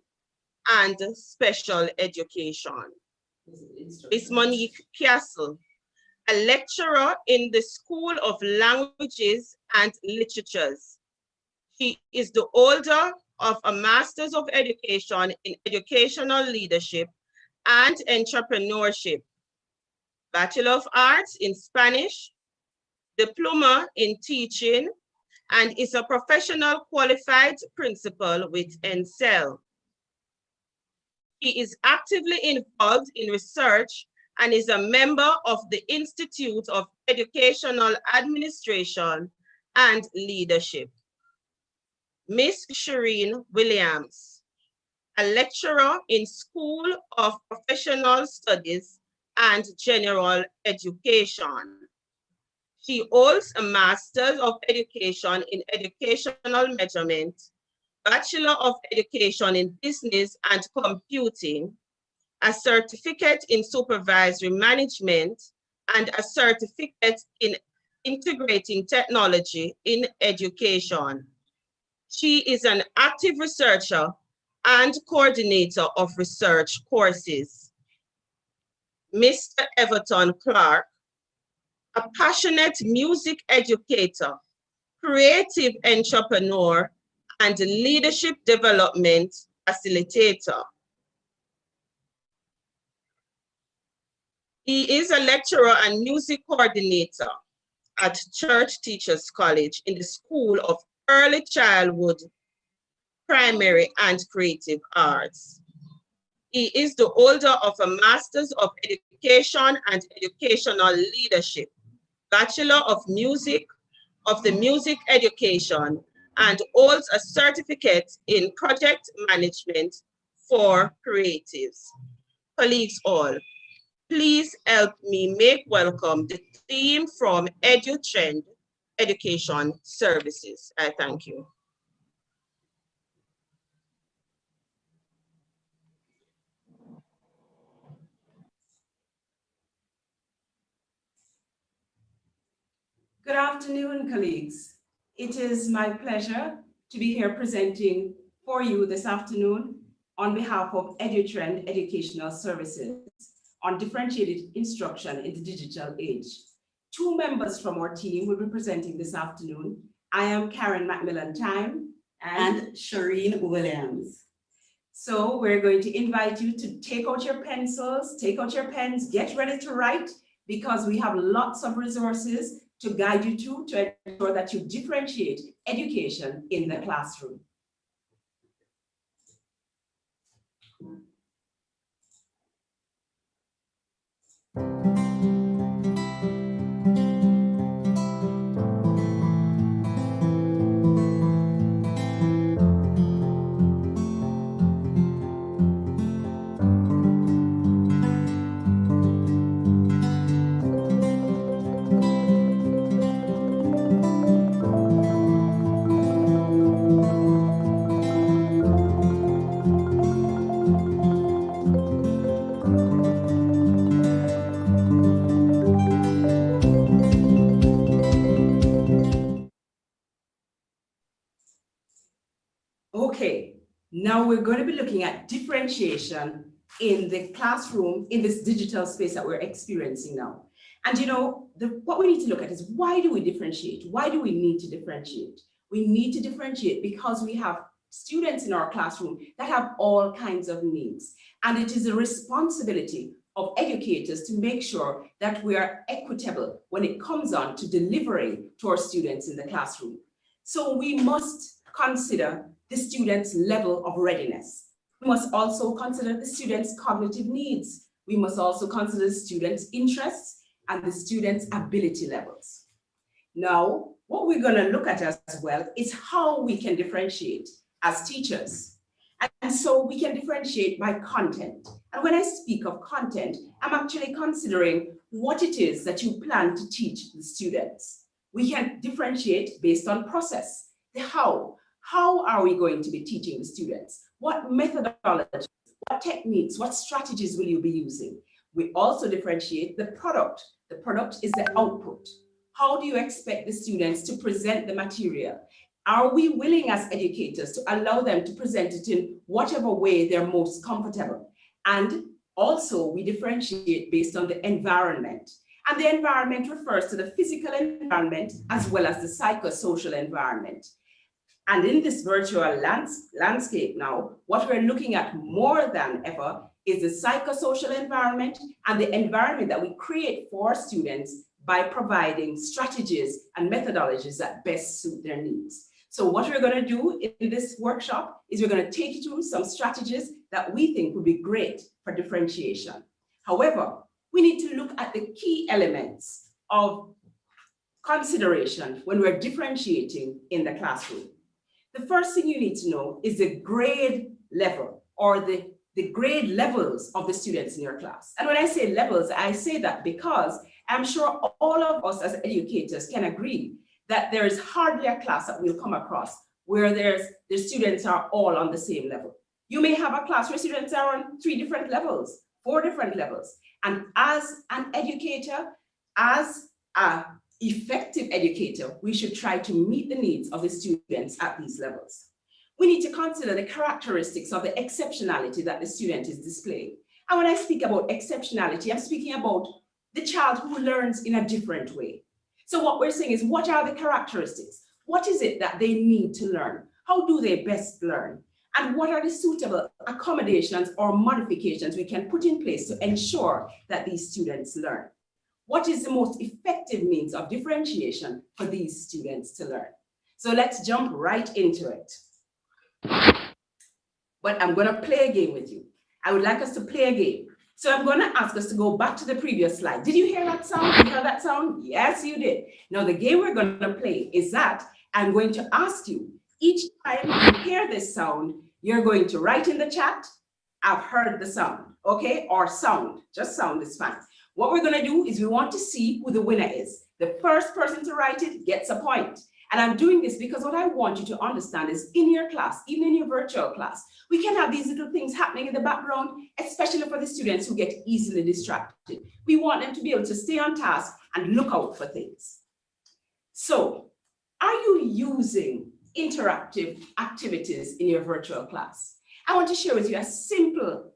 and special education. Ms. Monique Castle, a lecturer in the School of Languages and Literatures. She is the holder of a Master's of Education in Educational Leadership and Entrepreneurship, Bachelor of Arts in Spanish, Diploma in Teaching, and is a professional qualified principal with ENSEL. He is actively involved in research and is a member of the Institute of Educational Administration and Leadership. Ms. Shireen Williams, a lecturer in School of Professional Studies and General Education. She holds a Master's of Education in Educational Measurement, Bachelor of Education in Business and Computing, a certificate in Supervisory Management, and a certificate in Integrating Technology in Education. She is an active researcher and coordinator of research courses. Mr. Everton Clark, a passionate music educator, creative entrepreneur, and leadership development facilitator. He is a lecturer and music coordinator at Church Teachers College in the School of Early Childhood, Primary, and Creative Arts. He is the holder of a Master's of Education and Educational Leadership, Bachelor of Music of the Music Education, and holds a certificate in Project Management for Creatives. Colleagues all, please help me make welcome the team from EduTrend Education Services. I thank you. Good afternoon, colleagues. It is my pleasure to be here presenting for you this afternoon on behalf of EduTrend Educational Services on differentiated instruction in the digital age. Two members from our team will be presenting this afternoon. I am Karen McMillan-Time and Shireen Williams. So we're going to invite you to take out your pencils, take out your pens, get ready to write, because we have lots of resources to guide you to ensure that you differentiate education in the classroom. Now we're going to be looking at differentiation in the classroom, in this digital space that we're experiencing now. And you know, what we need to look at is, why do we differentiate? Why do we need to differentiate? We need to differentiate because we have students in our classroom that have all kinds of needs. And it is a responsibility of educators to make sure that we are equitable when it comes on to delivering to our students in the classroom. So we must consider the students' level of readiness. We must also consider the students' cognitive needs. We must also consider the students' interests and the students' ability levels. Now, what we're going to look at as well is how we can differentiate as teachers. And so we can differentiate by content. And when I speak of content, I'm actually considering what it is that you plan to teach the students. We can differentiate based on process, the how. How are we going to be teaching the students? What methodology, what techniques, what strategies will you be using? We also differentiate the product. The product is the output. How do you expect the students to present the material? Are we willing as educators to allow them to present it in whatever way they're most comfortable? And also we differentiate based on the environment. And the environment refers to the physical environment as well as the psychosocial environment. And in this virtual landscape now, what we're looking at more than ever is the psychosocial environment and the environment that we create for students by providing strategies and methodologies that best suit their needs. So what we're going to do in this workshop is we're going to take you through some strategies that we think would be great for differentiation. However, we need to look at the key elements of consideration when we're differentiating in the classroom. The first thing you need to know is the grade level or the grade levels of the students in your class. And when I say levels, I say that because I'm sure all of us as educators can agree that there is hardly a class that we'll come across where the students are all on the same level. You may have a class where students are on 3 different levels, 4 different levels. And as an educator, as an effective educator, we should try to meet the needs of the students at these levels. We need to consider the characteristics of the exceptionality that the student is displaying. And when I speak about exceptionality, I'm speaking about the child who learns in a different way. So what we're saying is, what are the characteristics? What is it that they need to learn? How do they best learn? And what are the suitable accommodations or modifications we can put in place to ensure that these students learn? What is the most effective means of differentiation for these students to learn? So let's jump right into it. But I'm going to play a game with you. I would like us to play a game. So I'm going to ask us to go back to the previous slide. Did you hear that sound? Did you hear that sound? Yes, you did. Now the game we're going to play is that I'm going to ask you, each time you hear this sound, you're going to write in the chat, I've heard the sound, okay? Or sound, just sound is fine. What we're going to do is we want to see who the winner is. The first person to write it gets a point. And I'm doing this because what I want you to understand is, in your class, even in your virtual class, we can have these little things happening in the background, especially for the students who get easily distracted. We want them to be able to stay on task and look out for things. So, are you using interactive activities in your virtual class? I want to share with you a simple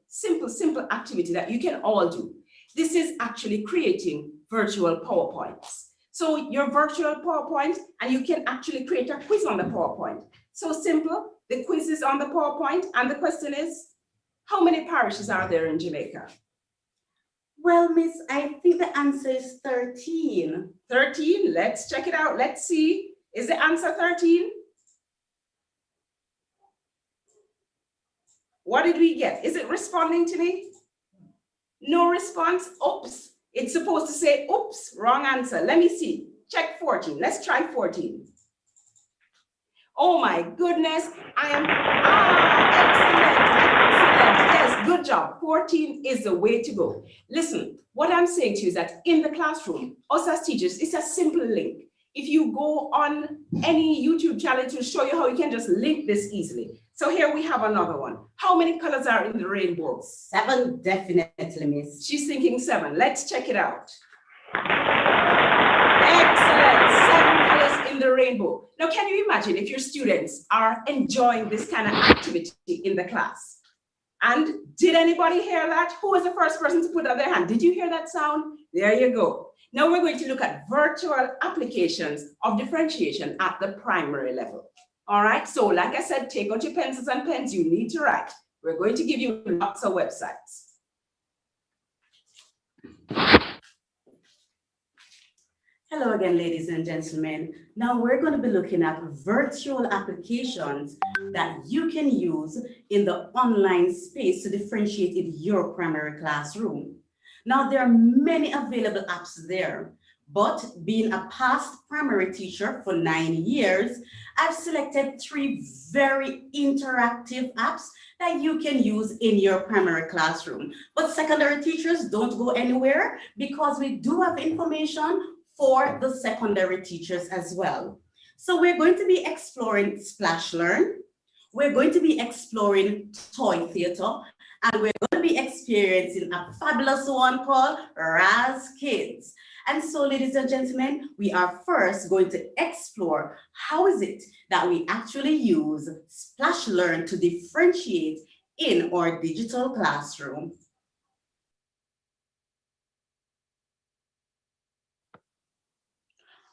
activity that you can all do. This is actually creating virtual PowerPoints. So your virtual PowerPoint, and you can actually create a quiz on the PowerPoint. So simple, the quiz is on the PowerPoint, and the question is, how many parishes are there in Jamaica? Well, Miss, I think the answer is 13. 13, let's check it out. Let's see, is the answer 13? What did we get? Is it responding to me? No response, oops. It's supposed to say, oops, wrong answer. Let me see, check 14, let's try 14. Oh my goodness, excellent, yes, good job. 14 is the way to go. Listen, what I'm saying to you is that in the classroom, us as teachers, it's a simple link. If you go on any YouTube channel to show you how you can just link this easily. So here we have another one. How many colors are in the rainbow? 7, definitely, Miss. She's thinking 7. Let's check it out. Excellent. 7 colors in and the rainbow. Now, can you imagine if your students are enjoying this kind of activity in the class? And did anybody hear that? Who was the first person to put up their hand? Did you hear that sound? There you go. Now we're going to look at virtual applications of differentiation at the primary level. All right, so like I said, take out your pencils and pens, you need to write. We're going to give you lots of websites. Hello again, ladies and gentlemen. Now we're going to be looking at virtual applications that you can use in the online space to differentiate in your primary classroom. Now there are many available apps there, but being a past primary teacher for 9 years, I've selected 3 very interactive apps that you can use in your primary classroom. But secondary teachers, don't go anywhere because we do have information for the secondary teachers as well. So we're going to be exploring Splash Learn, we're going to be exploring Toy Theater, and we're going to be experiencing a fabulous one called Raz Kids. And so, ladies and gentlemen, we are first going to explore how is it that we actually use Splash Learn to differentiate in our digital classroom.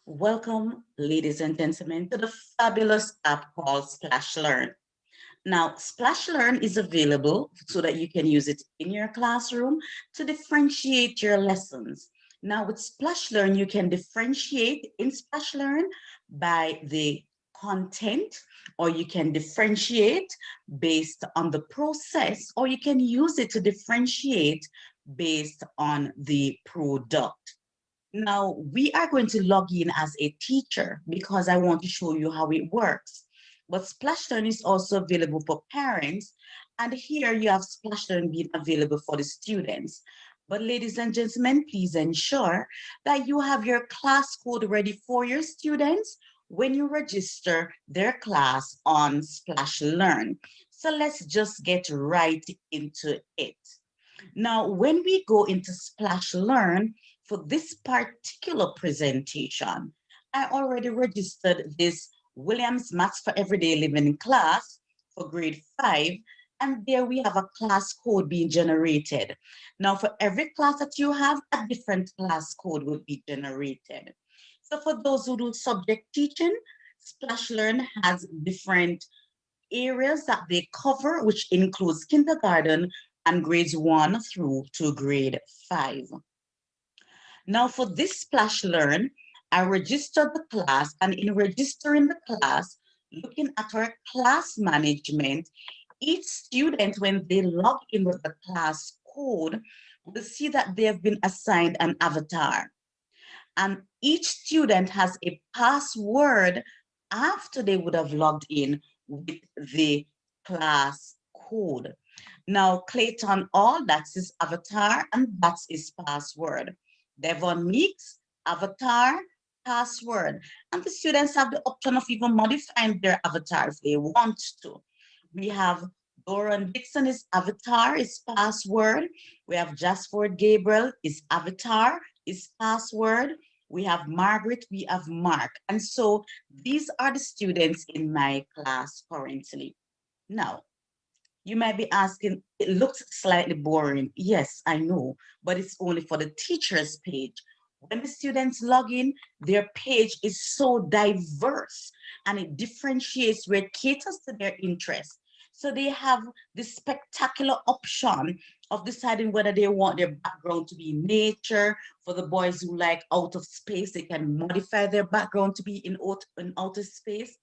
Welcome, ladies and gentlemen, to the fabulous app called Splash Learn. Now, Splash Learn is available so that you can use it in your classroom to differentiate your lessons. Now, with Splash Learn, you can differentiate in Splash Learn by the content, or you can differentiate based on the process, or you can use it to differentiate based on the product. Now, we are going to log in as a teacher because I want to show you how it works. But Splash Learn is also available for parents. And here you have Splash Learn being available for the students. But ladies and gentlemen, please ensure that you have your class code ready for your students when you register their class on Splash Learn. So let's just get right into it. Now, when we go into Splash Learn, for this particular presentation, I already registered this Williams Maths for Everyday Living class for grade 5, and there we have a class code being generated. Now, for every class that you have, a different class code will be generated. So for those who do subject teaching, Splash Learn has different areas that they cover, which includes kindergarten and grades 1 through to grade 5. Now for this Splash Learn, I registered the class, and in registering the class, looking at our class management, each student, when they log in with the class code, will see that they have been assigned an avatar. And each student has a password after they would have logged in with the class code. Now, Clayton All, that's his avatar, and that's his password. Devon Meeks, avatar, password. And the students have the option of even modifying their avatar if they want to. We have Doran Dixon, his avatar, his password. We have Jasford Gabriel, his avatar, his password. We have Margaret, we have Mark. And so these are the students in my class currently. Now, you might be asking, it looks slightly boring. Yes, I know, but it's only for the teacher's page. When the students log in, their page is so diverse and it differentiates where it caters to their interests. So they have this spectacular option of deciding whether they want their background to be nature. For the boys who like out of space, they can modify their background to be in outer space.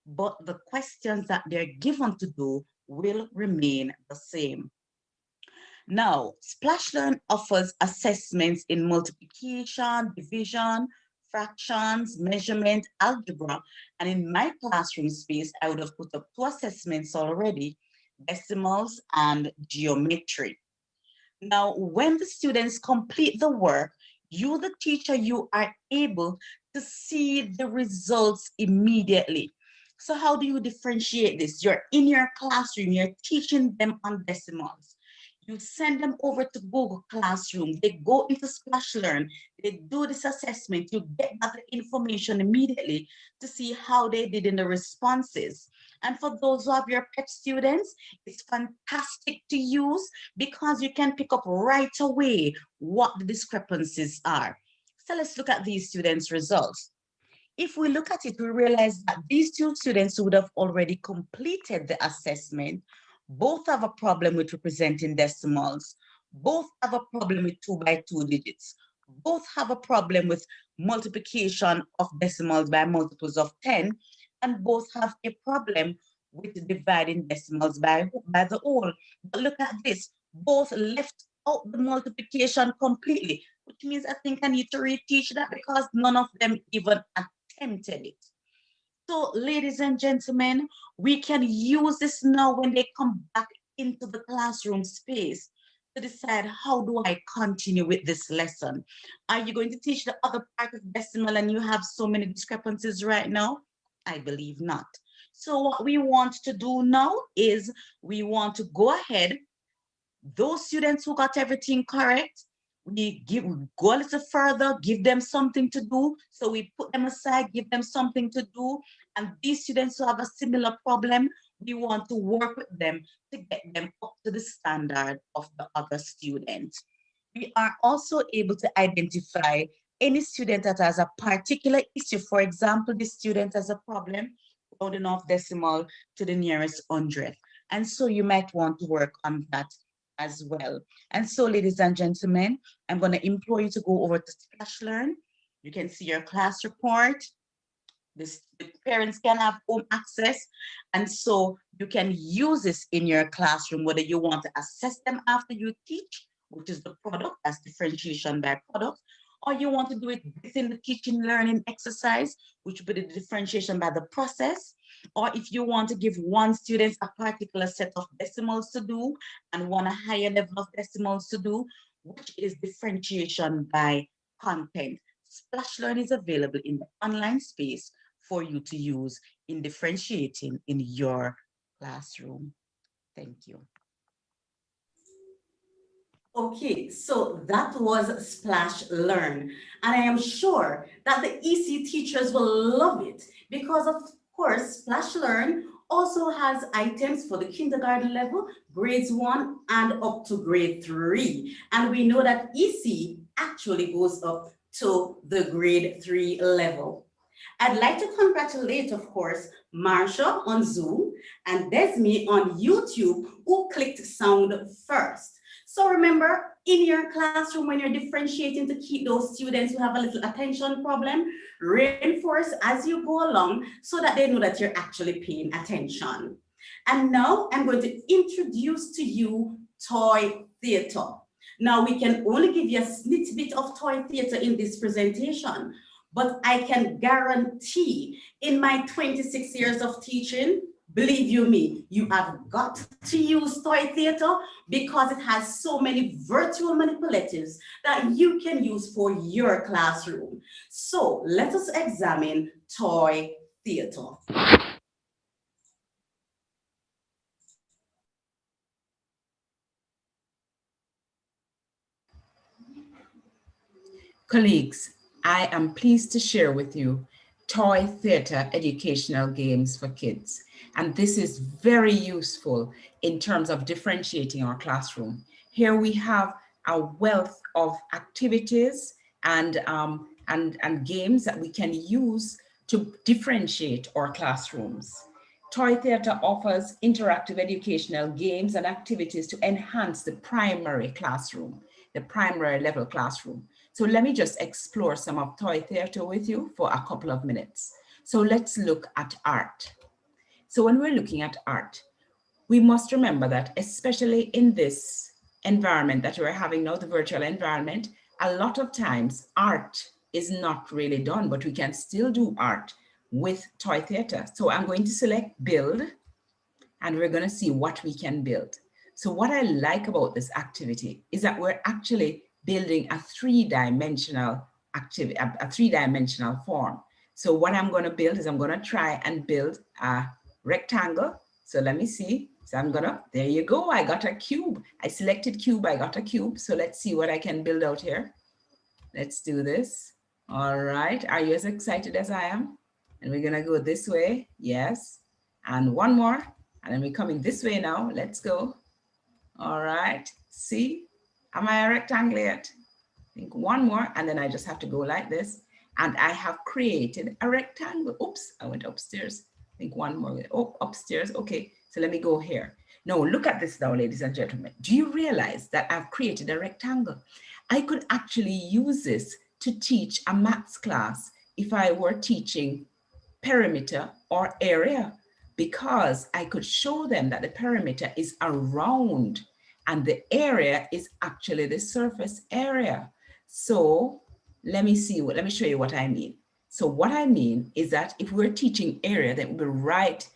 But the questions that they're given to do will remain the same. Now, Splash Learn offers assessments in multiplication, division, fractions, measurement, algebra, and in my classroom space, I would have put up 2 assessments already, decimals and geometry. Now, when the students complete the work, you, the teacher, you are able to see the results immediately. So how do you differentiate this? You're in your classroom, you're teaching them on decimals. You send them over to Google Classroom. They go into Splash Learn. They do this assessment. You get back the information immediately to see how they did in the responses. And for those who have your PEP students, it's fantastic to use because you can pick up right away what the discrepancies are. So let's look at these students' results. If we look at it, we realize that these two students who would have already completed the assessment both have a problem with representing decimals, both have a problem with 2 by 2 digits, both have a problem with multiplication of decimals by multiples of 10, and both have a problem with dividing decimals by the whole. But look at this, both left out the multiplication completely, which means I think I need to reteach that because none of them even attempted it. So, ladies and gentlemen, we can use this now when they come back into the classroom space to decide, how do I continue with this lesson? Are you going to teach the other part of decimal and you have so many discrepancies right now? I believe not. So what we want to do now is we want to go ahead. Those students who got everything correct, we go a little further, give them something to do. So we put them aside, give them something to do. And these students who have a similar problem, we want to work with them to get them up to the standard of the other students. We are also able to identify any student that has a particular issue. For example, this student has a problem rounding off decimal to the nearest 100th. And so you might want to work on that as well. And so, ladies and gentlemen, I'm going to implore you to go over to Splash Learn. You can see your class report. The parents can have home access. And so you can use this in your classroom, whether you want to assess them after you teach, which is the product, that's differentiation by product, or you want to do it within the teaching learning exercise, which would be the differentiation by the process. Or if you want to give one student a particular set of decimals to do and one a higher level of decimals to do, which is differentiation by content. Splash Learn is available in the online space for you to use in differentiating in your classroom. Thank you. Okay, so that was Splash Learn. And I am sure that the EC teachers will love it because, of course, Splash Learn also has items for the kindergarten level, grades 1 and up to grade 3. And we know that EC actually goes up to the grade 3 level. I'd like to congratulate, of course, Marsha on Zoom and Desmi on YouTube, who clicked sound first. So remember, in your classroom, when you're differentiating to keep those students who have a little attention problem, reinforce as you go along so that they know that you're actually paying attention. And now I'm going to introduce to you toy theater. Now we can only give you a snippet of toy theater in this presentation, but I can guarantee in my 26 years of teaching, believe you me, you have got to use toy theater because it has so many virtual manipulatives that you can use for your classroom. So let us examine toy theater. Colleagues, I am pleased to share with you toy theater educational games for kids. And this is very useful in terms of differentiating our classroom. Here we have a wealth of activities and games that we can use to differentiate our classrooms. Toy theater offers interactive educational games and activities to enhance the primary classroom, the primary level classroom. So let me just explore some of toy theater with you for a couple of minutes. So let's look at art. So when we're looking at art, we must remember that especially in this environment that we're having now, the virtual environment, a lot of times art is not really done, but we can still do art with toy theater. So I'm going to select build, and we're going to see what we can build. So what I like about this activity is that we're actually building a three-dimensional activity, a three-dimensional form. So what I'm going to build is I'm going to try and build a rectangle. So let me see. So I'm gonna, there you go, I got a cube. I selected cube, I got a cube. So let's see what I can build out here. Let's do this. All right, are you as excited as I am? And we're gonna go this way, yes. And one more, and then we're coming this way now, let's go. All right, see, am I a rectangle yet? I think one more, and then I just have to go like this. And I have created a rectangle. Oops, I went upstairs. I think one more, oh, upstairs, okay. So let me go here. Now look at this now, ladies and gentlemen. Do you realize that I've created a rectangle? I could actually use this to teach a maths class if I were teaching perimeter or area, because I could show them that the perimeter is around and the area is actually the surface area. So let me show you what I mean. So what I mean is that if we're teaching area, then we'll right,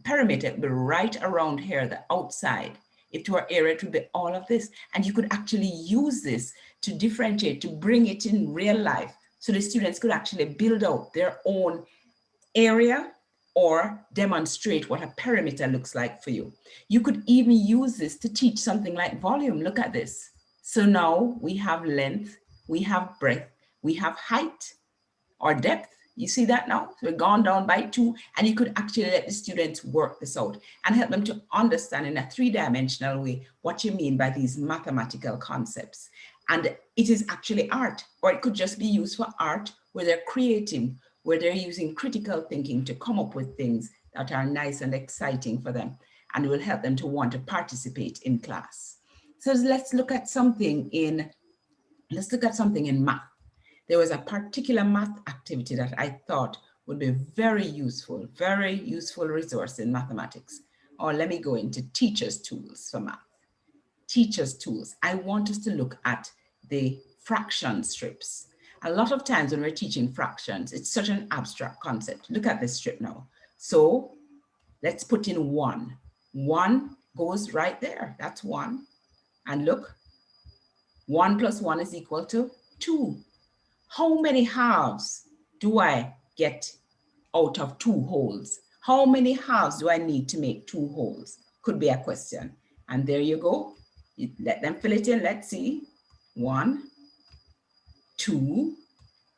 perimeter will be right around here, the outside. If to our area, it would be all of this. And you could actually use this to differentiate, to bring it in real life. So the students could actually build out their own area or demonstrate what a perimeter looks like for you. You could even use this to teach something like volume. Look at this. So now we have length, we have breadth, we have height or depth. You see that now? So we've gone down by 2, and you could actually let the students work this out and help them to understand in a 3-dimensional way what you mean by these mathematical concepts. And it is actually art, or it could just be used for art where they're creating, where they're using critical thinking to come up with things that are nice and exciting for them and will help them to want to participate in class. So let's look at something in math. There was a particular math activity that I thought would be very useful resource in mathematics. Or let me go into teachers' tools for math. Teachers' tools. I want us to look at the fraction strips. A lot of times when we're teaching fractions, it's such an abstract concept. Look at this strip now. So let's put in 1. 1 goes right there. That's 1. And look, 1 plus 1 is equal to 2. How many halves do I get out of 2 wholes? How many halves do I need to make 2 wholes? Could be a question. And there you go. You let them fill it in. Let's see. 1, 2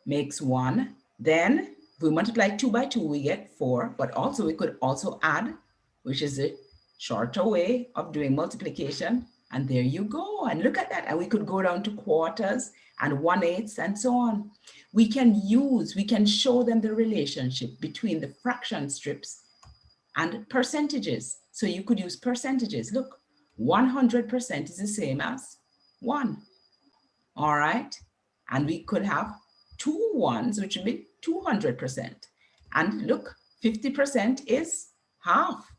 makes 1. Then if we multiply 2 by 2, we get 4. But also we could also add, which is a shorter way of doing multiplication. And there you go. And look at that. And we could go down to quarters and 1/8 and so on. We can show them the relationship between the fraction strips and percentages. So you could use percentages. Look, 100% is the same as 1. All right. And we could have 2 1s, which would be 200%. And look, 50% is half.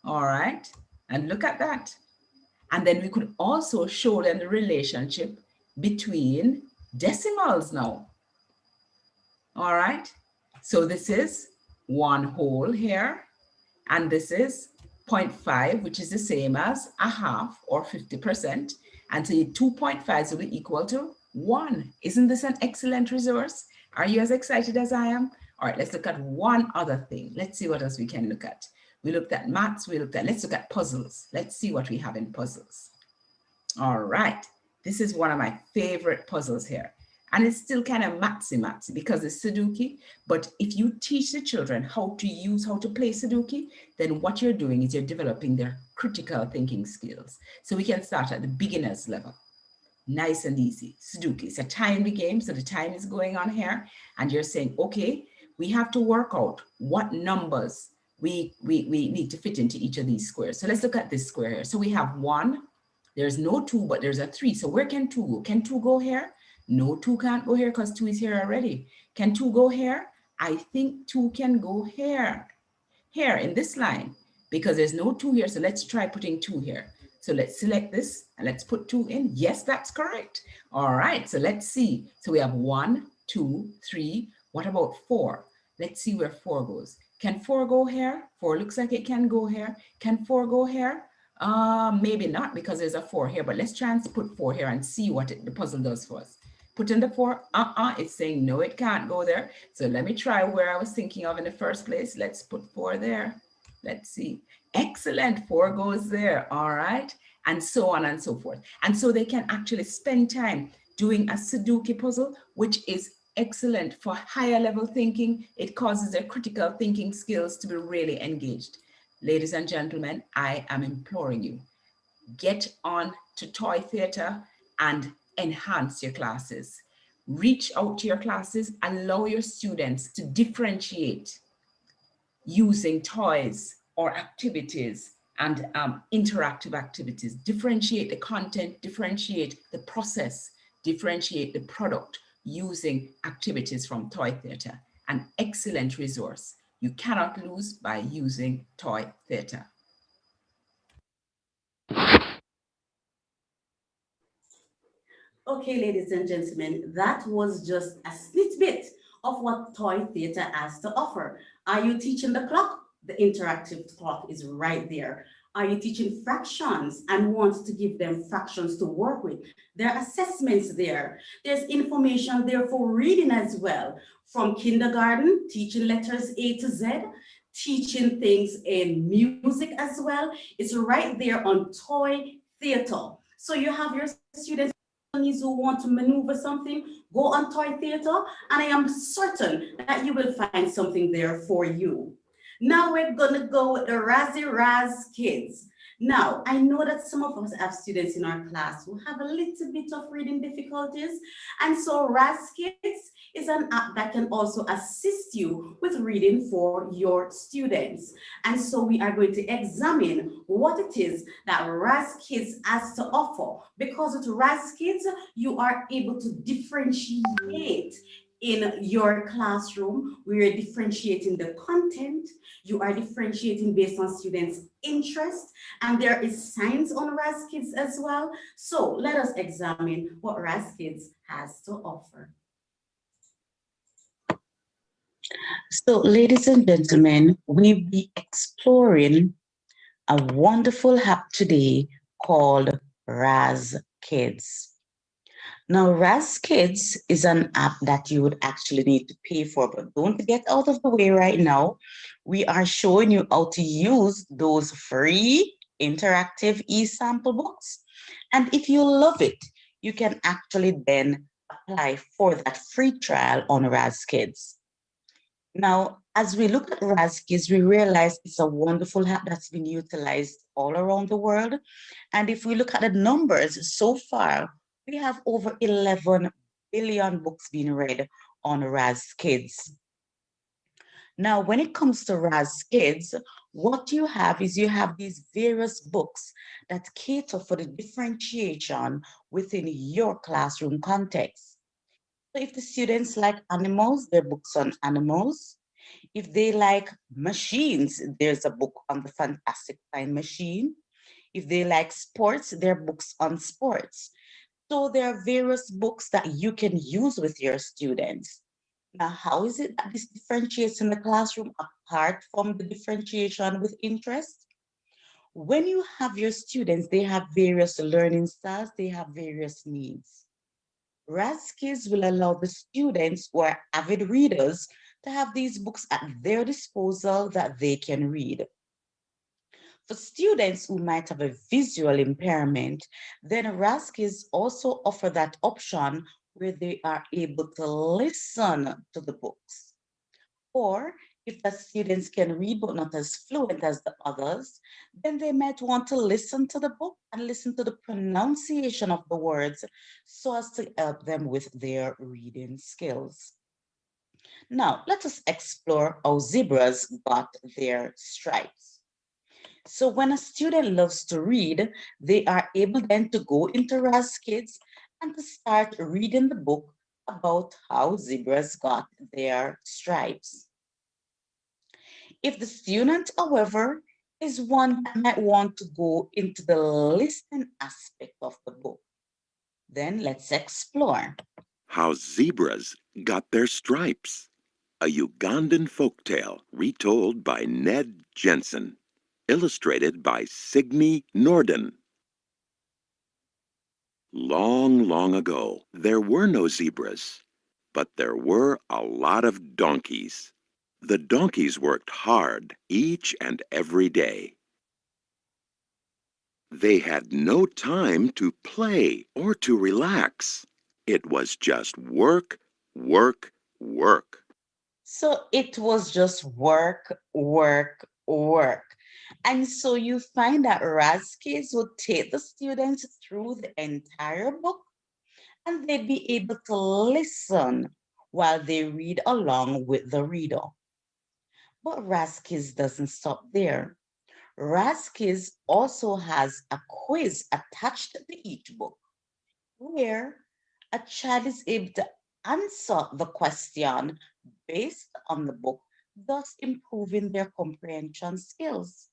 All right. And look at that. And then we could also show them the relationship between decimals now. All right. So this is 1 whole here. And this is 0.5, which is the same as a half or 50%. And so 2.5 will be equal to 1. Isn't this an excellent resource? Are you as excited as I am? All right, let's look at one other thing. Let's see what else we can look at. We looked at maths, let's look at puzzles. Let's see what we have in puzzles. All right, this is one of my favorite puzzles here. And it's still kind of mathsy because it's Sudoku. But if you teach the children how to play Sudoku, then what you're doing is you're developing their critical thinking skills. So we can start at the beginner's level. Nice and easy. Sudoku, it's a timed game, so the time is going on here. And you're saying, okay, we have to work out what numbers we need to fit into each of these squares. So let's look at this square here. So we have 1, there's no 2, but there's a 3. So where can 2 go? Can 2 go here? No, 2 can't go here because 2 is here already. Can 2 go here? I think 2 can go here in this line, because there's no 2 here. So let's try putting 2 here. So let's select this and let's put 2 in. Yes, that's correct. All right, so let's see. So we have 1, 2, 3. What about 4? Let's see where 4 goes. Can 4 go here? 4 looks like it can go here. Can 4 go here? Maybe not, because there's a 4 here, but let's try and put 4 here and see what the puzzle does for us. Put in the 4, it's saying no, it can't go there. So let me try where I was thinking of in the first place. Let's put 4 there. Let's see. Excellent, 4 goes there, all right? And so on and so forth. And so they can actually spend time doing a Sudoku puzzle, which is excellent for higher level thinking. It causes their critical thinking skills to be really engaged. Ladies and gentlemen, I am imploring you, get on to Toy Theatre and enhance your classes. Reach out to your classes, allow your students to differentiate using toys or activities and interactive activities. Differentiate the content, differentiate the process, differentiate the product using activities from Toy Theatre. An excellent resource. You cannot lose by using Toy Theatre. Okay, ladies and gentlemen, that was just a snippet of what Toy Theatre has to offer. Are you teaching the clock? The interactive clock is right there. Are you teaching fractions and want to give them fractions to work with? There are assessments there. There's information there for reading as well. From kindergarten, teaching letters A to Z, teaching things in music as well. It's right there on Toy Theatre. So you have your students who want to maneuver something, go on Toy Theatre, and I am certain that you will find something there for you. Now we're gonna go with the Razzie Raz Kids. Now, I know that some of us have students in our class who have a little bit of reading difficulties, and so Raz Kids is an app that can also assist you with reading for your students. And so we are going to examine what it is that Raz Kids has to offer, because with Raz Kids, you are able to differentiate in your classroom. We are differentiating the content, you are differentiating based on students' interest, and there is science on Raz Kids as well. So let us examine what Raz Kids has to offer. So, ladies and gentlemen, we'll be exploring a wonderful app today called Raz Kids. Now, Raz Kids is an app that you would actually need to pay for, but don't get out of the way right now. We are showing you how to use those free interactive e-sample books. And if you love it, you can actually then apply for that free trial on Raz Kids. Now, as we look at Raz Kids, we realize it's a wonderful app that's been utilized all around the world. And if we look at the numbers so far, we have over 11 billion books being read on Raz Kids. Now, when it comes to Raz Kids, what you have is you have these various books that cater for the differentiation within your classroom context. So if the students like animals, there are books on animals. If they like machines, there's a book on the Fantastic Fine Machine. If they like sports, there are books on sports. So there are various books that you can use with your students. Now, how is it that this differentiates in the classroom apart from the differentiation with interest? When you have your students, they have various learning styles, they have various needs. Raz Kids will allow the students who are avid readers to have these books at their disposal that they can read. For students who might have a visual impairment, then Raz Kids also offer that option where they are able to listen to the books. Or if the students can read but not as fluent as the others, then they might want to listen to the book and listen to the pronunciation of the words so as to help them with their reading skills. Now, let us explore how zebras got their stripes. So when a student loves to read, they are able then to go into Raz Kids and to start reading the book about how zebras got their stripes. If the student, however, is one that might want to go into the listening aspect of the book, then let's explore. How Zebras Got Their Stripes, a Ugandan folktale retold by Ned Jensen, illustrated by Signe Norden. Long, long ago, there were no zebras, but there were a lot of donkeys. The donkeys worked hard each and every day. They had no time to play or to relax. It was just work, work, work. So it was just work, work, work. And so you find that RAS kids would take the students through the entire book and they'd be able to listen while they read along with the reader. But RAS kids doesn't stop there. RAS kids also has a quiz attached to each book where a child is able to answer the question based on the book, thus improving their comprehension skills.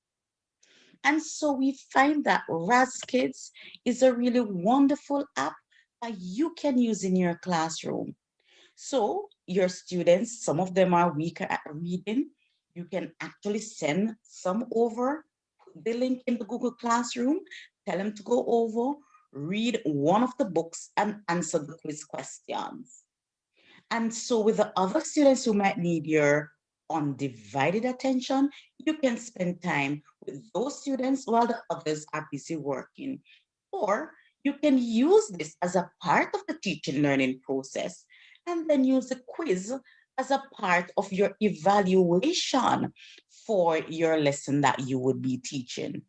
And so we find that RAS Kids is a really wonderful app that you can use in your classroom. So your students, some of them are weaker at reading, you can actually send some over, put the link in the Google Classroom, tell them to go over, read one of the books and answer the quiz questions. And so with the other students who might need your undivided attention, you can spend time with those students while the others are busy working. Or you can use this as a part of the teaching learning process and then use the quiz as a part of your evaluation for your lesson that you would be teaching.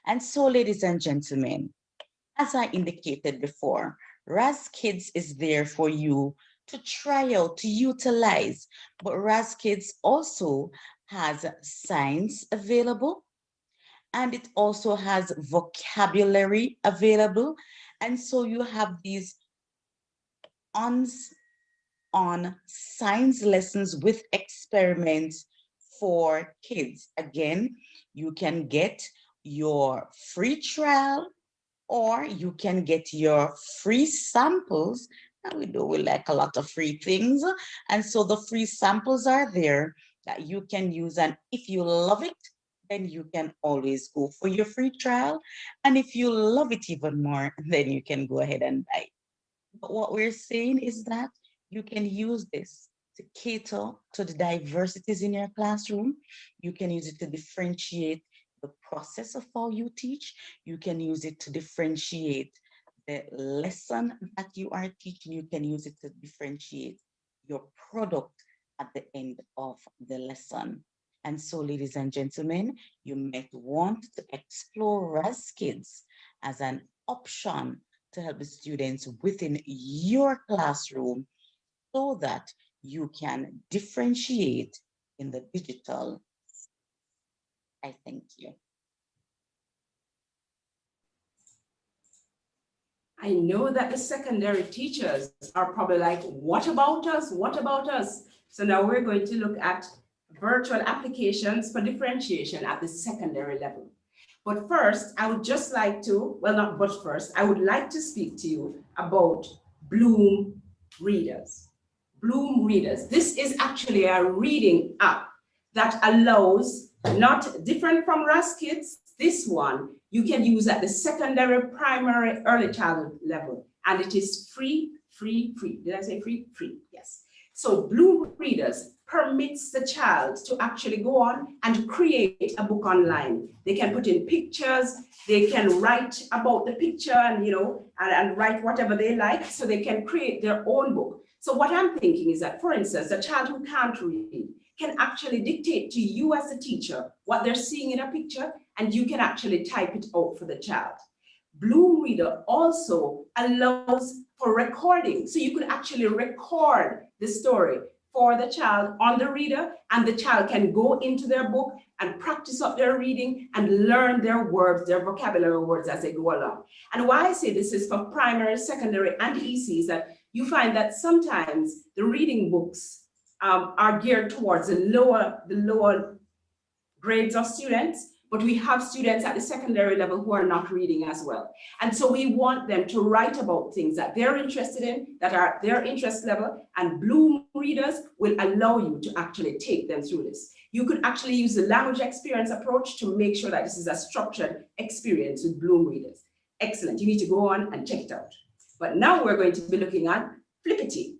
And so, ladies and gentlemen, as I indicated before, RAS Kids is there for you to try out, to utilize, but RAS Kids also has science available, and it also has vocabulary available. And so you have these on science lessons with experiments for kids. Again, you can get your free trial or you can get your free samples. And we like a lot of free things. And so the free samples are there that you can use. And if you love it, then you can always go for your free trial. And if you love it even more, then you can go ahead and buy it. But what we're saying is that you can use this to cater to the diversities in your classroom. You can use it to differentiate the process of how you teach. You can use it to differentiate the lesson that you are teaching. You can use it to differentiate your product at the end of the lesson. And so, ladies and gentlemen, you might want to explore RAS Kids as an option to help the students within your classroom so that you can differentiate in the digital. I thank you. I know that the secondary teachers are probably like, what about us? What about us? So now we're going to look at virtual applications for differentiation at the secondary level. But first, I would just like to, well, not but first, I would like to speak to you about Bloom Readers. Bloom Readers. This is actually a reading app that allows, not different from RAS Kids, this one you can use at the secondary, primary, early childhood level. And it is free. Did I say free? Free, yes. So Bloom Readers permits the child to actually go on and create a book online. They can put in pictures, they can write about the picture and, and write whatever they like, so they can create their own book. So what I'm thinking is that, for instance, a child who can't read can actually dictate to you as a teacher what they're seeing in a picture, and you can actually type it out for the child. Bloom Reader also allows for recording. So you could actually record the story for the child on the reader, and the child can go into their book and practice up their reading and learn their words, their vocabulary words as they go along. And why I say this is for primary, secondary, and EC is that you find that sometimes the reading books are geared towards the lower grades of students, but we have students at the secondary level who are not reading as well. And so we want them to write about things that they're interested in, that are their interest level, and Bloom Readers will allow you to actually take them through this. You could actually use the language experience approach to make sure that this is a structured experience with Bloom Readers. Excellent, you need to go on and check it out. But now we're going to be looking at Flippity.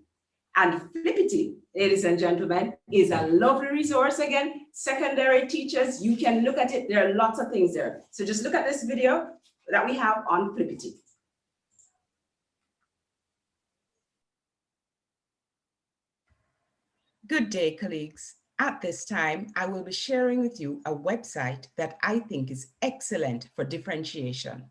And Flippity, ladies and gentlemen, is a lovely resource. Again, secondary teachers, you can look at it. There are lots of things there. So just look at this video that we have on Flippity. Good day, colleagues. At this time, I will be sharing with you a website that I think is excellent for differentiation.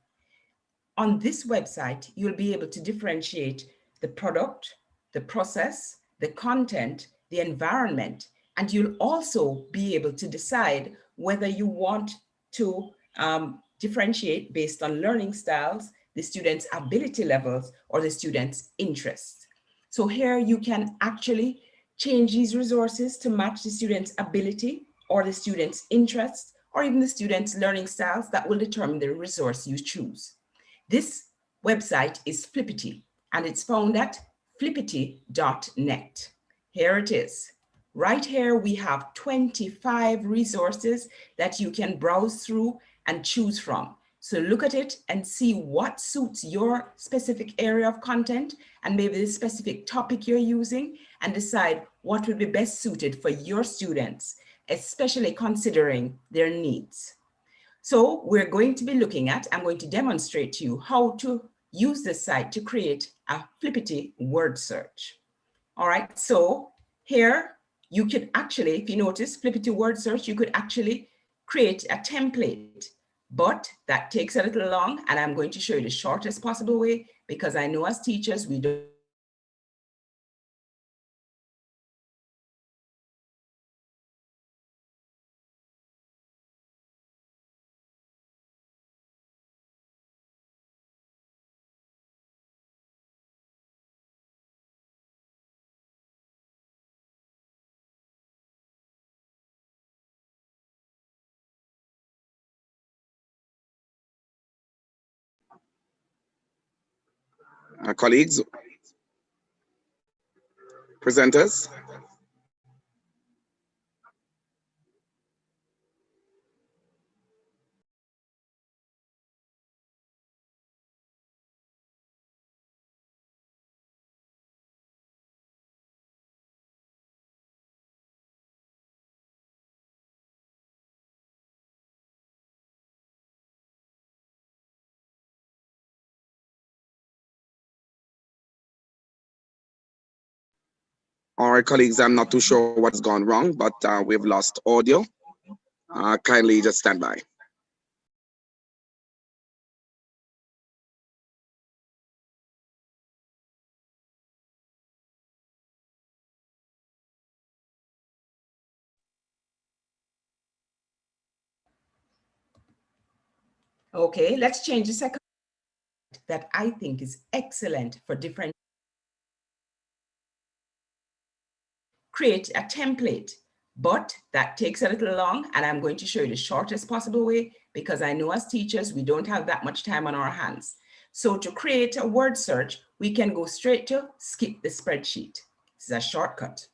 On this website, you'll be able to differentiate the product, the process, the content, the environment, and you'll also be able to decide whether you want to differentiate based on learning styles, the students' ability levels, or the students' interests. So here you can actually change these resources to match the student's ability or the student's interests, or even the student's learning styles that will determine the resource you choose. This website is Flippity, and it's found at flippity.net. Here it is. Right here, we have 25 resources that you can browse through and choose from. So look at it and see what suits your specific area of content and maybe the specific topic you're using, and decide what would be best suited for your students, especially considering their needs. So we're going to be looking at, I'm going to demonstrate to you how to use this site to create a Flippity word search. All right, so here you could actually, if you notice, Flippity word search, you could actually create a template, but that takes a little long, and I'm going to show you the shortest possible way, because I know as teachers, we don't. Colleagues, presenters. All right, colleagues, I'm not too sure what's gone wrong, but we've lost audio. Kindly just stand by. Okay, let's change the second that I think is excellent for different. Create a template, but that takes a little long, and I'm going to show you the shortest possible way, because I know as teachers, we don't have that much time on our hands. So to create a word search, we can go straight to skip the spreadsheet. This is a shortcut,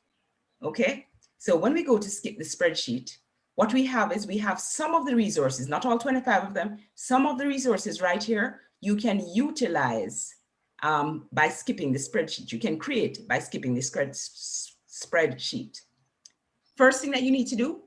okay? So when we go to skip the spreadsheet, what we have is we have some of the resources, not all 25 of them, some of the resources right here you can utilize by skipping the spreadsheet. You can create by skipping the spreadsheet. First thing that you need to do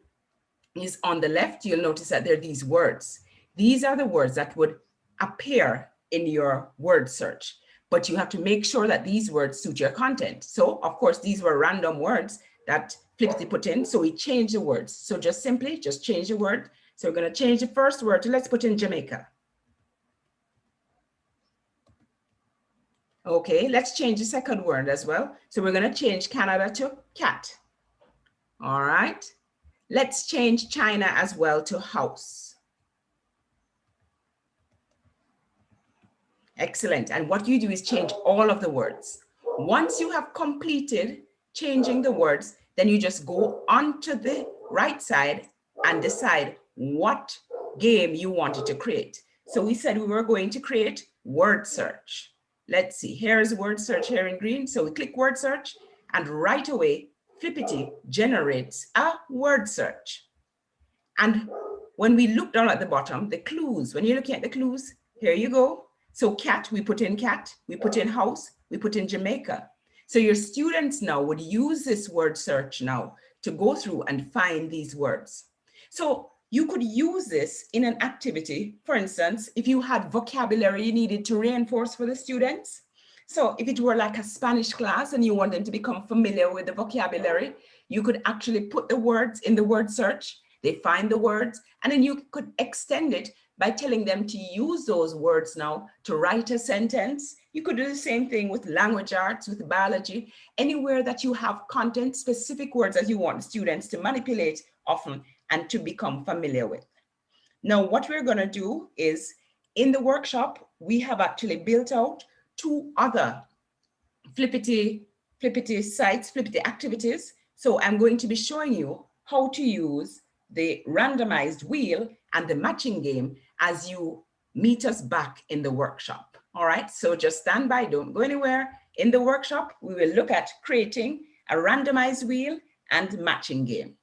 is on the left, you'll notice that there are these words. These are the words that would appear in your word search, but you have to make sure that these words suit your content. So of course, these were random words that Flippity put in, so we change the words. So just simply change the word. So we're going to change the first word to, let's put in Jamaica. Okay, let's change the second word as well. So we're going to change Canada to cat. All right, let's change China as well to house. Excellent. And what you do is change all of the words. Once you have completed changing the words, then you just go onto the right side and decide what game you wanted to create. So we said we were going to create word search. Let's see, here's word search here in green. So we click word search, and right away, Flippity generates a word search. And when we look down at the bottom, the clues, when you're looking at the clues, here you go. So cat, we put in house, we put in Jamaica. So your students now would use this word search now to go through and find these words. So you could use this in an activity. For instance, if you had vocabulary you needed to reinforce for the students. So if it were like a Spanish class and you want them to become familiar with the vocabulary, you could actually put the words in the word search, they find the words, and then you could extend it by telling them to use those words now to write a sentence. You could do the same thing with language arts, with biology, anywhere that you have content, specific words that you want students to manipulate often and to become familiar with. Now, what we're going to do is in the workshop, we have actually built out 2 other flippity sites, flippity activities. So I'm going to be showing you how to use the randomized wheel and the matching game as you meet us back in the workshop. All right, so just stand by, don't go anywhere. In the workshop, we will look at creating a randomized wheel and matching game.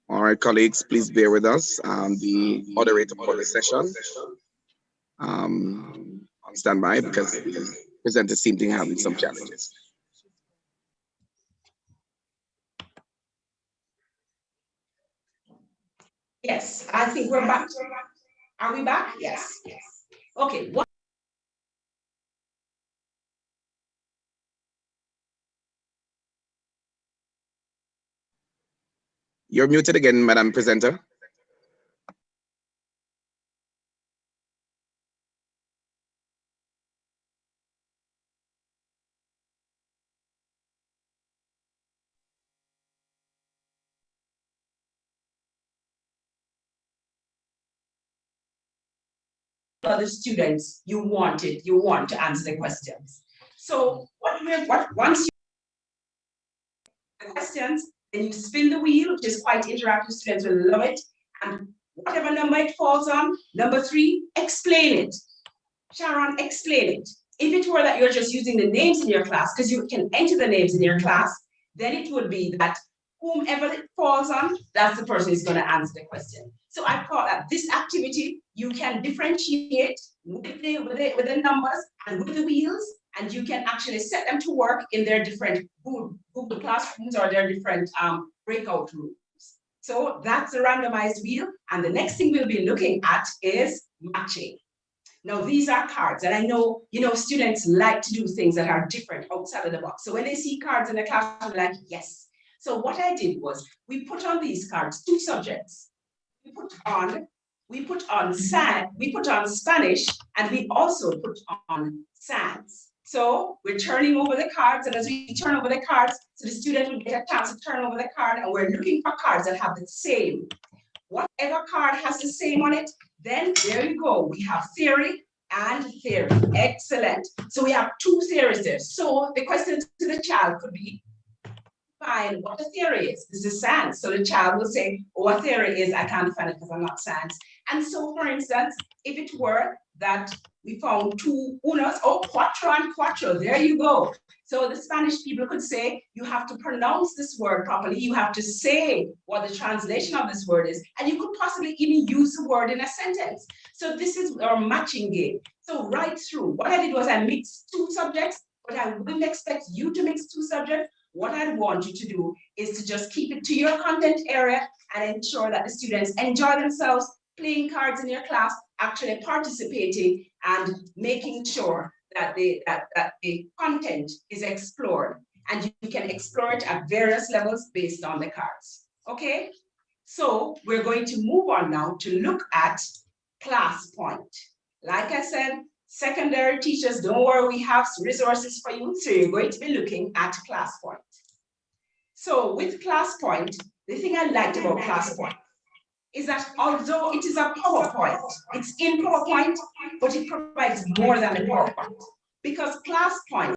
All right, colleagues, please bear with us. The moderator for the session on standby because the presenters seem to be having some challenges. Yes, I think we're back. Are we back? Yes. Okay. You're muted again, Madam Presenter. Other students you want to answer the questions. So once you the questions, then you spin the wheel, which is quite interactive. Students will love it. And whatever number it falls on, number 3, explain it. Sharon, explain it. If it were that you're just using the names in your class, because you can enter the names in your class, then it would be that whomever it falls on, that's the person who's going to answer the question. So I thought that this activity, you can differentiate with the numbers and with the wheels, and you can actually set them to work in their different Google classrooms or their different breakout rooms. So that's the randomized wheel. And the next thing we'll be looking at is matching. Now, these are cards, and I know, students like to do things that are different outside of the box. So when they see cards in the classroom, they're like, yes. So what I did was we put on these cards 2 subjects. We put on Spanish, and we also put on science. So we're turning over the cards, and as we turn over the cards, so the student will get a chance to turn over the card, and we're looking for cards that have the same. Whatever card has the same on it, then there you go. We have theory and theory. Excellent. So we have 2 theories there. So the question to the child could be, find what a theory is. This is science. So the child will say, oh, a theory is, I can't find it because I'm not science. And so, for instance, if it were that we found 2 unos, oh, cuatro and cuatro, there you go. So the Spanish people could say, you have to pronounce this word properly. You have to say what the translation of this word is. And you could possibly even use the word in a sentence. So this is our matching game. So right through, what I did was I mixed 2 subjects, but I wouldn't expect you to mix 2 subjects. What I want you to do is to just keep it to your content area and ensure that the students enjoy themselves playing cards in your class, actually participating and making sure that the content is explored. And you can explore it at various levels based on the cards. Okay, so we're going to move on now to look at class point. Like I said, secondary teachers, don't worry, we have resources for you. So you're going to be looking at class point. So with class point, the thing I liked about class point is that although it is a PowerPoint, it's in PowerPoint, but it provides more than a PowerPoint. Because class point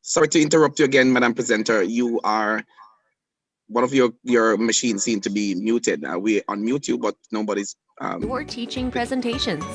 Sorry to interrupt you again, Madam Presenter. You are, one of your machines seem to be muted. We unmute you, but nobody's. Your teaching presentations.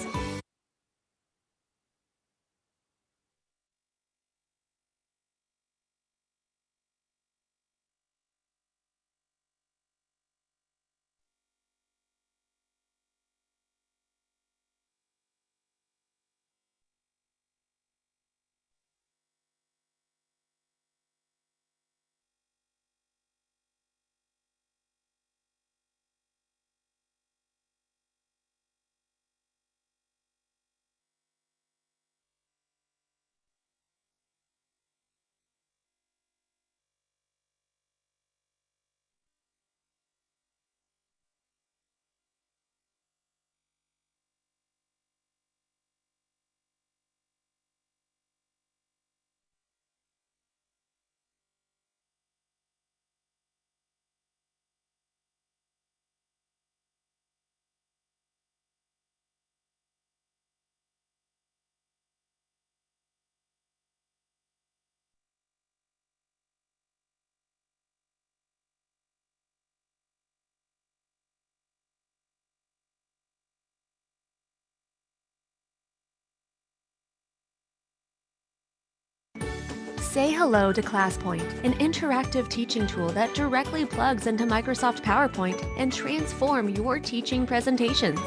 Say hello to ClassPoint, an interactive teaching tool that directly plugs into Microsoft PowerPoint and transforms your teaching presentations.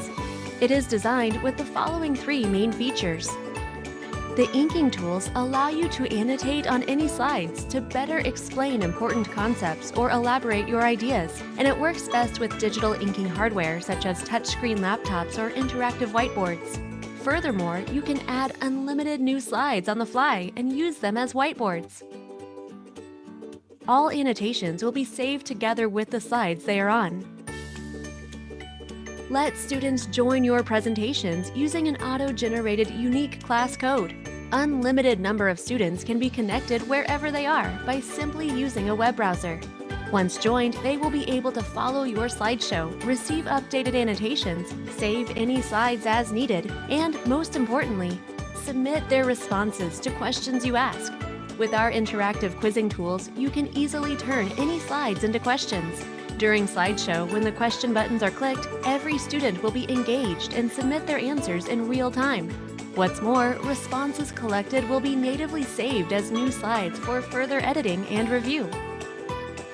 It is designed with the following 3 main features. The inking tools allow you to annotate on any slides to better explain important concepts or elaborate your ideas, and it works best with digital inking hardware such as touchscreen laptops or interactive whiteboards. Furthermore, you can add unlimited new slides on the fly and use them as whiteboards. All annotations will be saved together with the slides they are on. Let students join your presentations using an auto-generated unique class code. Unlimited number of students can be connected wherever they are by simply using a web browser. Once joined, they will be able to follow your slideshow, receive updated annotations, save any slides as needed, and most importantly, submit their responses to questions you ask. With our interactive quizzing tools, you can easily turn any slides into questions. During slideshow, when the question buttons are clicked, every student will be engaged and submit their answers in real time. What's more, responses collected will be natively saved as new slides for further editing and review.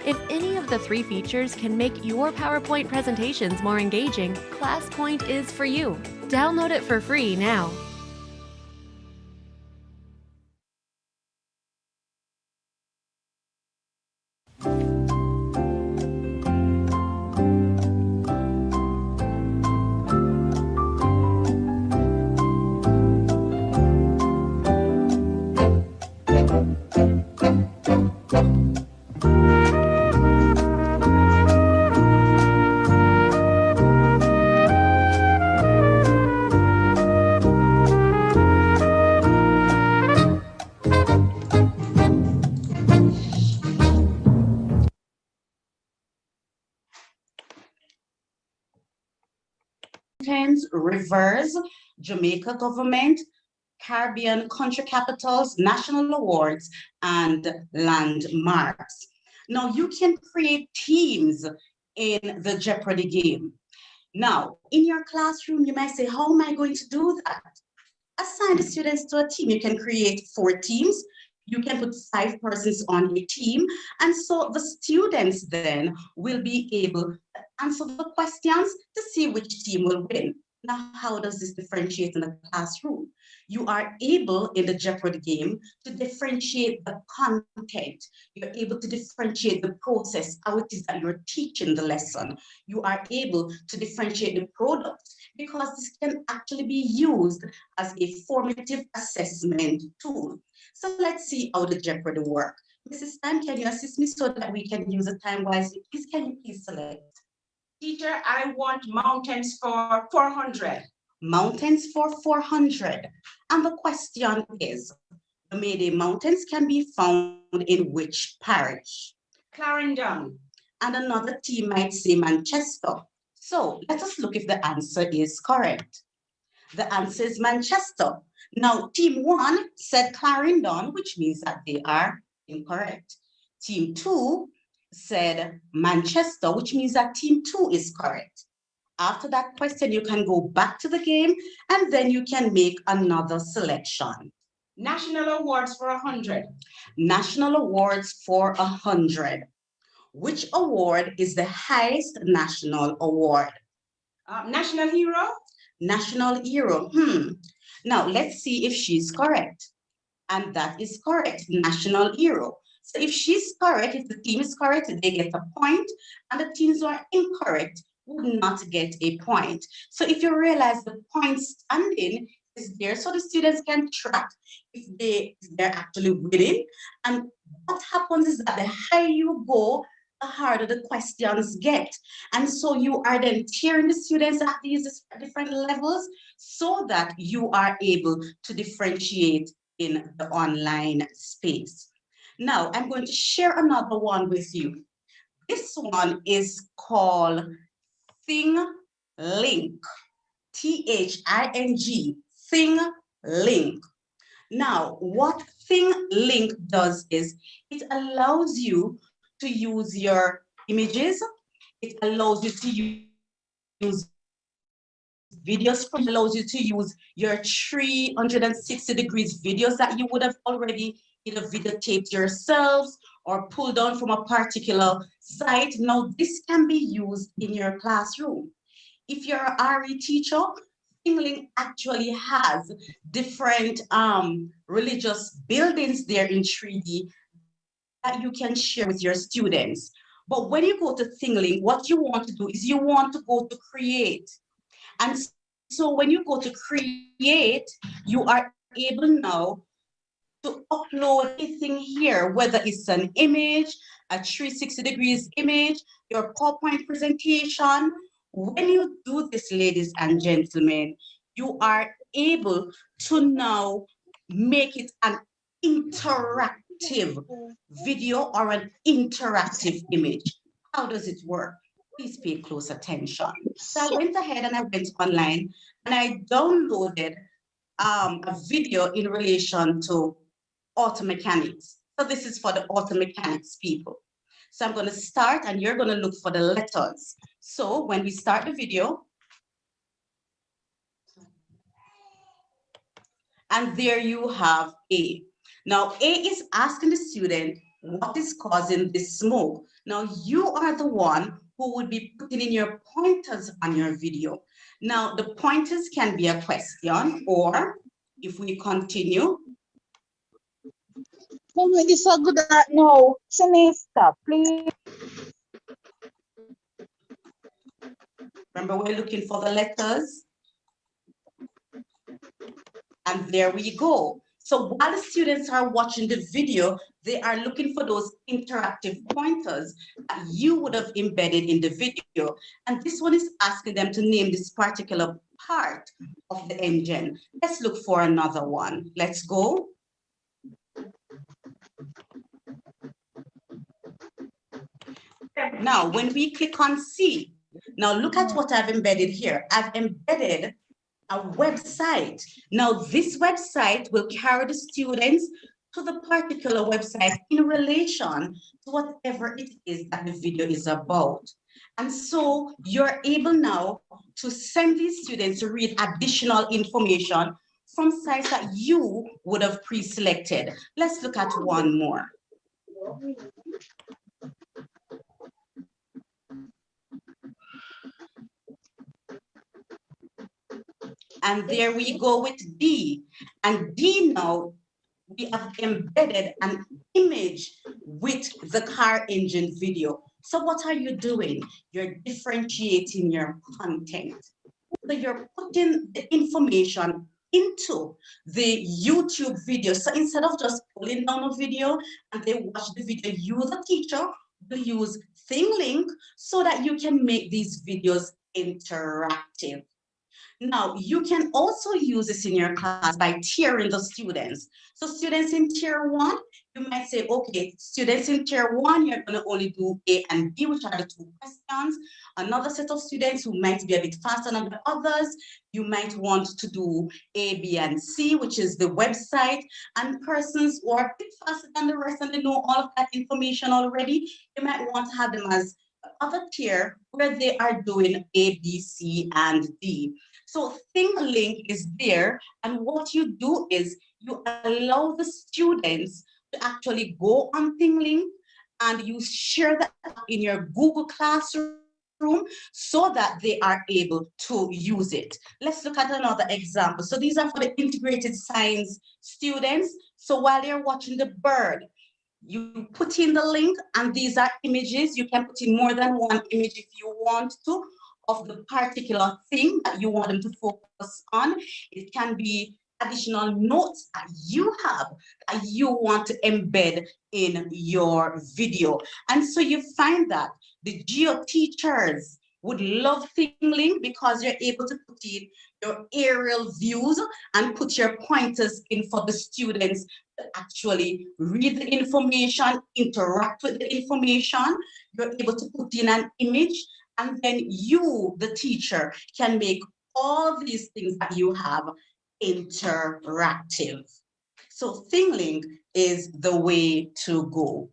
If any of the 3 features can make your PowerPoint presentations more engaging, ClassPoint is for you. Download it for free now. Rivers, Jamaica government, Caribbean country capitals, national awards, and landmarks. Now you can create teams in the Jeopardy game. Now, in your classroom, you might say, how am I going to do that? Assign the students to a team. You can create 4 teams. You can put 5 persons on your team. And so the students then will be able to answer the questions to see which team will win. Now, how does this differentiate in the classroom? You are able in the Jeopardy game to differentiate the content. You're able to differentiate the process, how it is that you're teaching the lesson. You are able to differentiate the product because this can actually be used as a formative assessment tool. So let's see how the Jeopardy work. Mrs. Tan, can you assist me so that we can use the time wisely? Please, can you please select? Teacher, I want mountains for 400. Mountains for 400. And the question is, the Mayday Mountains can be found in which parish? Clarendon. And another team might say Manchester. So let us look if the answer is correct. The answer is Manchester. Now, team 1 said Clarendon, which means that they are incorrect. Team 2 said Manchester, which means that team 2 is correct. After that question, you can go back to the game and then you can make another selection. National awards for 100. National awards for 100. Which award is the highest national award? National hero? National hero. Now, let's see if she's correct. And that is correct, national hero. So if she's correct, if the team is correct, they get a point, and the teams who are incorrect would not get a point. So if you realize the point standing is there so the students can track if they're actually winning. And what happens is that the higher you go, the harder the questions get. And so you are then tiering the students at these different levels so that you are able to differentiate in the online space. Now, I'm going to share another one with you. This one is called ThingLink, T-H-I-N-G, ThingLink. Now, what ThingLink does is it allows you to use your images, it allows you to use videos, allows you to use your 360 degrees videos that you would have already either videotaped yourselves or pulled down from a particular site. Now, this can be used in your classroom. If you're a RE teacher, ThingLink actually has different religious buildings there in 3D that you can share with your students. But when you go to ThingLink, what you want to do is you want to go to create. And so when you go to create, you are able now to upload anything here, whether it's an image, a 360 degrees image, your PowerPoint presentation. When you do this, ladies and gentlemen, you are able to now make it an interactive video or an interactive image. How does it work? Please pay close attention. So I went ahead and I went online and I downloaded a video in relation to auto mechanics. So this is for the auto mechanics people. So I'm going to start and you're going to look for the letters. So when we start the video, and there you have A. Now A is asking the student, what is causing this smoke? Now you are the one who would be putting in your pointers on your video. Now the pointers can be a question, or if we continue. This is good no. Stop, please. Remember, we're looking for the letters. And there we go. So while the students are watching the video, they are looking for those interactive pointers that you would have embedded in the video. And this one is asking them to name this particular part of the engine. Let's look for another one. Let's go. Now, when we click on C, now look at what I've embedded here. I've embedded a website. Now, this website will carry the students to the particular website in relation to whatever it is that the video is about. And so you're able now to send these students to read additional information from sites that you would have pre-selected. Let's look at one more. And there we go with D. And D now, we have embedded an image with the car engine video. So what are you doing? You're differentiating your content. So you're putting the information into the YouTube video. So instead of just pulling down a video and they watch the video, you, the teacher, will use ThingLink so that you can make these videos interactive. Now, you can also use this in your class by tiering the students. So students in tier 1, you might say, okay, students in tier 1, you're going to only do A and B, which are the 2 questions. Another set of students who might be a bit faster than the others, you might want to do A, B, and C, which is the website. And persons who are a bit faster than the rest and they know all of that information already, you might want to have them as other tier where they are doing A, B, C, and D. So ThingLink is there, and what you do is you allow the students to actually go on ThingLink and you share that in your Google Classroom so that they are able to use it. Let's look at another example. So these are for the integrated science students. So while they're watching the bird, you put in the link, and these are images. You can put in more than one image if you want to, of the particular thing that you want them to focus on. It can be additional notes that you have that you want to embed in your video. And so you find that the geo teachers would love ThingLink because you're able to put in your aerial views and put your pointers in for the students to actually read the information, interact with the information. You're able to put in an image, and then you, the teacher, can make all these things that you have interactive. So ThingLink is the way to go.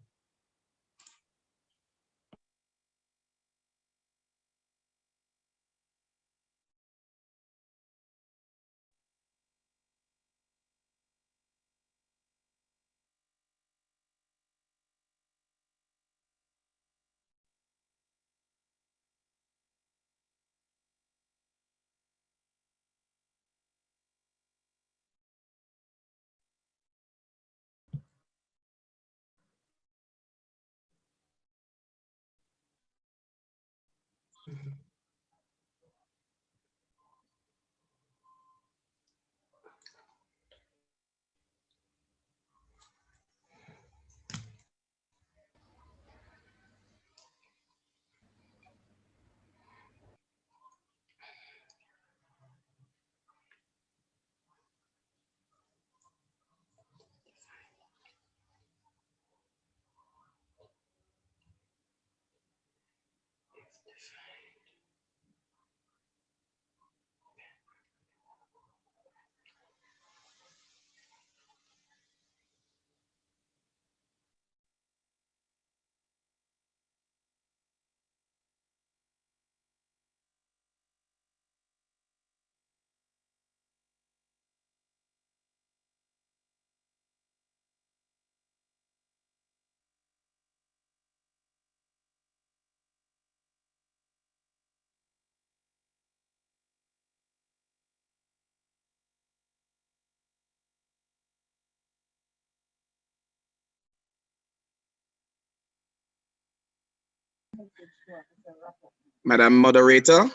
Madam Moderator,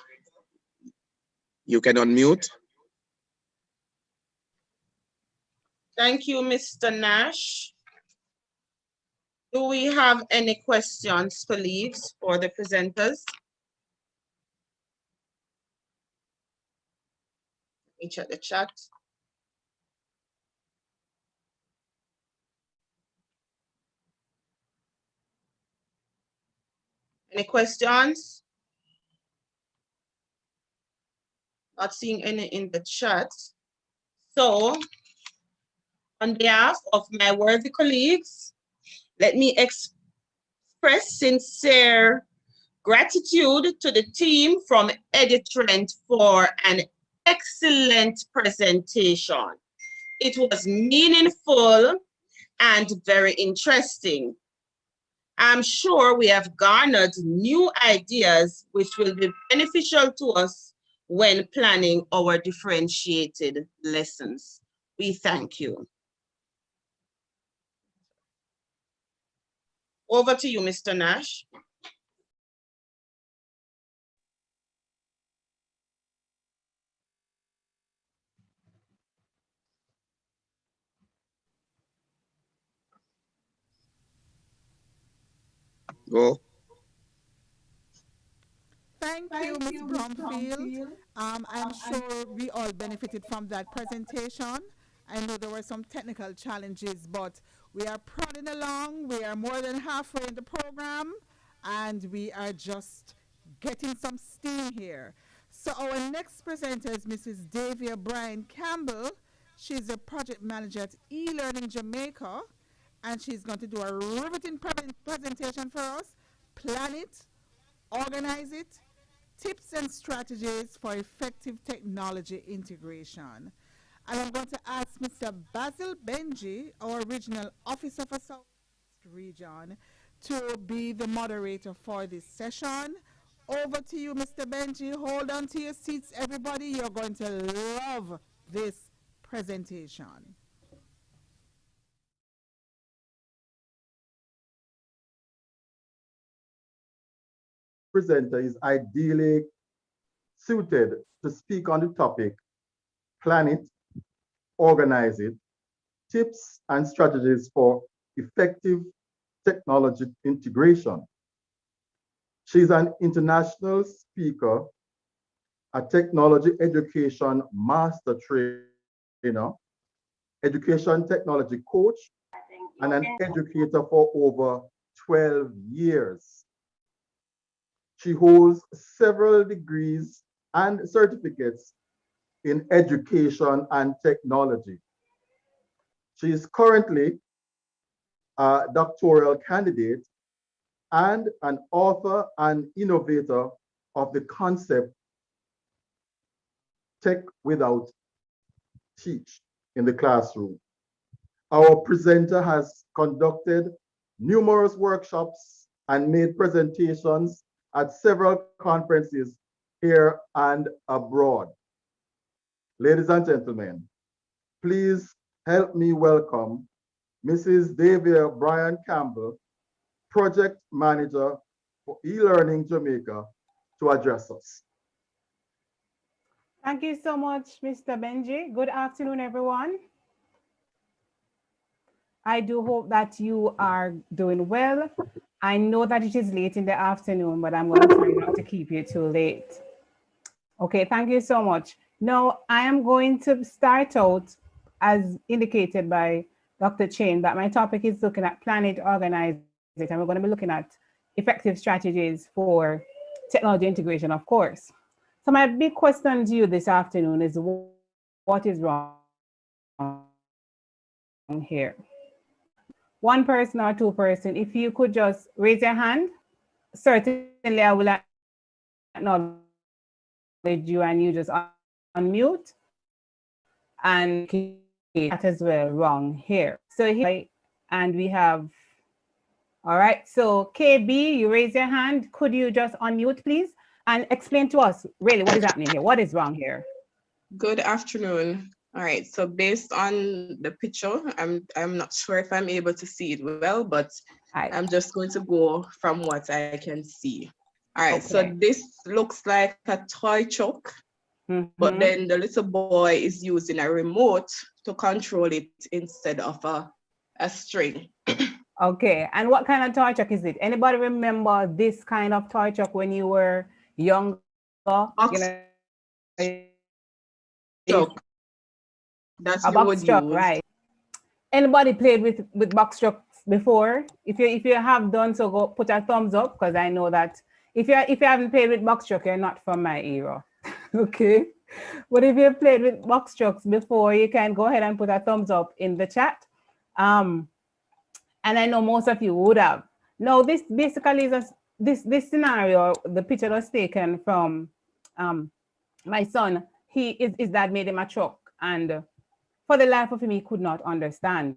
you can unmute. Thank you, Mr. Nash. Do we have any questions, colleagues, for the presenters? Let me check the chat. Any questions? Not seeing any in the chat. So, on behalf of my worthy colleagues, let me express sincere gratitude to the team from EduTrend for an excellent presentation. It was meaningful and very interesting. I'm sure we have garnered new ideas which will be beneficial to us when planning our differentiated lessons. We thank you. Over to you, Mr. Nash. Go. Thank you, Ms. Bromfield. I'm sure we all benefited from that presentation. I know there were some technical challenges, but we are prodding along. We are more than halfway in the program, and we are just getting some steam here. So our next presenter is Mrs. Davia Bryan Campbell. She's a project manager at eLearning Jamaica, and she's going to do a riveting presentation for us. Plan it, organize it, tips and strategies for effective technology integration. And I'm going to ask Mr. Basil Benji, our regional officer for South Region, to be the moderator for this session. Over to you, Mr. Benji. Hold on to your seats, everybody. You're going to love this presentation. Presenter is ideally suited to speak on the topic, plan it, organize it, tips and strategies for effective technology integration. She's an international speaker, a technology education master trainer, education technology coach, and an educator for over 12 years. She holds several degrees and certificates in education and technology. She is currently a doctoral candidate and an author and innovator of the concept Tech Without Teach in the classroom. Our presenter has conducted numerous workshops and made presentations at several conferences here and abroad. Ladies and gentlemen, please help me welcome Mrs. Davia Bryan Campbell, Project Manager for eLearning Jamaica, to address us. Thank you so much, Mr. Benji. Good afternoon, everyone. I do hope that you are doing well. I know that it is late in the afternoon, but I'm going to try not to keep you too late. Okay, thank you so much. Now, I am going to start out, as indicated by Dr. Chain, that my topic is looking at plan it, organize it, and we're going to be looking at effective strategies for technology integration, of course. So my big question to you this afternoon is, what is wrong here? One person or two person, if you could just raise your hand, certainly I will acknowledge you and you just unmute and that as well wrong here. So here, and we have, all right, so KB, you raise your hand. Could you just unmute, please, and explain to us really what is happening here? What is wrong here? Good afternoon. All right, so based on the picture, I'm not sure if I'm able to see it well, but I'm just going to go from what I can see. All right, so this looks like a toy truck but then the little boy is using a remote to control it instead of a string. Okay, and what kind of toy truck is it? Anybody remember this kind of toy truck when you were younger? Truck. That's A box truck, right? Anybody played with box trucks before? If you have done so, go put a thumbs up, because I know that if you haven't played with box truck, you're not from my era. Okay, but if you've played with box trucks before, you can go ahead and put a thumbs up in the chat. And I know most of you would have. Now, this basically is this scenario. The picture was taken from my son. His dad made him a truck, and for the life of him, he could not understand,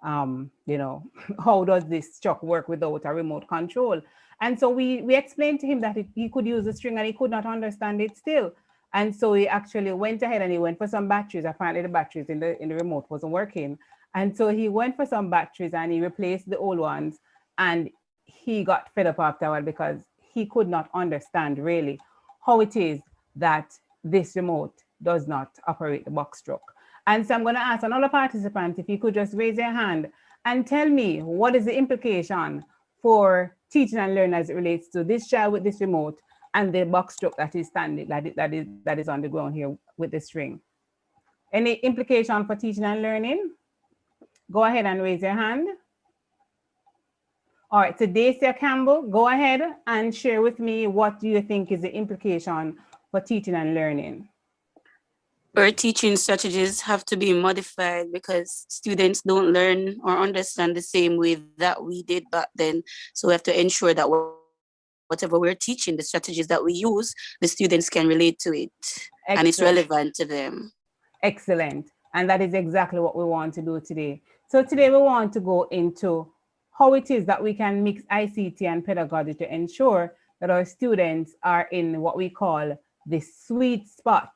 you know, how does this truck work without a remote control? And so we explained to him that he could use the string, and he could not understand it still. And so he actually went ahead and he went for some batteries. Apparently the batteries in the remote wasn't working. And so he went for some batteries and he replaced the old ones, and he got fed up after a while because he could not understand really how it is that this remote does not operate the box truck. And so I'm going to ask another participant if you could just raise your hand and tell me what is the implication for teaching and learning as it relates to this child with this remote and the box truck that is standing, that is on the ground here with the string. Any implication for teaching and learning? Go ahead and raise your hand. All right, so Dacia Campbell, go ahead and share with me what do you think is the implication for teaching and learning? Our teaching strategies have to be modified because students don't learn or understand the same way that we did back then. So we have to ensure that whatever we're teaching, the strategies that we use, the students can relate to it. Excellent. And it's relevant to them. Excellent. And that is exactly what we want to do today. So today we want to go into how it is that we can mix ICT and pedagogy to ensure that our students are in what we call the sweet spot.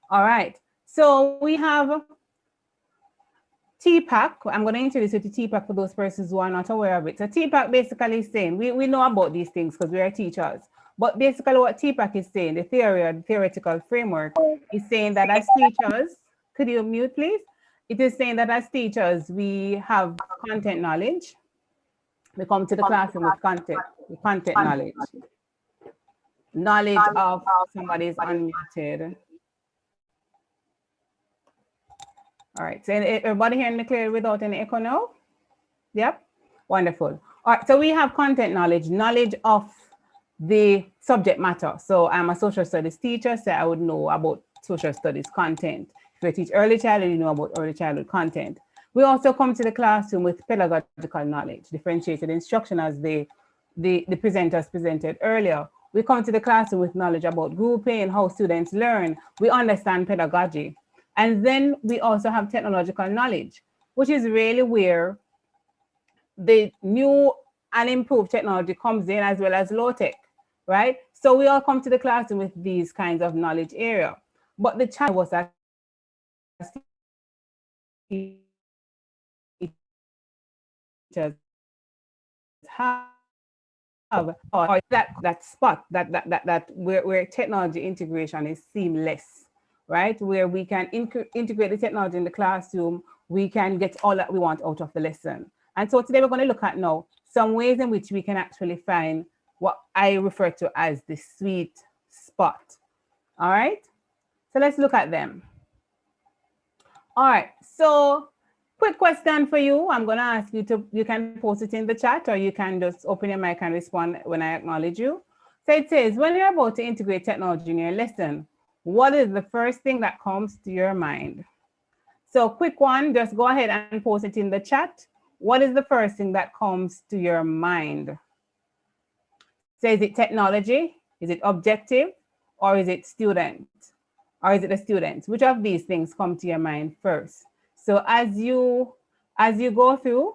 All right, so we have TPAC. I'm going to introduce you to TPAC for those persons who are not aware of it. So TPAC basically is saying, we know about these things because we are teachers, but basically what TPAC is saying, the theoretical framework is saying that as teachers, could you mute please? It is saying that as teachers, we have content knowledge. We come to the classroom with content knowledge. Knowledge of somebody is unmuted. All right, so everybody hearing me clear without any echo now? Yep, wonderful. All right, so we have content knowledge of the subject matter. So I'm a social studies teacher, so I would know about social studies content. If you teach early childhood, you know about early childhood content. We also come to the classroom with pedagogical knowledge, differentiated instruction as the presenters presented earlier. We come to the classroom with knowledge about grouping, how students learn. We understand pedagogy. And then we also have technological knowledge, which is really where the new and improved technology comes in, as well as low tech, right? So we all come to the classroom with these kinds of knowledge area. But the challenge was that teachers have or that spot that where technology integration is seamless, right? Where we can integrate the technology in the classroom, we can get all that we want out of the lesson. And so today we're going to look at now some ways in which we can actually find what I refer to as the sweet spot. All right, so let's look at them. All right, so quick question for you. I'm going to ask you you can post it in the chat, or you can just open your mic and respond when I acknowledge you. So it says, when you're about to integrate technology in your lesson, what is the first thing that comes to your mind? So quick one, just go ahead and post it in the chat. What is the first thing that comes to your mind? So is it technology? Is it objective? Or is it student? Or is it the students? Which of these things come to your mind first? So as you go through,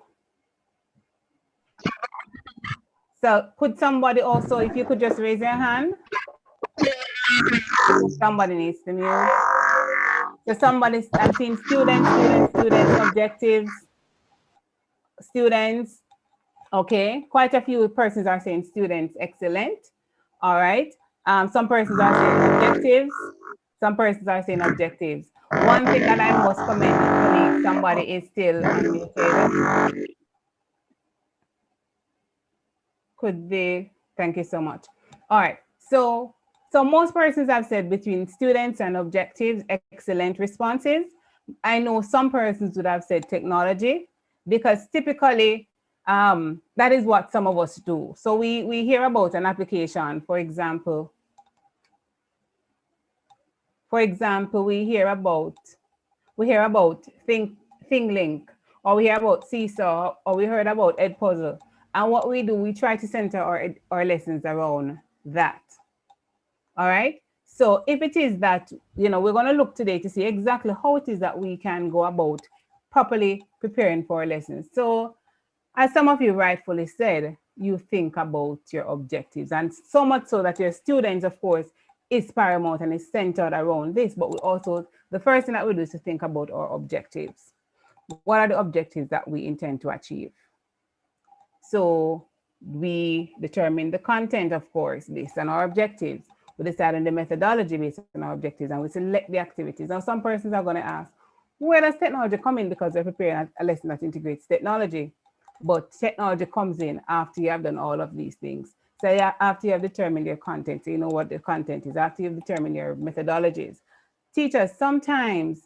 so could somebody also, if you could just raise your hand. Somebody needs to mute. So somebody, I'm seeing students, objectives, students. Okay, quite a few persons are saying students, excellent. All right. Some persons are saying objectives. Some persons are saying objectives. One thing that I must commend you, colleagues, somebody is still unmuted. Could they? Thank you so much. All right. So most persons have said between students and objectives, excellent responses. I know some persons would have said technology, because typically that is what some of us do. So we hear about an application, for example, we hear about ThinkLink, or we hear about Seesaw, or we heard about Edpuzzle. And what we do, we try to center our lessons around that. All right. So if it is that, we're going to look today to see exactly how it is that we can go about properly preparing for our lessons. So as some of you rightfully said, you think about your objectives, and so much so that your students, of course, is paramount and is centered around this. But we also, the first thing that we do is to think about our objectives. What are the objectives that we intend to achieve? So we determine the content, of course, based on our objectives. We decide on the methodology based on our objectives, and we select the activities. Now, some persons are going to ask, where does technology come in? Because we're preparing a lesson that integrates technology. But technology comes in after you have done all of these things. So after you have determined your content, so you know what the content is, after you've determined your methodologies. Teachers, sometimes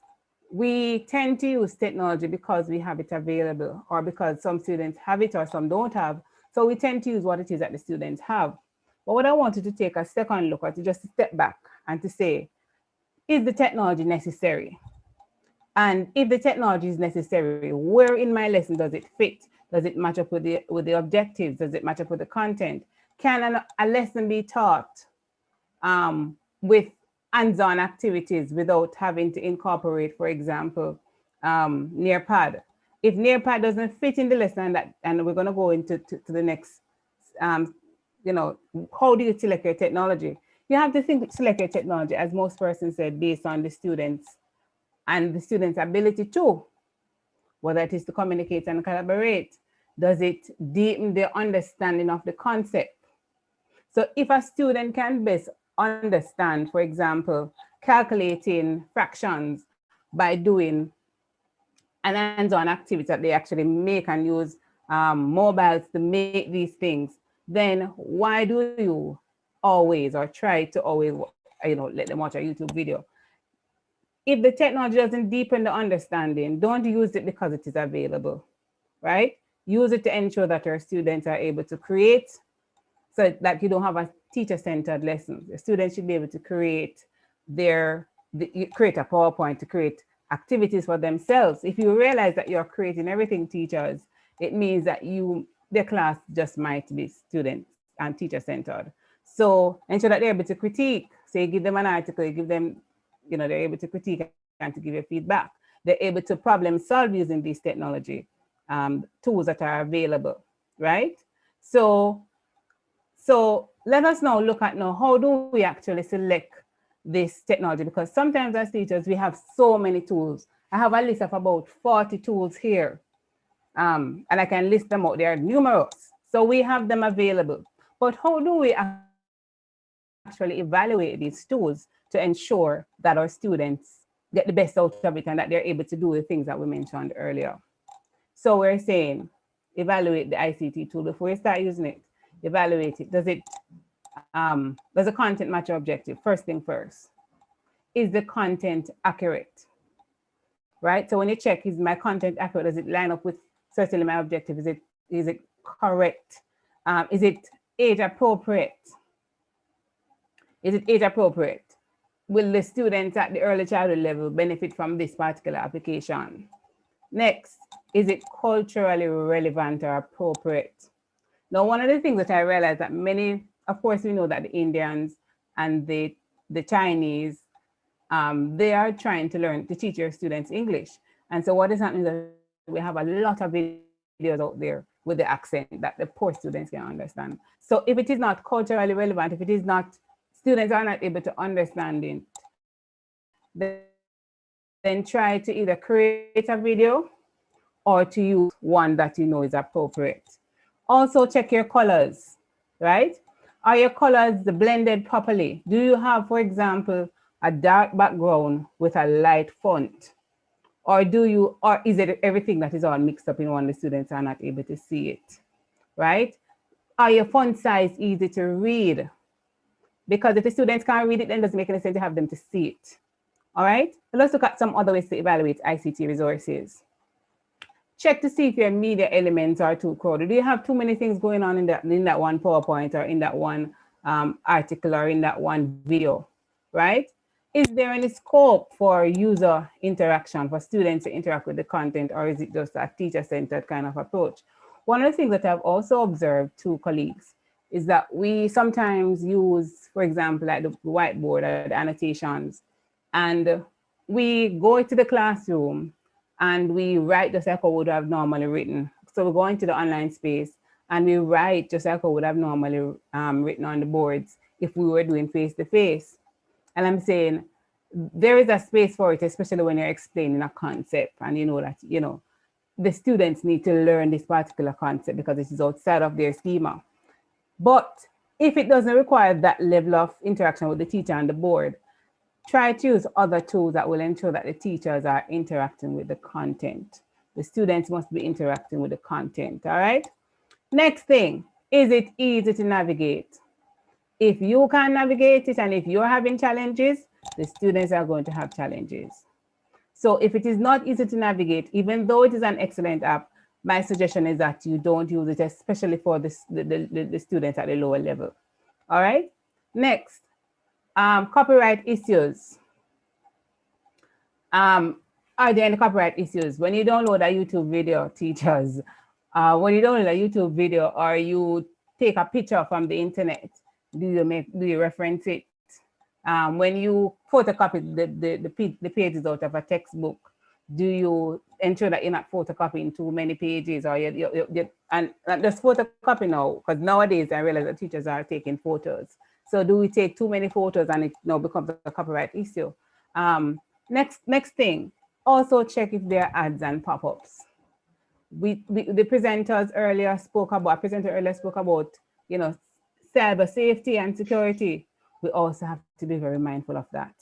we tend to use technology because we have it available, or because some students have it or some don't have. So we tend to use what it is that the students have. But what I wanted to take a second look at is just to step back and to say, is the technology necessary? And if the technology is necessary, where in my lesson does it fit? Does it match up with the objectives? Does it match up with the content? Can a lesson be taught with hands-on activities without having to incorporate, for example, Nearpad? If Nearpad doesn't fit in the lesson, and we're going to go into the next, how do you select your technology? You have to select your technology, as most persons said, based on the students and the students' ability to, whether it is to communicate and collaborate. Does it deepen their understanding of the concept? So if a student can best understand, for example, calculating fractions by doing an hands-on activity that they actually make and use mobiles to make these things, then why do you always, or try to always, let them watch a YouTube video? If the technology doesn't deepen the understanding, don't use it because it is available, right? Use it to ensure that your students are able to create, so that you don't have a teacher-centered lesson. The students should be able to create create a PowerPoint to create activities for themselves. If you realize that you're creating everything, teachers, it means that the class just might be student and teacher-centered. So ensure that they're able to critique. Say, give them an article, you give them, they're able to critique and to give you feedback. They're able to problem solve using these technology tools that are available, right? So let us now look at how do we actually select this technology, because sometimes as teachers, we have so many tools. I have a list of about 40 tools here, and I can list them out. They are numerous. So we have them available. But how do we actually evaluate these tools to ensure that our students get the best out of it and that they're able to do the things that we mentioned earlier? So we're saying, evaluate the ICT tool before you start using it. Evaluate it. Does the content match your objective? First thing first. Is the content accurate? Right? So when you check, is my content accurate? Does it line up with certainly my objective? Is it correct? Is it age appropriate? Is it age appropriate? Will the students at the early childhood level benefit from this particular application? Next, is it culturally relevant or appropriate? Now, one of the things that I realized that many, of course, we know that the Indians and the Chinese, they are trying to teach their students English. And so what is happening is that we have a lot of videos out there with the accent that the poor students can understand. So if it is not culturally relevant, if it is not, students are not able to understand it, then try to either create a video or to use one that you know is appropriate. Also check your colors, right? Are your colors blended properly? Do you have, for example, a dark background with a light font? Or is it everything that is all mixed up in one, the students are not able to see it, right? Are your font size easy to read? Because if the students can't read it, then it doesn't make any sense to have them to see it. All right, let's look at some other ways to evaluate ICT resources. Check to see if your media elements are too crowded. Do you have too many things going on in that one PowerPoint or in that one article or in that one video, right? Is there any scope for user interaction, for students to interact with the content, or is it just a teacher-centered kind of approach? One of the things that I've also observed to colleagues is that we sometimes use, for example, like the whiteboard or the annotations, and we go into the classroom and we write just like I would have normally written. So we go into the online space and we write just like I would have normally written on the boards if we were doing face-to-face. And I'm saying there is a space for it, especially when you're explaining a concept and you know that, you know, the students need to learn this particular concept because it is outside of their schema. But if it doesn't require that level of interaction with the teacher and the board, try to use other tools that will ensure that the teachers are interacting with the content. The students must be interacting with the content, all right? Next thing, is it easy to navigate? If you can navigate it and if you're having challenges, the students are going to have challenges. So if it is not easy to navigate, even though it is an excellent app, my suggestion is that you don't use it, especially for the students at the lower level. All right, next, copyright issues. Are there any copyright issues? When you download a YouTube video, teachers, when you download a YouTube video or you take a picture from the internet, do you reference it? When you photocopy the pages out of a textbook, do you ensure that you're not photocopying too many pages, or and just photocopy now, because nowadays I realize that teachers are taking photos. So do we take too many photos and it now becomes a copyright issue? Next thing, also check if there are ads and pop-ups. The presenter earlier spoke about, you know, cyber safety and security. We also have to be very mindful of that.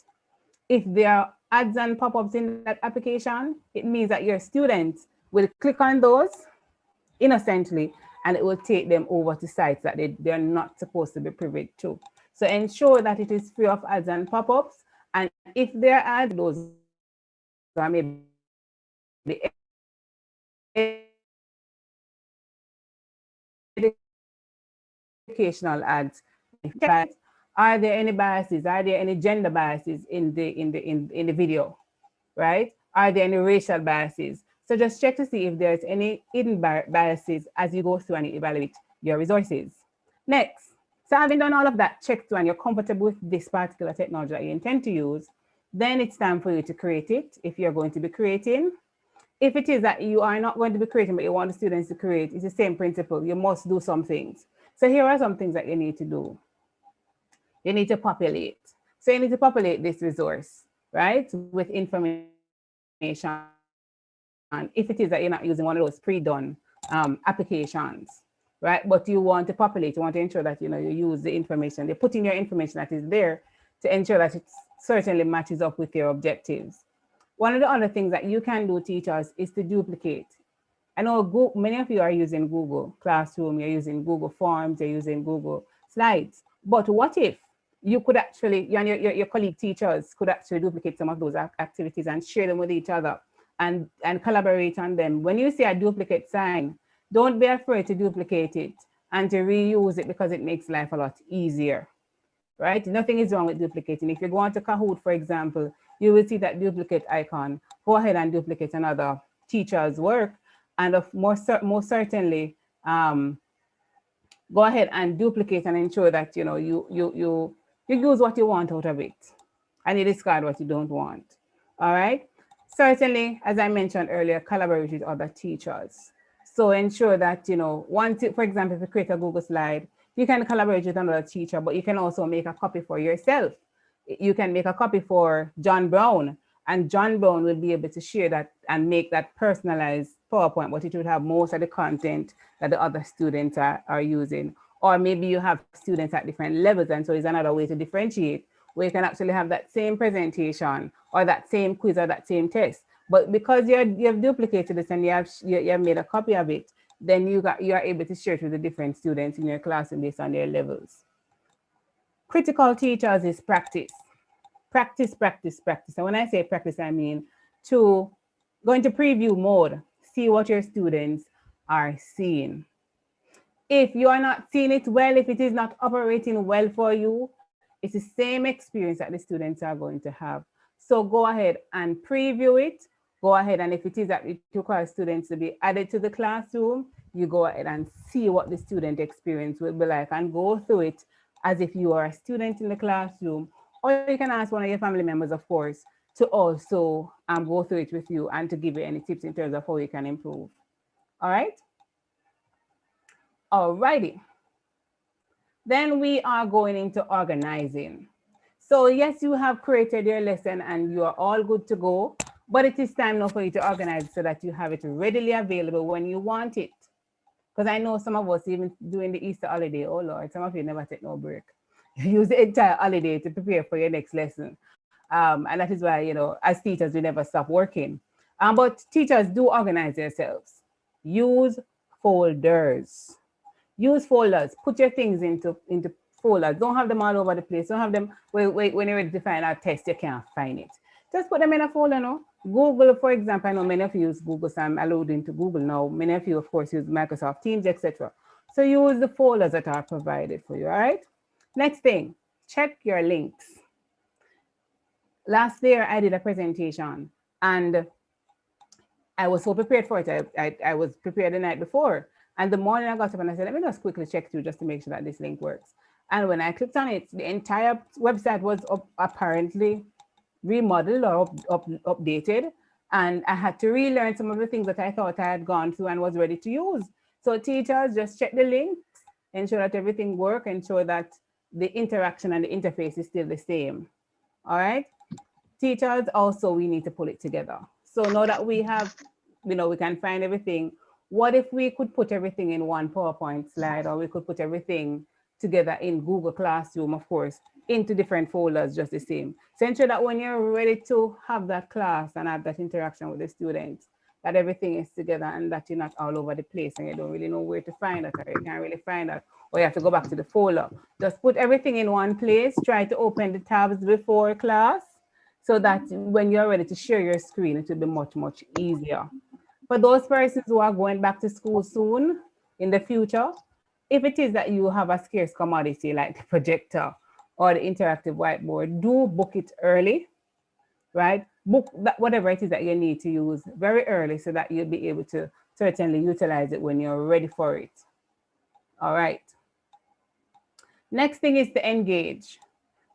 If there are ads and pop-ups in that application, it means that your students will click on those innocently and it will take them over to sites that they're not supposed to be privy to. So ensure that it is free of ads and pop-ups. And if there are ads, those are maybe the educational ads. Are there any biases? Are there any gender biases in the video, right? Are there any racial biases? So just check to see if there's any hidden biases as you go through and evaluate your resources. Next, so having done all of that, check through and you're comfortable with this particular technology that you intend to use, then it's time for you to create it if you're going to be creating. If it is that you are not going to be creating, but you want the students to create, it's the same principle. You must do some things. So here are some things that you need to do. You need to populate. So you need to populate this resource, right, with information. If it is that you're not using one of those pre-done applications, right, but you want to populate, you want to ensure that, you know, you use the information, you put in your information that is there to ensure that it certainly matches up with your objectives. One of the other things that you can do, teachers, is to duplicate. I know many of you are using Google Classroom, you're using Google Forms, you're using Google Slides, but what if you could actually, you and your colleague teachers could actually duplicate some of those activities and share them with each other and collaborate on them. When you see a duplicate sign, don't be afraid to duplicate it and to reuse it, because it makes life a lot easier, right? Nothing is wrong with duplicating. If you go on to Kahoot, for example, you will see that duplicate icon. Go ahead and duplicate another teacher's work, and most certainly, go ahead and duplicate and ensure that, you know, you use what you want out of it and you discard what you don't want. All right. Certainly, as I mentioned earlier, collaborate with other teachers. So ensure that, you know, for example, if you create a Google slide, you can collaborate with another teacher, but you can also make a copy for yourself. You can make a copy for John Brown, and John Brown will be able to share that and make that personalized PowerPoint, but it would have most of the content that the other students are using. Or maybe you have students at different levels, and so it's another way to differentiate where you can actually have that same presentation or that same quiz or that same test. But because you've duplicated this and you have made a copy of it, then you are able to share it with the different students in your classroom based on their levels. Critical teachers is practice. Practice, practice, practice. And when I say practice, I mean to go into preview mode, see what your students are seeing. If you are not seeing it well, if it is not operating well for you, it's the same experience that the students are going to have. So go ahead and preview it. Go ahead, and if it is that it requires students to be added to the classroom, you go ahead and see what the student experience will be like and go through it as if you are a student in the classroom. Or you can ask one of your family members, of course, to also go through it with you and to give you any tips in terms of how you can improve. All right? All righty. Then we are going into organizing. So yes, you have created your lesson and you are all good to go, but it is time now for you to organize so that you have it readily available when you want it. Because I know some of us, even during the Easter holiday, oh Lord, some of you never take no break. You use the entire holiday to prepare for your next lesson. And that is why, you know, as teachers, we never stop working. But teachers, do organize yourselves. Use folders. Use folders. Put your things into folders. Don't have them all over the place. Don't have them when you're ready to find a test, you can't find it. Just put them in a folder now. Google, for example, I know many of you use Google, so I'm alluding to Google now. Many of you, of course, use Microsoft Teams, etc. So use the folders that are provided for you, all right? Next thing, check your links. Last year, I did a presentation and I was so prepared for it. I was prepared the night before. And the morning I got up and I said, let me just quickly check through just to make sure that this link works. And when I clicked on it, the entire website was apparently remodeled or updated. And I had to relearn some of the things that I thought I had gone through and was ready to use. So teachers, just check the links, ensure that everything works, ensure that the interaction and the interface is still the same. All right. Teachers, also, we need to pull it together. So now that we have, you know, we can find everything, what if we could put everything in one PowerPoint slide, or we could put everything together in Google Classroom, of course, into different folders just the same. So ensure that when you're ready to have that class and have that interaction with the students, that everything is together and that you're not all over the place and you don't really know where to find it, or you can't really find it, or you have to go back to the folder. Just put everything in one place. Try to open the tabs before class so that when you're ready to share your screen, it will be much, much easier. For those persons who are going back to school soon in the future, if it is that you have a scarce commodity like the projector or the interactive whiteboard, do book it early, right? Book that, whatever it is that you need to use very early so that you'll be able to certainly utilize it when you're ready for it. All right. Next thing is to engage.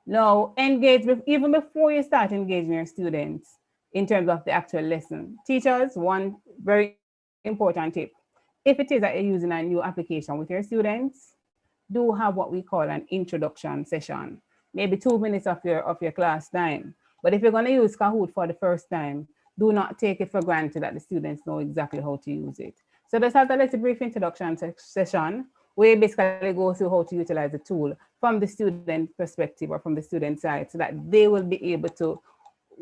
Now, engage even before you start engaging your students in terms of the actual lesson. Teachers, one very important tip. If it is that you're using a new application with your students, do have what we call an introduction session, maybe 2 minutes of your class time. But if you're going to use Kahoot for the first time, do not take it for granted that the students know exactly how to use it. So just have a little brief introduction session where you basically go through how to utilize the tool from the student perspective or from the student side, so that they will be able to,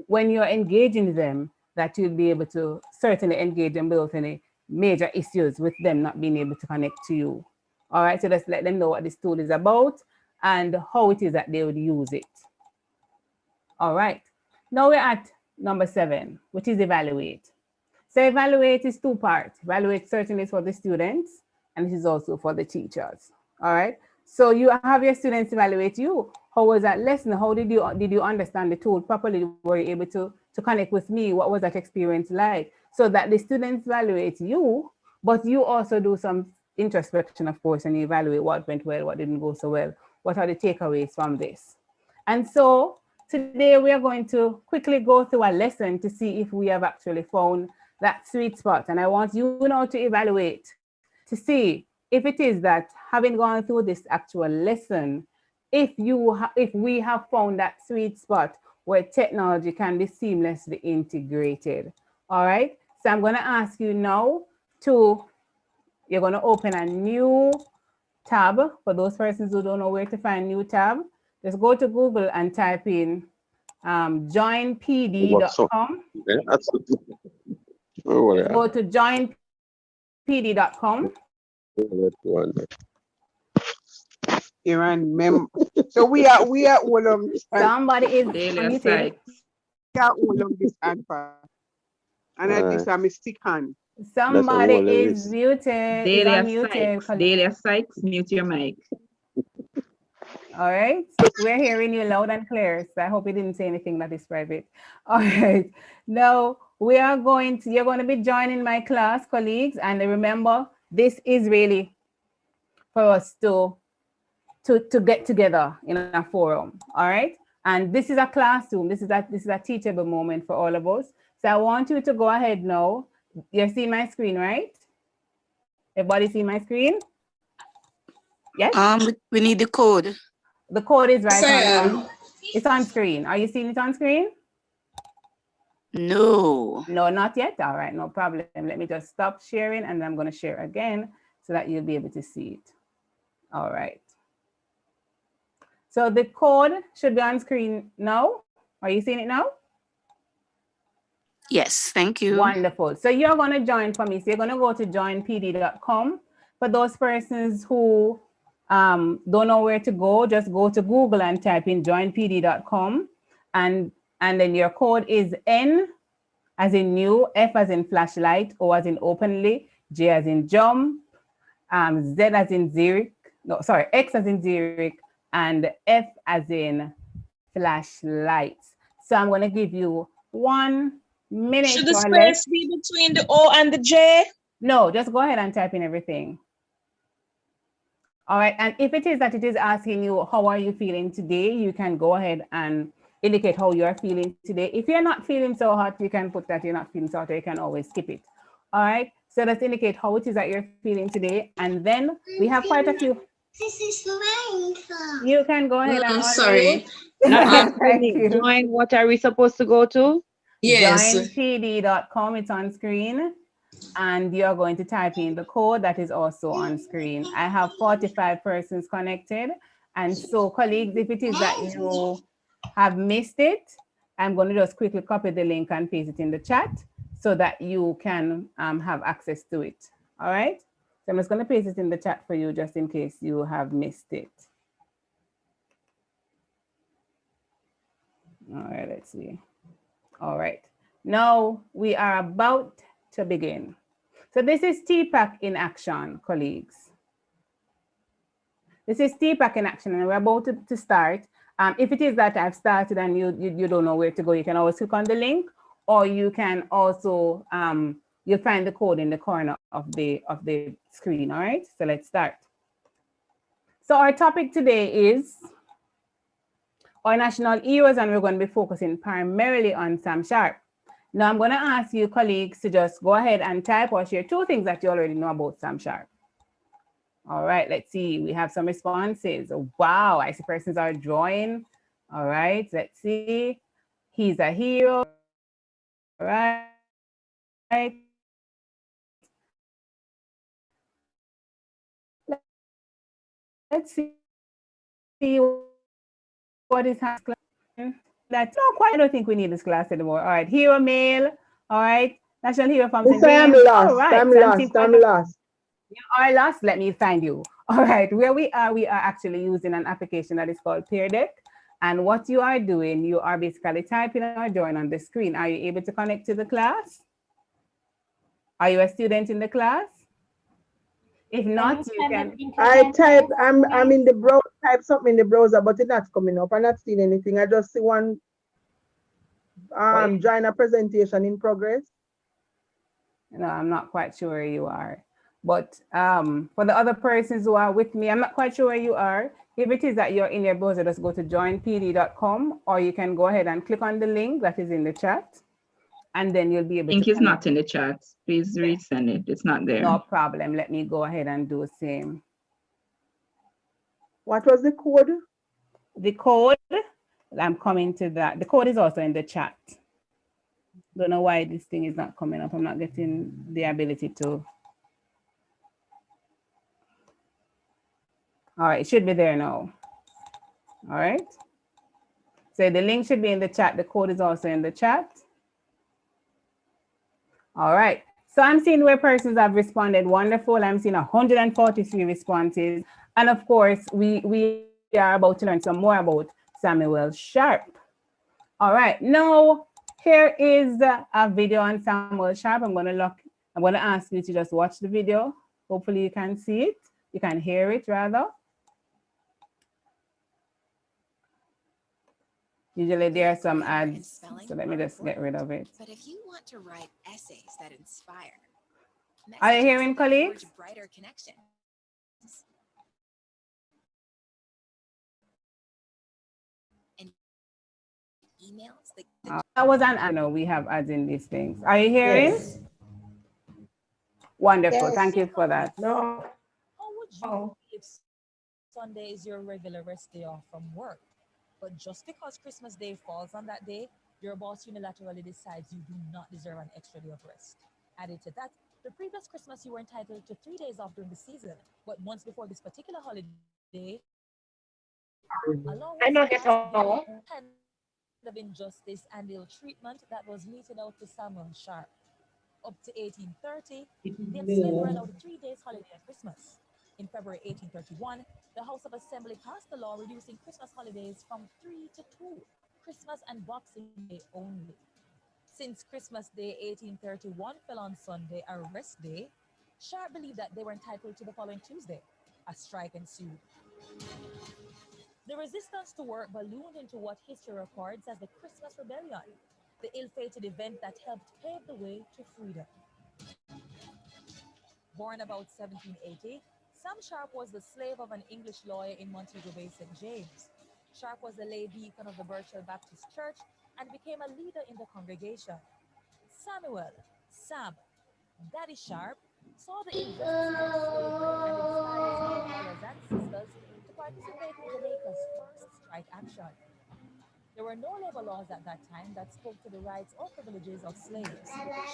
when you're engaging them, that you'll be able to certainly engage them without any major issues with them not being able to connect to you. All right, so just let them know what this tool is about and how it is that they would use it. All right, now we're at number 7, which is evaluate. So evaluate is 2 parts. Evaluate certainly is for the students and it is also for the teachers. All right, so you have your students evaluate you. How was that lesson? How did you understand the tool properly? Were you able to connect with me? What was that experience like? So that the students evaluate you, but you also do some introspection, of course, and you evaluate what went well, what didn't go so well. What are the takeaways from this? And so today we are going to quickly go through a lesson to see if we have actually found that sweet spot. And I want you now to evaluate to see if it is that, having gone through this actual lesson, if we have found that sweet spot where technology can be seamlessly integrated. All right, so I'm going to ask you now you're going to open a new tab. For those persons who don't know where to find new tab, Just go to Google and type in joinpd.com. Just go to joinpd.com. So we are all of this. Somebody is muted. We are all of this answer. And at this I'm a stick hand. Somebody is muted. Is unmuted. Delia Sykes, mute your mic. All right. We're hearing you loud and clear. So I hope you didn't say anything that is private. All right. Now we are you're going to be joining my class, colleagues. And remember, this is really for us to get together in a forum. All right. And this is a classroom. This is a teachable moment for all of us. So I want you to go ahead now. You see my screen, right? Everybody see my screen? Yes? We need the code. The code is right on. It's on screen. Are you seeing it on screen? No. No, not yet. All right, no problem. Let me just stop sharing and I'm going to share again so that you'll be able to see it. All right. So the code should be on screen now. Are you seeing it now? Yes, thank you. Wonderful. So you're going to join for me. So you're going to go to joinpd.com. For those persons who don't know where to go, just go to Google and type in joinpd.com. And then your code is N as in new, F as in flashlight, O as in openly, J as in jump, Z as in Zurich, X as in Zurich, and F as in flashlights. So I'm going to give you 1 minute. Should the space be between the O and the J? No, just go ahead and type in everything. All right, and if it is that it is asking you, how are you feeling today? You can go ahead and indicate how you are feeling today. If you're not feeling so hot, you can put that you're not feeling so hot, or you can always skip it. All right, so let's indicate how it is that you're feeling today. And then we have quite a few. This is rainbow. You can go ahead and sorry. Thank you. Join, what are we supposed to go to? Yes. Joinpd.com, it's on screen. And you're going to type in the code that is also on screen. I have 45 persons connected. And so colleagues, if it is that you have missed it, I'm going to just quickly copy the link and paste it in the chat so that you can have access to it. All right. So I'm just going to paste it in the chat for you just in case you have missed it. All right, let's see. All right. Now we are about to begin. So this is TPAC in action, colleagues. This is TPAC in action, and we're about to start. If it is that I've started and you don't know where to go, you can always click on the link, or you can also, you'll find the code in the corner of the screen, all right? So let's start. So our topic today is our national heroes, and we're going to be focusing primarily on Sam Sharp. Now I'm going to ask you colleagues to just go ahead and type or share 2 things that you already know about Sam Sharp. All right, let's see. We have some responses. Oh, wow, I see persons are drawing. All right, let's see. He's a hero. All right. Let's see what is happening. That's not quite. I don't think we need this class anymore. All right, hero male. All right, national hero from St. I'm James. lost. All right, I'm lost. You are lost. Let me find you. All right, where we are actually using an application that is called Peer Deck. And what you are doing, you are basically typing or drawing on the screen. Are you able to connect to the class? Are you a student in the class? If not, you can. I type. I'm in the browser. Type something in the browser, but it's not coming up. I'm not seeing anything. I just see one. Join a presentation in progress. No, I'm not quite sure where you are. But for the other persons who are with me, I'm not quite sure where you are. If it is that you're in your browser, just go to joinpd.com, or you can go ahead and click on the link that is in the chat, and then you'll be able to. Link is not in the chat. Please resend it. It's not there. No problem. Let me go ahead and do the same. What was the code? The code, I'm coming to that. The code is also in the chat. Don't know why this thing is not coming up. I'm not getting the ability to. All right, it should be there now. All right. So the link should be in the chat. The code is also in the chat. All right. So I'm seeing where persons have responded. Wonderful. I'm seeing 143 responses. And of course, we are about to learn some more about Samuel Sharp. All right. Now, here is a video on Samuel Sharp. I'm going to ask you to just watch the video. Hopefully you can see it. You can hear it rather. Usually there are some ads, so let me just get rid of it. But if you want to write essays that inspire, are you hearing, colleagues? Brighter connections. And emails That was an, I know we have ads in these things. Are you hearing? Yes. Wonderful. Yes. Thank you for that. No. How would you if Sunday is your regular rest day off from work? But just because Christmas Day falls on that day, your boss unilaterally decides you do not deserve an extra day of rest. Added to that, the previous Christmas you were entitled to 3 days off during the season, but months before this particular holiday, along I with know this all. kind of injustice and ill treatment that was meted out to Samuel Sharp. Up to 1830, the enslaved were allowed a 3 days holiday at Christmas. In February 1831, the House of Assembly passed a law reducing Christmas holidays from 3 to 2, Christmas and Boxing Day only. Since Christmas Day 1831 fell on Sunday, a rest day, Sharp believed that they were entitled to the following Tuesday. A strike ensued. The resistance to work ballooned into what history records as the Christmas Rebellion, the ill-fated event that helped pave the way to freedom. Born about 1780, Sam Sharp was the slave of an English lawyer in Montego Bay, St. James. Sharp was the lay deacon of the Birchall Baptist Church and became a leader in the congregation. Samuel, Sam, Daddy Sharp, saw the injustice of slavery and inspired his young brothers and sisters to participate in Jamaica's first strike action. There were no labor laws at that time that spoke to the rights or privileges of slaves.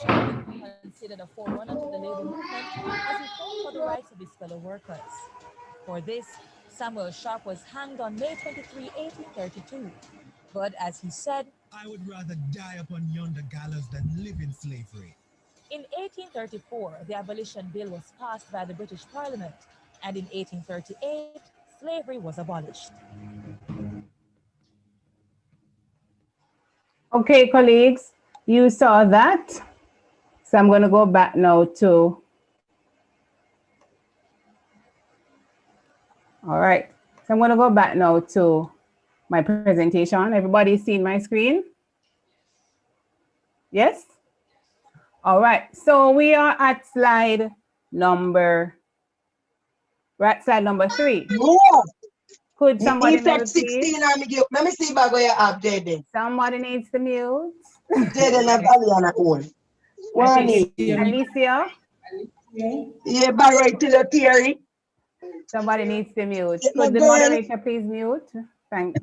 Sharp, considered a forerunner to the labor movement, as he fought for the rights of his fellow workers. For this, Samuel Sharp was hanged on May 23, 1832. But as he said, I would rather die upon yonder gallows than live in slavery. In 1834, the abolition bill was passed by the British Parliament, and in 1838, slavery was abolished. Okay, colleagues, you saw that. So I'm going to go back now to, all right. So I'm going to go back now to my presentation. Everybody seen my screen? Yes? All right. So we are at slide number, we're at slide number 3. No. Could somebody effect mute, 16 please? let me see if I go your app, Jaden. Somebody needs to mute. Jaden and Valiana own. Alicia? Yeah, but right to the theory. Somebody needs to mute. Yeah, Could the girl. moderator please mute? Thanks.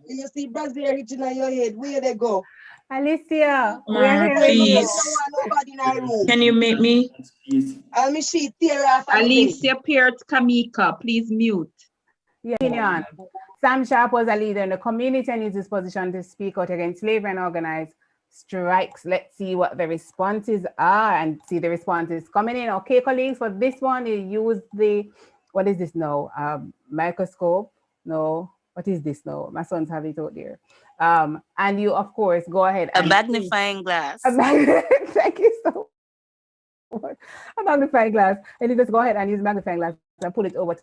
You see Brazil hitting on your head. Where they go? Alicia, we're hearing you. Please. Nobody in our room. Can you make me? I'll me see theory off. Alicia Peart Kamika, please mute. Yeah. Sam Sharp was a leader in the community and used his position to speak out against slavery and organize strikes. Let's see what the responses are and see the responses coming in. Okay, colleagues, for this one, you use the, what is this now? Microscope? No, what is this now? My sons have it out there. And you, of course, go ahead. A magnifying glass. Thank you so much. A magnifying glass. And you just go ahead and use magnifying glass and pull it over to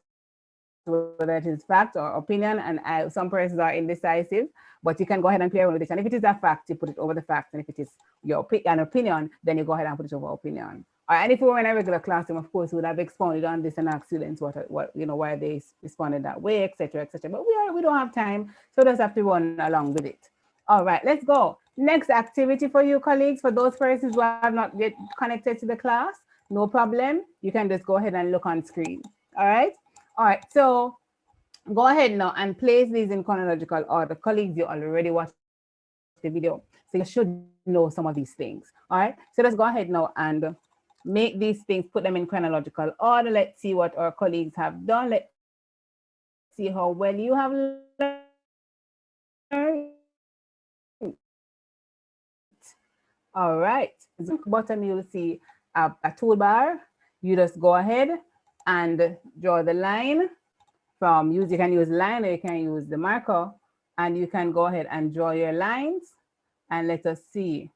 whether it is fact or opinion, and some persons are indecisive, but you can go ahead and play around with it. And if it is a fact, you put it over the fact, and if it is an opinion, then you go ahead and put it over opinion. And if we were in a regular classroom, of course, we would have expounded on this and asked students what why they responded that way, etc., etc. But we don't have time, so just have to run along with it. All right, let's go. Next activity for you, colleagues, for those persons who have not yet connected to the class, no problem. You can just go ahead and look on screen. All right. All right, so go ahead now and place these in chronological order. Colleagues, you already watched the video, so you should know some of these things. All right, so let's go ahead now and make these things, put them in chronological order. Let's see what our colleagues have done. Let's see how well you have All right. At the bottom, you'll see a toolbar. You just go ahead and draw the line from you can use line or you can use the marker, and you can go ahead and draw your lines, and let us see.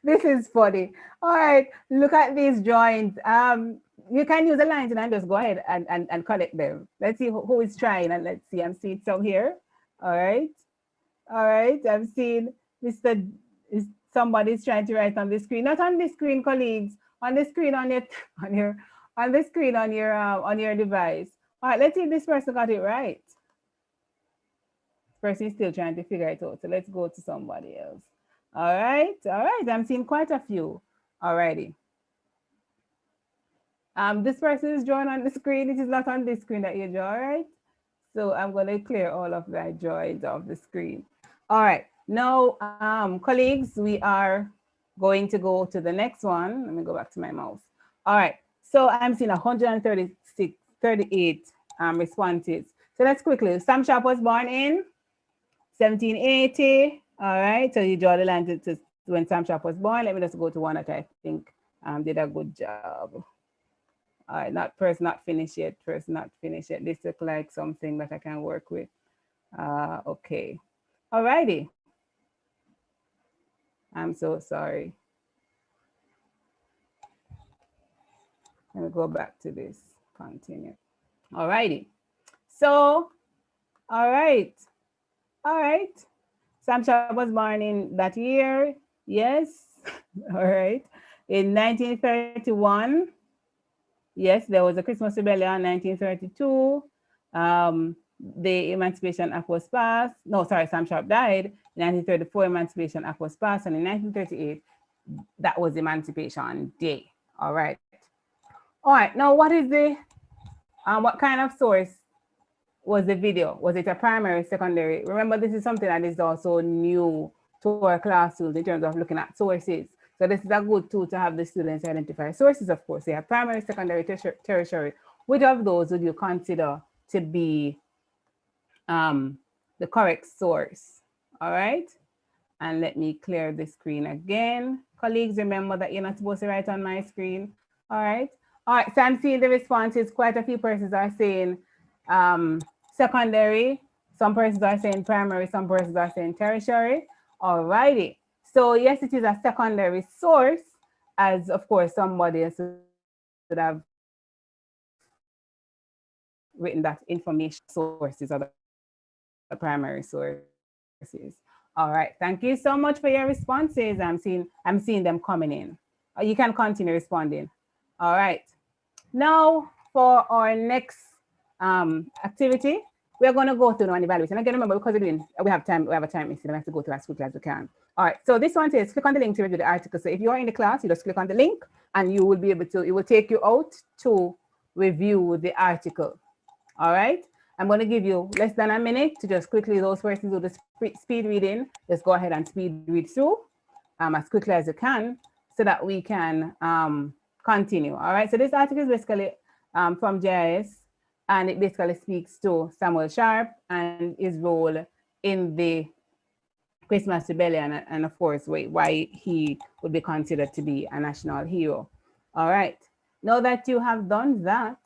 This is funny. All right, look at these drawings. You can use the lines and just go ahead and connect them. Let's see who is trying, and let's see. I'm seeing some here. All right. All right. I'm seeing Mr. Somebody's trying to write on the screen. Not on the screen, colleagues. On the screen on the screen on your device. All right. Let's see if this person got it right. This person is still trying to figure it out. So let's go to somebody else. All right. All right. I'm seeing quite a few already. This person is drawing on the screen. It is not on this screen that you draw, right? So I'm going to clear all of that drawings off the screen. All right. Now, colleagues, we are going to go to the next one. Let me go back to my mouse. All right. So I'm seeing 138 responses. So let's quickly. Sam Sharp was born in 1780. All right. So you draw the line to when Sam Sharp was born. Let me just go to one that I think did a good job. All right, not finished yet. First, not finished yet. This looks like something that I can work with. Okay. All righty. I'm so sorry. Let me go back to this. Continue. All righty. So, all right. All right. Sam Sharp was born in that year. Yes. All right. In 1931. Yes, there was a Christmas rebellion in 1932. The Emancipation Act was passed. No, sorry, Sam Sharp died. In 1934, Emancipation Act was passed. And in 1938, that was Emancipation Day. All right. All right. Now, what is the, what kind of source was the video? Was it a primary, secondary? Remember, this is something that is also new to our classrooms in terms of looking at sources. So this is a good tool to have the students identify sources, of course. They have primary, secondary, tertiary. Which of those would you consider to be the correct source? All right. And let me clear the screen again. Colleagues, remember that you're not supposed to write on my screen. All right. All right. So I'm seeing the responses. Quite a few persons are saying secondary. Some persons are saying primary. Some persons are saying tertiary. All righty. So yes, it is a secondary source, as of course somebody else would have written that information sources are the primary sources. All right, thank you so much for your responses. I'm seeing them coming in. You can continue responding. All right. Now for our next activity, we're going to go through an evaluation. Again, remember, because we have time, we have a time missing, we have to go through as quickly as we can. All right, so this one says click on the link to review the article. So if you are in the class, you just click on the link and you will be able to, it will take you out to review the article. All right, I'm going to give you less than a minute to just quickly, those persons do the speed reading, just go ahead and speed read through as quickly as you can so that we can continue. All right, so this article is basically from JIS, and it basically speaks to Samuel Sharp and his role in the Christmas Rebellion, and of course, why he would be considered to be a national hero. All right, now that you have done that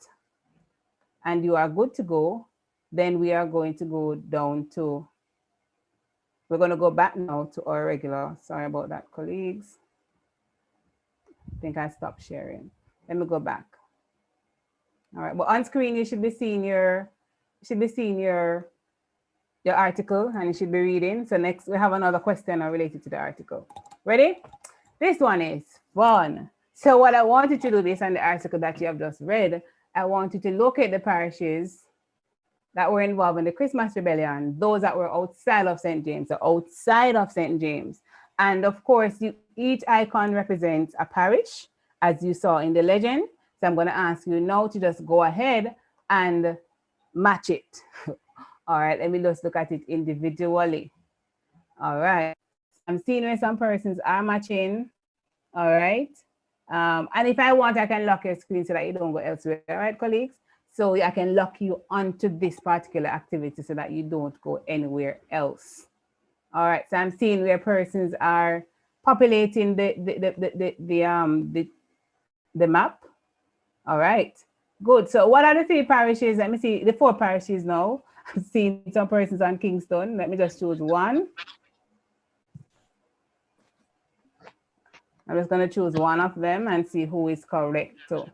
and you are good to go, then we are going to go down to, we're going to go back now to our regular, sorry about that, colleagues. I think I stopped sharing. Let me go back. All right, but on screen, you should be seeing your article and you should be reading. So next we have another question related to the article. Ready? This one is fun. So what I want you to do based on the article that you have just read, I want you to locate the parishes that were involved in the Christmas Rebellion, those that were outside of St. James, or outside of St. James. And of course, each icon represents a parish, as you saw in the legend. So I'm going to ask you now to just go ahead and match it. All right, let me just look at it individually. All right, I'm seeing where some persons are matching. All right, and if I want, I can lock your screen so that you don't go elsewhere. All right, colleagues. So I can lock you onto this particular activity so that you don't go anywhere else. All right, so I'm seeing where persons are populating the map. All right, good. So what are the 3 parishes? Let me see the 4 parishes now. I'm seeing some persons on Kingston. Let me just choose one. I'm just going to choose one of them and see who is correct too.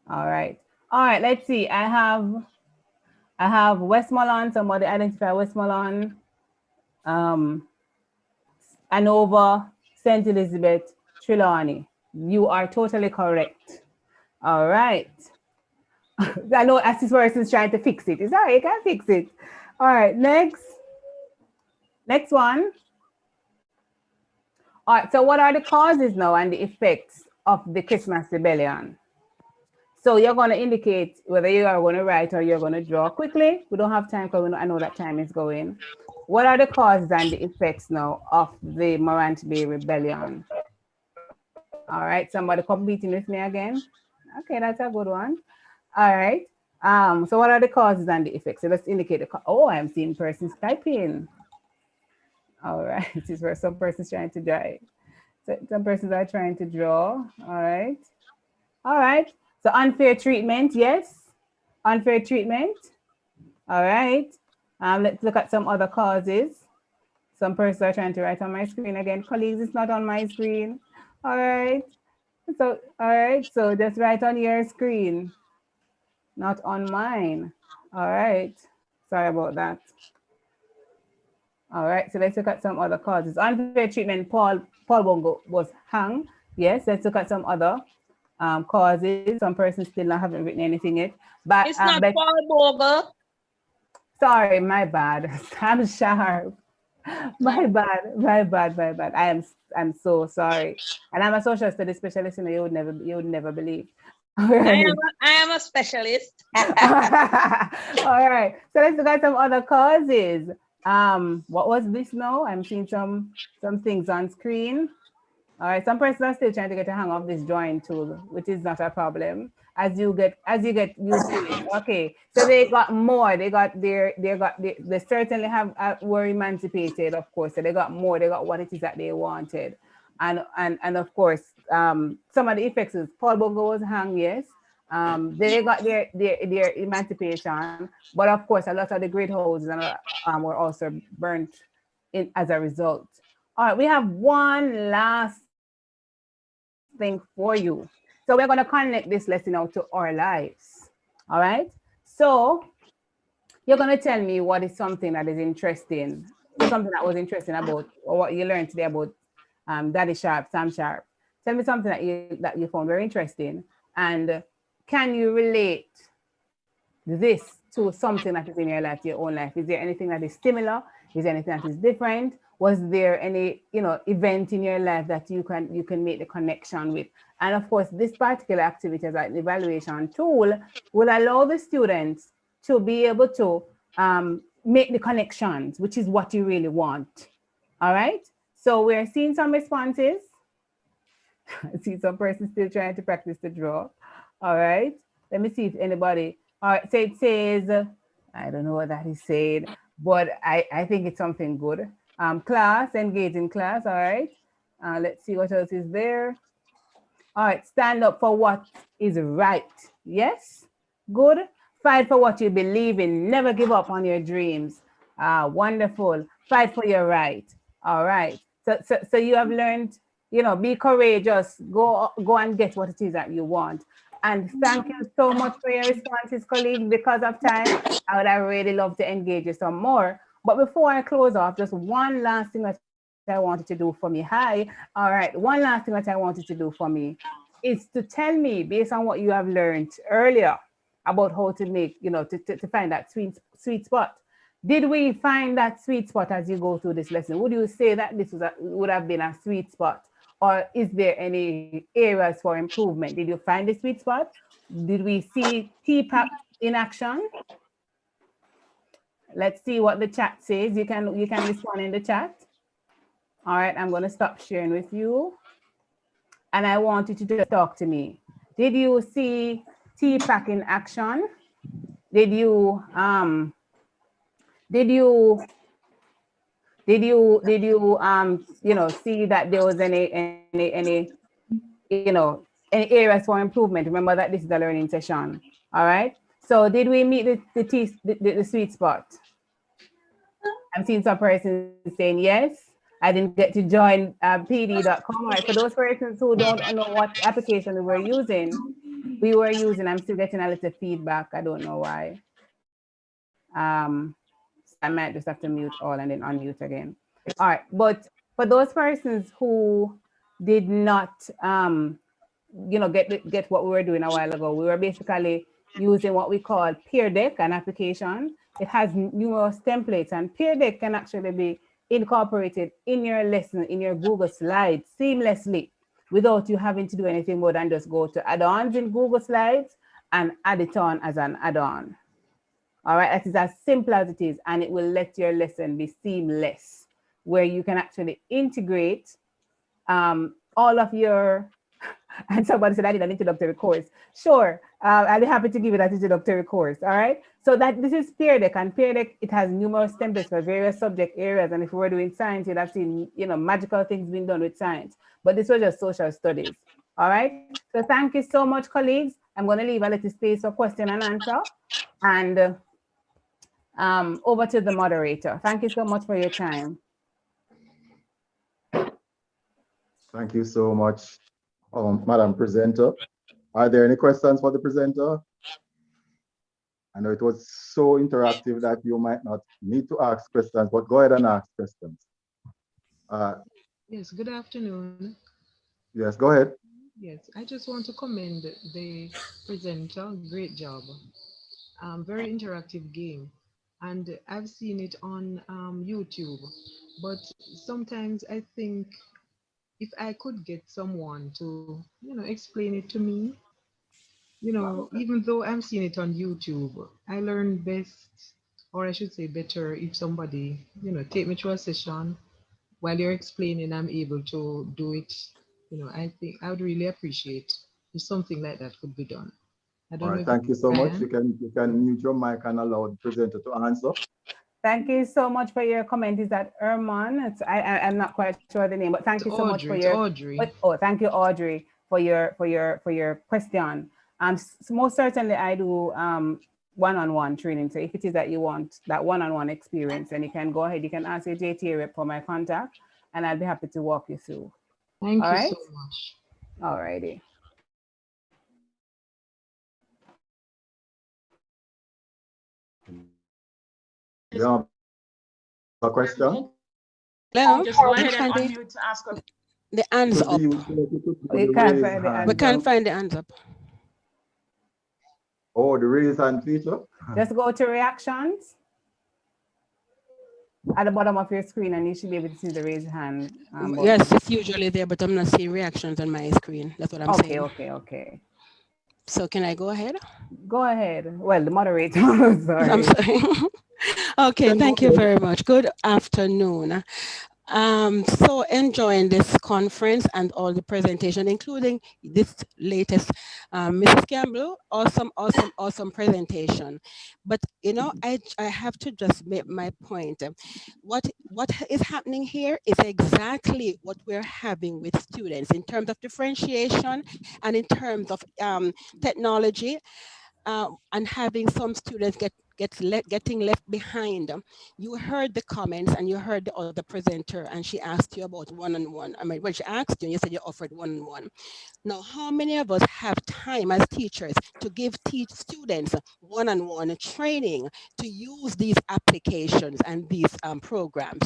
All right. All right, let's see. I have Westmoreland. Somebody identify Westmoreland. Anova, St. Elizabeth, Trelawney. You are totally correct. All right. I know as this person is trying to fix it. It's all right, you can fix it. All right, next one. All right, so what are the causes now and the effects of the Christmas rebellion? So you're going to indicate whether you are going to write or you're going to draw quickly. We don't have time because I know that time is going. What are the causes and the effects now of the Morant Bay rebellion? All right, somebody competing with me again. Okay, that's a good one. All right. So what are the causes and the effects? So let's indicate the I'm seeing persons typing. All right, this is where some persons trying to draw. So some persons are trying to draw. All right. All right. So unfair treatment, yes. Unfair treatment. All right. Let's look at some other causes. Some persons are trying to write on my screen again. Colleagues, it's not on my screen. All right. So, all right. So just write on your screen, not on mine. All right. Sorry about that. All right. So let's look at some other causes. Unfair treatment. Paul Bongo was hung. Yes. Let's look at some other causes. Some persons still not haven't written anything yet. But It's not Paul Bogle. Sorry, my bad. I'm sharp. My bad. I'm so sorry. And I'm a social studies specialist, and you would never believe. I am a specialist. All right. So let's look at some other causes. What was this now? I'm seeing some things on screen. All right, some persons are still trying to get a hang of this drawing tool, which is not a problem as you get used to it. Okay, so they got more. They certainly were emancipated, of course. So they got more. They got what it is that they wanted, and of course, some of the effects is Paul Bongo was hung. Yes, they got their emancipation, but of course, a lot of the great houses were also burnt as a result. All right, we have one last thing for you. So we're going to connect this lesson out to our lives. All right. So you're going to tell me what is something that is interesting, something that was interesting about, or what you learned today about Daddy Sharp, Sam Sharp. Tell me something that you found very interesting, and can you relate this to something that is in your life, your own life? Is there anything that is similar? Is there anything that is different? Was there any event in your life that you can make the connection with? And of course, this particular activity as an evaluation tool will allow the students to be able to make the connections, which is what you really want. All right. So we're seeing some responses. I see some person still trying to practice the draw. All right. Let me see if anybody. All right. So it says, I don't know what that is saying, but I think it's something good. Class, engage in class. All right. Let's see what else is there. All right. Stand up for what is right. Yes. Good. Fight for what you believe in. Never give up on your dreams. Wonderful. Fight for your right. All right. So you have learned, be courageous. Go and get what it is that you want. And thank you so much for your responses, colleagues. Because of time, I would have really loved to engage you some more. But before I close off, just one last thing that I wanted to do for me. Hi. All right. One last thing that I wanted to do for me is to tell me, based on what you have learned earlier about how to make, to find that sweet spot. Did we find that sweet spot as you go through this lesson? Would you say that this would have been a sweet spot? Or is there any areas for improvement? Did you find the sweet spot? Did we see TPAP in action? Let's see what the chat says. You can respond in the chat. All right, I'm going to stop sharing with you. And I want you to just talk to me. Did you see TPAC in action? Did you Did you you know, see that there was any you know, any areas for improvement? Remember that this is a learning session. All right. So did we meet the sweet spot? I'm seeing some persons saying yes. I didn't get to join pd.com. All right. For those persons who don't know what application we were using, I'm still getting a little feedback. I don't know why. So I might just have to mute all and then unmute again. All right. But for those persons who did not, you know, get what we were doing a while ago, we were basically using what we call Peer Deck, an application. It has numerous templates, and Peer Deck can actually be incorporated in your lesson, in your Google Slides seamlessly without you having to do anything more than just go to add-ons in Google Slides and add it on as an add-on. All right, that is as simple as it is, and it will let your lesson be seamless, where you can actually integrate all of your, and somebody said I did an introductory course. Sure, I'll be happy to give you that introductory course, all right? So that this is Peer Deck, and Peer Deck, it has numerous templates for various subject areas, and if we were doing science, you'd have seen, you know, magical things being done with science, but this was just social studies, all right? So thank you so much, colleagues. I'm gonna leave a little space for question and answer, and over to the moderator. Thank you so much for your time. Thank you so much, Madam Presenter. Are there any questions for the presenter? I know it was so interactive that you might not need to ask questions, but go ahead and ask questions. Yes, good afternoon. Yes, go ahead. Yes, I just want to commend the presenter. Great job. Very interactive game. And I've seen it on YouTube. But sometimes I think if I could get someone to, you know, explain it to me, you know, even though I'm seeing it on YouTube, I learn best, or I should say better, if somebody, you know, take me to a session while you're explaining, I'm able to do it. You know, I think I would really appreciate if something like that could be done. I don't All know right, if thank you so much. Brian. You can mute your mic and allow the presenter to answer. Thank you so much for your comment. Is that Erman? I'm not quite sure the name, but thank you so much for your. Audrey. Oh, thank you, Audrey, for your question. Most certainly I do one-on-one training. So if it is that you want that one-on-one experience, then you can go ahead. You can ask your JTA rep for my contact, and I'll be happy to walk you through. Thank All you right? so much. All righty. Yeah. A question? Hello, just go ahead and unmute to ask the hands up. We can't find the hands up. Oh, the raise hand feature? Just go to reactions at the bottom of your screen, and you should be able to see the raise hand. Yes, it's usually there, but I'm not seeing reactions on my screen. That's what I'm saying. Okay. So can I go ahead? Go ahead. Well, the moderator. Sorry. I'm sorry. Okay, thank you very much. Good afternoon. So enjoying this conference and all the presentation, including this latest, Mrs. Campbell, awesome presentation. But you know, I have to just make my point. What is happening here is exactly what we're having with students in terms of differentiation and in terms of technology, and having some students getting left behind. You heard the comments and you heard the other presenter, and she asked you about one-on-one. I mean, when she asked you, you said you offered one-on-one. Now, how many of us have time as teachers to give students one-on-one training to use these applications and these programs?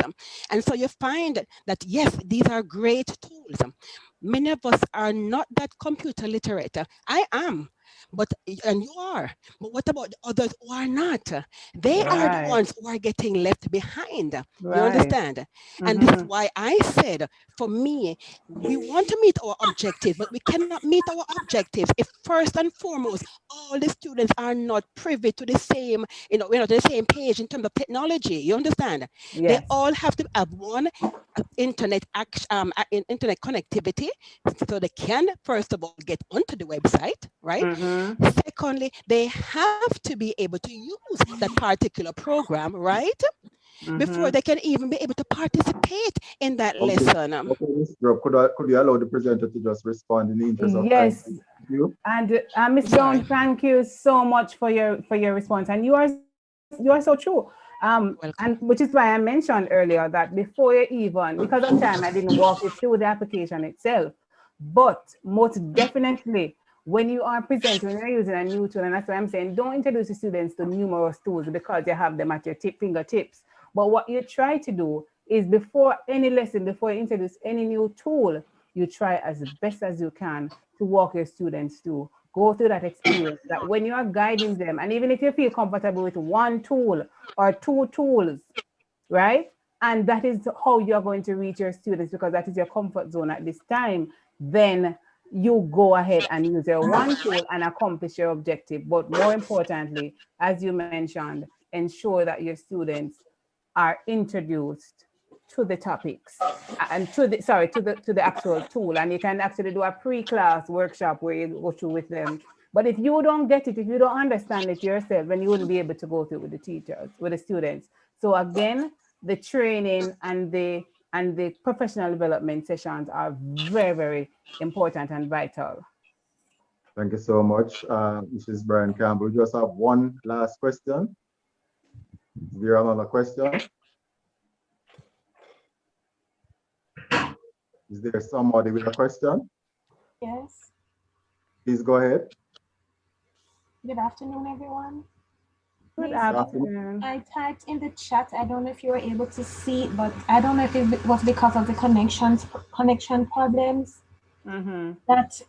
And so you find that, yes, these are great tools. Many of us are not that computer literate. I am. And you are, but what about the others who are not? They are the ones who are getting left behind. You understand? And this is why I said, for me, we want to meet our objectives, but we cannot meet our objectives if first and foremost, all the students are not privy to the same, to the same page in terms of technology. You understand? Yes. They all have to have one internet connectivity, so they can first of all get onto the website, right? Secondly, they have to be able to use that particular program, right? before they can even be able to participate in that Okay, lesson. okay, Ms. Grubb, could you allow the presenter to just respond in the interest of time? Yes, Thank you. and Ms. Sorry. Brown, thank you so much for your response, and you are so true. And which is why I mentioned earlier that before you even, because of time, I didn't walk you through the application itself. But most definitely, when you are presenting, when you're using a new tool, and that's why I'm saying, don't introduce the students to numerous tools because you have them at your fingertips. But what you try to do is before any lesson, before you introduce any new tool, you try as best as you can to walk your students through. Go through that experience that when you are guiding them, and even if you feel comfortable with one tool or two tools, right? And that is how you're going to reach your students because that is your comfort zone at this time. Then you go ahead and use your one tool and accomplish your objective. But more importantly, as you mentioned, ensure that your students are introduced to the topics and to the actual tool, and you can actually do a pre-class workshop where you go through with them. But if you don't get it, if you don't understand it yourself, then you wouldn't be able to go through with the teachers, with the students. So again, the training and the professional development sessions are very, very important and vital. Thank you so much, Mrs. Brian Campbell. We just have one last question. Is there another question? Is there somebody with a question? Yes. Please go ahead. Good afternoon, everyone. Good Please, afternoon. I typed in the chat. I don't know if you were able to see it, but I don't know if it was because of the connection problems. That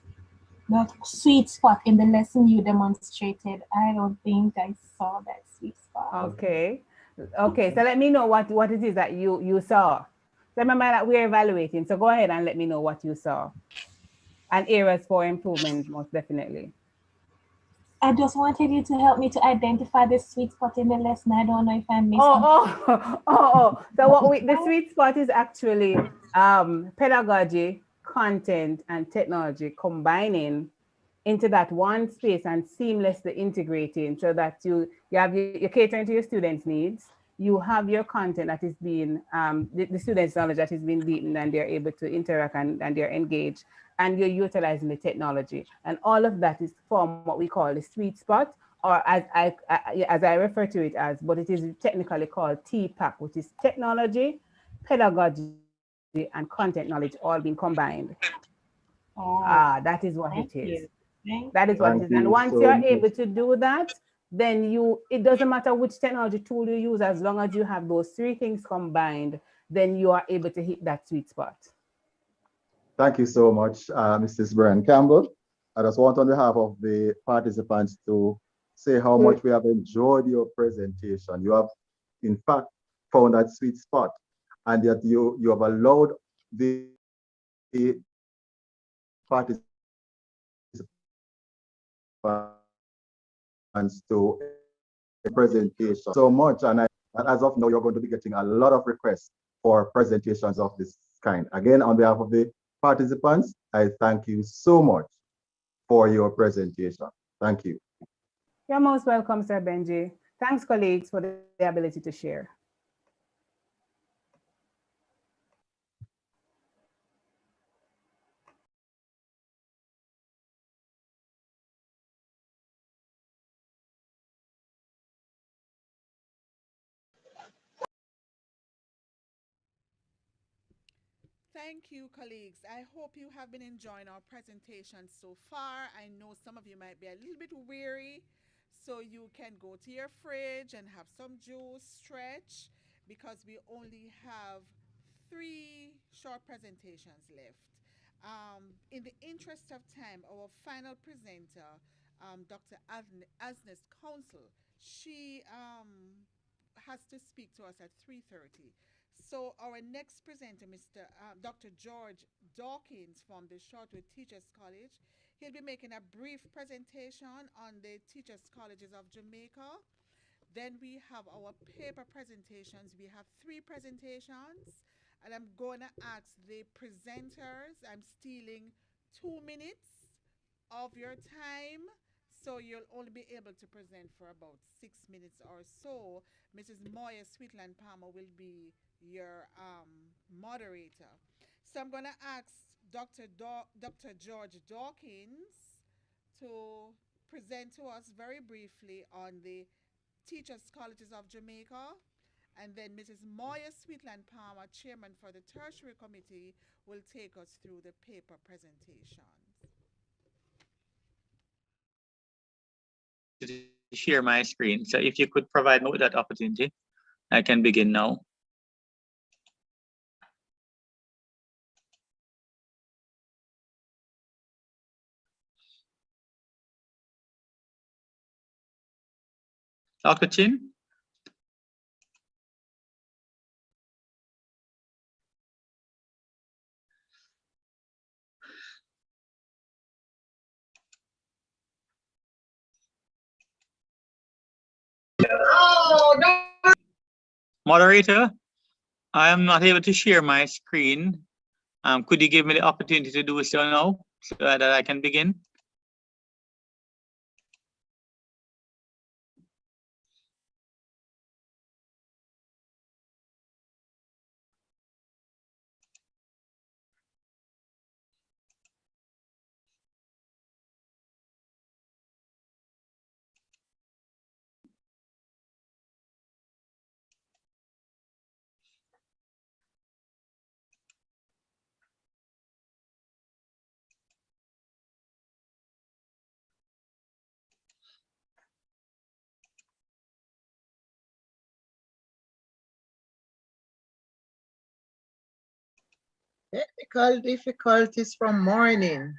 sweet spot in the lesson you demonstrated. I don't think I saw that sweet spot. Okay. Okay. So let me know what it is that you saw. So remember that we're evaluating. So go ahead and let me know what you saw. And areas for improvement, most definitely. I just wanted you to help me to identify the sweet spot in the lesson. I don't know if I missed. So the sweet spot is actually pedagogy, content, and technology combining into that one space and seamlessly integrating so that you're catering to your students' needs. You have your content that is being the students' knowledge that is being deepened, and they're able to interact and they're engaged, and you're utilizing the technology, and all of that is from what we call the sweet spot, or as I refer to it as, but it is technically called TPAC, which is technology, pedagogy, and content knowledge all being combined. That is what it is. That is what it is. And once you're able to do that, then it doesn't matter which technology tool you use, as long as you have those three things combined, then you are able to hit that sweet spot. Thank you so much, Mrs. Brian Campbell. I just want on behalf of the participants to say how much we have enjoyed your presentation. You have, in fact, found that sweet spot, and that you have allowed the participants to presentation so much, and as of now, you're going to be getting a lot of requests for presentations of this kind. Again, on behalf of the participants, I thank you so much for your presentation. Thank you. You're most welcome, Sir Benji. Thanks, colleagues, for the ability to share. Thank you, colleagues. I hope you have been enjoying our presentation so far. I know some of you might be a little bit weary, so you can go to your fridge and have some juice, stretch, because we only have 3 short presentations left. In the interest of time, our final presenter, Dr. Asnes Council, she has to speak to us at 3:30. So our next presenter, Dr. George Dawkins from the Shortwood Teachers College, he'll be making a brief presentation on the Teachers Colleges of Jamaica. Then we have our paper presentations. We have 3 presentations, and I'm going to ask the presenters, I'm stealing 2 minutes of your time. so you'll only be able to present for about 6 minutes or so. Mrs. Moya Sweetland Palmer will be your moderator. So I'm going to ask Dr. George Dawkins to present to us very briefly on the Teachers Colleges of Jamaica. And then Mrs. Moya Sweetland Palmer, Chairman for the Tertiary Committee, will take us through the paper presentations. To share my screen. So if you could provide me with that opportunity, I can begin now. Dr. Chin? Moderator, I am not able to share my screen. Could you give me the opportunity to do so now so that I can begin? Technical difficulties from morning.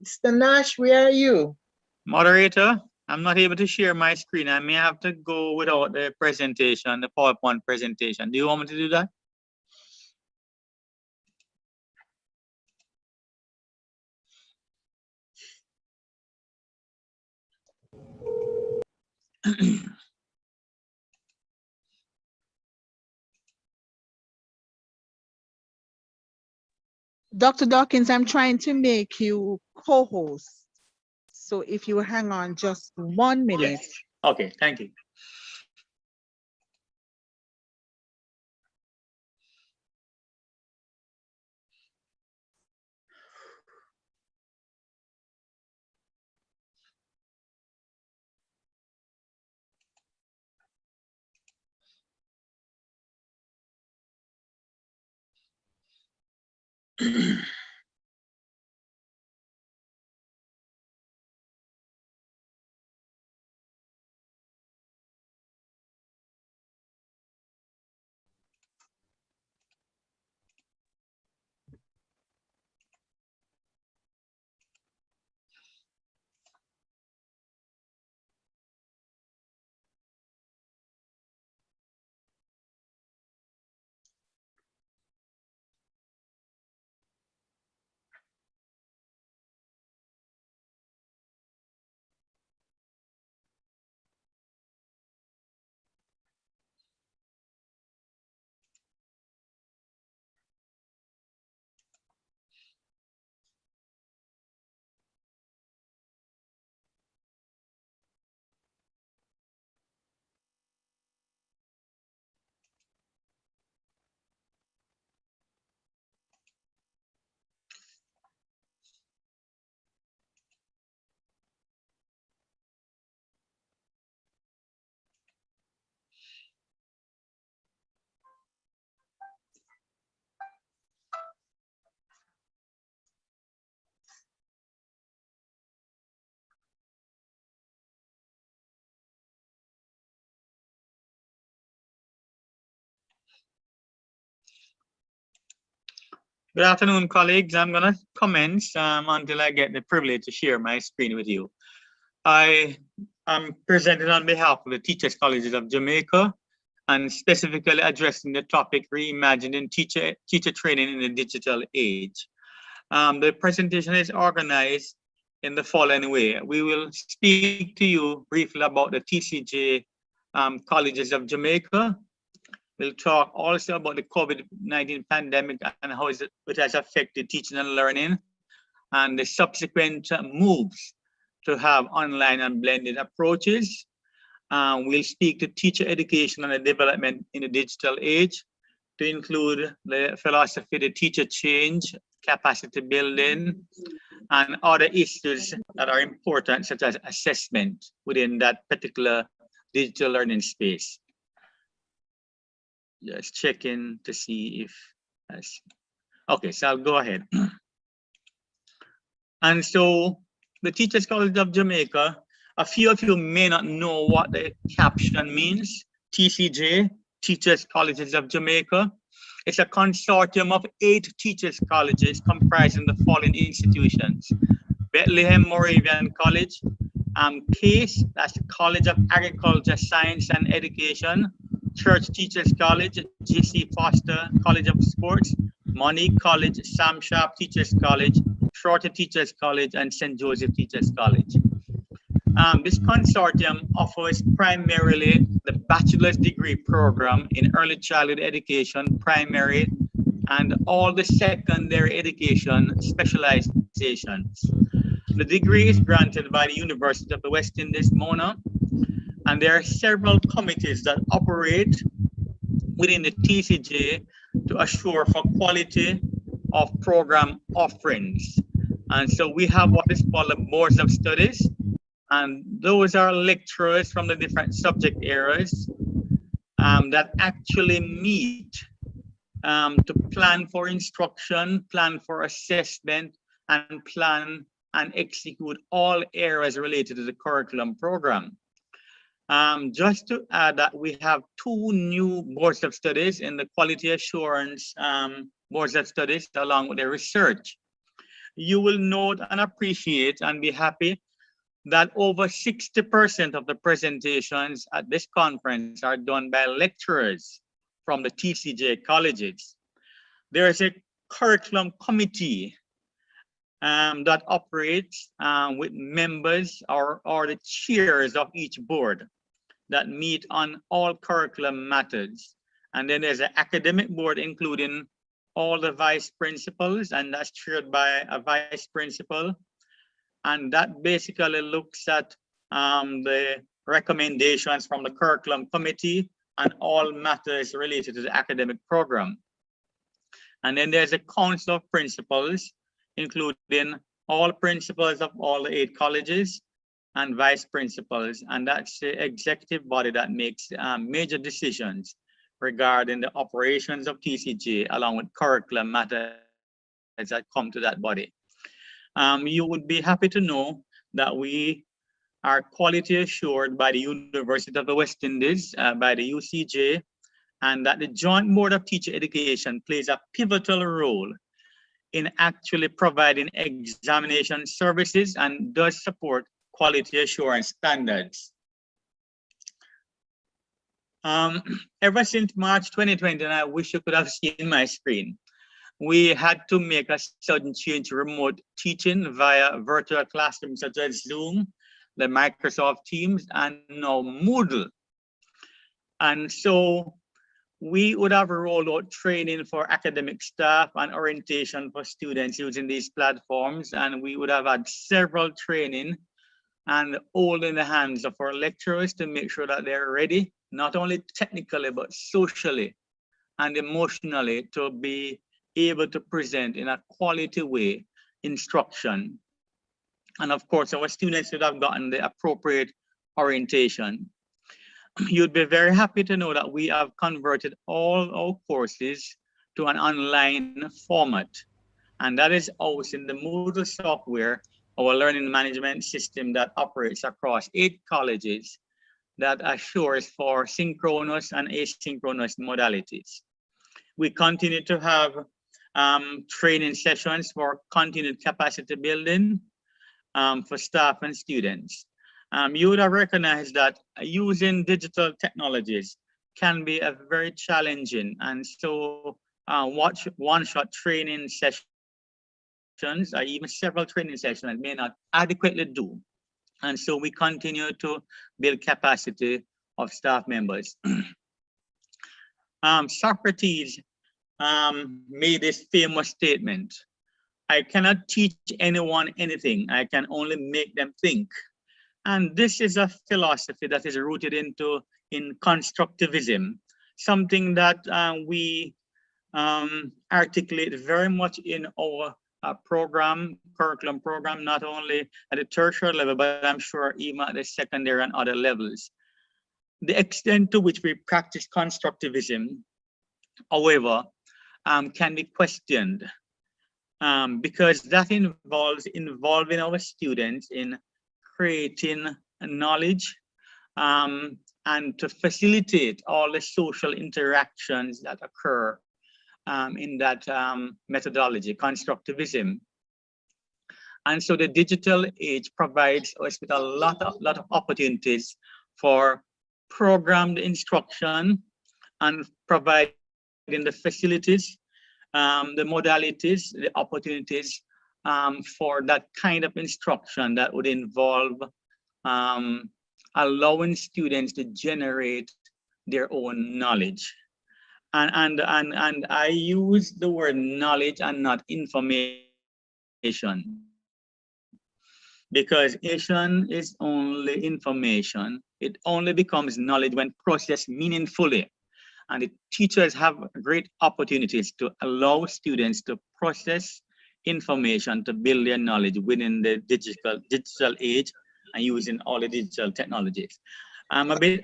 Mr. Nash, where are you? Moderator, I'm not able to share my screen. I may have to go without the presentation, the PowerPoint presentation. Do you want me to do that? Dr. Dawkins, I'm trying to make you co-host. So if you hang on just 1 minute. Yes. Okay, thank you. Good afternoon, colleagues. I'm going to commence until I get the privilege to share my screen with you. I am presenting on behalf of the Teachers Colleges of Jamaica and specifically addressing the topic reimagining teacher training in the digital age. The presentation is organized in the following way. We will speak to you briefly about the TCJ Colleges of Jamaica. We'll talk also about the COVID-19 pandemic and how it has affected teaching and learning and the subsequent moves to have online and blended approaches. We'll speak to teacher education and the development in the digital age, to include the philosophy, the teacher change, capacity building, and other issues that are important, such as assessment within that particular digital learning space. Just checking to see if that's okay. So I'll go ahead. And so the Teachers College of Jamaica, a few of you may not know what the caption means. TCJ, Teachers Colleges of Jamaica. It's a consortium of 8 teachers colleges comprising the following institutions: Bethlehem Moravian College, CASE, that's the College of Agriculture, Science and Education, Church Teachers College, G.C. Foster College of Sports, Monique College, Sam Sharp Teachers College, Shorter Teachers College, and St. Joseph Teachers College. This consortium offers primarily the bachelor's degree program in early childhood education, primary, and all the secondary education specializations. The degree is granted by the University of the West Indies, Mona, and there are several committees that operate within the TCJ to assure for quality of program offerings. And so we have what is called the boards of studies, and those are lecturers from the different subject areas that actually meet to plan for instruction, plan for assessment, and plan and execute all areas related to the curriculum program. Just to add that we have 2 new boards of studies in the quality assurance boards of studies along with the research. You will note and appreciate and be happy that over 60% of the presentations at this conference are done by lecturers from the TCJ colleges. There is a curriculum committee that operates with members or the chairs of each board that meet on all curriculum matters. And then there's an academic board including all the vice principals, and that's chaired by a vice principal. And that basically looks at the recommendations from the curriculum committee and all matters related to the academic program. And then there's a council of principals, including all principals of all the 8 colleges and vice principals. And that's the executive body that makes major decisions regarding the operations of TCJ along with curriculum matters that come to that body. You would be happy to know that we are quality assured by the University of the West Indies, by the UCJ, and that the Joint Board of Teacher Education plays a pivotal role in actually providing examination services and does support quality assurance standards. Ever since March 2020, and I wish you could have seen my screen, we had to make a sudden change to remote teaching via virtual classrooms such as Zoom, the Microsoft Teams, and now Moodle. And so we would have rolled out training for academic staff and orientation for students using these platforms. And we would have had several training and all in the hands of our lecturers to make sure that they're ready, not only technically, but socially and emotionally to be able to present in a quality way instruction. And of course, our students would have gotten the appropriate orientation. You'd be very happy to know that we have converted all our courses to an online format. And that is also in the Moodle software, our learning management system that operates across 8 colleges that assures for synchronous and asynchronous modalities. We continue to have training sessions for continued capacity building for staff and students. You would have recognized that using digital technologies can be a very challenging, and so one-shot training sessions or even several training sessions may not adequately do. And so we continue to build capacity of staff members. Socrates made this famous statement I cannot teach anyone anything. I can only make them think. And this is a philosophy that is rooted in constructivism, something that we articulate very much in our curriculum program, not only at the tertiary level, but I'm sure even at the secondary and other levels. The extent to which we practice constructivism, however, can be questioned because that involves involving our students in creating knowledge and to facilitate all the social interactions that occur in that methodology, constructivism. And so the digital age provides us with a lot of opportunities for programmed instruction and providing the facilities, the modalities, the opportunities for that kind of instruction that would involve allowing students to generate their own knowledge. And I use the word knowledge and not information, because information is only information. It only becomes knowledge when processed meaningfully. And the teachers have great opportunities to allow students to process information to build their knowledge within the digital age and using all the digital technologies. I'm a bit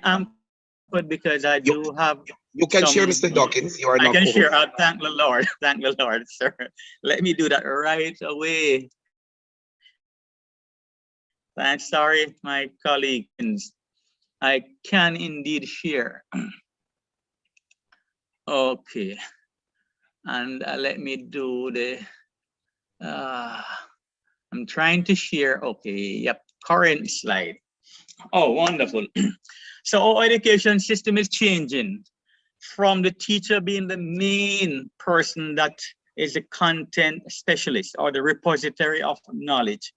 but because I do have. You can share, Mr. Dawkins. You are not. I can share. Thank the Lord. Thank the Lord, sir. Let me do that right away. Thanks. Sorry, my colleagues. I can indeed share. Okay. And let me do the. I'm trying to share. Okay. Yep. Current slide. Oh, wonderful. So our education system is changing from the teacher being the main person that is a content specialist or the repository of knowledge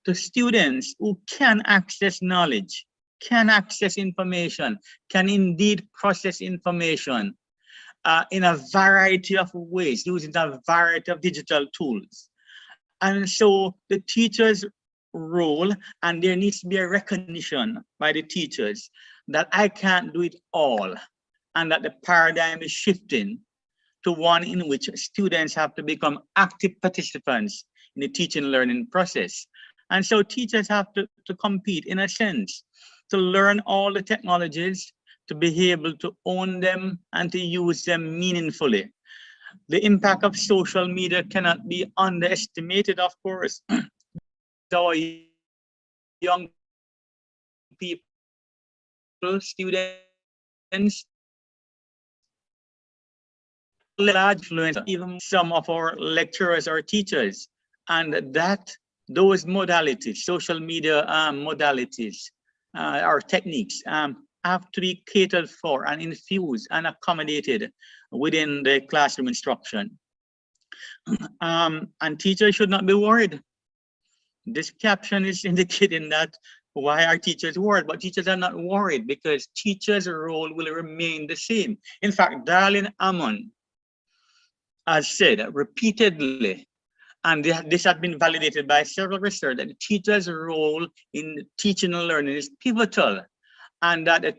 to students who can access knowledge, can access information, can indeed process information in a variety of ways, using a variety of digital tools. And so the teacher's role, and there needs to be a recognition by the teachers that I can't do it all, and that the paradigm is shifting to one in which students have to become active participants in the teaching and learning process. And so teachers have to compete in a sense, to learn all the technologies, to be able to own them and to use them meaningfully. The impact of social media cannot be underestimated, of course. Our young people, students, large influence, even some of our lecturers or teachers, and those modalities, social media modalities or techniques have to be catered for and infused and accommodated within the classroom instruction. And teachers should not be worried. This caption is indicating that why are teachers worried? But teachers are not worried because teachers' role will remain the same. In fact, Darlene Ammon has said repeatedly, and this has been validated by several research, that the teacher's role in teaching and learning is pivotal, and that the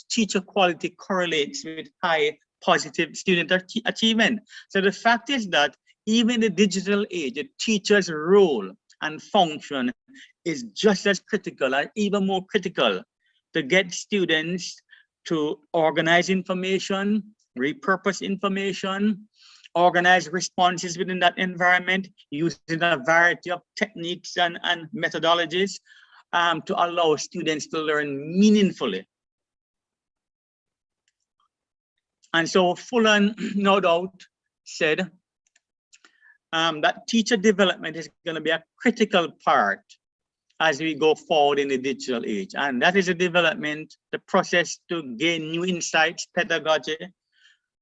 teacher quality correlates with high positive student achievement. So the fact is that even in the digital age, the teacher's role and function is just as critical and even more critical to get students to organize information, repurpose information, organize responses within that environment using a variety of techniques and methodologies to allow students to learn meaningfully. And so Fuller, no doubt, said that teacher development is going to be a critical part as we go forward in the digital age. And that is a development, the process to gain new insights, pedagogy,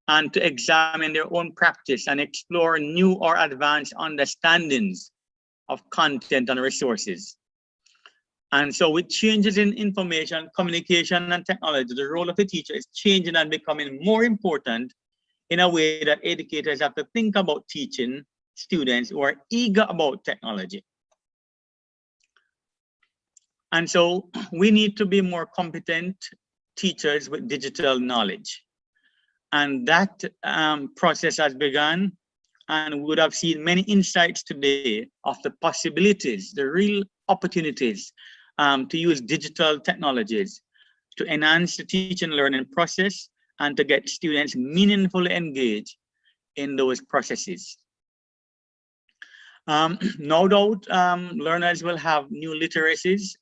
and to examine their own practice and explore new or advanced understandings of content and resources. And so with changes in information, communication, and technology, the role of the teacher is changing and becoming more important in a way that educators have to think about teaching students who are eager about technology. And so we need to be more competent teachers with digital knowledge. And that process has begun, and we would have seen many insights today of the possibilities, the real opportunities to use digital technologies to enhance the teaching and learning process and to get students meaningfully engaged in those processes. No doubt, learners will have new literacies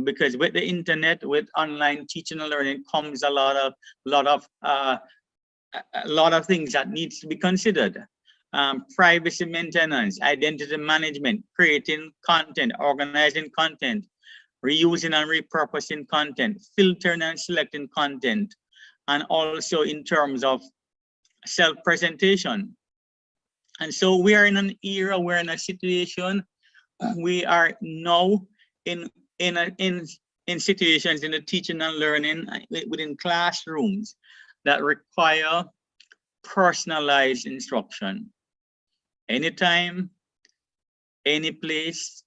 because with the internet, with online teaching and learning comes a lot of things that needs to be considered. Privacy maintenance, identity management, creating content, organizing content, reusing and repurposing content, filtering and selecting content, and also in terms of self-presentation. And so we are in an era, we're in a situation, we are now in situations in the teaching and learning within classrooms that require personalized instruction. Anytime, any place.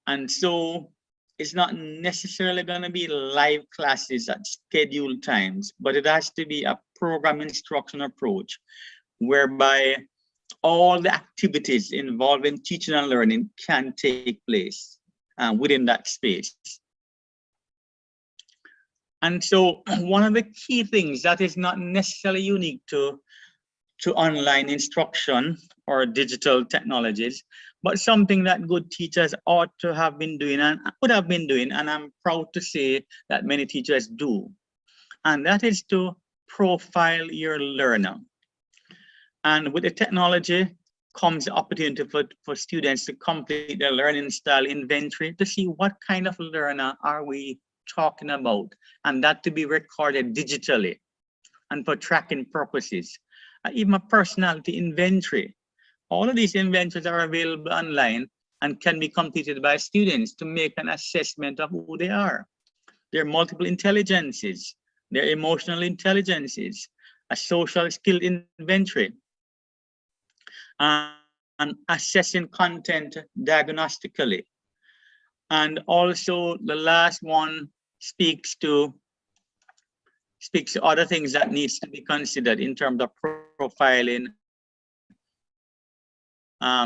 And so it's not necessarily going to be live classes at scheduled times, but it has to be a program instruction approach whereby all the activities involving teaching and learning can take place within that space. And so one of the key things that is not necessarily unique to online instruction or digital technologies, but something that good teachers ought to have been doing and would have been doing, and I'm proud to say that many teachers do, and that is to profile your learner. And with the technology comes the opportunity for students to complete their learning style inventory to see what kind of learner are we talking about, and that to be recorded digitally and for tracking purposes. Even a personality inventory. All of these inventories are available online and can be completed by students to make an assessment of who they are. Their multiple intelligences, their emotional intelligences, a social skill inventory, and assessing content diagnostically. And also the last one speaks to other things that needs to be considered in terms of profiling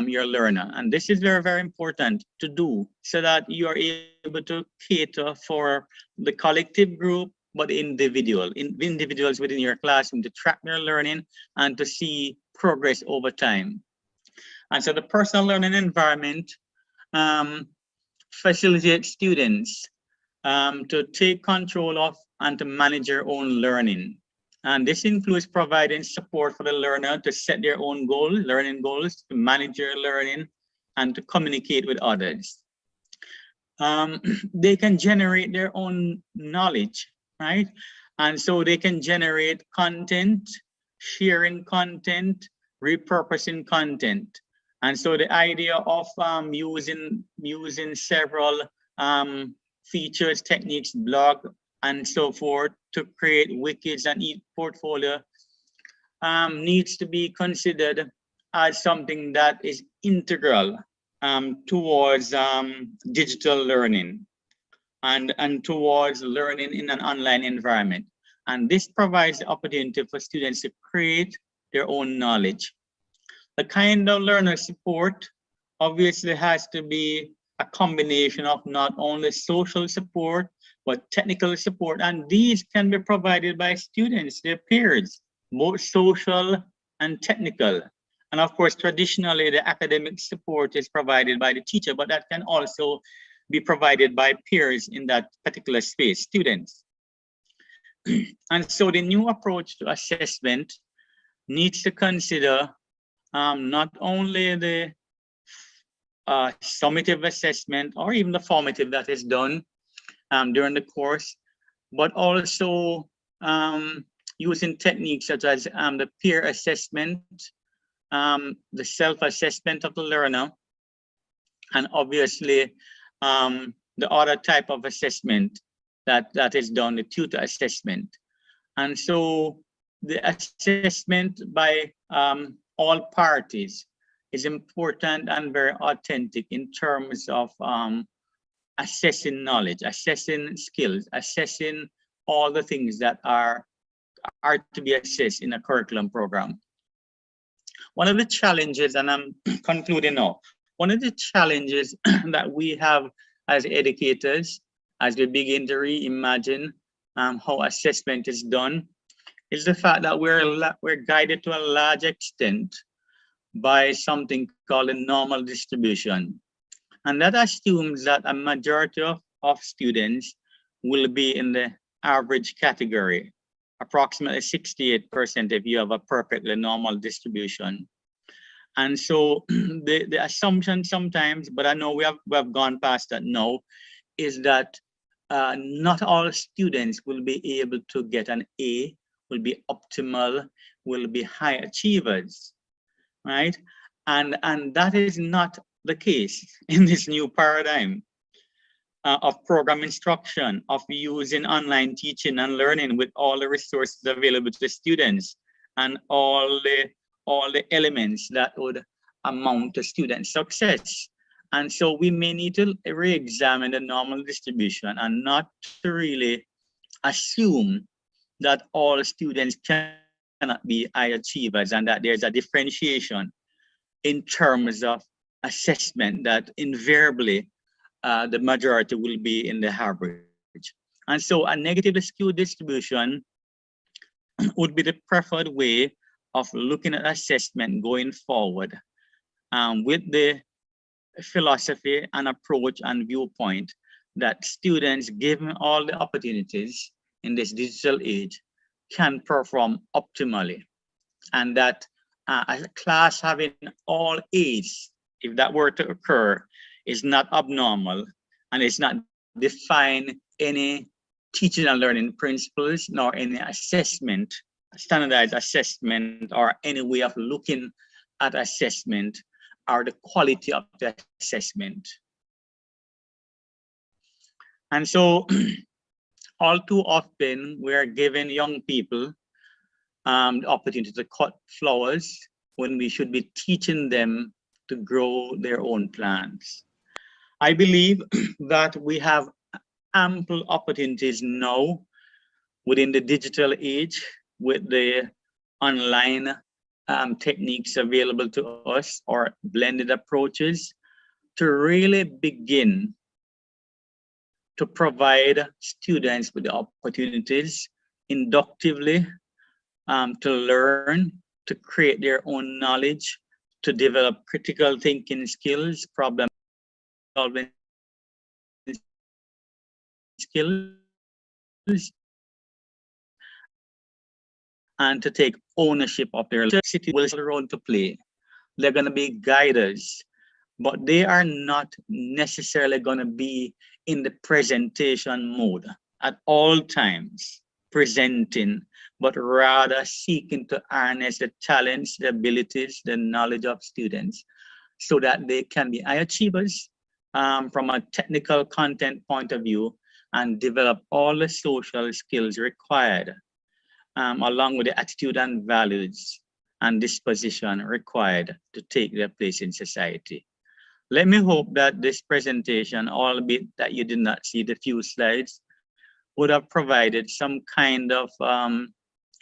your learner. And this is very, very important to do so that you are able to cater for the collective group, but individuals within your classroom to track their learning and to see progress over time. And so the personal learning environment facilitates students to take control of and to manage your own learning. And this includes providing support for the learner to set their own goals, learning goals, to manage your learning, and to communicate with others. They can generate their own knowledge, right? And so they can generate content, sharing content, repurposing content. And so the idea of using several features, techniques, blog, and so forth to create wikis and e-portfolio needs to be considered as something that is integral towards digital learning and towards learning in an online environment. And this provides the opportunity for students to create their own knowledge. The kind of learner support obviously has to be a combination of not only social support, but technical support. And these can be provided by students, their peers, both social and technical. And of course, traditionally, the academic support is provided by the teacher, but that can also be provided by peers in that particular space, students. And so the new approach to assessment needs to consider not only the summative assessment or even the formative that is done during the course, but also using techniques such as the peer assessment, the self-assessment of the learner, and obviously the other type of assessment that is done, the tutor assessment. And so the assessment by all parties is important and very authentic in terms of assessing knowledge, assessing skills, assessing all the things that are to be assessed in a curriculum program. One of the challenges, and I'm concluding now, one of the challenges that we have as educators, as we begin to reimagine how assessment is done, is the fact that we're guided to a large extent by something called a normal distribution. And that assumes that a majority of students will be in the average category, approximately 68% if you have a perfectly normal distribution. And so the assumption sometimes, but I know we have gone past that now, is that not all students will be able to get an A, will be optimal, will be high achievers, right? And that is not the case in this new paradigm of program instruction, of using online teaching and learning with all the resources available to students and all the elements that would amount to student success. And so we may need to re-examine the normal distribution and not to really assume that all students cannot be high achievers and that there's a differentiation in terms of assessment that invariably the majority will be in the average. And so a negatively skewed distribution would be the preferred way of looking at assessment going forward with the philosophy and approach and viewpoint that students, given all the opportunities in this digital age, can perform optimally. And that a class having all A's, if that were to occur, is not abnormal and it's not define any teaching and learning principles nor any assessment, standardized assessment, or any way of looking at assessment or the quality of the assessment. And so all too often we are giving young people the opportunity to cut flowers when we should be teaching them to grow their own plants. I believe that we have ample opportunities now within the digital age with the online techniques available to us or blended approaches to really begin to provide students with the opportunities inductively to learn, to create their own knowledge, to develop critical thinking skills, problem solving skills, and to take ownership of their city will have a role to play. They're going to be guiders, but they are not necessarily going to be in the presentation mode at all times, presenting, but rather seeking to harness the talents, the abilities, the knowledge of students so that they can be high achievers from a technical content point of view and develop all the social skills required along with the attitude and values and disposition required to take their place in society. Let me hope that this presentation, albeit that you did not see the few slides, would have provided some kind of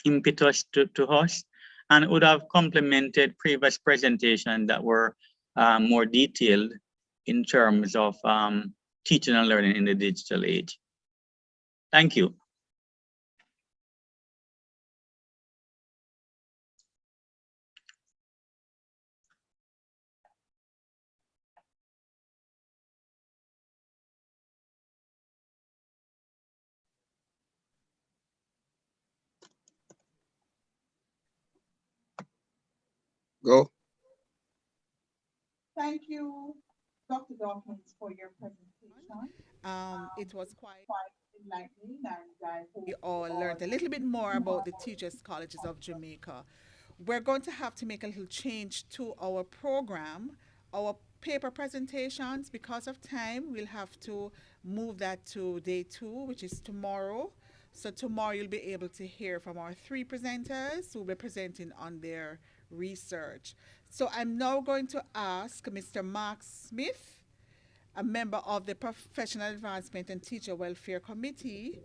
impetus to us and would have complemented previous presentations that were more detailed in terms of teaching and learning in the digital age. Thank you. Go. Thank you, Dr. Dawkins, for your presentation. It was quite Enlightening, and I hope we all learned a little bit more about the Teachers Colleges of Jamaica. We're going to have to make a little change to our program, our paper presentations. Because of time, we'll have to move that to day 2, which is tomorrow. So tomorrow you'll be able to hear from our 3 presenters who will be presenting on their research. So I'm now going to ask Mr. Mark Smith, a member of the Professional Advancement and Teacher Welfare Committee,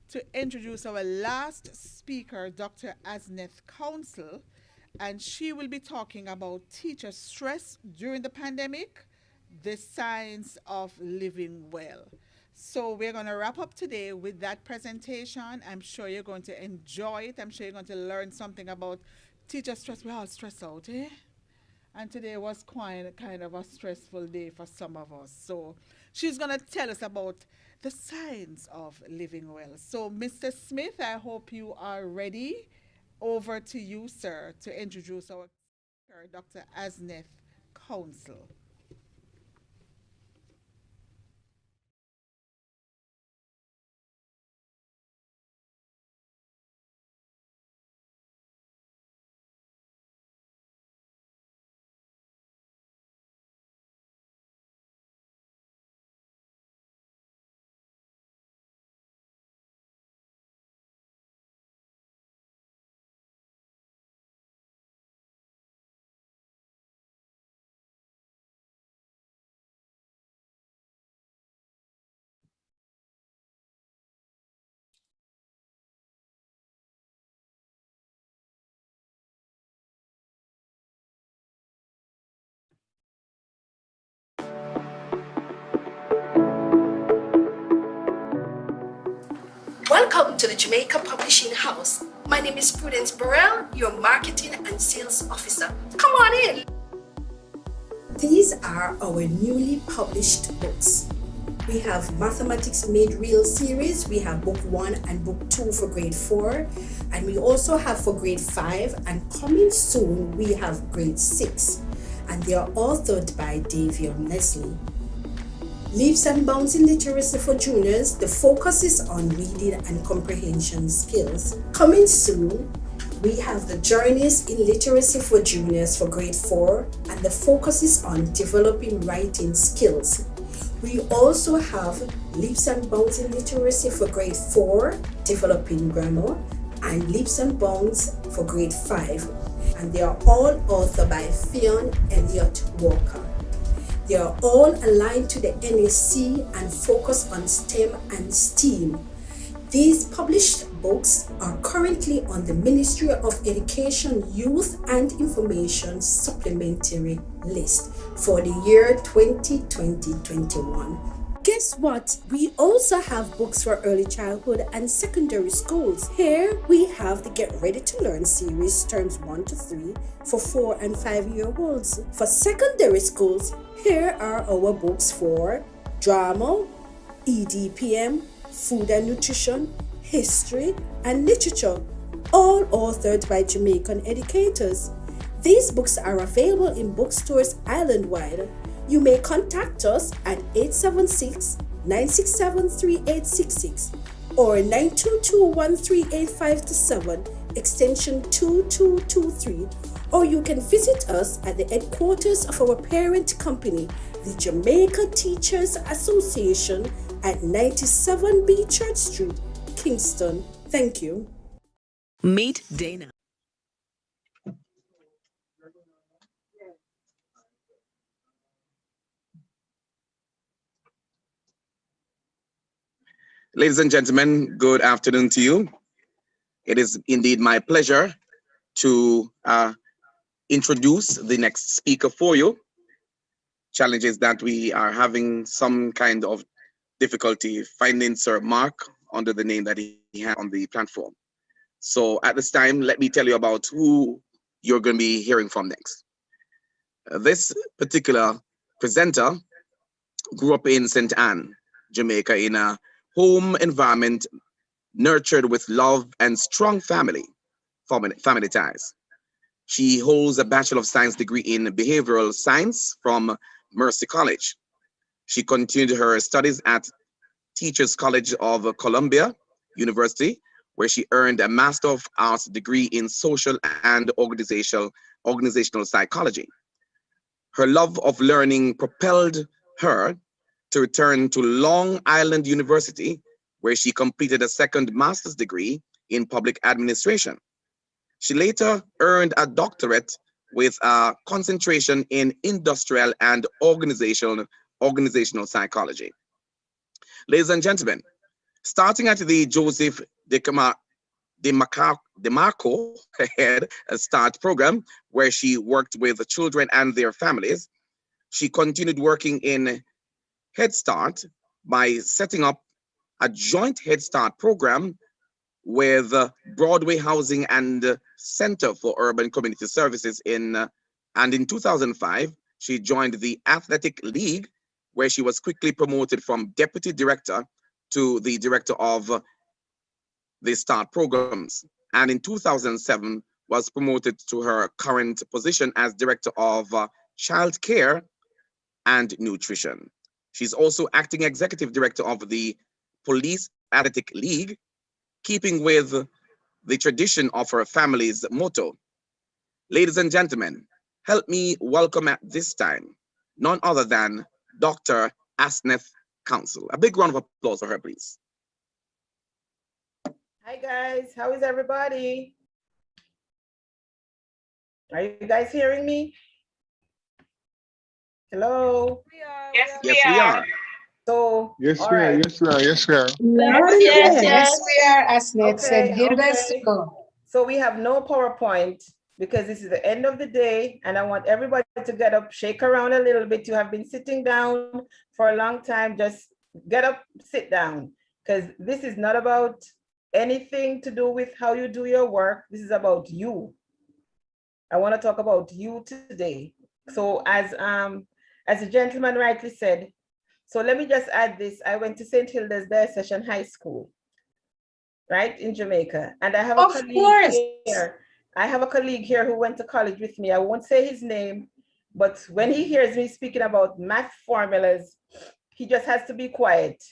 to introduce our last speaker, Dr. Asneth Council, and she will be talking about teacher stress during the pandemic, the science of living well. So we're going to wrap up today with that presentation. I'm sure you're going to enjoy it. I'm sure you're going to learn something about teacher stress. We're all stressed out, eh? And today was quite kind of a stressful day for some of us. So she's going to tell us about the science of living well. So Mr. Smith, I hope you are ready. Over to you, sir, to introduce our speaker, Dr. Asneth Council. Welcome to the Jamaica Publishing House. My name is Prudence Burrell, your Marketing and Sales Officer. Come on in. These are our newly published books. We have Mathematics Made Real series. We have book 1 and book 2 for grade 4. And we also have for grade 5. And coming soon, we have grade 6. And they are authored by Davion Leslie. Leaps and Bounds in Literacy for Juniors, the focus is on reading and comprehension skills. Coming soon, we have the Journeys in Literacy for Juniors for grade 4, and the focus is on developing writing skills. We also have Leaps and Bounds in Literacy for grade 4, developing grammar, and Leaps and Bounds for grade 5. And they are all authored by Fionn Elliott Walker. They are all aligned to the NSC and focus on STEM and STEAM. These published books are currently on the Ministry of Education, Youth and Information supplementary list for the year 2020-21. Guess what? We also have books for early childhood and secondary schools. Here we have the Get Ready to Learn series, terms 1 to 3 for 4 and 5-year-olds. For secondary schools, here are our books for drama, EDPM, food and nutrition, history, and literature, all authored by Jamaican educators. These books are available in bookstores island-wide. You may contact us at 876-967-3866 or 922-13857, extension 2223, or you can visit us at the headquarters of our parent company, the Jamaica Teachers Association at 97B Church Street, Kingston. Thank you. Meet Dana. Ladies and gentlemen, good afternoon to you. It is indeed my pleasure to introduce the next speaker for you. Challenges that we are having some kind of difficulty finding Sir Mark under the name that he had on the platform. So at this time, let me tell you about who you're going to be hearing from next. This particular presenter grew up in St. Anne, Jamaica, in a home environment nurtured with love and strong family ties. She holds a Bachelor of Science degree in Behavioral Science from Mercy College. She continued her studies at Teachers College of Columbia University, where she earned a Master of Arts degree in Social and Organizational Psychology. Her love of learning propelled her to return to Long Island University, where she completed a second master's degree in public administration. She later earned a doctorate with a concentration in industrial and organizational psychology. Ladies and gentlemen, starting at the Joseph DeMarco Head Start program, where she worked with the children and their families, she continued working in Head Start by setting up a joint Head Start program with Broadway Housing and Center for Urban Community Services and in 2005, she joined the Athletic League, where she was quickly promoted from deputy director to the director of the START programs. And in 2007, was promoted to her current position as director of child care and nutrition. She's also acting executive director of the Police Athletic League, keeping with the tradition of her family's motto. Ladies and gentlemen, help me welcome at this time none other than Dr. Asneth Council. A big round of applause for her, please. Hi guys, how is everybody? Are you guys hearing me? Hello? Yes, we are. So, Yes, all we are. right. Yes, we are. Yes, we are. Yes, we are, as Nate said, Okay, give us okay. to go. So we have no PowerPoint because this is the end of the day and I want everybody to get up, shake around a little bit. You have been sitting down for a long time. Just get up, sit down, because this is not about anything to do with how you do your work. This is about you. I want to talk about you today. So as the gentleman rightly said, so let me just add this. I went to St. Hilda's Diocesan High School, right, in Jamaica. And I have a colleague here. I have a colleague here who went to college with me. I won't say his name, but when he hears me speaking about math formulas, he just has to be quiet.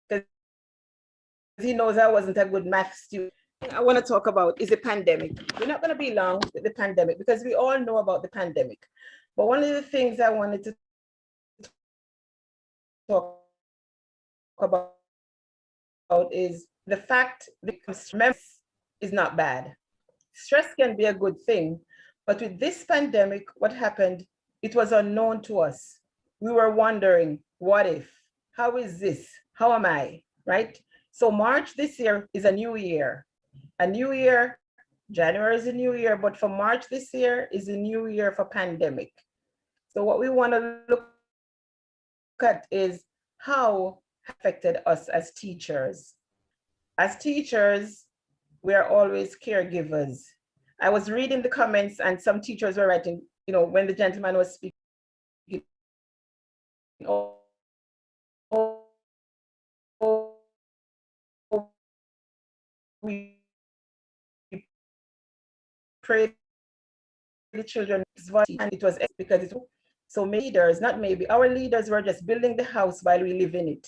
Because he knows I wasn't a good math student. I want to talk about is the pandemic. We're not going to be long with the pandemic because we all know about the pandemic. But one of the things I wanted to talk about is the fact that stress is not bad. Stress can be a good thing, but with this pandemic, what happened, it was unknown to us. We were wondering, what if? How is this? How am I, right? So March this year is a new year. A new year, January is a new year, but for March this year is a new year for pandemic. So what we want to look at is how it affected us as teachers. As teachers, we are always caregivers. I was reading the comments and some teachers were writing, you know, when the gentleman was speaking, oh, we pray the children, and it was because it, so leaders, not maybe, our leaders were just building the house while we live in it.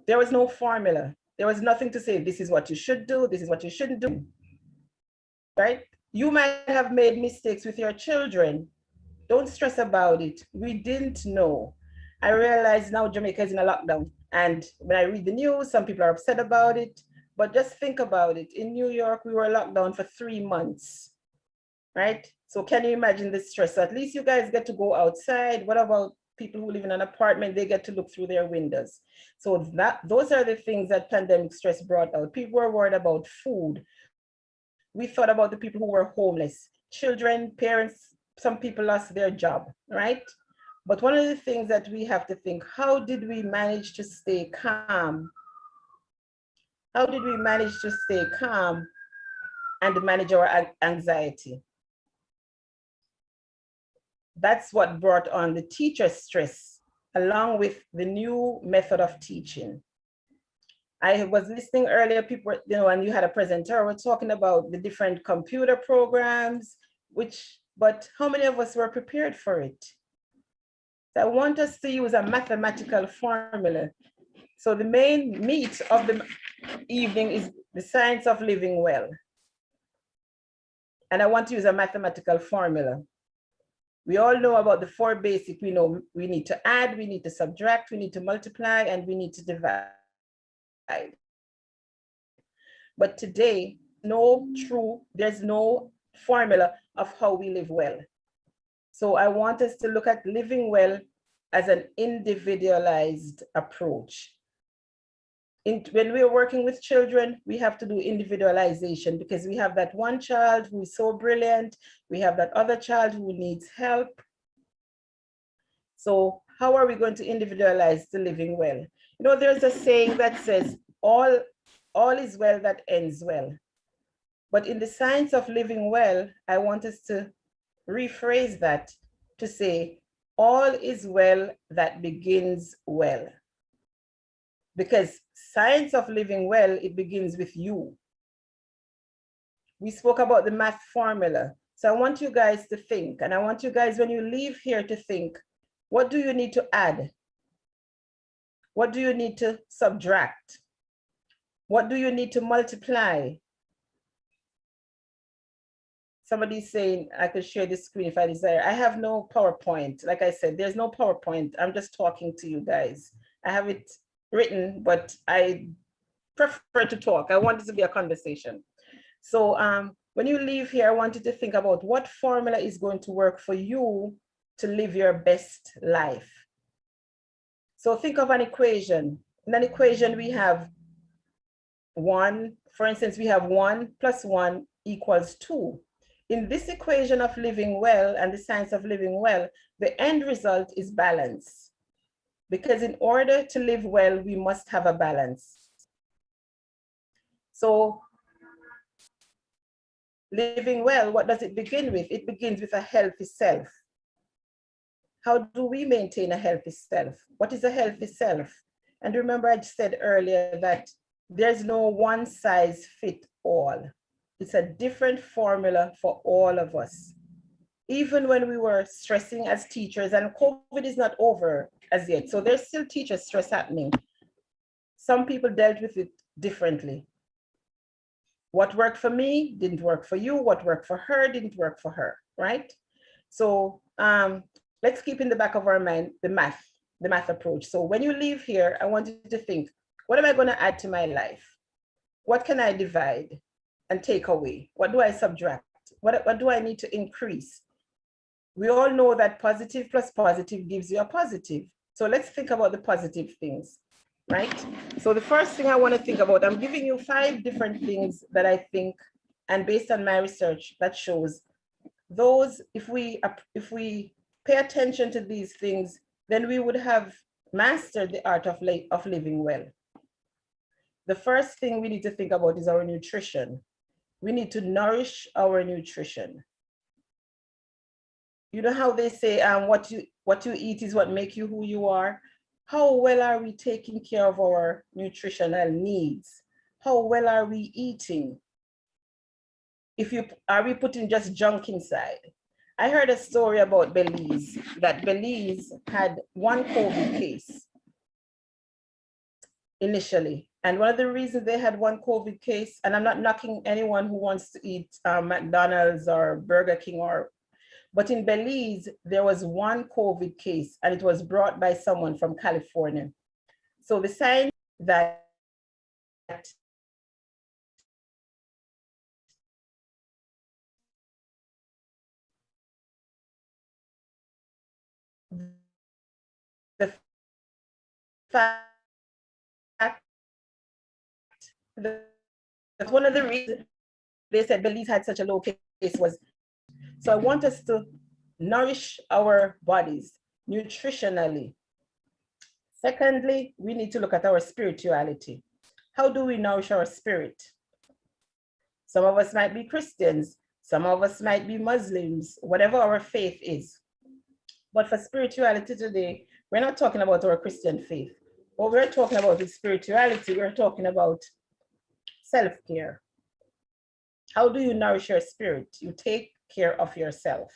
There was no formula. There was nothing to say, this is what you should do, this is what you shouldn't do, right? You might have made mistakes with your children. Don't stress about it. We didn't know. I realize now Jamaica is in a lockdown. And when I read the news, some people are upset about it, but just think about it. In New York, we were locked down for 3 months, right? So can you imagine the stress? So at least you guys get to go outside. What about people who live in an apartment? They get to look through their windows. So those are the things that pandemic stress brought out. People were worried about food. We thought about the people who were homeless, children, parents, some people lost their job, right? But one of the things that we have to think, how did we manage to stay calm? How did we manage to stay calm and manage our anxiety? That's what brought on the teacher stress, along with the new method of teaching. I was listening earlier, people, you know, and you had a presenter, we're talking about the different computer programs, but how many of us were prepared for it? So I want us to use a mathematical formula. So the main meat of the evening is the science of living well. And I want to use a mathematical formula. We all know about the 4 basic. We know we need to add, we need to subtract, we need to multiply, and we need to divide. But today, there's no formula of how we live well. So I want us to look at living well as an individualized approach. When we're working with children, we have to do individualization because we have that one child who is so brilliant. We have that other child who needs help. So how are we going to individualize the living well? You know, there's a saying that says, all is well that ends well. But in the science of living well, I want us to rephrase that to say, all is well that begins well. Because science of living well, it begins with you. We spoke about the math formula. So I want you guys to think, and I want you guys, when you leave here, to think, what do you need to add? What do you need to subtract? What do you need to multiply? Somebody's saying I could share this screen if I desire. I have no PowerPoint. Like I said, there's no PowerPoint. I'm just talking to you guys. I have it written, but I prefer to talk. I want it to be a conversation. So when you leave here, I want you to think about what formula is going to work for you to live your best life. So think of an equation. In an equation, we have 1, for instance, we have 1 + 1 = 2. In this equation of living well and the science of living well, the end result is balance. Because in order to live well, we must have a balance. So living well, what does it begin with? It begins with a healthy self. How do we maintain a healthy self? What is a healthy self? And remember, I said earlier that there's no one size fit all. It's a different formula for all of us. Even when we were stressing as teachers, and COVID is not over as yet, so there's still teacher stress happening. Some people dealt with it differently. What worked for me didn't work for you. What worked for her didn't work for her, right? So let's keep in the back of our mind the math approach. So when you leave here, I want you to think, what am I going to add to my life? What can I divide and take away? What do I subtract? What do I need to increase? We all know that positive plus positive gives you a positive. So let's think about the positive things, right? So the first thing I want to think about, I'm giving you 5 different things that I think, and based on my research, that shows those, if we pay attention to these things, then we would have mastered the art of living well. The first thing we need to think about is our nutrition. We need to nourish our nutrition. You know how they say what you eat is what makes you who you are? How well are we taking care of our nutritional needs? How well are we eating? Are we putting just junk inside? I heard a story about Belize, that Belize had 1 COVID case initially. And one of the reasons they had 1 COVID case, and I'm not knocking anyone who wants to eat McDonald's or Burger King, but in Belize, there was 1 COVID case, and it was brought by someone from California. So the sign that the fact that one of the reasons they said Belize had such a low case was, so I want us to nourish our bodies nutritionally. Secondly, we need to look at our spirituality. How do we nourish our spirit? Some of us might be Christians, some of us might be Muslims, whatever our faith is. But for spirituality today, we're not talking about our Christian faith. What we're talking about is spirituality. We're talking about self-care. How do you nourish your spirit? You take care of yourself.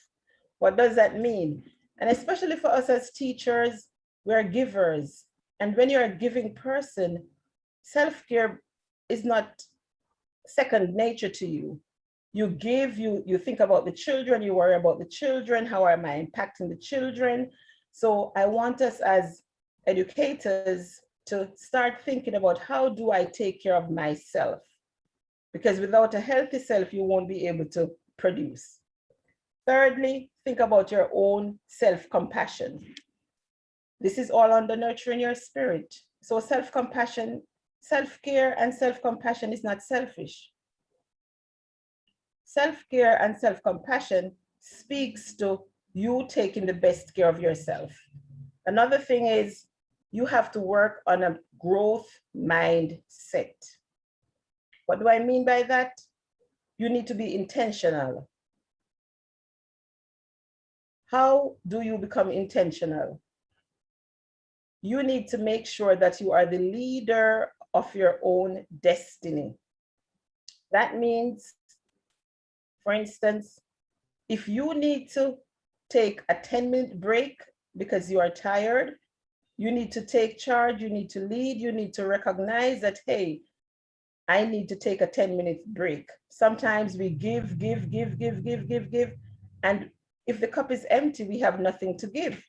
What does that mean? And especially for us as teachers, we're givers. And when you're a giving person, self-care is not second nature to you. You give, you think about the children, you worry about the children, how am I impacting the children? So I want us as educators to start thinking about, how do I take care of myself? Because without a healthy self, you won't be able to produce. Thirdly, think about your own self-compassion. This is all under nurturing your spirit. So self-compassion, self-care and self-compassion is not selfish. Self-care and self-compassion speaks to you taking the best care of yourself. Another thing is you have to work on a growth mindset. What do I mean by that? You need to be intentional. How do you become intentional? You need to make sure that you are the leader of your own destiny. That means, for instance, if you need to take a 10-minute break because you are tired, you need to take charge, you need to lead, you need to recognize that, hey, I need to take a 10-minute break. Sometimes we give, and if the cup is empty, we have nothing to give.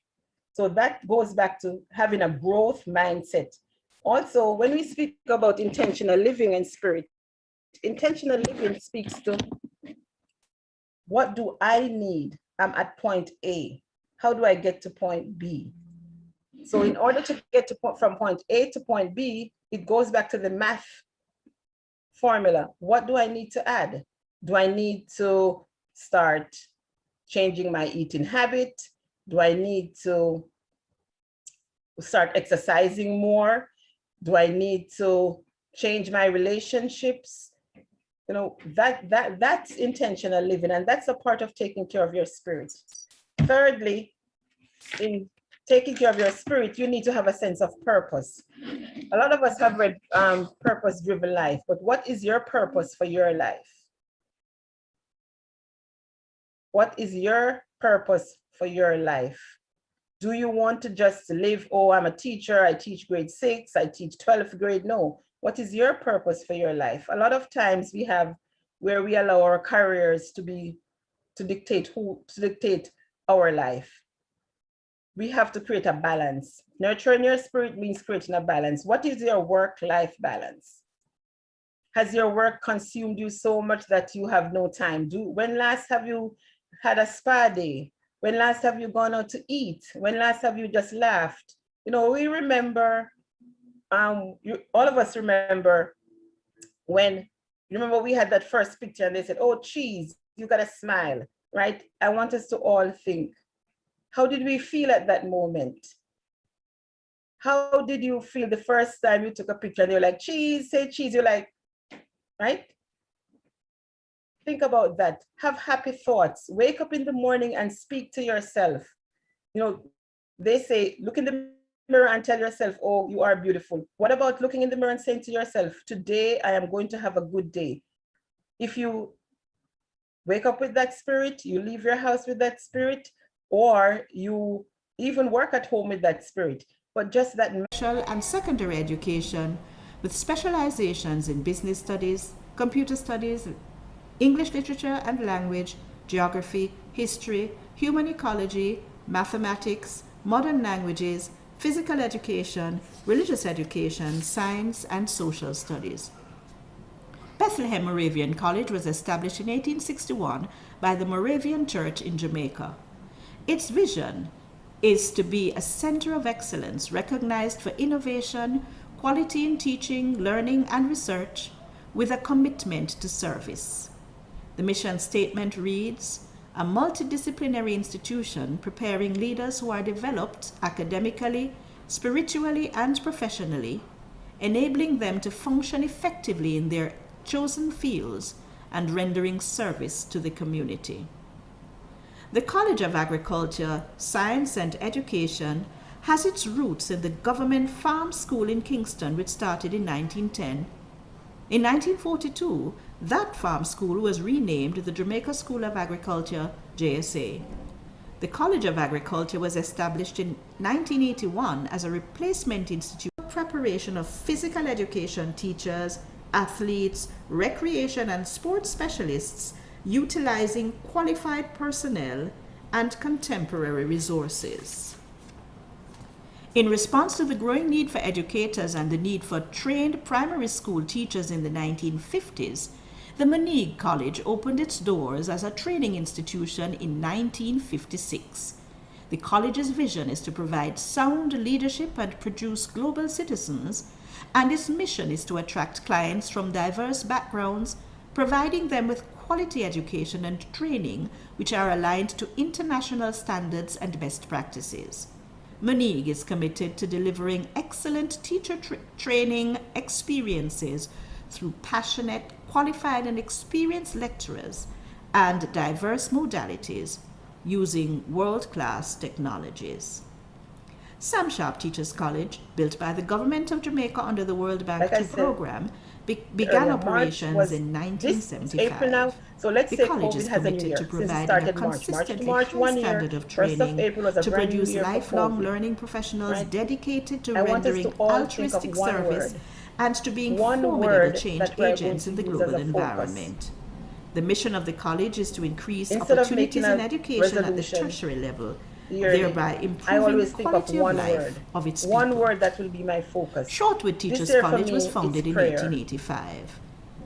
So that goes back to having a growth mindset. Also, when we speak about intentional living and spirit, intentional living speaks to what do I need? I'm at point A. How do I get to point B? So in order to get to from point A to point B, it goes back to the math formula. What do I need to add? Do I need to start changing my eating habit? Do I need to start exercising more? Do I need to change my relationships? You know, that's intentional living, and that's a part of taking care of your spirit. Thirdly, in taking care of your spirit, you need to have a sense of purpose. A lot of us have read Purpose-Driven Life, but what is your purpose for your life? What is your purpose for your life? Do you want to just live, oh, I'm a teacher, I teach grade 6, I teach 12th grade? No. What is your purpose for your life? A lot of times we have where we allow our careers to dictate our life. We have to create a balance. Nurturing your spirit means creating a balance. What is your work-life balance? Has your work consumed you so much that you have no time? When last have you had a spa day? When last have you gone out to eat? When last have you just laughed? You know, we remember, all of us remember when, remember we had that first picture and they said, oh, cheese, you got to smile, right? I want us to all think, how did we feel at that moment? How did you feel the first time you took a picture and you're like, cheese, say cheese, you're like, right? Think about that. Have happy thoughts. Wake up in the morning and speak to yourself. You know, they say, look in the mirror and tell yourself, oh, you are beautiful. What about looking in the mirror and saying to yourself, today I am going to have a good day? If you wake up with that spirit, you leave your house with that spirit, or you even work at home with that spirit, but just that. And secondary education with specializations in business studies, computer studies, English literature and language, geography, history, human ecology, mathematics, modern languages, physical education, religious education, science, and social studies. Bethlehem Moravian College was established in 1861 by the Moravian Church in Jamaica. Its vision is to be a center of excellence recognized for innovation, quality in teaching, learning, and research, with a commitment to service. The mission statement reads, a multidisciplinary institution preparing leaders who are developed academically, spiritually, and professionally, enabling them to function effectively in their chosen fields and rendering service to the community. The College of Agriculture, Science and Education has its roots in the government farm school in Kingston, which started in 1910. In 1942, that farm school was renamed the Jamaica School of Agriculture, JSA. The College of Agriculture was established in 1981 as a replacement institute for preparation of physical education teachers, athletes, recreation and sports specialists, utilizing qualified personnel and contemporary resources. In response to the growing need for educators and the need for trained primary school teachers in the 1950s, The Monique College opened its doors as a training institution in 1956. The college's vision is to provide sound leadership and produce global citizens, and its mission is to attract clients from diverse backgrounds, providing them with quality education and training which are aligned to international standards and best practices. Monique is committed to delivering excellent teacher training experiences through passionate, qualified and experienced lecturers and diverse modalities using world-class technologies. Sam Sharp Teachers College, built by the Government of Jamaica under the World Bank II program, began operations in 1975. April now, so let's the say college COVID is has a new committed year. to Since it providing a started consistently March high 1 year, standard of 1st of training April was a to brand new produce year for lifelong COVID. learning professionals Right? dedicated to I want us rendering to all think of altruistic one service word. and to being One formidable word change that we're going agents to in the use as global a focus. environment. The mission of the college is to increase Instead of making opportunities a in education at the resolution tertiary level, yearly, thereby I improving always the think of quality of one life word. of its One people. word that will be my focus. Shortwood This Teachers year for College was me, founded it's in prayer. 1885.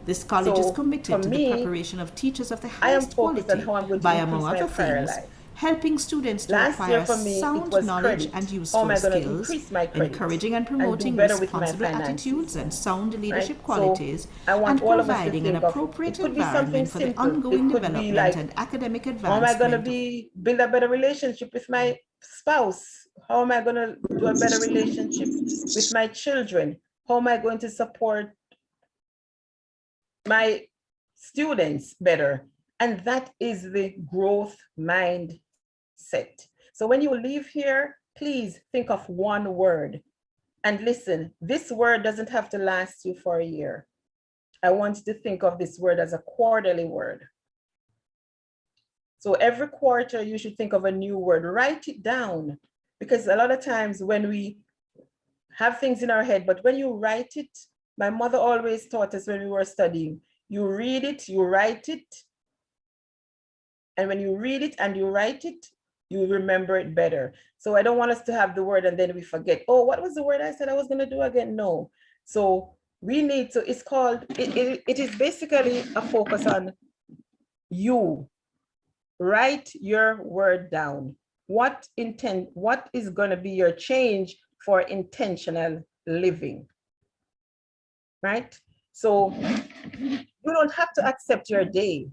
This college is So, committed for to me, the preparation of teachers of the I am highest focused on quality how I'm going to by, increase among my other prayer things, life. helping students to Last year acquire for me, it sound was knowledge credit. and How am useful I going to skills, increase my credit encouraging and and do promoting better with my responsible finances? attitudes and sound leadership Right? qualities, So I want and all of us to providing an think of, appropriate it could be something environment for the simple. ongoing It could be development like, and academic how am I going to advancement. build a better relationship with my spouse? How am I going to do a better relationship with my children? How am I going to support my students better? And that is the growth mindset. So when you leave here, please think of one word. And listen, this word doesn't have to last you for a year. I want you to think of this word as a quarterly word. So every quarter, you should think of a new word. Write it down, because a lot of times when we have things in our head, but when you write it, my mother always taught us when we were studying, you read it, you write it, and when you read it and you write it, you remember it better. So I don't want us to have the word and then we forget, oh, what was the word I said I was going to do again? No. So we need to, it's called, it is basically a focus on you. Write your word down. What is going to be your change for intentional living? Right? So you don't have to accept your day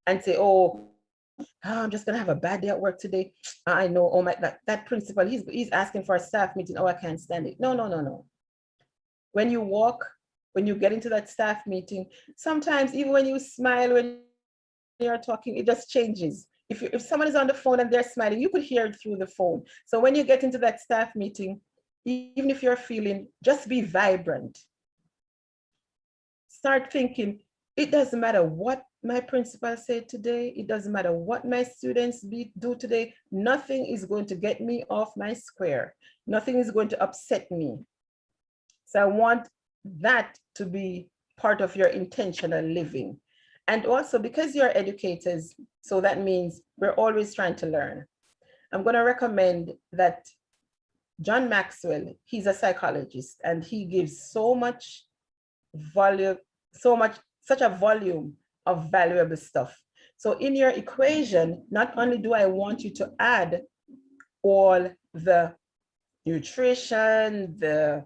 and say, oh, I'm just gonna have a bad day at work today. I know, oh my, that principal, he's asking for a staff meeting. Oh, I can't stand it. No. When you walk, when you get into that staff meeting, sometimes even when you smile, when you're talking, it just changes. If someone is on the phone and they're smiling, you could hear it through the phone. So when you get into that staff meeting, even if you're feeling, just be vibrant. Start thinking, it doesn't matter what my principal said today. It doesn't matter what my students do today. Nothing is going to get me off my square. Nothing is going to upset me. So I want that to be part of your intentional living. And also, because you're educators, so that means we're always trying to learn. I'm going to recommend that John Maxwell, he's a psychologist, and he gives such a volume of valuable stuff. So in your equation, not only do I want you to add all the nutrition, the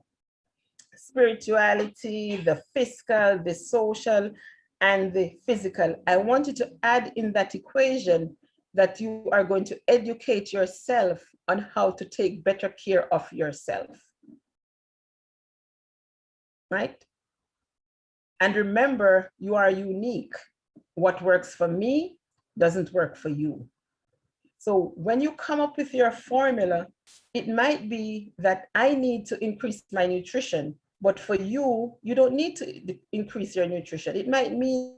spirituality, the fiscal, the social, and the physical, I want you to add in that equation that you are going to educate yourself on how to take better care of yourself. Right? And remember, you are unique. What works for me doesn't work for you. So when you come up with your formula, it might be that I need to increase my nutrition, but for you, you don't need to increase your nutrition. It might mean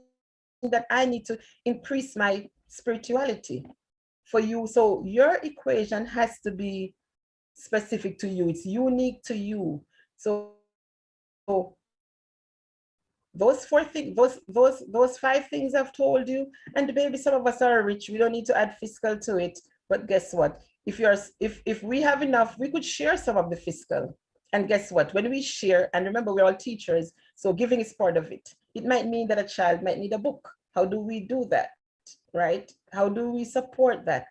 that I need to increase my spirituality for you. So your equation has to be specific to you. It's unique to you. So those 4 things, those 5 things I've told you, and maybe some of us are rich, we don't need to add fiscal to it. But guess what? If we have enough, we could share some of the fiscal. And guess what? When we share, and remember, we're all teachers, so giving is part of it. It might mean that a child might need a book. How do we do that, right? How do we support that,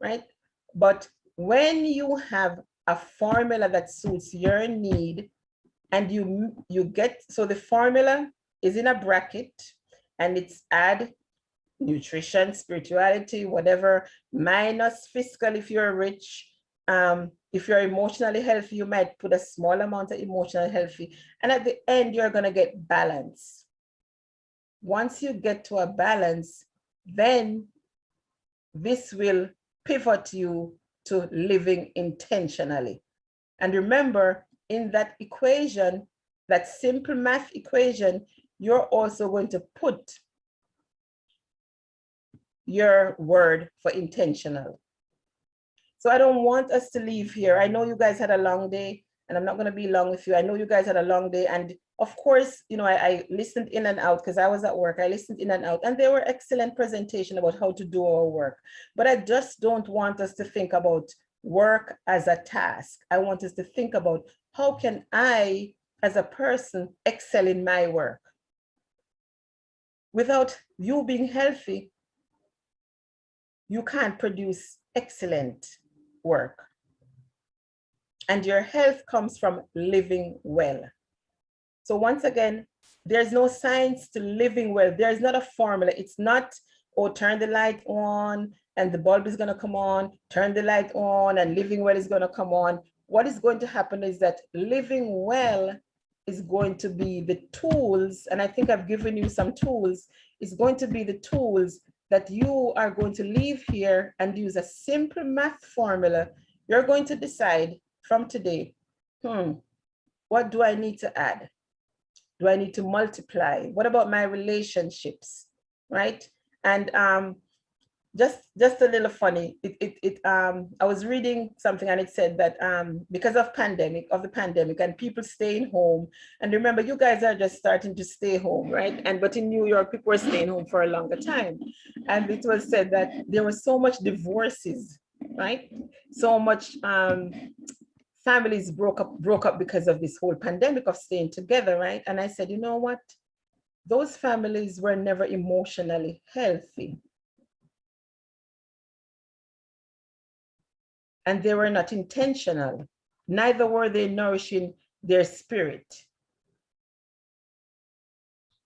right? But when you have a formula that suits your need, and you get, so the formula is in a bracket and it's add nutrition, spirituality, whatever, minus fiscal if you're rich. If you're emotionally healthy, you might put a small amount of emotional healthy. And at the end, you're going to get balance. Once you get to a balance, then this will pivot you to living intentionally. And remember, in that equation, that simple math equation, you're also going to put your word for intentional. So I don't want us to leave here. I know you guys had a long day, and I'm not going to be long with you. I know you guys had a long day. And of course, you know, I listened in and out because I was at work. I listened in and out, and they were excellent presentation about how to do our work. But I just don't want us to think about work as a task. I want us to think about how can I, as a person, excel in my work? Without you being healthy, you can't produce excellent work. And your health comes from living well. So once again, there's no science to living well. There's not a formula. It's not, oh, turn the light on and the bulb is going to come on, turn the light on and living well is going to come on. What is going to happen is that living well is going to be the tools, and I think I've given you some tools, is going to be the tools that you are going to leave here and use a simple math formula. You're going to decide from today, what do I need to add? Do I need to multiply? What about my relationships, right? And just a little funny, I was reading something and it said that because of the pandemic and people staying home, and remember, you guys are just starting to stay home, right? But in New York, people were staying home for a longer time. And it was said that there was so much divorces, right? So much families broke up because of this whole pandemic of staying together, right? And I said, you know what? Those families were never emotionally healthy. And they were not intentional. Neither were they nourishing their spirit.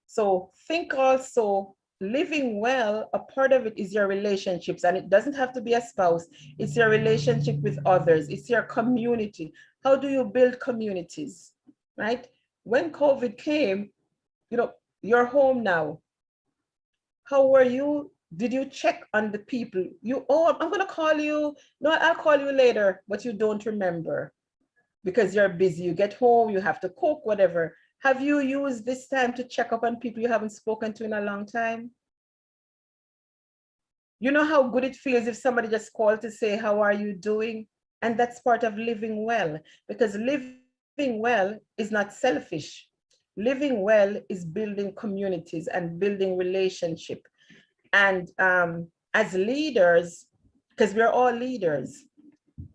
So think also, living well, a part of it is your relationships, and it doesn't have to be a spouse. It's your relationship with others. It's your community. How do you build communities, right? When COVID came, you know, you're home now. How were you? Did you check on the people? I'm going to call you. No, I'll call you later, but you don't remember because you're busy. You get home, you have to cook, whatever. Have you used this time to check up on people you haven't spoken to in a long time? You know how good it feels if somebody just called to say, how are you doing? And that's part of living well, because living well is not selfish. Living well is building communities and building relationship. And as leaders, because we're all leaders,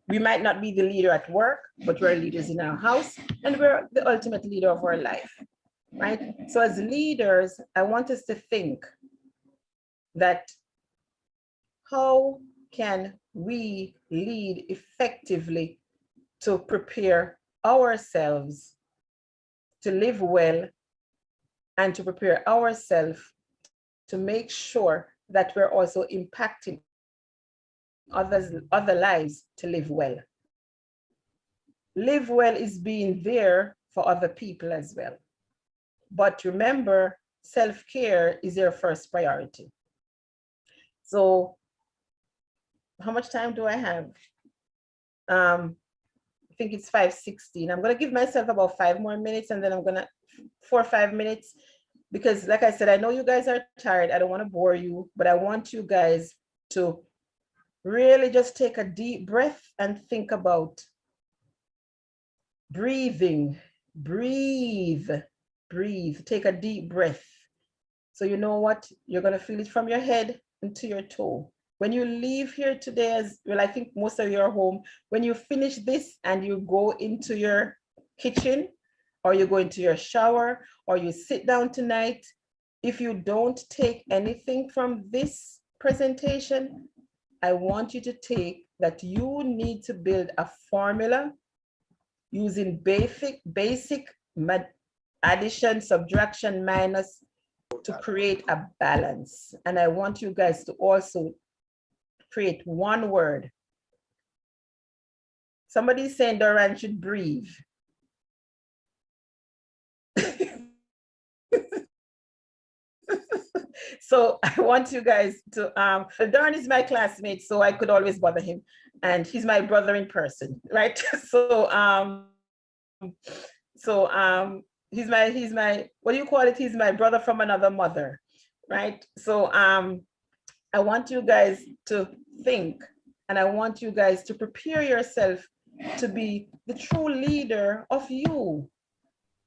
we might not be the leader at work, but we're leaders in our house, and we're the ultimate leader of our life, right? So as leaders, I want us to think that how can we lead effectively to prepare ourselves to live well and to prepare ourselves to make sure that we're also impacting other lives to live well. Live well is being there for other people as well. But remember, self-care is your first priority. So how much time do I have? I think it's 5:16. I'm going to give myself about 5 more minutes, and then I'm going to 4 or 5 minutes, because like I said, I know you guys are tired. I don't want to bore you, but I want you guys to really just take a deep breath and think about breathing. Breathe. Take a deep breath. So you know what? You're going to feel it from your head into your toe. When you leave here today, as well, I think most of you are home. When you finish this and you go into your kitchen, or you go into your shower, or you sit down tonight, if you don't take anything from this presentation, I want you to take that you need to build a formula using basic addition, subtraction, minus to create a balance. And I want you guys to also create one word. Somebody's saying Doran should breathe. So I want you guys to, Doran is my classmate, so I could always bother him. And he's my brother in person, right? He's my, what do you call it? He's my brother from another mother, right? So I want you guys to think, and I want you guys to prepare yourself to be the true leader of you.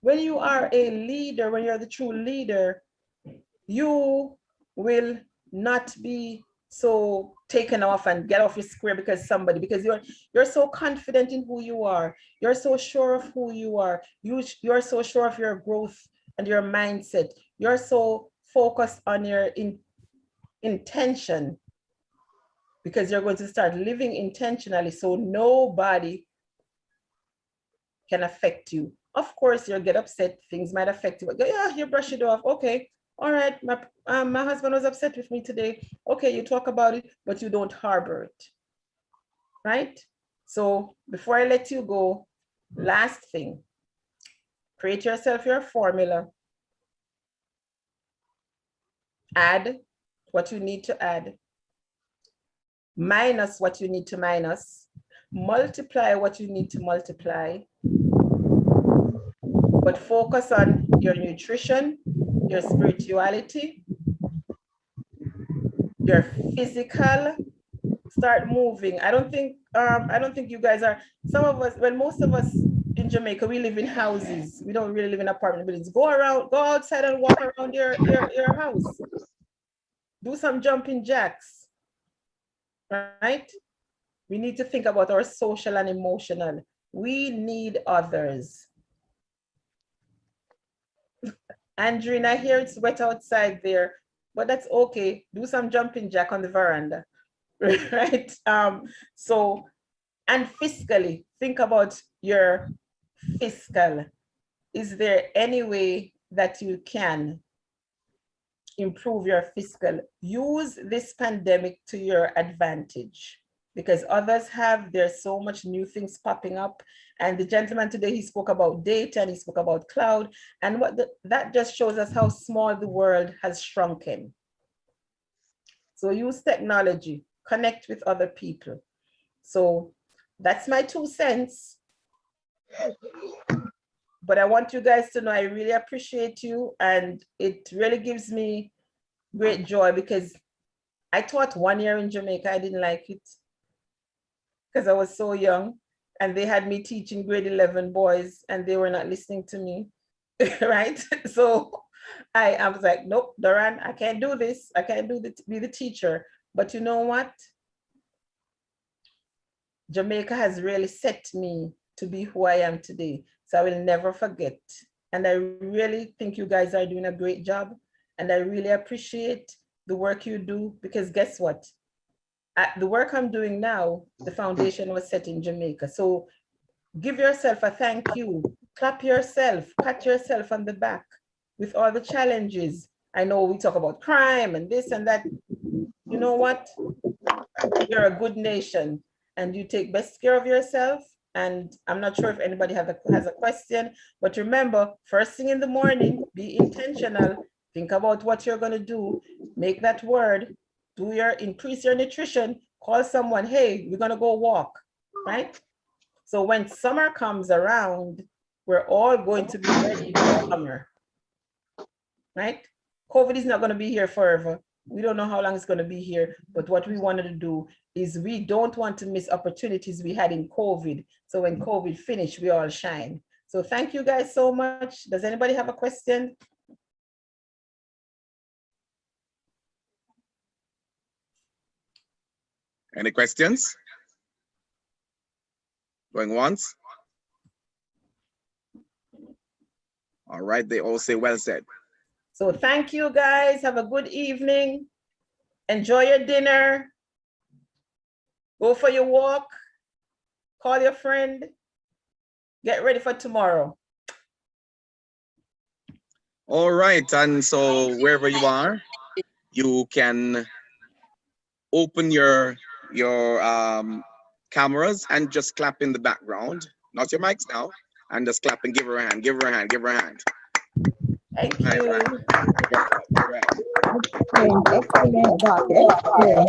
When you are a leader, when you're the true leader, you will not be so taken off and get off your square because you're so confident in who you are. You're so sure of who you are. You're so sure of your growth and your mindset. You're so focused on your intention, because you're going to start living intentionally, so nobody can affect you. Of course, you'll get upset. Things might affect you. Yeah, you brush it off. Okay. All right. My husband was upset with me today. Okay, you talk about it, but you don't harbor it. Right? So before I let you go, last thing, create yourself your formula. Add what you need to add. Minus what you need to minus. Multiply what you need to multiply. But focus on your nutrition, your spirituality, your physical. Start moving. I don't think you guys are, some of us, well, most of us in Jamaica, we live in houses. We don't really live in apartment buildings. Go outside and walk around your house. Do some jumping jacks, right? We need to think about our social and emotional. We need others. Andrine, I hear it's wet outside there, but that's okay. Do some jumping jack on the veranda, right? So, and fiscally, think about your fiscal. Is there any way that you can improve your fiscal? Use this pandemic to your advantage, because others have, there's so much new things popping up. And the gentleman today, he spoke about data and he spoke about cloud. And that just shows us how small the world has shrunken. So use technology, connect with other people. So that's my 2 cents. But I want you guys to know I really appreciate you. And it really gives me great joy, because I taught 1 year in Jamaica. I didn't like it because I was so young, and they had me teaching grade 11 boys and they were not listening to me, right? So I was like, nope, Doran, I can't do this. I can't be the teacher. But you know what? Jamaica has really set me to be who I am today. So I will never forget. And I really think you guys are doing a great job. And I really appreciate the work you do, because guess what? The work I'm doing now, the foundation was set in Jamaica. So give yourself a thank you. Clap yourself, pat yourself on the back with all the challenges. I know we talk about crime and this and that. You know what? You're a good nation and you take best care of yourself. And I'm not sure if anybody has a question, but remember, first thing in the morning, be intentional. Think about what you're going to do. Make that word. Increase your nutrition. Call someone, hey, we're going to go walk, right? So when summer comes around, we're all going to be ready for summer, right? COVID is not going to be here forever. We don't know how long it's going to be here, but what we wanted to do is we don't want to miss opportunities we had in COVID. So when COVID finished, we all shine. So thank you guys so much. Does anybody have a question? Any questions? Going once? All right, they all say well said. So thank you guys. Have a good evening. Enjoy your dinner. Go for your walk. Call your friend. Get ready for tomorrow. All right, and so wherever you are, you can open your cameras and just clap in the background, not your mics now, and just clap and give her a hand, give her a hand, give her a hand. Thank you.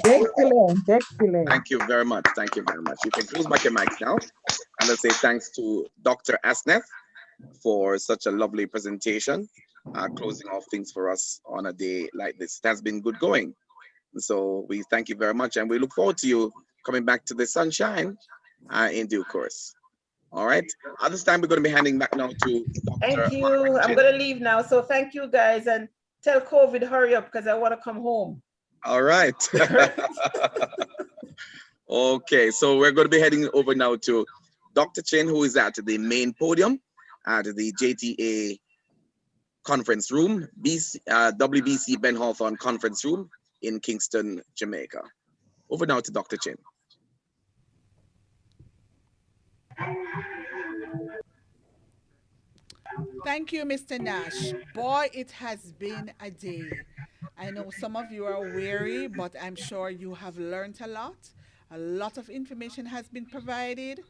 Excellent. Thank you very much. Thank you very much. You can close back your mics now. And let's say thanks to Dr. Asneth for such a lovely presentation, closing off things for us on a day like this. It has been good going. So we thank you very much, and we look forward to you coming back to the sunshine in due course. All right. At this time, we're going to be handing back now to Dr. Thank you. I'm going to leave now. So thank you guys, and tell COVID hurry up because I want to come home. All right. Okay, so we're going to be heading over now to Dr. Chin, who is at the main podium at the JTA conference room, WBC Ben Hawthorne conference room in Kingston, Jamaica. Over now to Dr. Chin. Thank you, Mr. Nash. Boy, it has been a day. I know some of you are weary, but I'm sure you have learned a lot. A lot of information has been provided.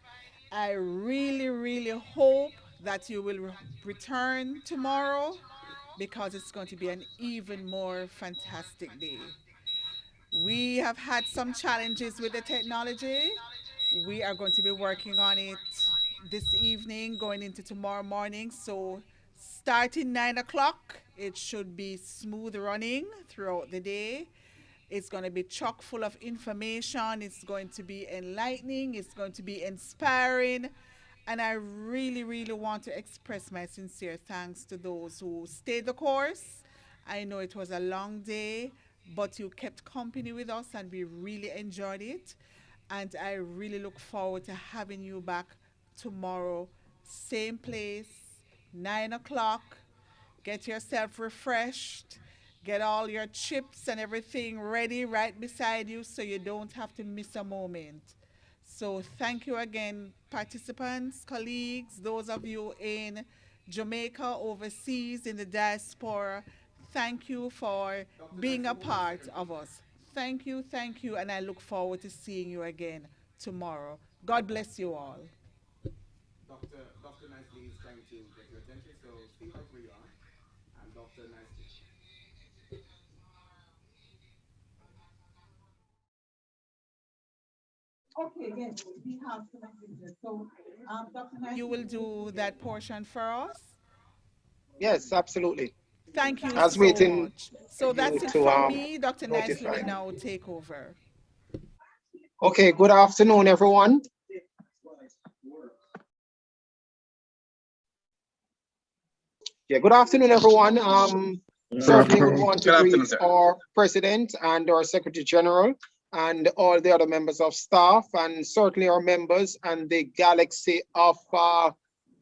I really, really hope that you will return tomorrow because it's going to be an even more fantastic day. We have had some challenges with the technology. We are going to be working on it this evening, going into tomorrow morning. So starting 9 o'clock, it should be smooth running throughout the day. It's going to be chock full of information. It's going to be enlightening. It's going to be inspiring. And I really, really want to express my sincere thanks to those who stayed the course. I know it was a long day, but you kept company with us and we really enjoyed it. And I really look forward to having you back tomorrow, same place, 9 o'clock. Get yourself refreshed. Get all your chips and everything ready right beside you so you don't have to miss a moment. So thank you again, participants, colleagues, those of you in Jamaica, overseas, in the diaspora. Thank you for being a part of us. Thank you, and I look forward to seeing you again tomorrow. God bless you all. Dr. Nicely is trying to get your attention, so stay right where you are. And Dr. Nicely. Okay, yes, we have some exhibitors. So, Dr. Knight, You will do that portion for us? Yes, absolutely. Thank you I was so waiting much. So for you that's it to from me. Dr. Nicely notify will me. now take over. Okay, good afternoon, everyone. Yeah, good afternoon, everyone. Certainly we want to greet our president and our secretary general and all the other members of staff, and certainly our members and the galaxy of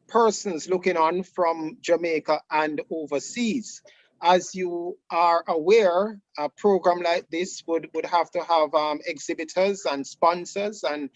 persons looking on from Jamaica and overseas. As you are aware, a program like this would have to have exhibitors and sponsors, and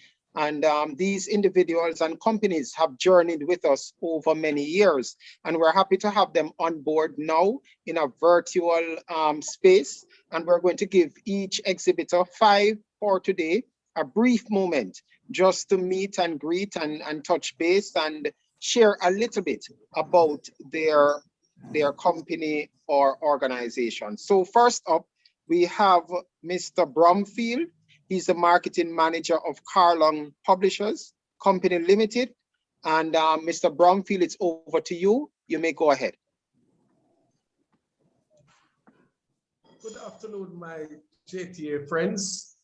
these individuals and companies have journeyed with us over many years, and we're happy to have them on board now in a virtual space. And we're going to give each exhibitor 5 for today, a brief moment just to meet and greet and touch base and share a little bit about their company or organization. So first up, we have Mr. Bromfield. He's the marketing manager of Carlong Publishers Company Limited. And Mr. Bromfield, it's over to you. You may go ahead. Good afternoon, my JTA friends.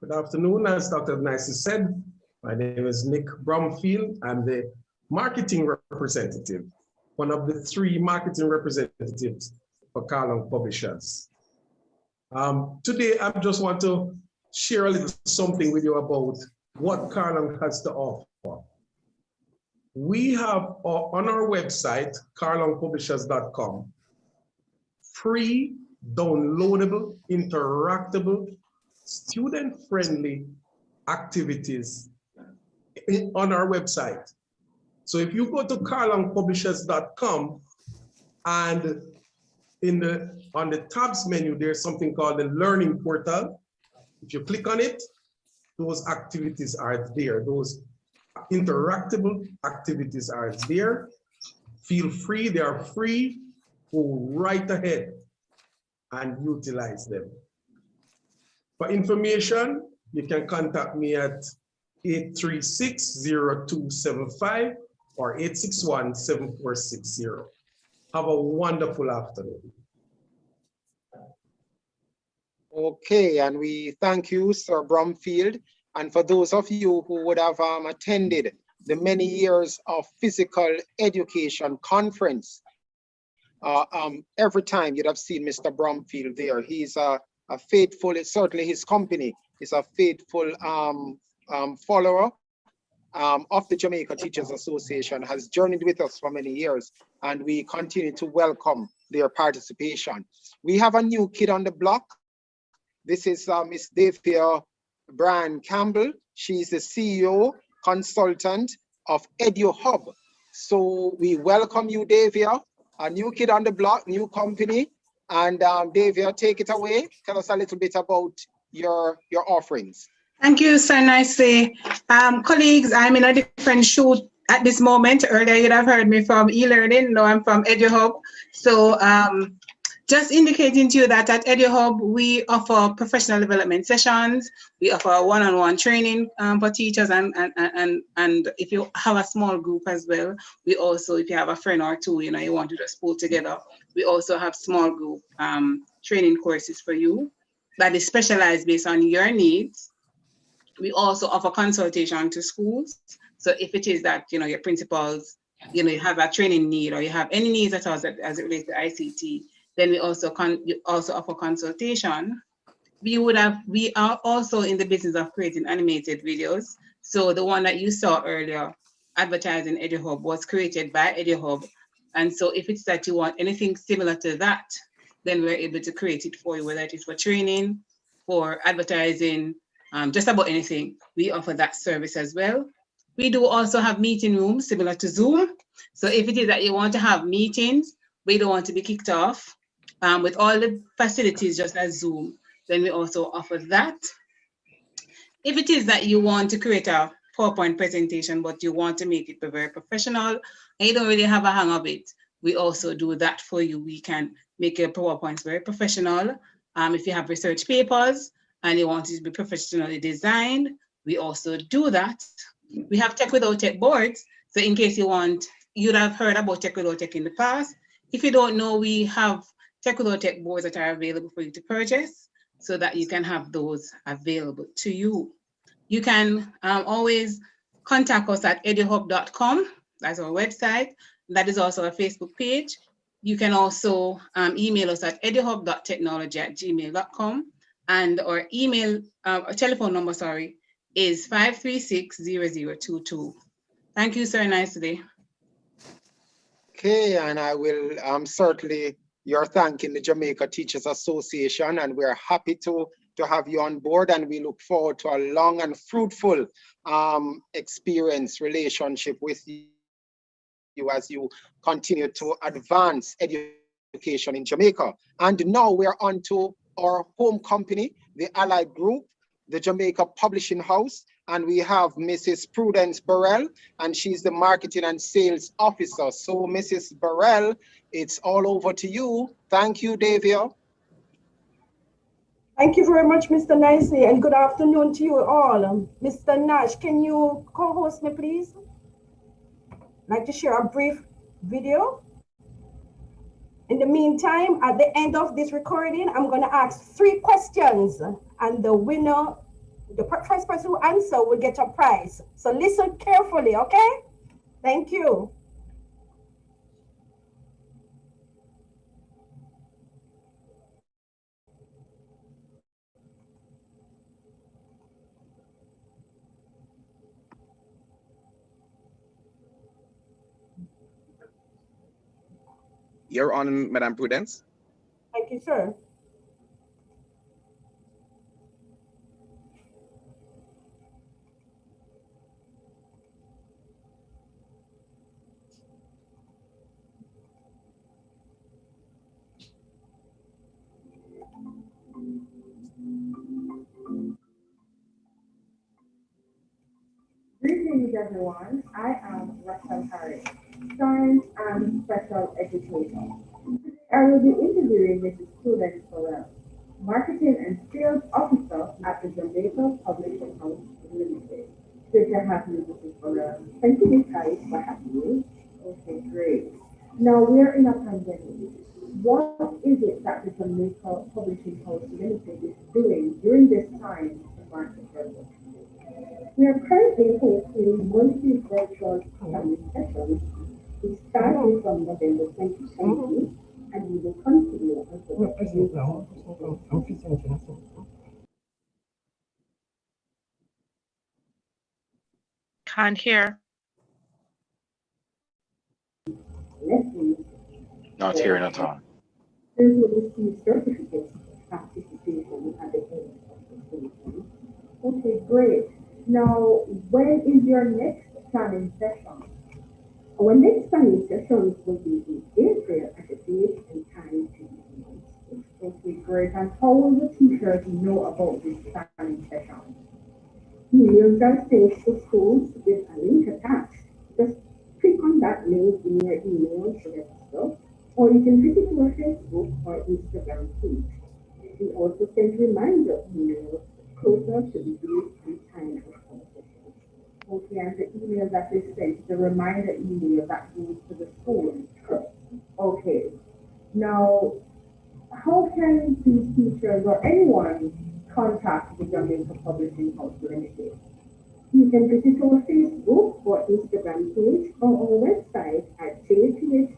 Good afternoon, as Dr. Nicely said. My name is Nick Bromfield. I'm the marketing representative, one of the 3 marketing representatives for Carlong Publishers. Today, I just want to share a little something with you about what Carlong has to offer. We have on our website, carlongpublishers.com, free, downloadable, interactable, student-friendly activities on our website. So if you go to carlongpublishers.com and on the tabs menu, there's something called the Learning Portal. If you click on it, those activities are there. Those interactable activities are there. Feel free, they are free. Go right ahead and utilize them. For information, you can contact me at 836-0275 or 861-7460. Have a wonderful afternoon. Okay, and we thank you, Sir Bromfield. And for those of you who would have attended the many years of physical education conference, every time you'd have seen Mr. Bromfield there. He's a faithful, certainly his company is a faithful follower of the Jamaica Teachers Association, has journeyed with us for many years, and we continue to welcome their participation. We have a new kid on the block. This is Miss Davia Brian Campbell. She's the CEO consultant of EduHub. So we welcome you, Davia, a new kid on the block, new company. And Davia, take it away. Tell us a little bit about your offerings. Thank you, Sir Nicely. Colleagues, I'm in a different shoot at this moment. Earlier, you'd have heard me from e-learning. Now I'm from EduHub. So just indicating to you that at EduHub, we offer professional development sessions. We offer one-on-one training for teachers, and if you have a small group as well, we also, if you have a friend or two, you know, you want to just pull together, we also have small group training courses for you that is specialized based on your needs. We also offer consultation to schools. So if it is that, you know, your principals, you know, you have a training need or you have any needs at all as it relates to ICT, then we also offer consultation. We are also in the business of creating animated videos. So the one that you saw earlier, advertising EduHub, was created by EduHub. And so if it's that you want anything similar to that, then we're able to create it for you, whether it is for training, for advertising, just about anything. We offer that service as well. We do also have meeting rooms similar to Zoom. So if it is that you want to have meetings, we don't want to be kicked off, with all the facilities just as Zoom, then we also offer that. If it is that you want to create a PowerPoint presentation, but you want to make it very professional, and you don't really have a hang of it, we also do that for you. We can make your PowerPoints very professional. If you have research papers and you want it to be professionally designed, we also do that. We have Tech Without Tech boards. So in case you want, you'd have heard about Tech Without Tech in the past. If you don't know, we have Tech Without Tech boards that are available for you to purchase so that you can have those available to you. You can always contact us at eduhub.com. That's our website. That is also a Facebook page. You can also email us at eduhub.technology@gmail.com. And our telephone number, is 536-0022. Thank you, sir. Nice day. Okay, and I will certainly, you're thanking the Jamaica Teachers Association, and we're happy to have you on board, and we look forward to a long and fruitful experience, relationship with you as you continue to advance education in Jamaica. And now we're on to our home company, the Allied Group, the Jamaica Publishing House, and we have Mrs. Prudence Burrell, and she's the Marketing and Sales Officer. So Mrs. Burrell, it's all over to you. Thank you, Davia. Thank you very much, Mr. Nicely, and good afternoon to you all. Mr. Nash, can you co-host me, please? I'd like to share a brief video. In the meantime, at the end of this recording, I'm going to ask 3 questions, and the winner, the first person who answers will get a prize. So listen carefully, okay? Thank you. You're on, Madam Prudence. Thank you, sir. Greetings, everyone. I am Russell Harris, Science and Special Education. I will be interviewing Mrs. Prudence Burrell, Marketing and Sales Officer at the Jamaica Publishing House Limited. Good to have you, Mrs. Burrell. Thank you, guys, for having me. Okay, great. Now, we're in a pandemic. What is it that the Jamaica Publishing House Limited is doing during this time to market their book? We are currently hosting monthly virtual planning sessions. We started from November 2020 and we will continue until Can't hear. Not hearing at all. Students will receive certificates of participation at the end of the session. Okay, great. Now, when is your next planning session? Our next planning sessions will be in April at the date and time to be announced. Okay, great. And how will the teachers know about this planning session? Emails are sent to schools with a link attached. Just click on that link in your email to register, or you can visit our Facebook or Instagram page. We also send reminder emails closer to the date and time of our session. Okay, and the email that is sent, the reminder email that goes to the school. Okay. Now, how can these teachers or anyone contact the Jamaica Publishing House Limited? You can visit our Facebook or Instagram page or our website at jph.com.je.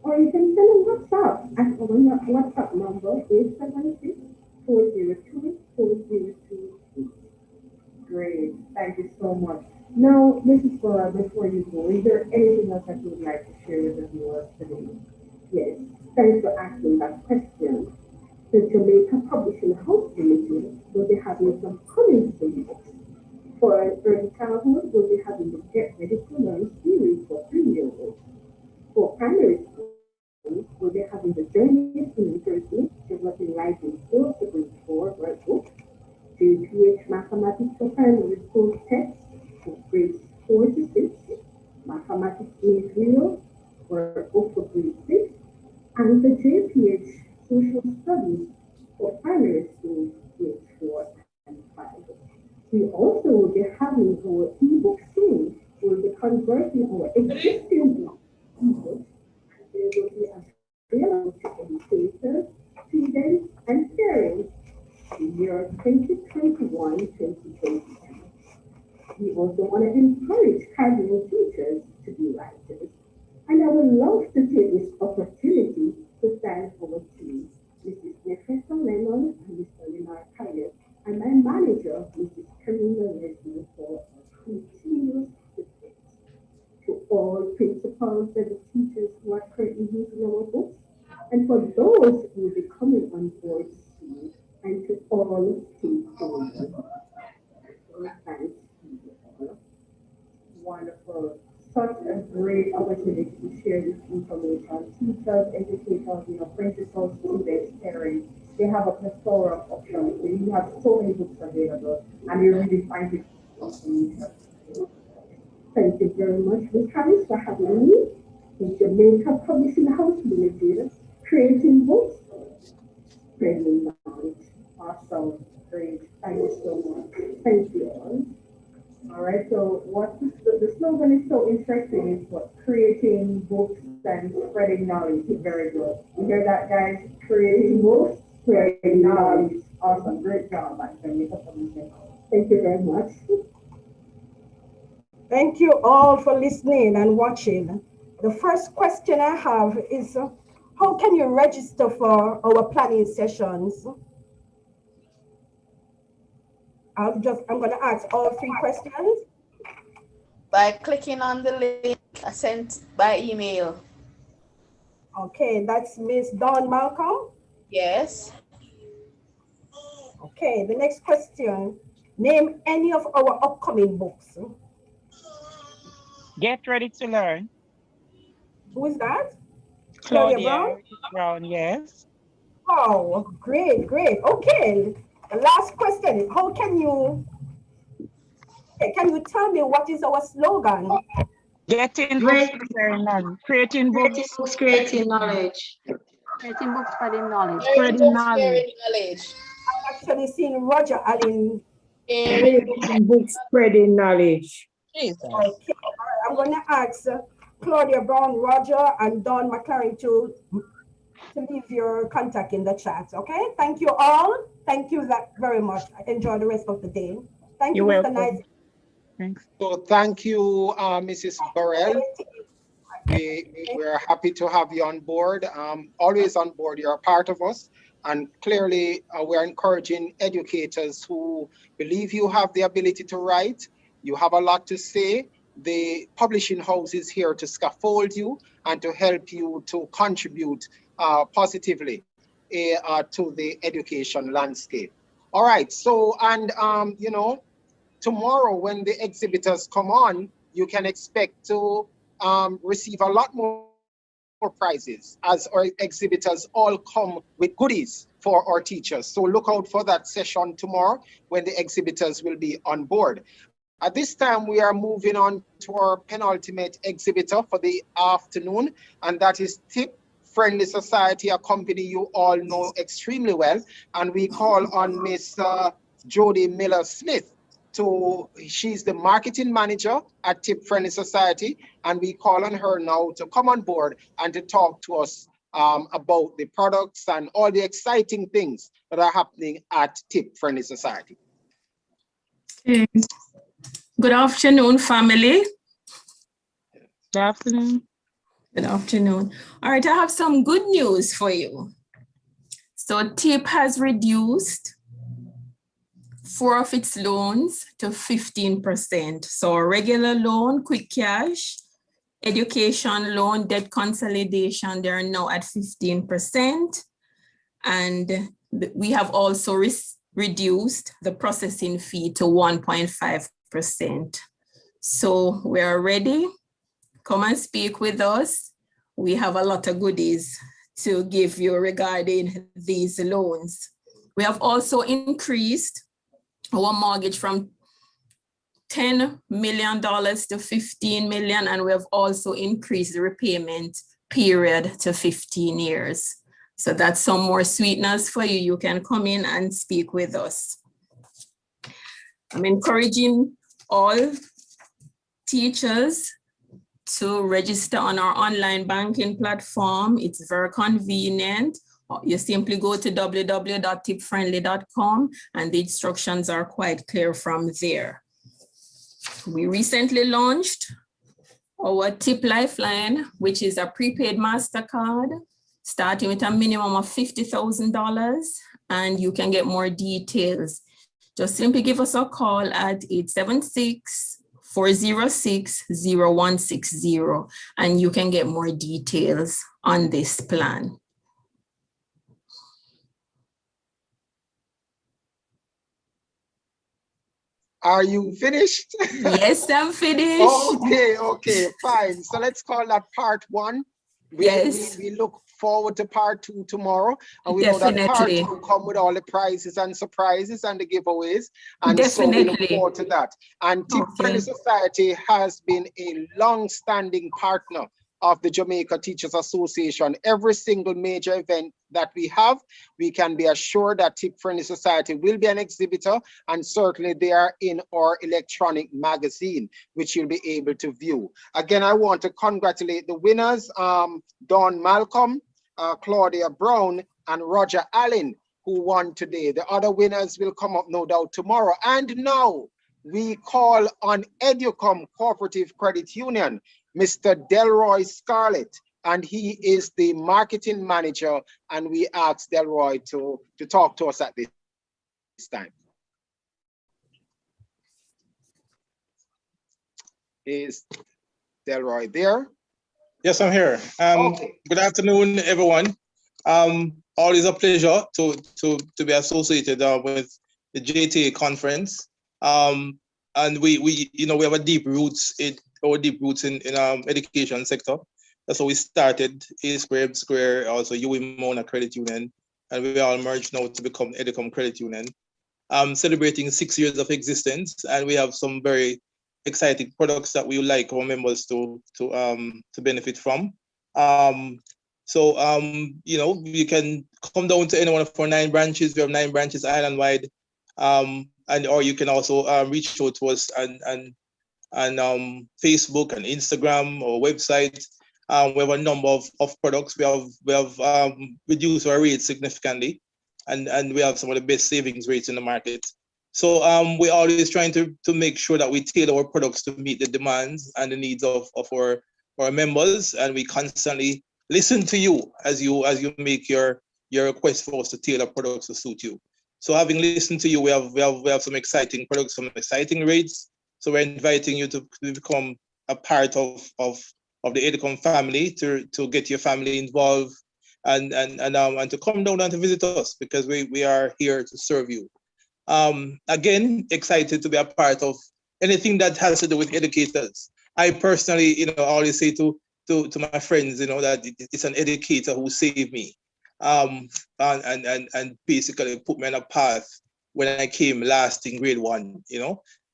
Or you can send a WhatsApp at our WhatsApp number 876-402-4028. Great, thank you so much. Now, Mrs. Bora, before you go, is there anything else that you would like to share with the viewers today? Yes, thanks for asking that question. The Jamaica Publishing House Limited will be having some coming soon books. For early childhood, we'll be having the Get Ready to Learn series for 3-year-olds. For primary school, we'll be having the Journey to Literacy, Developing Life in Skills to Grade 4 workbook, JPH Mathematics for Primary School text for grades 4 to 6, Mathematics Made Real workbook for grade 6, and the JPH Social Studies for primary school grades 4 and 5. We also will be having our ebook soon. We'll be converting our existing ebooks, and they will be available to educators, students, and parents in the year 2021-2022. We also want to encourage casual teachers to be writers. And I would love to take this opportunity to thank our team, Mrs. Nefessa Lemon and Mr. Leonard Kayet, and my manager, Mrs. Karina Leslie, for our continuous support. To all principals and the teachers who are currently using our books, and for those who will be coming on board soon, and to all stakeholders. Thanks to you all. Wonderful. Such a great opportunity to share this information. Teachers, educators, principals, students, parents, they have a plethora of options. You have so many books available, and you really find it information. Thank you very much, Ms. Harris, for having me in Jamaica Publishing House Limited, creating books, spreading knowledge. Awesome. Great. Thank you so much. Thank you all. All right, so what the slogan is so interesting is what creating books and spreading knowledge. Very good. You hear that, guys? Creating books, spreading knowledge. Awesome, great job, actually. Thank you very much. Thank you all for listening and watching. The first question I have is, how can you register for our planning sessions? I'm going to ask all 3 questions. By clicking on the link I sent by email. Okay, that's Miss Dawn Malcolm. Yes. Okay, the next question. Name any of our upcoming books. Get ready to learn. Who is that? Claudia Brown? Claudia Brown, yes. Oh, great, great. Okay, the last question. Can you tell me what is our slogan? Getting books, Great. preparing knowledge. Creating Creating books. books, creating knowledge. Creating books, spreading knowledge. Sharing Spreading books, knowledge. sharing knowledge. I've actually seen Roger Allen. Sharing Books, spreading knowledge. Jesus. Okay, all right. I'm going to ask Claudia Brown, Roger, and Don McLaren to leave your contact in the chat. Okay, thank you all. Thank you very much. Enjoy the rest of the day. Thank you, You're Mr. welcome. Knight. Thanks. So thank you, Mrs. Burrell. We're happy to have you on board. Always on board. You're a part of us. And clearly, we're encouraging educators who believe you have the ability to write. You have a lot to say. The publishing house is here to scaffold you and to help you to contribute positively to the education landscape. All right. So, and, you know, tomorrow when the exhibitors come on, you can expect to receive a lot more prizes as our exhibitors all come with goodies for our teachers. So look out for that session tomorrow when the exhibitors will be on board. At this time, we are moving on to our penultimate exhibitor for the afternoon, and that is TIP Friendly Society, a company you all know extremely well. And we call on Miss Jody Miller-Smith. She's the marketing manager at Tip Friendly Society, and we call on her now to come on board and to talk to us about the products and all the exciting things that are happening at Tip Friendly Society. Okay. Good afternoon, family. Good afternoon. Good afternoon. All right, I have some good news for you. So TIP has reduced 4 of its loans to 15%. So a regular loan, quick cash, education loan, debt consolidation, they're now at 15%. And we have also reduced the processing fee to 1.5%. So we're ready. Come and speak with us. We have a lot of goodies to give you regarding these loans. We have also increased our mortgage from $10 million to 15 million, and we have also increased the repayment period to 15 years. So that's some more sweetness for you. You can come in and speak with us. I'm encouraging all teachers to register on our online banking platform. It's very convenient. You simply go to www.tipfriendly.com and the instructions are quite clear from there. We recently launched our Tip Lifeline, which is a prepaid MasterCard, starting with a minimum of $50,000, and you can get more details. Just simply give us a call at 876-406-0160, and you can get more details on this plan. Are you finished? Yes, I'm finished. Okay, fine. So let's call that part one. We look forward to part two tomorrow. And we know that part two will come with all the prizes and surprises and the giveaways. And so we look forward to that. And Tip Friendly Society has been a long-standing partner of the Jamaica Teachers Association. Every single major event that we have, we can be assured that Tip Friendly Society will be an exhibitor, and certainly they are in our electronic magazine, which you'll be able to view. Again, I want to congratulate the winners, Dawn Malcolm, Claudia Brown, and Roger Allen, who won today. The other winners will come up no doubt tomorrow. And now we call on Educom Cooperative Credit Union, Mr. Delroy Scarlett, and he is the marketing manager, and we asked Delroy to talk to us at this time. Is Delroy there? Yes, I'm here. Good afternoon, everyone. Always a pleasure to be associated with the JTA conference. And we have a deep roots in education sector. That's how we started A Square, B Square, also UWI Mona Credit Union, and we all merged now to become Edicom Credit Union. Celebrating 6 years of existence, and we have some very exciting products that we would like our members to benefit from. You can come down to any one of our 9 branches. We have 9 branches island-wide, or you can also reach out to us on Facebook and Instagram or website. We have a number of products. We have reduced our rates significantly, and we have some of the best savings rates in the market. So we're always trying to make sure that we tailor our products to meet the demands and the needs of our members, and we constantly listen to you as you make your request for us to tailor products to suit you. So having listened to you, we have some exciting products, some exciting rates. So we're inviting you to become a part of the Edicom family, to get your family involved and to come down and to visit us, because we are here to serve you. Again, excited to be a part of anything that has to do with educators. I personally, always say to my friends, that it's an educator who saved me, and basically put me on a path when I came last in grade 1,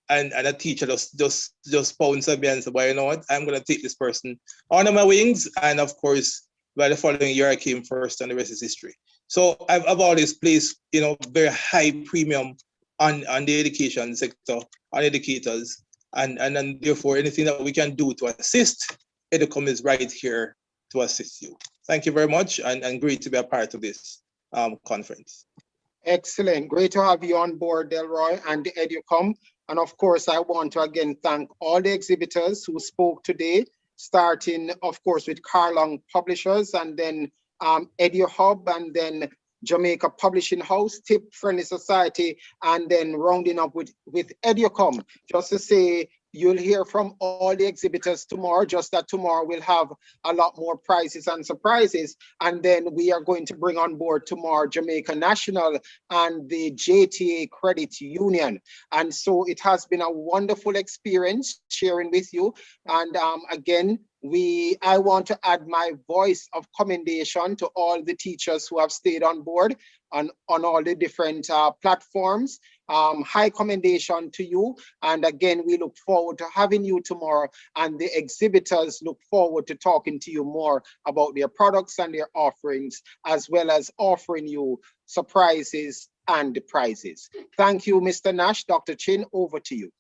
and a teacher just pounced on me and said, well, you know what, I'm gonna take this person under my wings, and of course, by the following year I came first, and the rest is history. So I've always placed, very high premium on the education sector, on educators, and then therefore anything that we can do to assist, Edicom is right here to assist you. Thank you very much, and great to be a part of this conference. Excellent. Great to have you on board, Delroy, and the Educom. And of course, I want to again thank all the exhibitors who spoke today, starting, of course, with Carlong Publishers, and then EduHub, and then Jamaica Publishing House, Tip Friendly Society, and then rounding up with Educom. Just to say, you'll hear from all the exhibitors tomorrow, just that tomorrow we'll have a lot more prizes and surprises. And then we are going to bring on board tomorrow Jamaica National and the JTA Credit Union. And so it has been a wonderful experience sharing with you. And again, I want to add my voice of commendation to all the teachers who have stayed on board on all the different platforms. High commendation to you. And again, we look forward to having you tomorrow, and the exhibitors look forward to talking to you more about their products and their offerings, as well as offering you surprises and prizes. Thank you, Mr. Nash. Dr. Chin, over to you.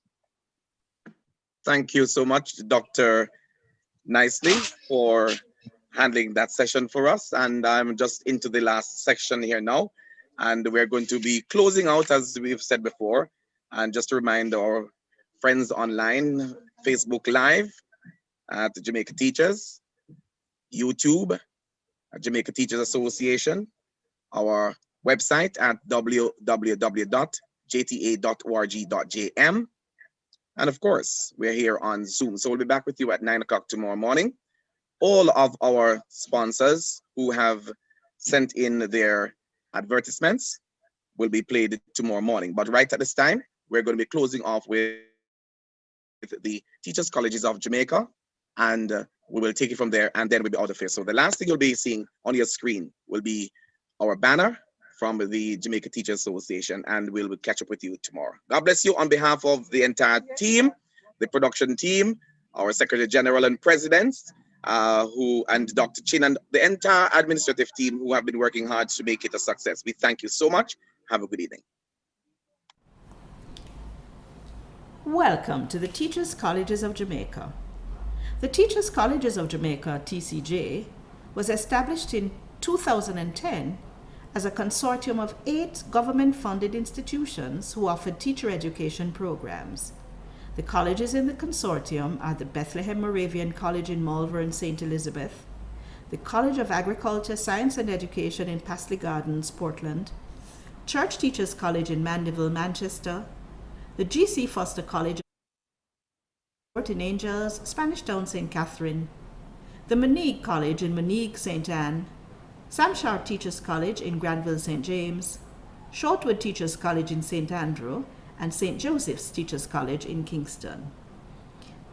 Thank you so much, Dr. Nicely, for handling that session for us. And I'm just into the last section here now. And we're going to be closing out, as we've said before. And just to remind our friends online, Facebook Live at Jamaica Teachers, YouTube at Jamaica Teachers Association, our website at www.jta.org.jm. And of course, we're here on Zoom. So we'll be back with you at 9 o'clock tomorrow morning. All of our sponsors who have sent in their advertisements will be played tomorrow morning. But right at this time, we're going to be closing off with the Teachers Colleges of Jamaica, and we will take it from there, and then we'll be out of here. So the last thing you'll be seeing on your screen will be our banner from the Jamaica Teachers Association, and we'll catch up with you tomorrow. God bless you on behalf of the entire team, the production team, our Secretary General and Presidents, and Dr. Chin, and the entire administrative team who have been working hard to make it a success. We thank you so much. Have a good evening. Welcome to the Teachers Colleges of Jamaica. The Teachers Colleges of Jamaica, TCJ, was established in 2010 as a consortium of 8 government-funded institutions who offered teacher education programs. The colleges in the consortium are the Bethlehem Moravian College in Malvern, St. Elizabeth, the College of Agriculture, Science and Education in Paisley Gardens, Portland, Church Teachers College in Mandeville, Manchester, the G.C. Foster College in Angels, Spanish Town, St. Catherine, the Monique College in Monique, St. Anne, Samshar Teachers College in Granville, St. James, Shortwood Teachers College in St. Andrew, and St. Joseph's Teachers College in Kingston.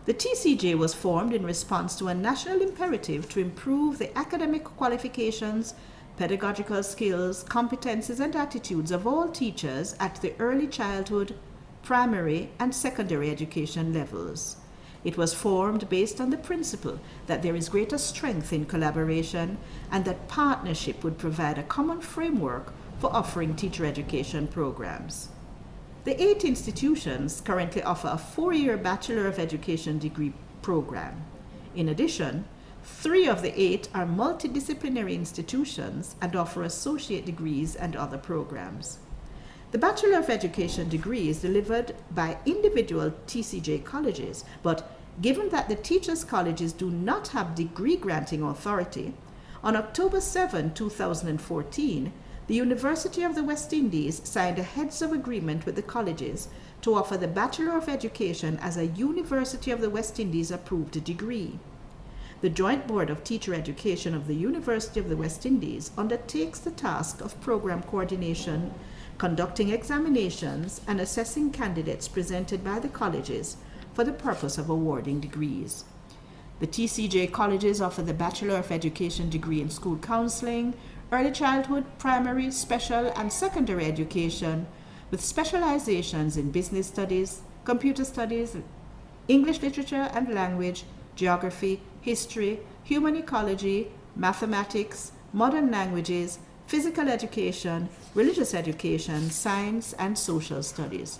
The TCJ was formed in response to a national imperative to improve the academic qualifications, pedagogical skills, competences, and attitudes of all teachers at the early childhood, primary, and secondary education levels. It was formed based on the principle that there is greater strength in collaboration and that partnership would provide a common framework for offering teacher education programs. The 8 institutions currently offer a 4-year Bachelor of Education degree program. In addition, 3 of the 8 are multidisciplinary institutions and offer associate degrees and other programs. The Bachelor of Education degree is delivered by individual TCJ colleges, but given that the teachers' colleges do not have degree granting authority, on October 7, 2014, the University of the West Indies signed a heads of agreement with the colleges to offer the Bachelor of Education as a University of the West Indies approved degree. The Joint Board of Teacher Education of the University of the West Indies undertakes the task of program coordination, conducting examinations, and assessing candidates presented by the colleges for the purpose of awarding degrees. The TCJ colleges offer the Bachelor of Education degree in school counseling, early childhood, primary, special, and secondary education, with specializations in business studies, computer studies, English literature and language, geography, history, human ecology, mathematics, modern languages, physical education, religious education, science, and social studies.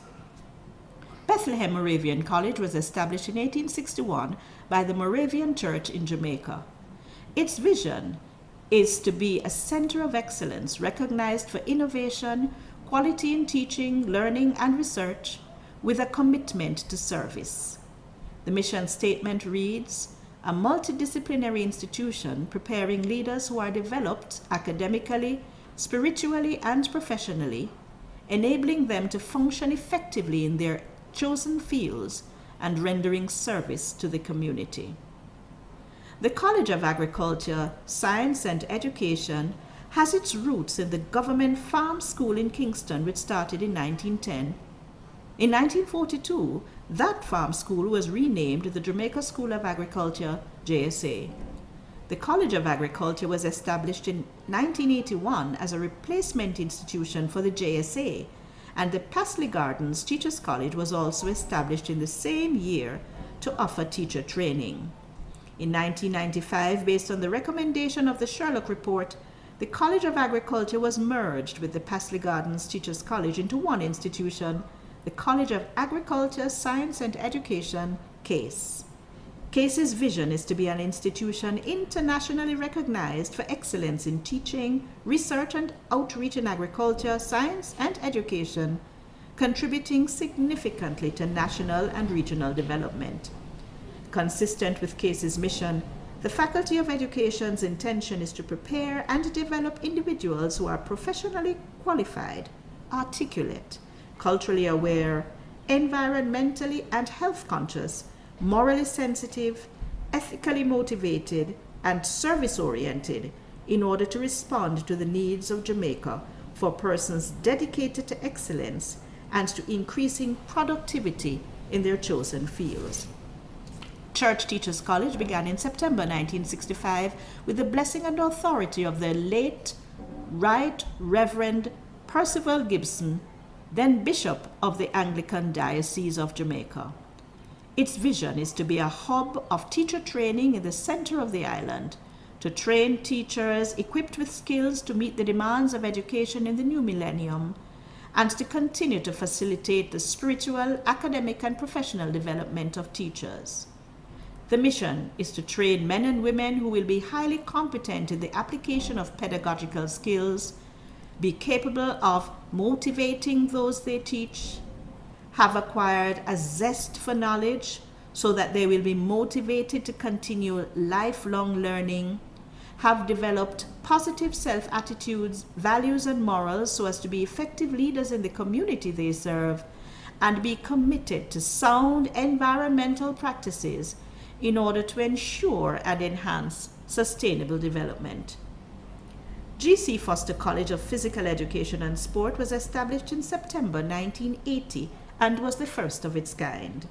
Bethlehem Moravian College was established in 1861 by the Moravian Church in Jamaica. Its vision is to be a center of excellence recognized for innovation, quality in teaching, learning, and research, with a commitment to service. The mission statement reads, "A multidisciplinary institution preparing leaders who are developed academically, spiritually, and professionally, enabling them to function effectively in their chosen fields and rendering service to the community." The College of Agriculture, Science and Education has its roots in the government farm school in Kingston, which started in 1910. In 1942, that farm school was renamed the Jamaica School of Agriculture, JSA. The College of Agriculture was established in 1981 as a replacement institution for the JSA, and the Pasley Gardens Teachers College was also established in the same year to offer teacher training. In 1995, based on the recommendation of the Sherlock Report, the College of Agriculture was merged with the Pasley Gardens Teachers College into one institution, the College of Agriculture, Science and Education, CASE. CASE's vision is to be an institution internationally recognized for excellence in teaching, research and outreach in agriculture, science and education, contributing significantly to national and regional development. Consistent with CASE's mission, the Faculty of Education's intention is to prepare and develop individuals who are professionally qualified, articulate, culturally aware, environmentally and health conscious, morally sensitive, ethically motivated, and service-oriented in order to respond to the needs of Jamaica for persons dedicated to excellence and to increasing productivity in their chosen fields. Church Teachers College began in September 1965 with the blessing and authority of the late Right Reverend Percival Gibson, then Bishop of the Anglican Diocese of Jamaica. Its vision is to be a hub of teacher training in the center of the island, to train teachers equipped with skills to meet the demands of education in the new millennium, and to continue to facilitate the spiritual, academic, and professional development of teachers. The mission is to train men and women who will be highly competent in the application of pedagogical skills, be capable of motivating those they teach, have acquired a zest for knowledge so that they will be motivated to continue lifelong learning, have developed positive self-attitudes, values, and morals so as to be effective leaders in the community they serve, and be committed to sound environmental practices, in order to ensure and enhance sustainable development. G.C. Foster College of Physical Education and Sport was established in September 1980 and was the first of its kind.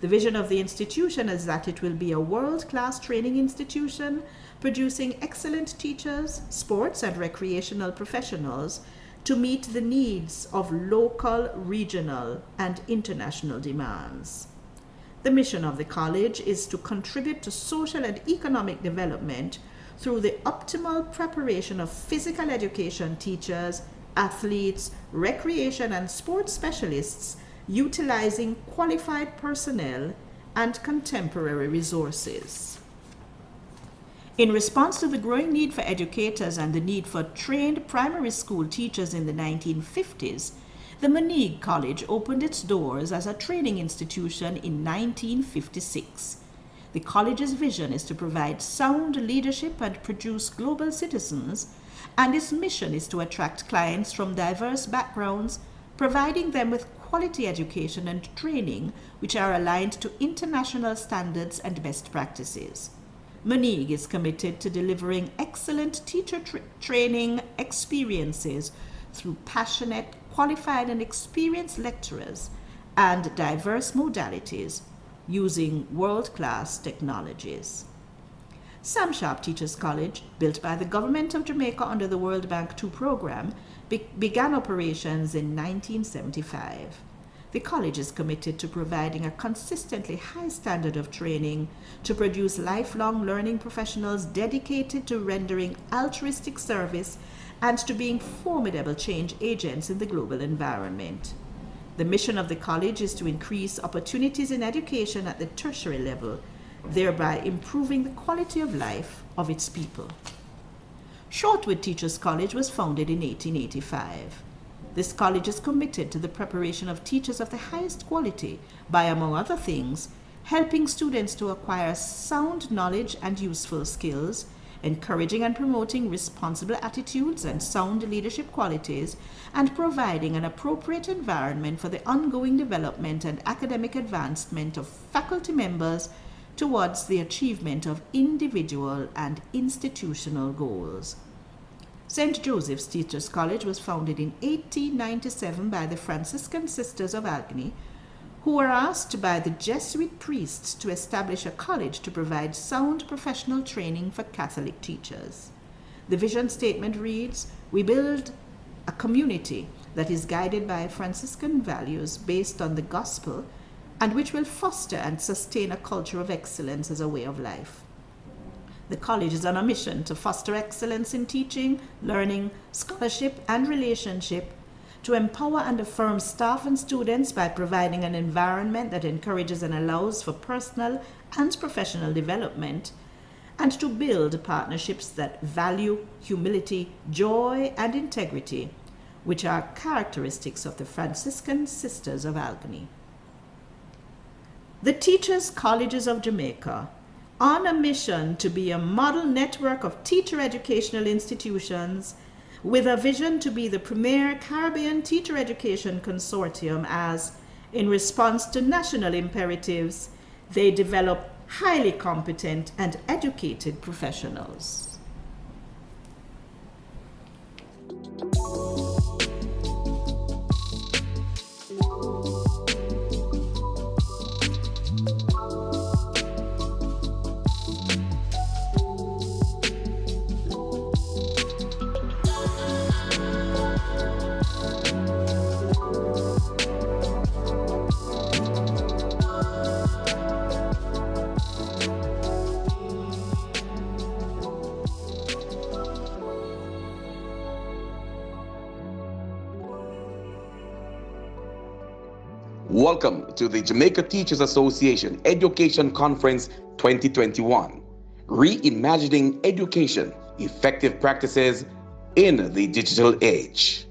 The vision of the institution is that it will be a world-class training institution producing excellent teachers, sports and recreational professionals to meet the needs of local, regional, and international demands. The mission of the college is to contribute to social and economic development through the optimal preparation of physical education teachers, athletes, recreation and sports specialists, utilizing qualified personnel and contemporary resources. In response to the growing need for educators and the need for trained primary school teachers in the 1950s, the Monique College opened its doors as a training institution in 1956. The college's vision is to provide sound leadership and produce global citizens, and its mission is to attract clients from diverse backgrounds, providing them with quality education and training which are aligned to international standards and best practices. Monique is committed to delivering excellent teacher training experiences through passionate, qualified and experienced lecturers and diverse modalities using world-class technologies. Sam Sharp Teachers College, built by the Government of Jamaica under the World Bank II program, began operations in 1975. The college is committed to providing a consistently high standard of training to produce lifelong learning professionals dedicated to rendering altruistic service and to being formidable change agents in the global environment. The mission of the college is to increase opportunities in education at the tertiary level, thereby improving the quality of life of its people. Shortwood Teachers College was founded in 1885. This college is committed to the preparation of teachers of the highest quality by, among other things, helping students to acquire sound knowledge and useful skills, encouraging and promoting responsible attitudes and sound leadership qualities, and providing an appropriate environment for the ongoing development and academic advancement of faculty members towards the achievement of individual and institutional goals. St. Joseph's Teachers College was founded in 1897 by the Franciscan Sisters of Albany, who were asked by the Jesuit priests to establish a college to provide sound professional training for Catholic teachers. The vision statement reads, "We build a community that is guided by Franciscan values based on the gospel and which will foster and sustain a culture of excellence as a way of life." The college is on a mission to foster excellence in teaching, learning, scholarship, and relationship, to empower and affirm staff and students by providing an environment that encourages and allows for personal and professional development, and to build partnerships that value humility, joy, and integrity, which are characteristics of the Franciscan Sisters of Albany. The Teachers Colleges of Jamaica, on a mission to be a model network of teacher educational institutions with a vision to be the premier Caribbean teacher education consortium as, in response to national imperatives, they develop highly competent and educated professionals. Welcome to the Jamaica Teachers Association Education Conference 2021, Reimagining Education, Effective Practices in the Digital Age.